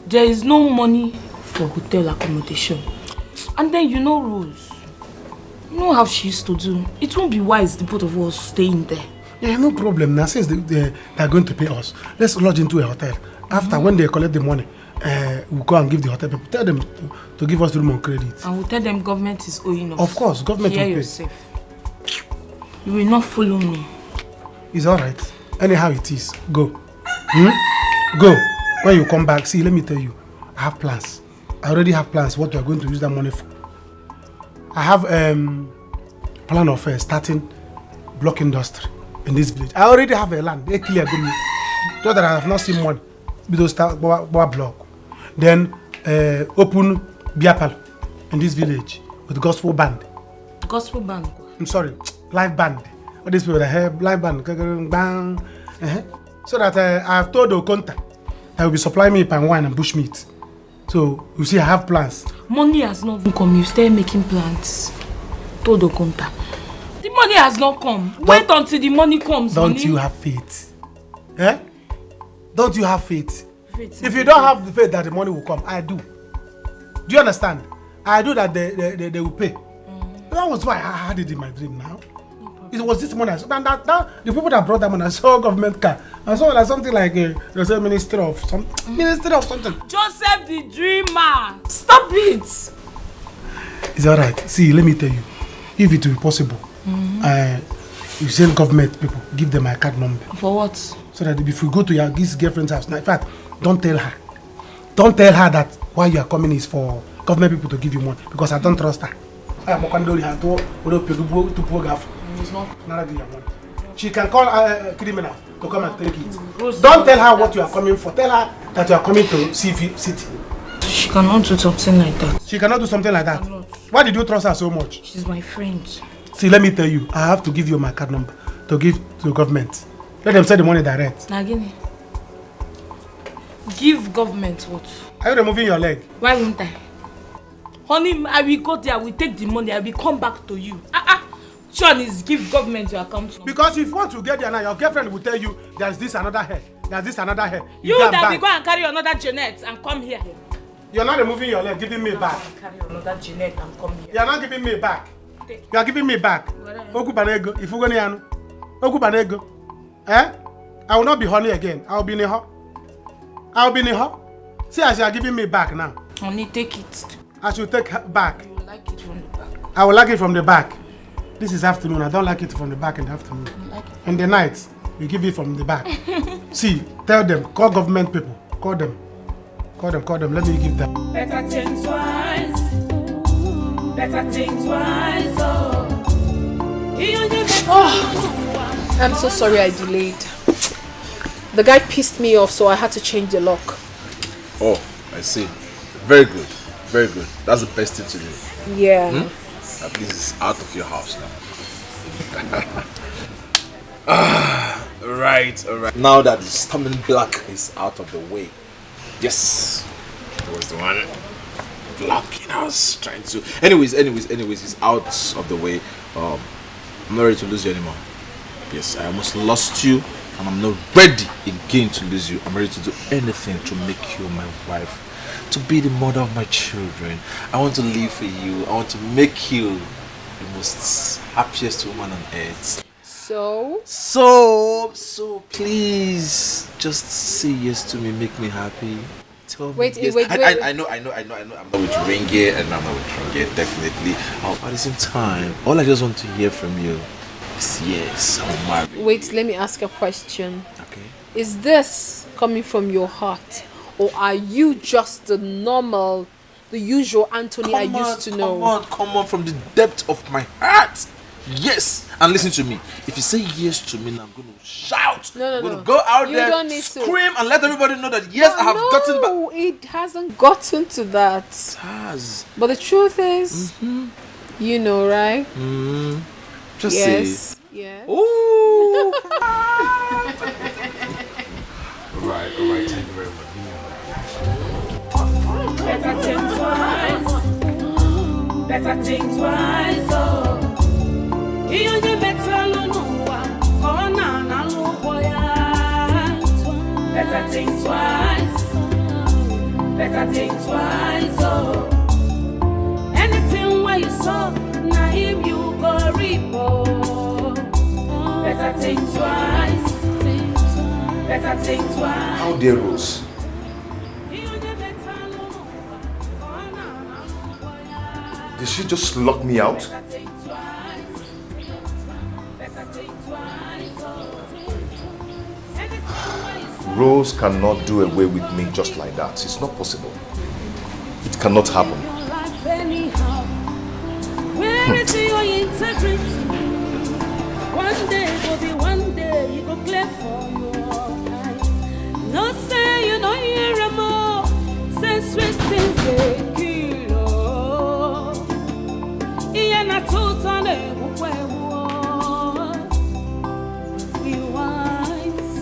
[SPEAKER 9] There is no money for hotel accommodation. And then you know Rose. You know how she used to do. It won't be wise the both of us staying there.
[SPEAKER 7] Yeah, no problem. Now since they are going to pay us, let's lodge into a hotel. After when they collect the money, we'll go and give the hotel people. Tell them to give us room on credit.
[SPEAKER 9] And we'll tell them government is owing us.
[SPEAKER 7] Of course, government will pay.
[SPEAKER 9] Yourself. You will not follow me.
[SPEAKER 7] It's alright. Anyhow it is. Go. Go. When you come back, see, let me tell you, I have plans. I already have plans what we are going to use that money for. I have plan of starting block industry in this village. I already have a land. They clear good. Just that I have not seen one. We don't start block. Then open beer parlor in this village with gospel band.
[SPEAKER 9] Gospel band?
[SPEAKER 7] I'm sorry, live band. All these people that have live band. Bang. So that I have told Okonta that will be supplying me palm wine and bushmeat. So you see, I have plans.
[SPEAKER 9] Money has not even come. You stay making plans. Told Okonta. The money has not come. Wait until the money comes.
[SPEAKER 7] Don't you have faith? Don't you have faith? If you don't have the faith that the money will come, I do. Do you understand? I do that they will pay. That was why I had it in my dream now. It was this money. So that the people that brought that money, I saw a government car. I saw like something like there's a ministry of something.
[SPEAKER 9] Joseph the dreamer. Stop it.
[SPEAKER 7] It's alright. See, let me tell you. If it will be possible, you send government people, give them my card number.
[SPEAKER 9] For what?
[SPEAKER 7] So that if you go to your this girlfriend's house, now, in fact, don't tell her. Don't tell her that why you are coming is for government people to give you money, because I don't trust her. It's not. She can call a criminal to come and take it. Don't tell her what you are coming for. Tell her that you are coming to CV City.
[SPEAKER 9] She cannot do something like that.
[SPEAKER 7] She cannot do something like that. Why did you trust her so much?
[SPEAKER 9] She's my friend.
[SPEAKER 7] See, let me tell you, I have to give you my card number to give to the government. Let them send the money direct.
[SPEAKER 9] Nagini. Give government what?
[SPEAKER 7] Are you removing your leg?
[SPEAKER 9] Why won't I? Honey, I will go there, I will take the money, I will come back to you. Sean is give government your account number.
[SPEAKER 7] Because if you want to get there now, your girlfriend will tell you there's this another hair. There's this another hair.
[SPEAKER 9] You that will go and carry another Jeanette and come here.
[SPEAKER 7] You're not removing your leg, giving me back.
[SPEAKER 9] Carry another Jeanette and come here.
[SPEAKER 7] You're not giving me back. You are giving me back. Okubanego, if you go near Okubanego. I will not be honey again. I will be near her. I will be near her. See, as you are giving me back now.
[SPEAKER 9] Honey, take it.
[SPEAKER 7] I should take back.
[SPEAKER 9] You like it from the back.
[SPEAKER 7] I will like it from the back. This is afternoon. I don't like it from the back in the afternoon.
[SPEAKER 9] Like
[SPEAKER 7] in the night, we give it from the back. See, tell them, call government people. Call them. Let me give them.
[SPEAKER 11] Better think twice. Better think twice.
[SPEAKER 3] Oh, I'm so sorry I delayed. The guy pissed me off, so I had to change the lock.
[SPEAKER 4] Oh, I see. Very good. Very good. That's the best thing to do.
[SPEAKER 3] Yeah.
[SPEAKER 4] At least it's out of your house now. Alright. Now that the storming black is out of the way. Yes. It was the one blocking us, trying to... Anyways, it's out of the way. I'm not ready to lose you anymore. Yes, I almost lost you, and I'm not ready again to lose you. I'm ready to do anything to make you my wife. To be the mother of my children. I want to live for you. I want to make you the most happiest woman on earth.
[SPEAKER 3] So
[SPEAKER 4] please just say yes to me, make me happy. Tell me
[SPEAKER 3] wait.
[SPEAKER 4] I know. I'm not with Ringe and I'm not with Ringe, definitely. At the same time, all I just want to hear from you is yes, I'm married.
[SPEAKER 3] Wait, let me ask a question.
[SPEAKER 4] Okay.
[SPEAKER 3] Is this coming from your heart? Or are you just the usual Anthony I used to know?
[SPEAKER 4] Come on, from the depth of my heart. Yes! And listen to me. If you say yes to me, now I'm going to shout.
[SPEAKER 3] No,
[SPEAKER 4] I'm going to go out there,
[SPEAKER 3] don't need to.
[SPEAKER 4] scream, and let everybody know that yes, I have gotten back.
[SPEAKER 3] No, it hasn't gotten to that.
[SPEAKER 4] It has.
[SPEAKER 3] But the truth is, you know, right?
[SPEAKER 4] Just
[SPEAKER 3] yes.
[SPEAKER 4] say.
[SPEAKER 3] Yes.
[SPEAKER 4] Ooh.
[SPEAKER 1] Alright, thank you very much.
[SPEAKER 11] Better think twice. Better think twice. Oh, you get better no one. Oh, na boy. Better think twice. Better think twice. Oh, anything where you saw, na him you go reap. Better think twice. Better think twice.
[SPEAKER 1] How dare Rose? Did she just lock me out? Rose cannot do away with me just like that. It's not possible. It cannot happen.
[SPEAKER 11] Where is your integrity? One day will be one day you go clear for your eyes. No say you know you're more. Say sweet things they kill. Iya na tuta ne bukwewo. Be wise.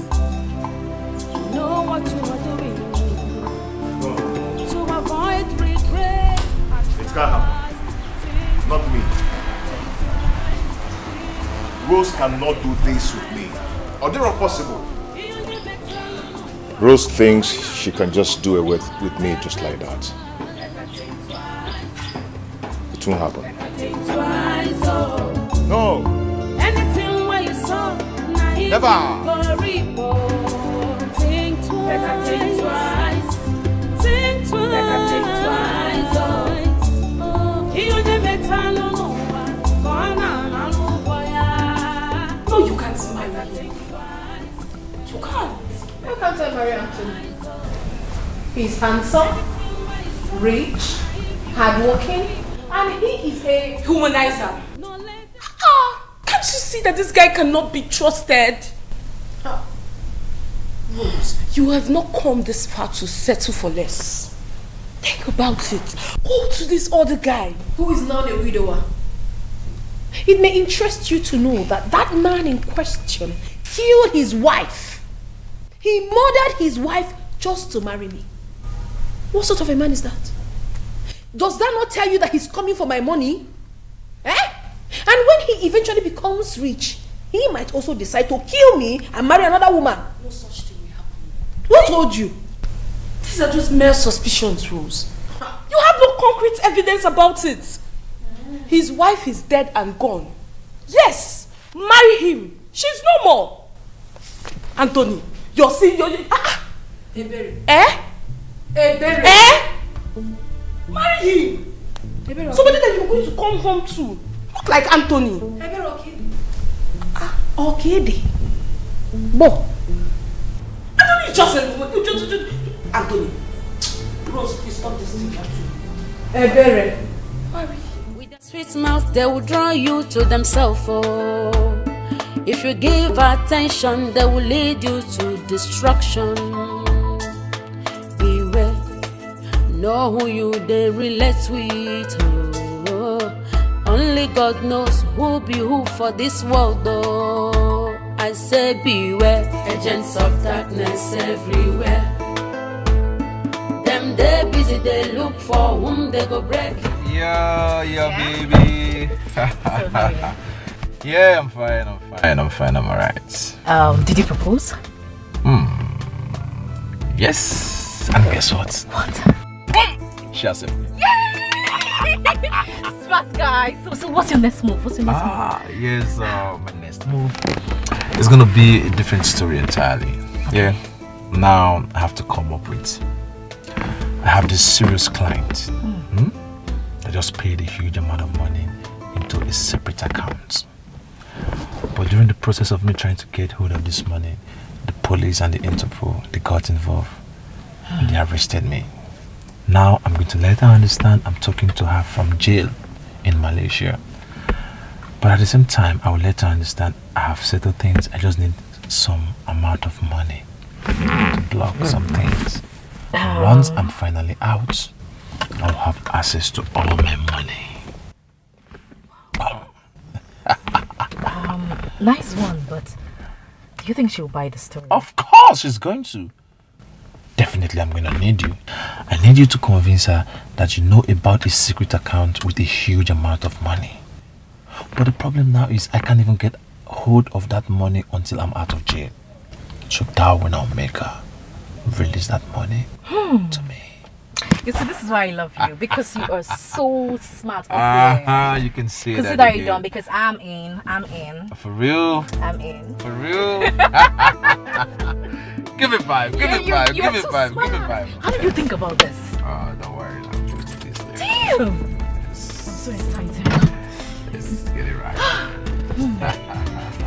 [SPEAKER 11] Know what you are doing. To avoid regret.
[SPEAKER 1] It can't happen. Not me. Rose cannot do this with me. Or they're not possible. Rose thinks she can just do it with me just like that. It won't happen. No.
[SPEAKER 11] Anything where you saw,
[SPEAKER 1] Never.
[SPEAKER 11] Think twice. Better think twice. Think twice. Better think twice. You better know.
[SPEAKER 8] No, you can't marry him. You can't.
[SPEAKER 3] How can't I marry Anthony? He's handsome, rich, hardworking, and he is a
[SPEAKER 8] humanizer. Can't you see that this guy cannot be trusted? Rose, you have not come this far to settle for less. Think about it. Go to this other guy
[SPEAKER 3] who is now a widower.
[SPEAKER 8] It may interest you to know that that man in question killed his wife. He murdered his wife just to marry me. What sort of a man is that? Does that not tell you that he's coming for my money? Eh? And when he eventually becomes rich, he might also decide to kill me and marry another woman.
[SPEAKER 3] No such thing will happen.
[SPEAKER 8] Who told you? These are just mere suspicions, Rose. You have no concrete evidence about it. His wife is dead and gone. Yes, marry him. She's no more. Anthony, you're seeing your...
[SPEAKER 3] Ebere.
[SPEAKER 8] Eh?
[SPEAKER 3] Ebere.
[SPEAKER 8] Eh? Marry him. Ebere, somebody that you're going to come home to. Not like Anthony.
[SPEAKER 3] Ebere Okede.
[SPEAKER 8] Okede. Bo. Anthony, just Anthony. Rose, please stop this thing.
[SPEAKER 3] Ebere.
[SPEAKER 8] Marry.
[SPEAKER 11] Sweet mouth, they will draw you to themselves. Oh, if you give attention, they will lead you to destruction. Beware, know who you they relate with. Oh, only God knows who be who for this world. Oh, I say beware, agents of darkness everywhere. Them they busy, they look for whom they go break.
[SPEAKER 4] Yeah, baby. Yeah, I'm fine, I'm alright.
[SPEAKER 15] Did you propose?
[SPEAKER 4] Yes, and guess what?
[SPEAKER 15] What?
[SPEAKER 4] She has it.
[SPEAKER 15] Smart guy. So what's your next move?
[SPEAKER 4] Yes, my next move is gonna be a different story entirely. Yeah, now I have to come up with. I have this serious client. I just paid a huge amount of money into a separate account. But during the process of me trying to get hold of this money, the police and the Interpol, they got involved. And they arrested me. Now I'm going to let her understand I'm talking to her from jail in Malaysia. But at the same time, I will let her understand I have settled things. I just need some amount of money to block some things. Once I'm finally out, I'll have access to all my money.
[SPEAKER 15] Nice one, but do you think she'll buy the story?
[SPEAKER 4] Of course she's going to. Definitely I'm going to need you. I need you to convince her that you know about a secret account with a huge amount of money. But the problem now is I can't even get hold of that money until I'm out of jail. So that will now make her release that money to me.
[SPEAKER 15] You see, this is why I love you, because you are so smart up there.
[SPEAKER 4] You can see that.
[SPEAKER 15] Consider it done, because I'm in.
[SPEAKER 4] For real?
[SPEAKER 15] I'm in.
[SPEAKER 4] For real? Give it 5, give it 5, give it 5, give it 5.
[SPEAKER 15] How did you think about this?
[SPEAKER 4] Oh, don't worry. I'll do this later.
[SPEAKER 15] Damn! I'm so excited.
[SPEAKER 4] Let's get it right.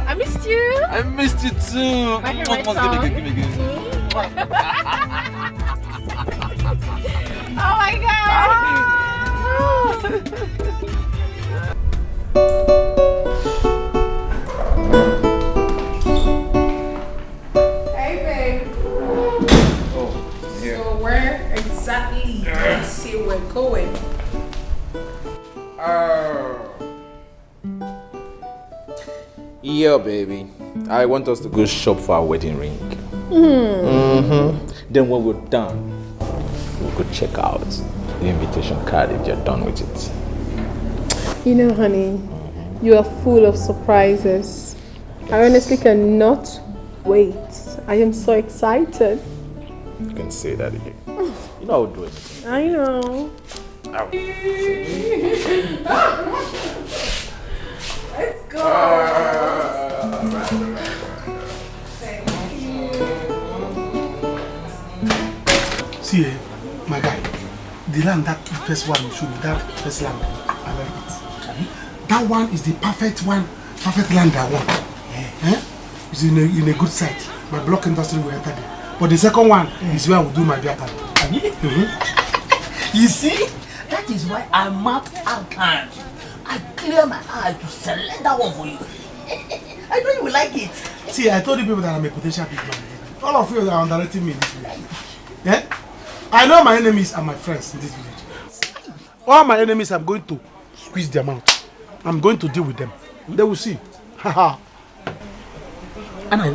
[SPEAKER 15] I missed you.
[SPEAKER 4] I missed you too.
[SPEAKER 15] My favorite song.
[SPEAKER 4] Give me.
[SPEAKER 15] Oh my god!
[SPEAKER 8] Hey babe.
[SPEAKER 1] Oh, yeah.
[SPEAKER 8] So where exactly do you say we're going?
[SPEAKER 4] Yeah, baby. I want us to go shop for our wedding ring. Then when we're done, we'll go check out the invitation card if you're done with it.
[SPEAKER 8] You know, honey, you are full of surprises. I honestly cannot wait. I am so excited.
[SPEAKER 4] You can say that again. You know I'll do it.
[SPEAKER 8] I know. Let's go.
[SPEAKER 7] See, my guy, the land, that first one you showed me, that first land, I like it. That one is the perfect one, perfect land I want. It's in a good site. My block industry will enter there. But the second one is where I will do my beer party.
[SPEAKER 14] You see, that is why I mapped out time. I clear my eye to select that one for you. I know you will like it.
[SPEAKER 7] See, I told you people that I'm a potential big man. All of you are underrating me in this village. Yeah? I know my enemies are my friends in this village. All my enemies, I'm going to squeeze them out. I'm going to deal with them. They will see. Haha.
[SPEAKER 14] Anna,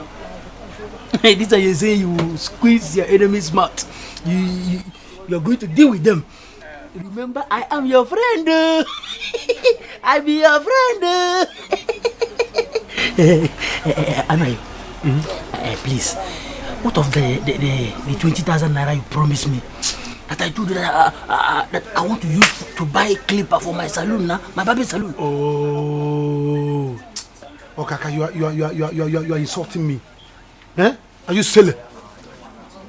[SPEAKER 14] this time you're saying you squeeze your enemy's mouth. You're going to deal with them. Remember, I am your friend. I be your friend. Anna, please, what of the 20,000 naira you promised me? That I told you that I want to use to buy a clipper for my salon now, my baby salon.
[SPEAKER 7] Oh, Kaka, you are insulting me. Eh? Are you silly?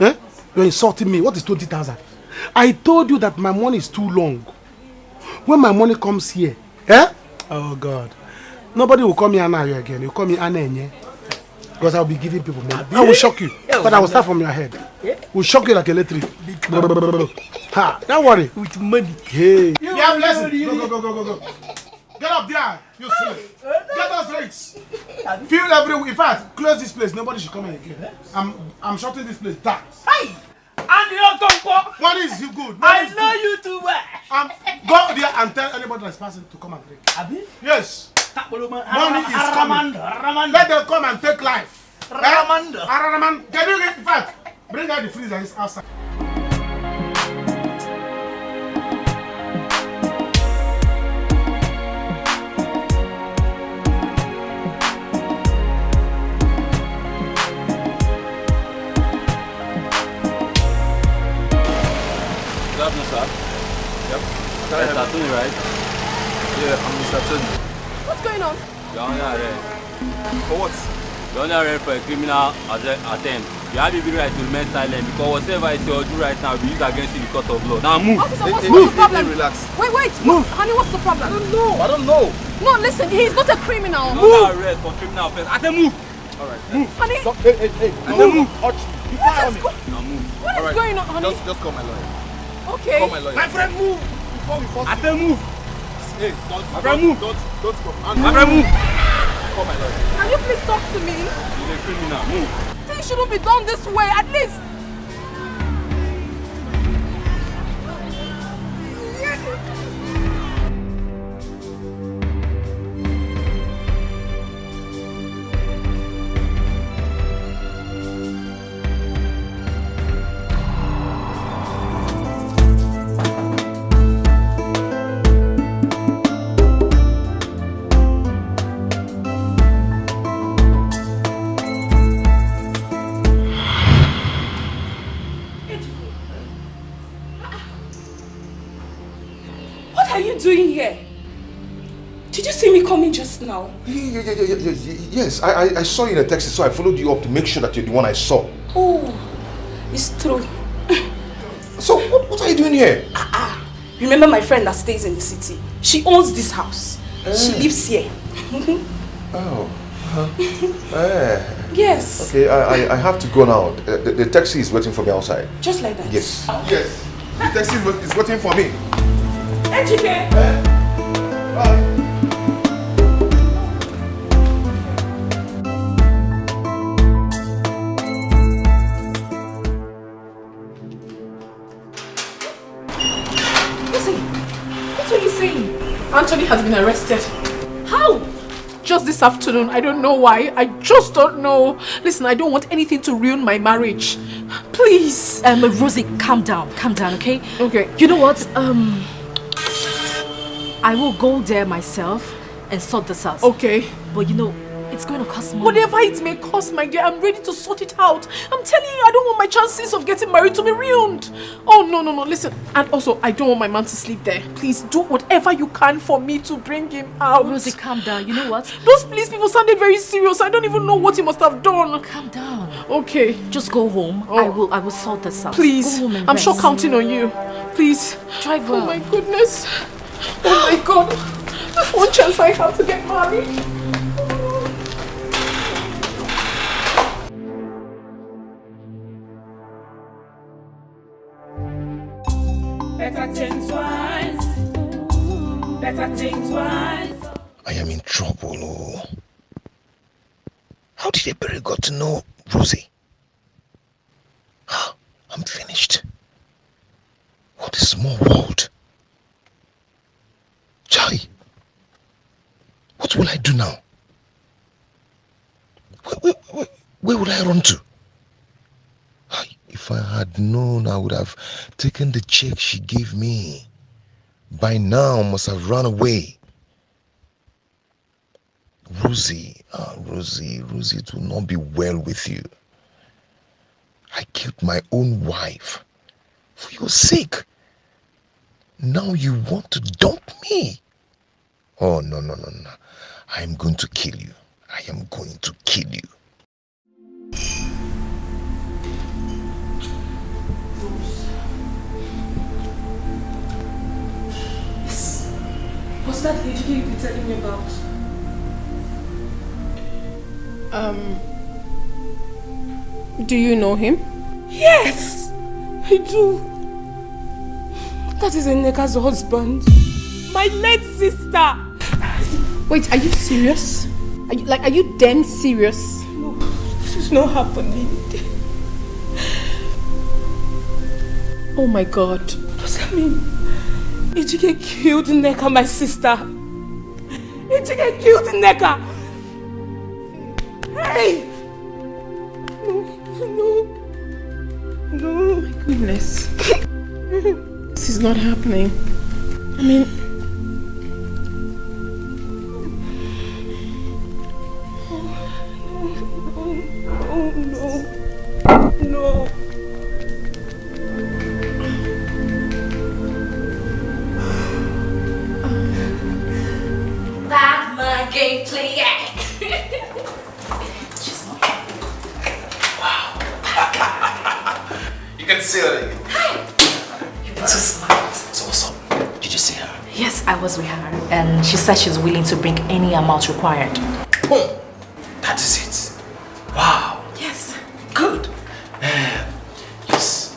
[SPEAKER 7] Eh? You are insulting me. What is 20,000? I told you that my money is too long. When my money comes here, eh? Oh God, nobody will call me Anna again. You call me Anna Enye. Because I will be giving people money. I will shock you, but I will start from your head. Will shock you like electric. Ha! Don't worry.
[SPEAKER 14] With money.
[SPEAKER 7] Hey. Yeah, blessing. Go. Get up there, you silly. Get those drinks. Feel everywhere. In fact, close this place. Nobody should come in again. I'm shutting this place down.
[SPEAKER 14] Hey! And you don't
[SPEAKER 7] What is you good?
[SPEAKER 14] I know you too well.
[SPEAKER 7] Go there and tell anybody that's passing to come and drink.
[SPEAKER 14] Abi?
[SPEAKER 7] Yes. Money is coming. Let them come and take life. Raman. Can you get, in fact, bring out the freezer outside.
[SPEAKER 4] Good afternoon, sir. Yep. Mr. Tony, right? Yeah, I'm Mr. Tony.
[SPEAKER 3] What's going on?
[SPEAKER 4] You're under arrest. For what? You're under arrest for a criminal attempt. You have every right to remain silent because whatever is your do right now will be used against you in the court of law. Now move.
[SPEAKER 3] Officer, what's the problem?
[SPEAKER 4] Relax.
[SPEAKER 3] Wait.
[SPEAKER 4] Move.
[SPEAKER 3] Honey, what's the problem?
[SPEAKER 4] I don't know.
[SPEAKER 3] No, listen, he's not a criminal.
[SPEAKER 4] You're under arrest for criminal offense. I said move. Alright.
[SPEAKER 3] Move. Honey.
[SPEAKER 4] Stop. Hey.
[SPEAKER 3] Move.
[SPEAKER 4] I said move.
[SPEAKER 3] What is going on, honey?
[SPEAKER 4] Just call my lawyer.
[SPEAKER 3] Okay.
[SPEAKER 4] Call my lawyer.
[SPEAKER 3] My friend, move.
[SPEAKER 4] I said move. Hey, don't
[SPEAKER 19] move.
[SPEAKER 4] Don't come.
[SPEAKER 19] Move.
[SPEAKER 4] Come, my lord.
[SPEAKER 3] Can you please talk to me?
[SPEAKER 4] You're a criminal. Move.
[SPEAKER 3] Things shouldn't be done this way, at least.
[SPEAKER 2] Doing here? Did you see me coming just now?
[SPEAKER 1] Yes, I saw you in a taxi, so I followed you up to make sure that you're the one I saw.
[SPEAKER 2] Oh, it's true.
[SPEAKER 1] So, what are you doing here?
[SPEAKER 2] Remember my friend that stays in the city? She owns this house. She lives here. Yes.
[SPEAKER 1] Okay, I have to go now. The taxi is waiting for me outside.
[SPEAKER 2] Just like that?
[SPEAKER 1] Yes. Yes. The taxi is waiting for me.
[SPEAKER 2] Dikeh.
[SPEAKER 1] Bye.
[SPEAKER 2] Listen, what are you saying?
[SPEAKER 3] Anthony has been arrested.
[SPEAKER 2] How?
[SPEAKER 3] Just this afternoon. I don't know why. I just don't know. Listen, I don't want anything to ruin my marriage. Please.
[SPEAKER 15] Rosie, calm down, okay?
[SPEAKER 3] Okay.
[SPEAKER 15] You know what? I will go there myself and sort this out.
[SPEAKER 3] Okay.
[SPEAKER 15] But you know, it's going to cost money.
[SPEAKER 3] Whatever it may cost, my dear, I'm ready to sort it out. I'm telling you, I don't want my chances of getting married to be ruined. Oh, no. Listen. And also, I don't want my man to sleep there. Please do whatever you can for me to bring him out.
[SPEAKER 15] Rosie, calm down. You know what?
[SPEAKER 3] Those police people sounded very serious. I don't even know what he must have done.
[SPEAKER 15] Calm down.
[SPEAKER 3] Okay.
[SPEAKER 15] Just go home.
[SPEAKER 3] Oh.
[SPEAKER 15] I will sort this out.
[SPEAKER 3] Please.
[SPEAKER 15] Go home and
[SPEAKER 3] I'm
[SPEAKER 15] rest.
[SPEAKER 3] sure counting on you. Please.
[SPEAKER 15] Drive well.
[SPEAKER 3] Oh my goodness. Oh my God. Just one chance I have to get married.
[SPEAKER 11] Better think twice. Better think twice.
[SPEAKER 12] I am in trouble. Oh. How did Ebere got to know Rosie? I'm finished. What a small world. Chai, what will I do now? Where would I run to? If I had known, I would have taken the check she gave me. By now, I must have run away. Rosie, Rosie, it will not be well with you. I killed my own wife for your sake. Now you want to dump me? Oh, no. I am going to kill you. I am going to kill you.
[SPEAKER 2] What's that lady you've been telling me about?
[SPEAKER 3] Do you know him?
[SPEAKER 2] Yes, I do. That is Nneka's husband. My late sister.
[SPEAKER 3] Wait, are you serious? Are you damn serious?
[SPEAKER 2] No, this is not happening.
[SPEAKER 3] Oh my God.
[SPEAKER 2] What's that mean? Dikeh killed Nneka, my sister. Dikeh killed Nneka. Hey! No.
[SPEAKER 3] Oh my goodness. This is not happening. I mean...
[SPEAKER 2] No.
[SPEAKER 15] That's my gameplay.
[SPEAKER 12] You can see her.
[SPEAKER 15] You're too smart.
[SPEAKER 12] So what's up? Did you see her?
[SPEAKER 15] Yes, I was with her, and she said she's willing to bring any amount required.
[SPEAKER 12] Boom! That is it. Wow.
[SPEAKER 15] Yes.
[SPEAKER 12] Good. Yes.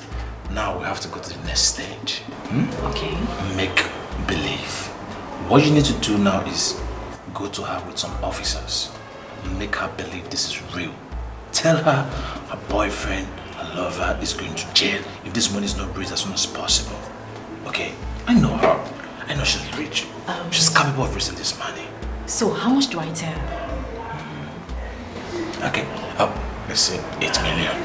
[SPEAKER 12] Now we have to go to the next stage.
[SPEAKER 15] Okay.
[SPEAKER 12] Make believe.
[SPEAKER 4] What you need to do now is go to her with some officers and make her believe this is real. Tell her her boyfriend, her lover is going to jail if this money is not raised as soon as possible. Okay? I know her. I know she's rich. She's capable of raising this money.
[SPEAKER 15] So how much do I tell her?
[SPEAKER 4] Okay, let's say 8 million.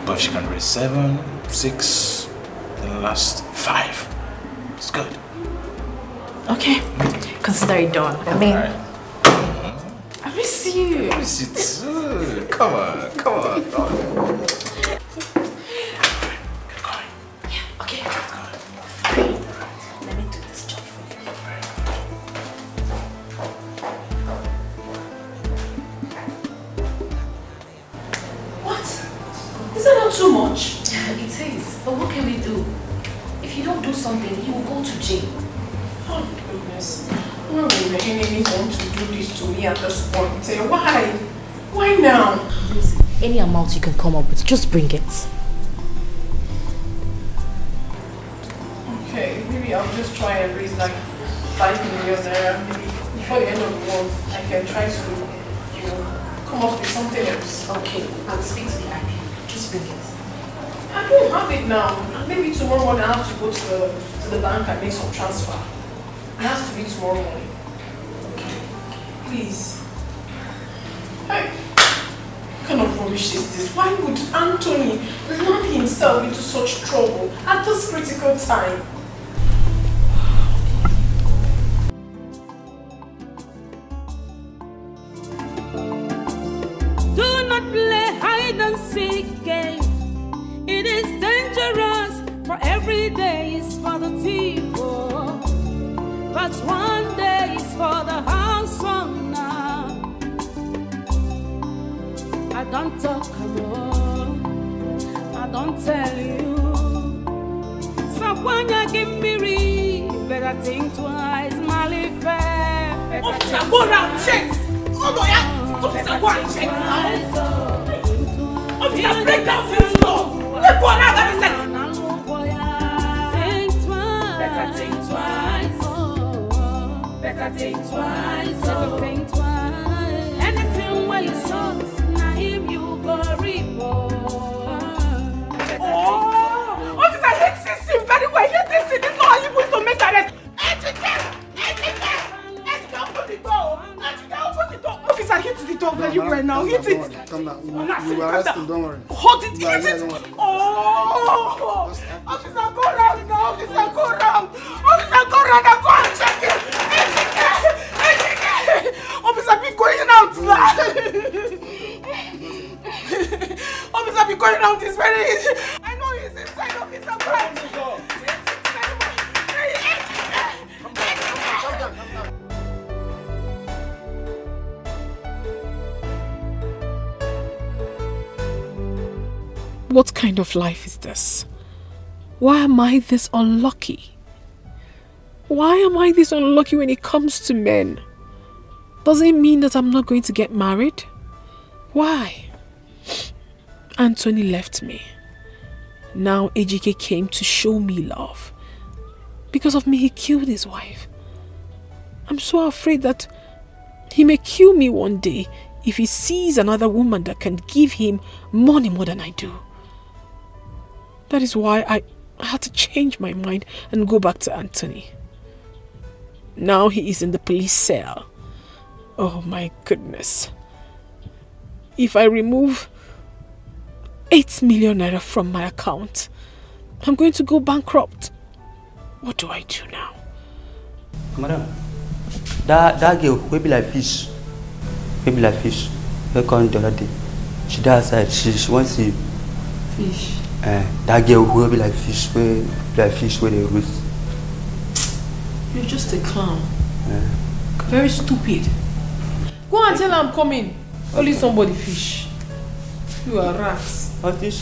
[SPEAKER 4] But if she can raise 7, 6, then the last 5, it's good.
[SPEAKER 15] Okay, consider it done. I mean, I miss you.
[SPEAKER 4] I miss you too. Come on, come on.
[SPEAKER 15] Okay. Let me do this job for you. What? Is that not too much? It is. But what can we do? If you don't do something, you will go to jail.
[SPEAKER 18] Oh goodness. Why would Mahini want to do this to me at this point? Why? Why now?
[SPEAKER 15] Any amount you can come up with, just bring it.
[SPEAKER 18] Okay, maybe I'll just try and raise like 5 million there. Maybe before the end of the month, I can try to, come up with something else.
[SPEAKER 15] Okay, I'll speak to the IP. Just bring it.
[SPEAKER 18] I don't have it now. Maybe tomorrow morning I have to go to the bank and make some transfer. It has to be tomorrow morning. Please. Hey, what kind of rubbish is this? Why would Anthony land himself into such trouble at this critical time?
[SPEAKER 11] Do not play hide and seek game. It is dangerous, for every day is for the thief. But one day is for the house owner. I don't talk alone, I don't tell you. So when you give me read, better think twice, Mali fair.
[SPEAKER 18] Officer, go round, check! Oh no, yeah! Officer, go and check now! Officer, break down this door! Let go now, let me say!
[SPEAKER 11] Think twice. Better think twice. Better think twice. Better think twice. Anything where you saw, now him you go report.
[SPEAKER 18] Oh! Officer, hit this scene very well. Hit this scene. This is not how you supposed to make arrest. Open the door. Open the door. Officer, hit the door very well now. Hit it.
[SPEAKER 6] Calm down. You will arrest him, don't worry.
[SPEAKER 18] Hold it. Hit it. Oh! Officer, go round now. Officer, go round. Officer, go round and go and check it. Officer, be going out now. Officer, be going out. It's very easy. I know he's inside. Officer, go out.
[SPEAKER 3] What kind of life is this? Why am I this unlucky? Why am I this unlucky when it comes to men? Does it mean that I'm not going to get married? Why? Anthony left me. Now Ejike came to show me love. Because of me, he killed his wife. I'm so afraid that he may kill me one day if he sees another woman that can give him money more than I do. That is why I had to change my mind and go back to Anthony. Now he is in the police cell. Oh my goodness. If I remove 8 million naira from my account, I'm going to go bankrupt. What do I do now?
[SPEAKER 17] Madam, that girl will be like fish. Will be like fish. They come the other day. She does outside. She wants to
[SPEAKER 15] fish.
[SPEAKER 17] That girl will be like fish. Where they roast.
[SPEAKER 18] You're just a clown. Very stupid. Go and tell her I'm coming. Only somebody fish. You are rats.
[SPEAKER 17] What fish?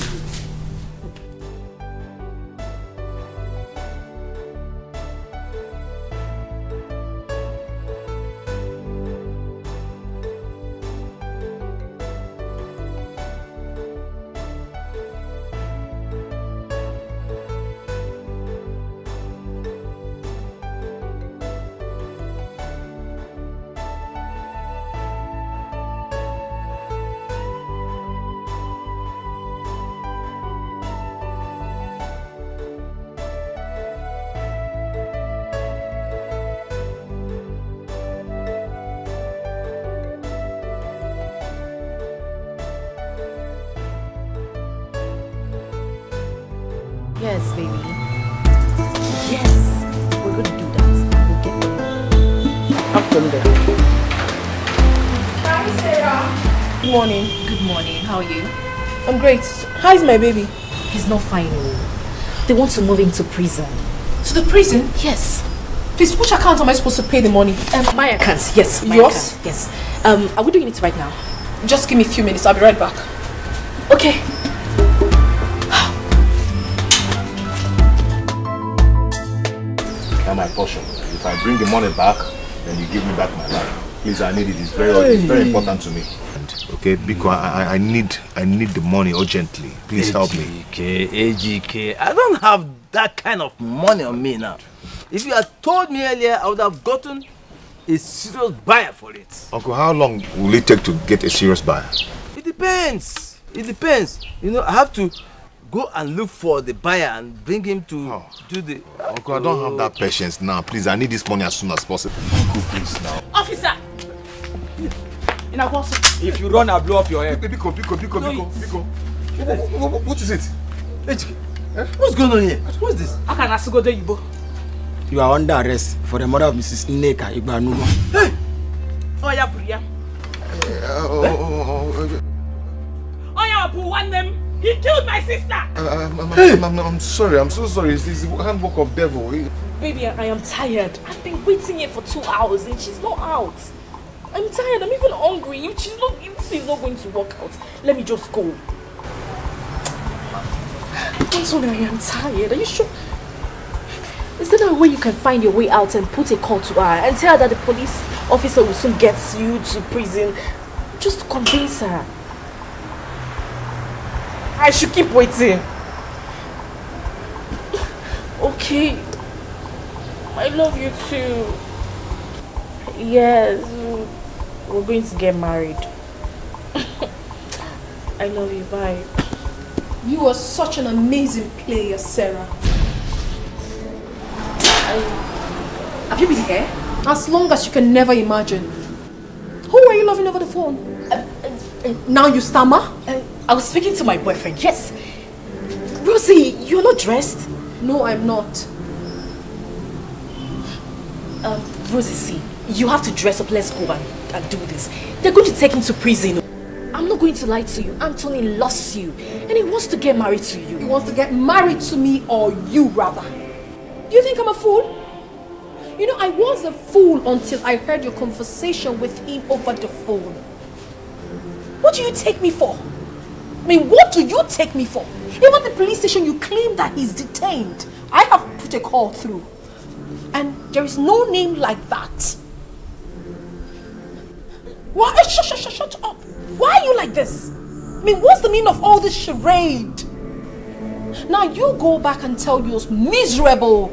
[SPEAKER 15] Yes, baby. Yes, we're going to do that. We'll get there.
[SPEAKER 2] I'm from there.
[SPEAKER 20] Hi, Sarah.
[SPEAKER 2] Good morning.
[SPEAKER 15] Good morning. How are you?
[SPEAKER 2] I'm great. How's my baby?
[SPEAKER 15] He's not fine. They want to move him to prison.
[SPEAKER 2] To the prison?
[SPEAKER 15] Yes.
[SPEAKER 2] Please, which account am I supposed to pay the money?
[SPEAKER 15] My account, yes. My
[SPEAKER 2] Yours?
[SPEAKER 15] account, yes. Are we doing it right now?
[SPEAKER 2] Just give me a few minutes. I'll be right back.
[SPEAKER 15] Okay.
[SPEAKER 1] Now my portion. If I bring the money back, then you give me back my life. Please, I need it. It's very important to me. Okay, because I need the money urgently. Please help me.
[SPEAKER 4] AGK, I don't have that kind of money on me now. If you had told me earlier, I would have gotten a serious buyer for it.
[SPEAKER 1] Uncle, how long will it take to get a serious buyer?
[SPEAKER 4] It depends. It depends. You know, I have to go and look for the buyer and bring him to do the...
[SPEAKER 1] Uncle, I don't have that patience now. Please, I need this money as soon as possible. Uncle, please now.
[SPEAKER 2] Officer!
[SPEAKER 19] If you run, I'll blow off your head.
[SPEAKER 1] Biko. What is it?
[SPEAKER 4] What's going on here? What's this?
[SPEAKER 2] I can ask go there, Ibo.
[SPEAKER 19] You are under arrest for the murder of Mrs. Nneka Igbanugo.
[SPEAKER 4] Hey!
[SPEAKER 2] Oh, yeah, Buria. Oh, yeah, Abu, one them. He killed my sister.
[SPEAKER 1] I'm sorry. I'm so sorry. It's the handbook of devil.
[SPEAKER 2] Baby, I am tired. I've been waiting here for 2 hours and she's not out. I'm tired. I'm even hungry. If she's not going to work out, let me just go. I'm sorry, I am tired. Are you sure? Is there a way you can find your way out and put a call to her and tell her that the police officer will soon get you to prison? Just convince her. I should keep waiting. Okay. I love you too. Yes. We're going to get married. I love you. Bye.
[SPEAKER 3] You are such an amazing player, Sarah.
[SPEAKER 2] Have you been here?
[SPEAKER 3] As long as you can never imagine. Who are you loving over the phone? Now you stammer?
[SPEAKER 2] I was speaking to my boyfriend, yes. Rosie, you're not dressed?
[SPEAKER 3] No, I'm not.
[SPEAKER 2] Rosie, see, you have to dress up. Let's go and do this. They're going to take him to prison. I'm not going to lie to you. Anthony loves you and he wants to get married to you.
[SPEAKER 3] He wants to get married to me, or you rather. Do you think I'm a fool? You know, I was a fool until I heard your conversation with him over the phone.
[SPEAKER 2] What do you take me for? I mean, what do you take me for? Even at the police station, you claim that he's detained. I have put a call through. And there is no name like that. Why? Shut up. Why are you like this? I mean, what's the meaning of all this charade? Now you go back and tell your miserable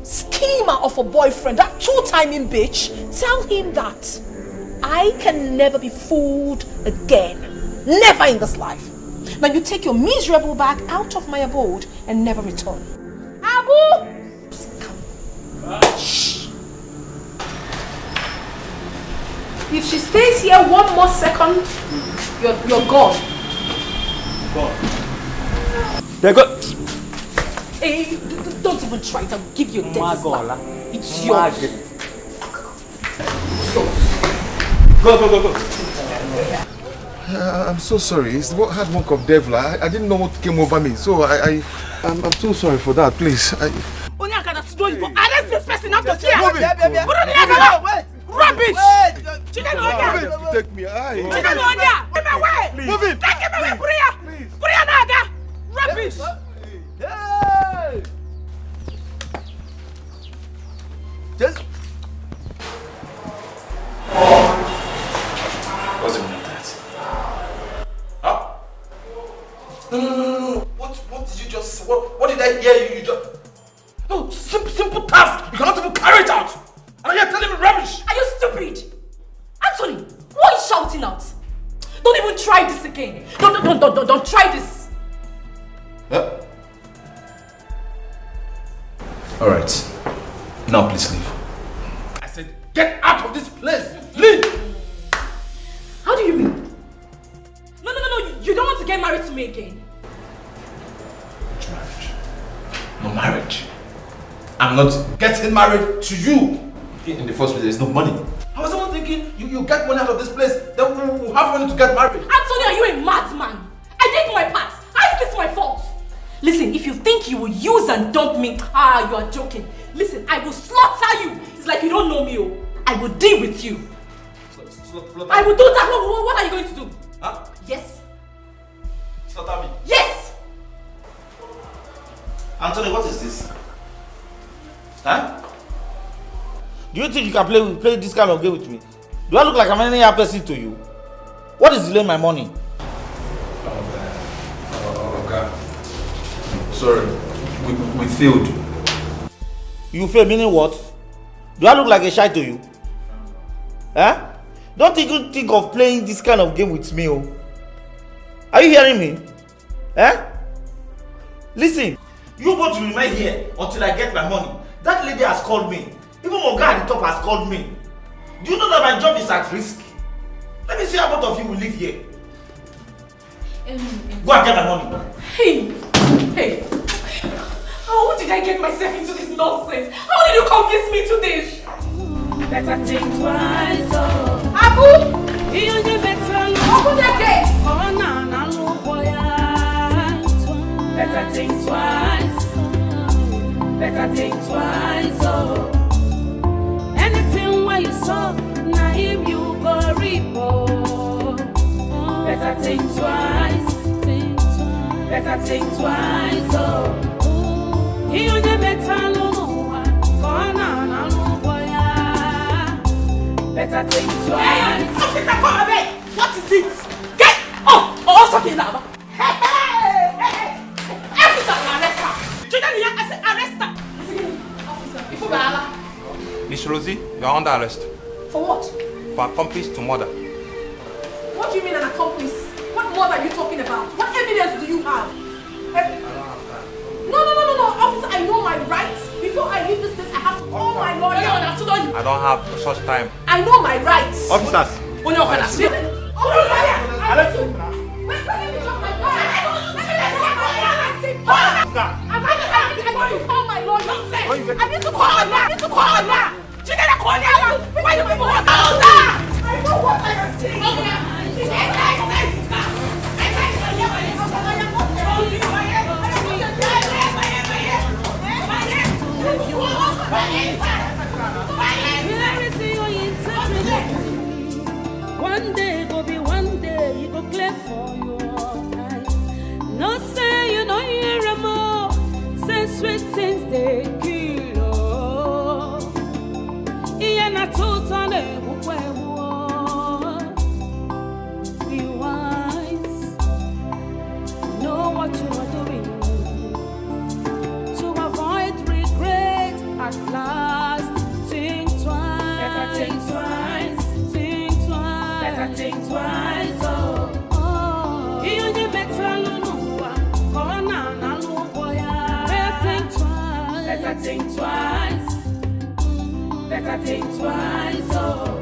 [SPEAKER 2] schemer of a boyfriend, that two-timing bitch, tell him that I can never be fooled again. Never in this life. Now you take your miserable bag out of my abode and never return. Abu! Shh.
[SPEAKER 3] If she stays here one more second, you're gone.
[SPEAKER 19] They go.
[SPEAKER 2] Hey, don't even try it. I'll give you a death slap. It's yours.
[SPEAKER 19] Go.
[SPEAKER 1] I'm so sorry. It's the hard work of devil. I didn't know what came over me. So I'm so sorry for that. Please.
[SPEAKER 2] Arrest this person out of here!
[SPEAKER 19] Wait!
[SPEAKER 2] Rubbish!
[SPEAKER 1] Take me.
[SPEAKER 2] Move him! Take him away! Buria Naga! Rubbish!
[SPEAKER 19] Hey! Just...
[SPEAKER 4] What's the meaning of that? Huh? No. What did you just say? What did I hear you just... No, simple task. You cannot even carry it out. And you're telling me rubbish.
[SPEAKER 2] Are you stupid? Anthony, what are you shouting out? Don't even try this again. Don't try this.
[SPEAKER 4] Huh? Alright. Now please leave. I said get out of this place. Leave!
[SPEAKER 2] How do you mean? No. You don't want to get married to me again.
[SPEAKER 4] Which marriage? on marriage. I'm not getting married to you. In the first place, there's no money. I was even thinking, you get money out of this place, then we'll have money to get married.
[SPEAKER 9] Anthony, are you a madman? I did my part. How is this my fault? Listen, if you think you will use and dump me, you are joking. Listen, I will slaughter you. It's like you don't know me. I will deal with you. I will do that. What are you going to do?
[SPEAKER 4] Huh?
[SPEAKER 9] Yes.
[SPEAKER 4] Slaughter me?
[SPEAKER 9] Yes!
[SPEAKER 21] Anthony, what is this? Huh? Do you think you can play this kind of game with me? Do I look like I'm any other person to you? What is delaying my money?
[SPEAKER 4] Okay. Sorry, we failed.
[SPEAKER 21] You failed, meaning what? Do I look like a shy to you? Huh? Don't even think of playing this kind of game with me. Oh. Are you hearing me? Eh? Listen, you both will remain here until I get my money. That lady has called me. Even my guy at the top has called me. Do you know that my job is at risk? Let me see how both of you will live here. Go and get my money.
[SPEAKER 9] Hey! How did I get myself into this nonsense? How did you convince me to this?
[SPEAKER 11] Better think twice, oh.
[SPEAKER 9] Abu!
[SPEAKER 11] You better
[SPEAKER 9] open the gate!
[SPEAKER 11] Oh, no, look, boy. Better think twice. Better think twice, oh. Anything where you saw, now him you go repo. Better think twice. Better think twice, oh. You better look, oh, no, look, boy. Better think twice.
[SPEAKER 9] Hey, officer, come away! What is it? Get up! Oh, something now. Hey! Officer, arrest her! Children, I said arrest her! Officer, before Bala.
[SPEAKER 22] Miss Rosie, you are under arrest.
[SPEAKER 9] For what?
[SPEAKER 22] For accomplice to murder.
[SPEAKER 9] What do you mean an accomplice? What murder are you talking about? What evidence do you have? No, officer, I know my rights. Before I leave this place, I have to call my lawyer.
[SPEAKER 22] I don't have such time.
[SPEAKER 9] I know my rights.
[SPEAKER 22] Officers!
[SPEAKER 9] Wait, let me drop my car. Call my lawyer. I need to call my lawyer. Why do you want to I know what I am saying.
[SPEAKER 11] One day go be one day, you go clear for your eyes. No say you know you're more. Say sweet things they kill. Yeah, na total be wise. Know what you are doing to avoid regret at last. Think twice. Better think twice. Think twice. Better think twice. Oh. You better lulua. Corona na luboya. Better think twice. Better think twice. Better think twice. Oh.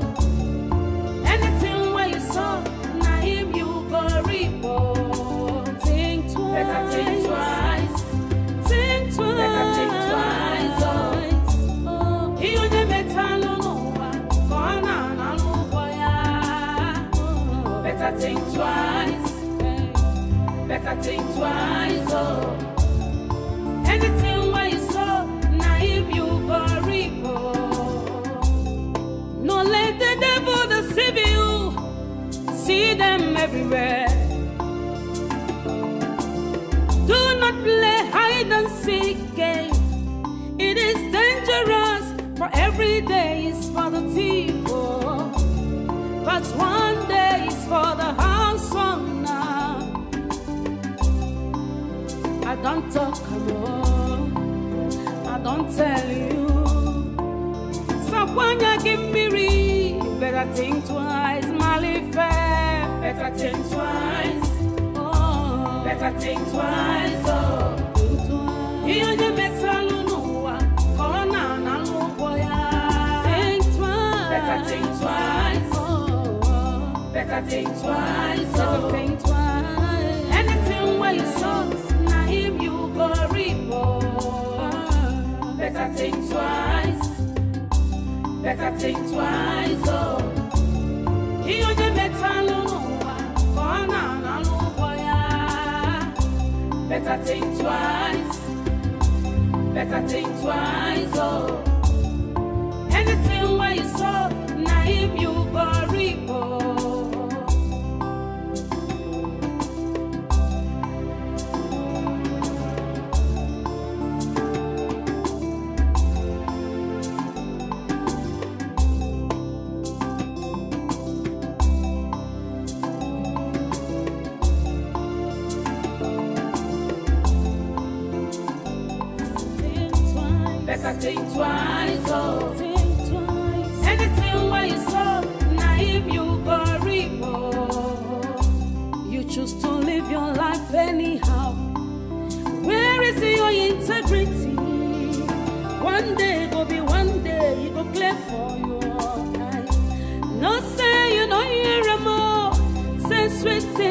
[SPEAKER 11] Anything where you saw, na him you go report. Think twice. Better think twice. Think twice. Better think twice. Oh. You better lulua. Corona na luboya. Better think twice. Better think twice. Oh. Anything where you saw, na him you go report. No let the devil deceive you. See them everywhere. Do not play hide and seek game. It is dangerous, for every day is for the thief. But one day is for the house owner. I don't talk alone. I don't tell you. So when you give me read, better think twice, Malifair. Better think twice. Oh, better think twice. Oh, think twice. You better lulua. Corona na luboya. Think twice. Better think twice. Oh, better think twice. Oh, better think twice. Anything where you saw, na him you go report. better think twice, oh. You only better better think twice, oh. Anything where you saw, now him you go repo. Better think twice, oh. Think twice. Anything where you saw, now him you go repo. You choose to live your life anyhow. Where is your integrity? One day go be one day, you go clear for your eyes. No say you know you're a more, say sweet thing.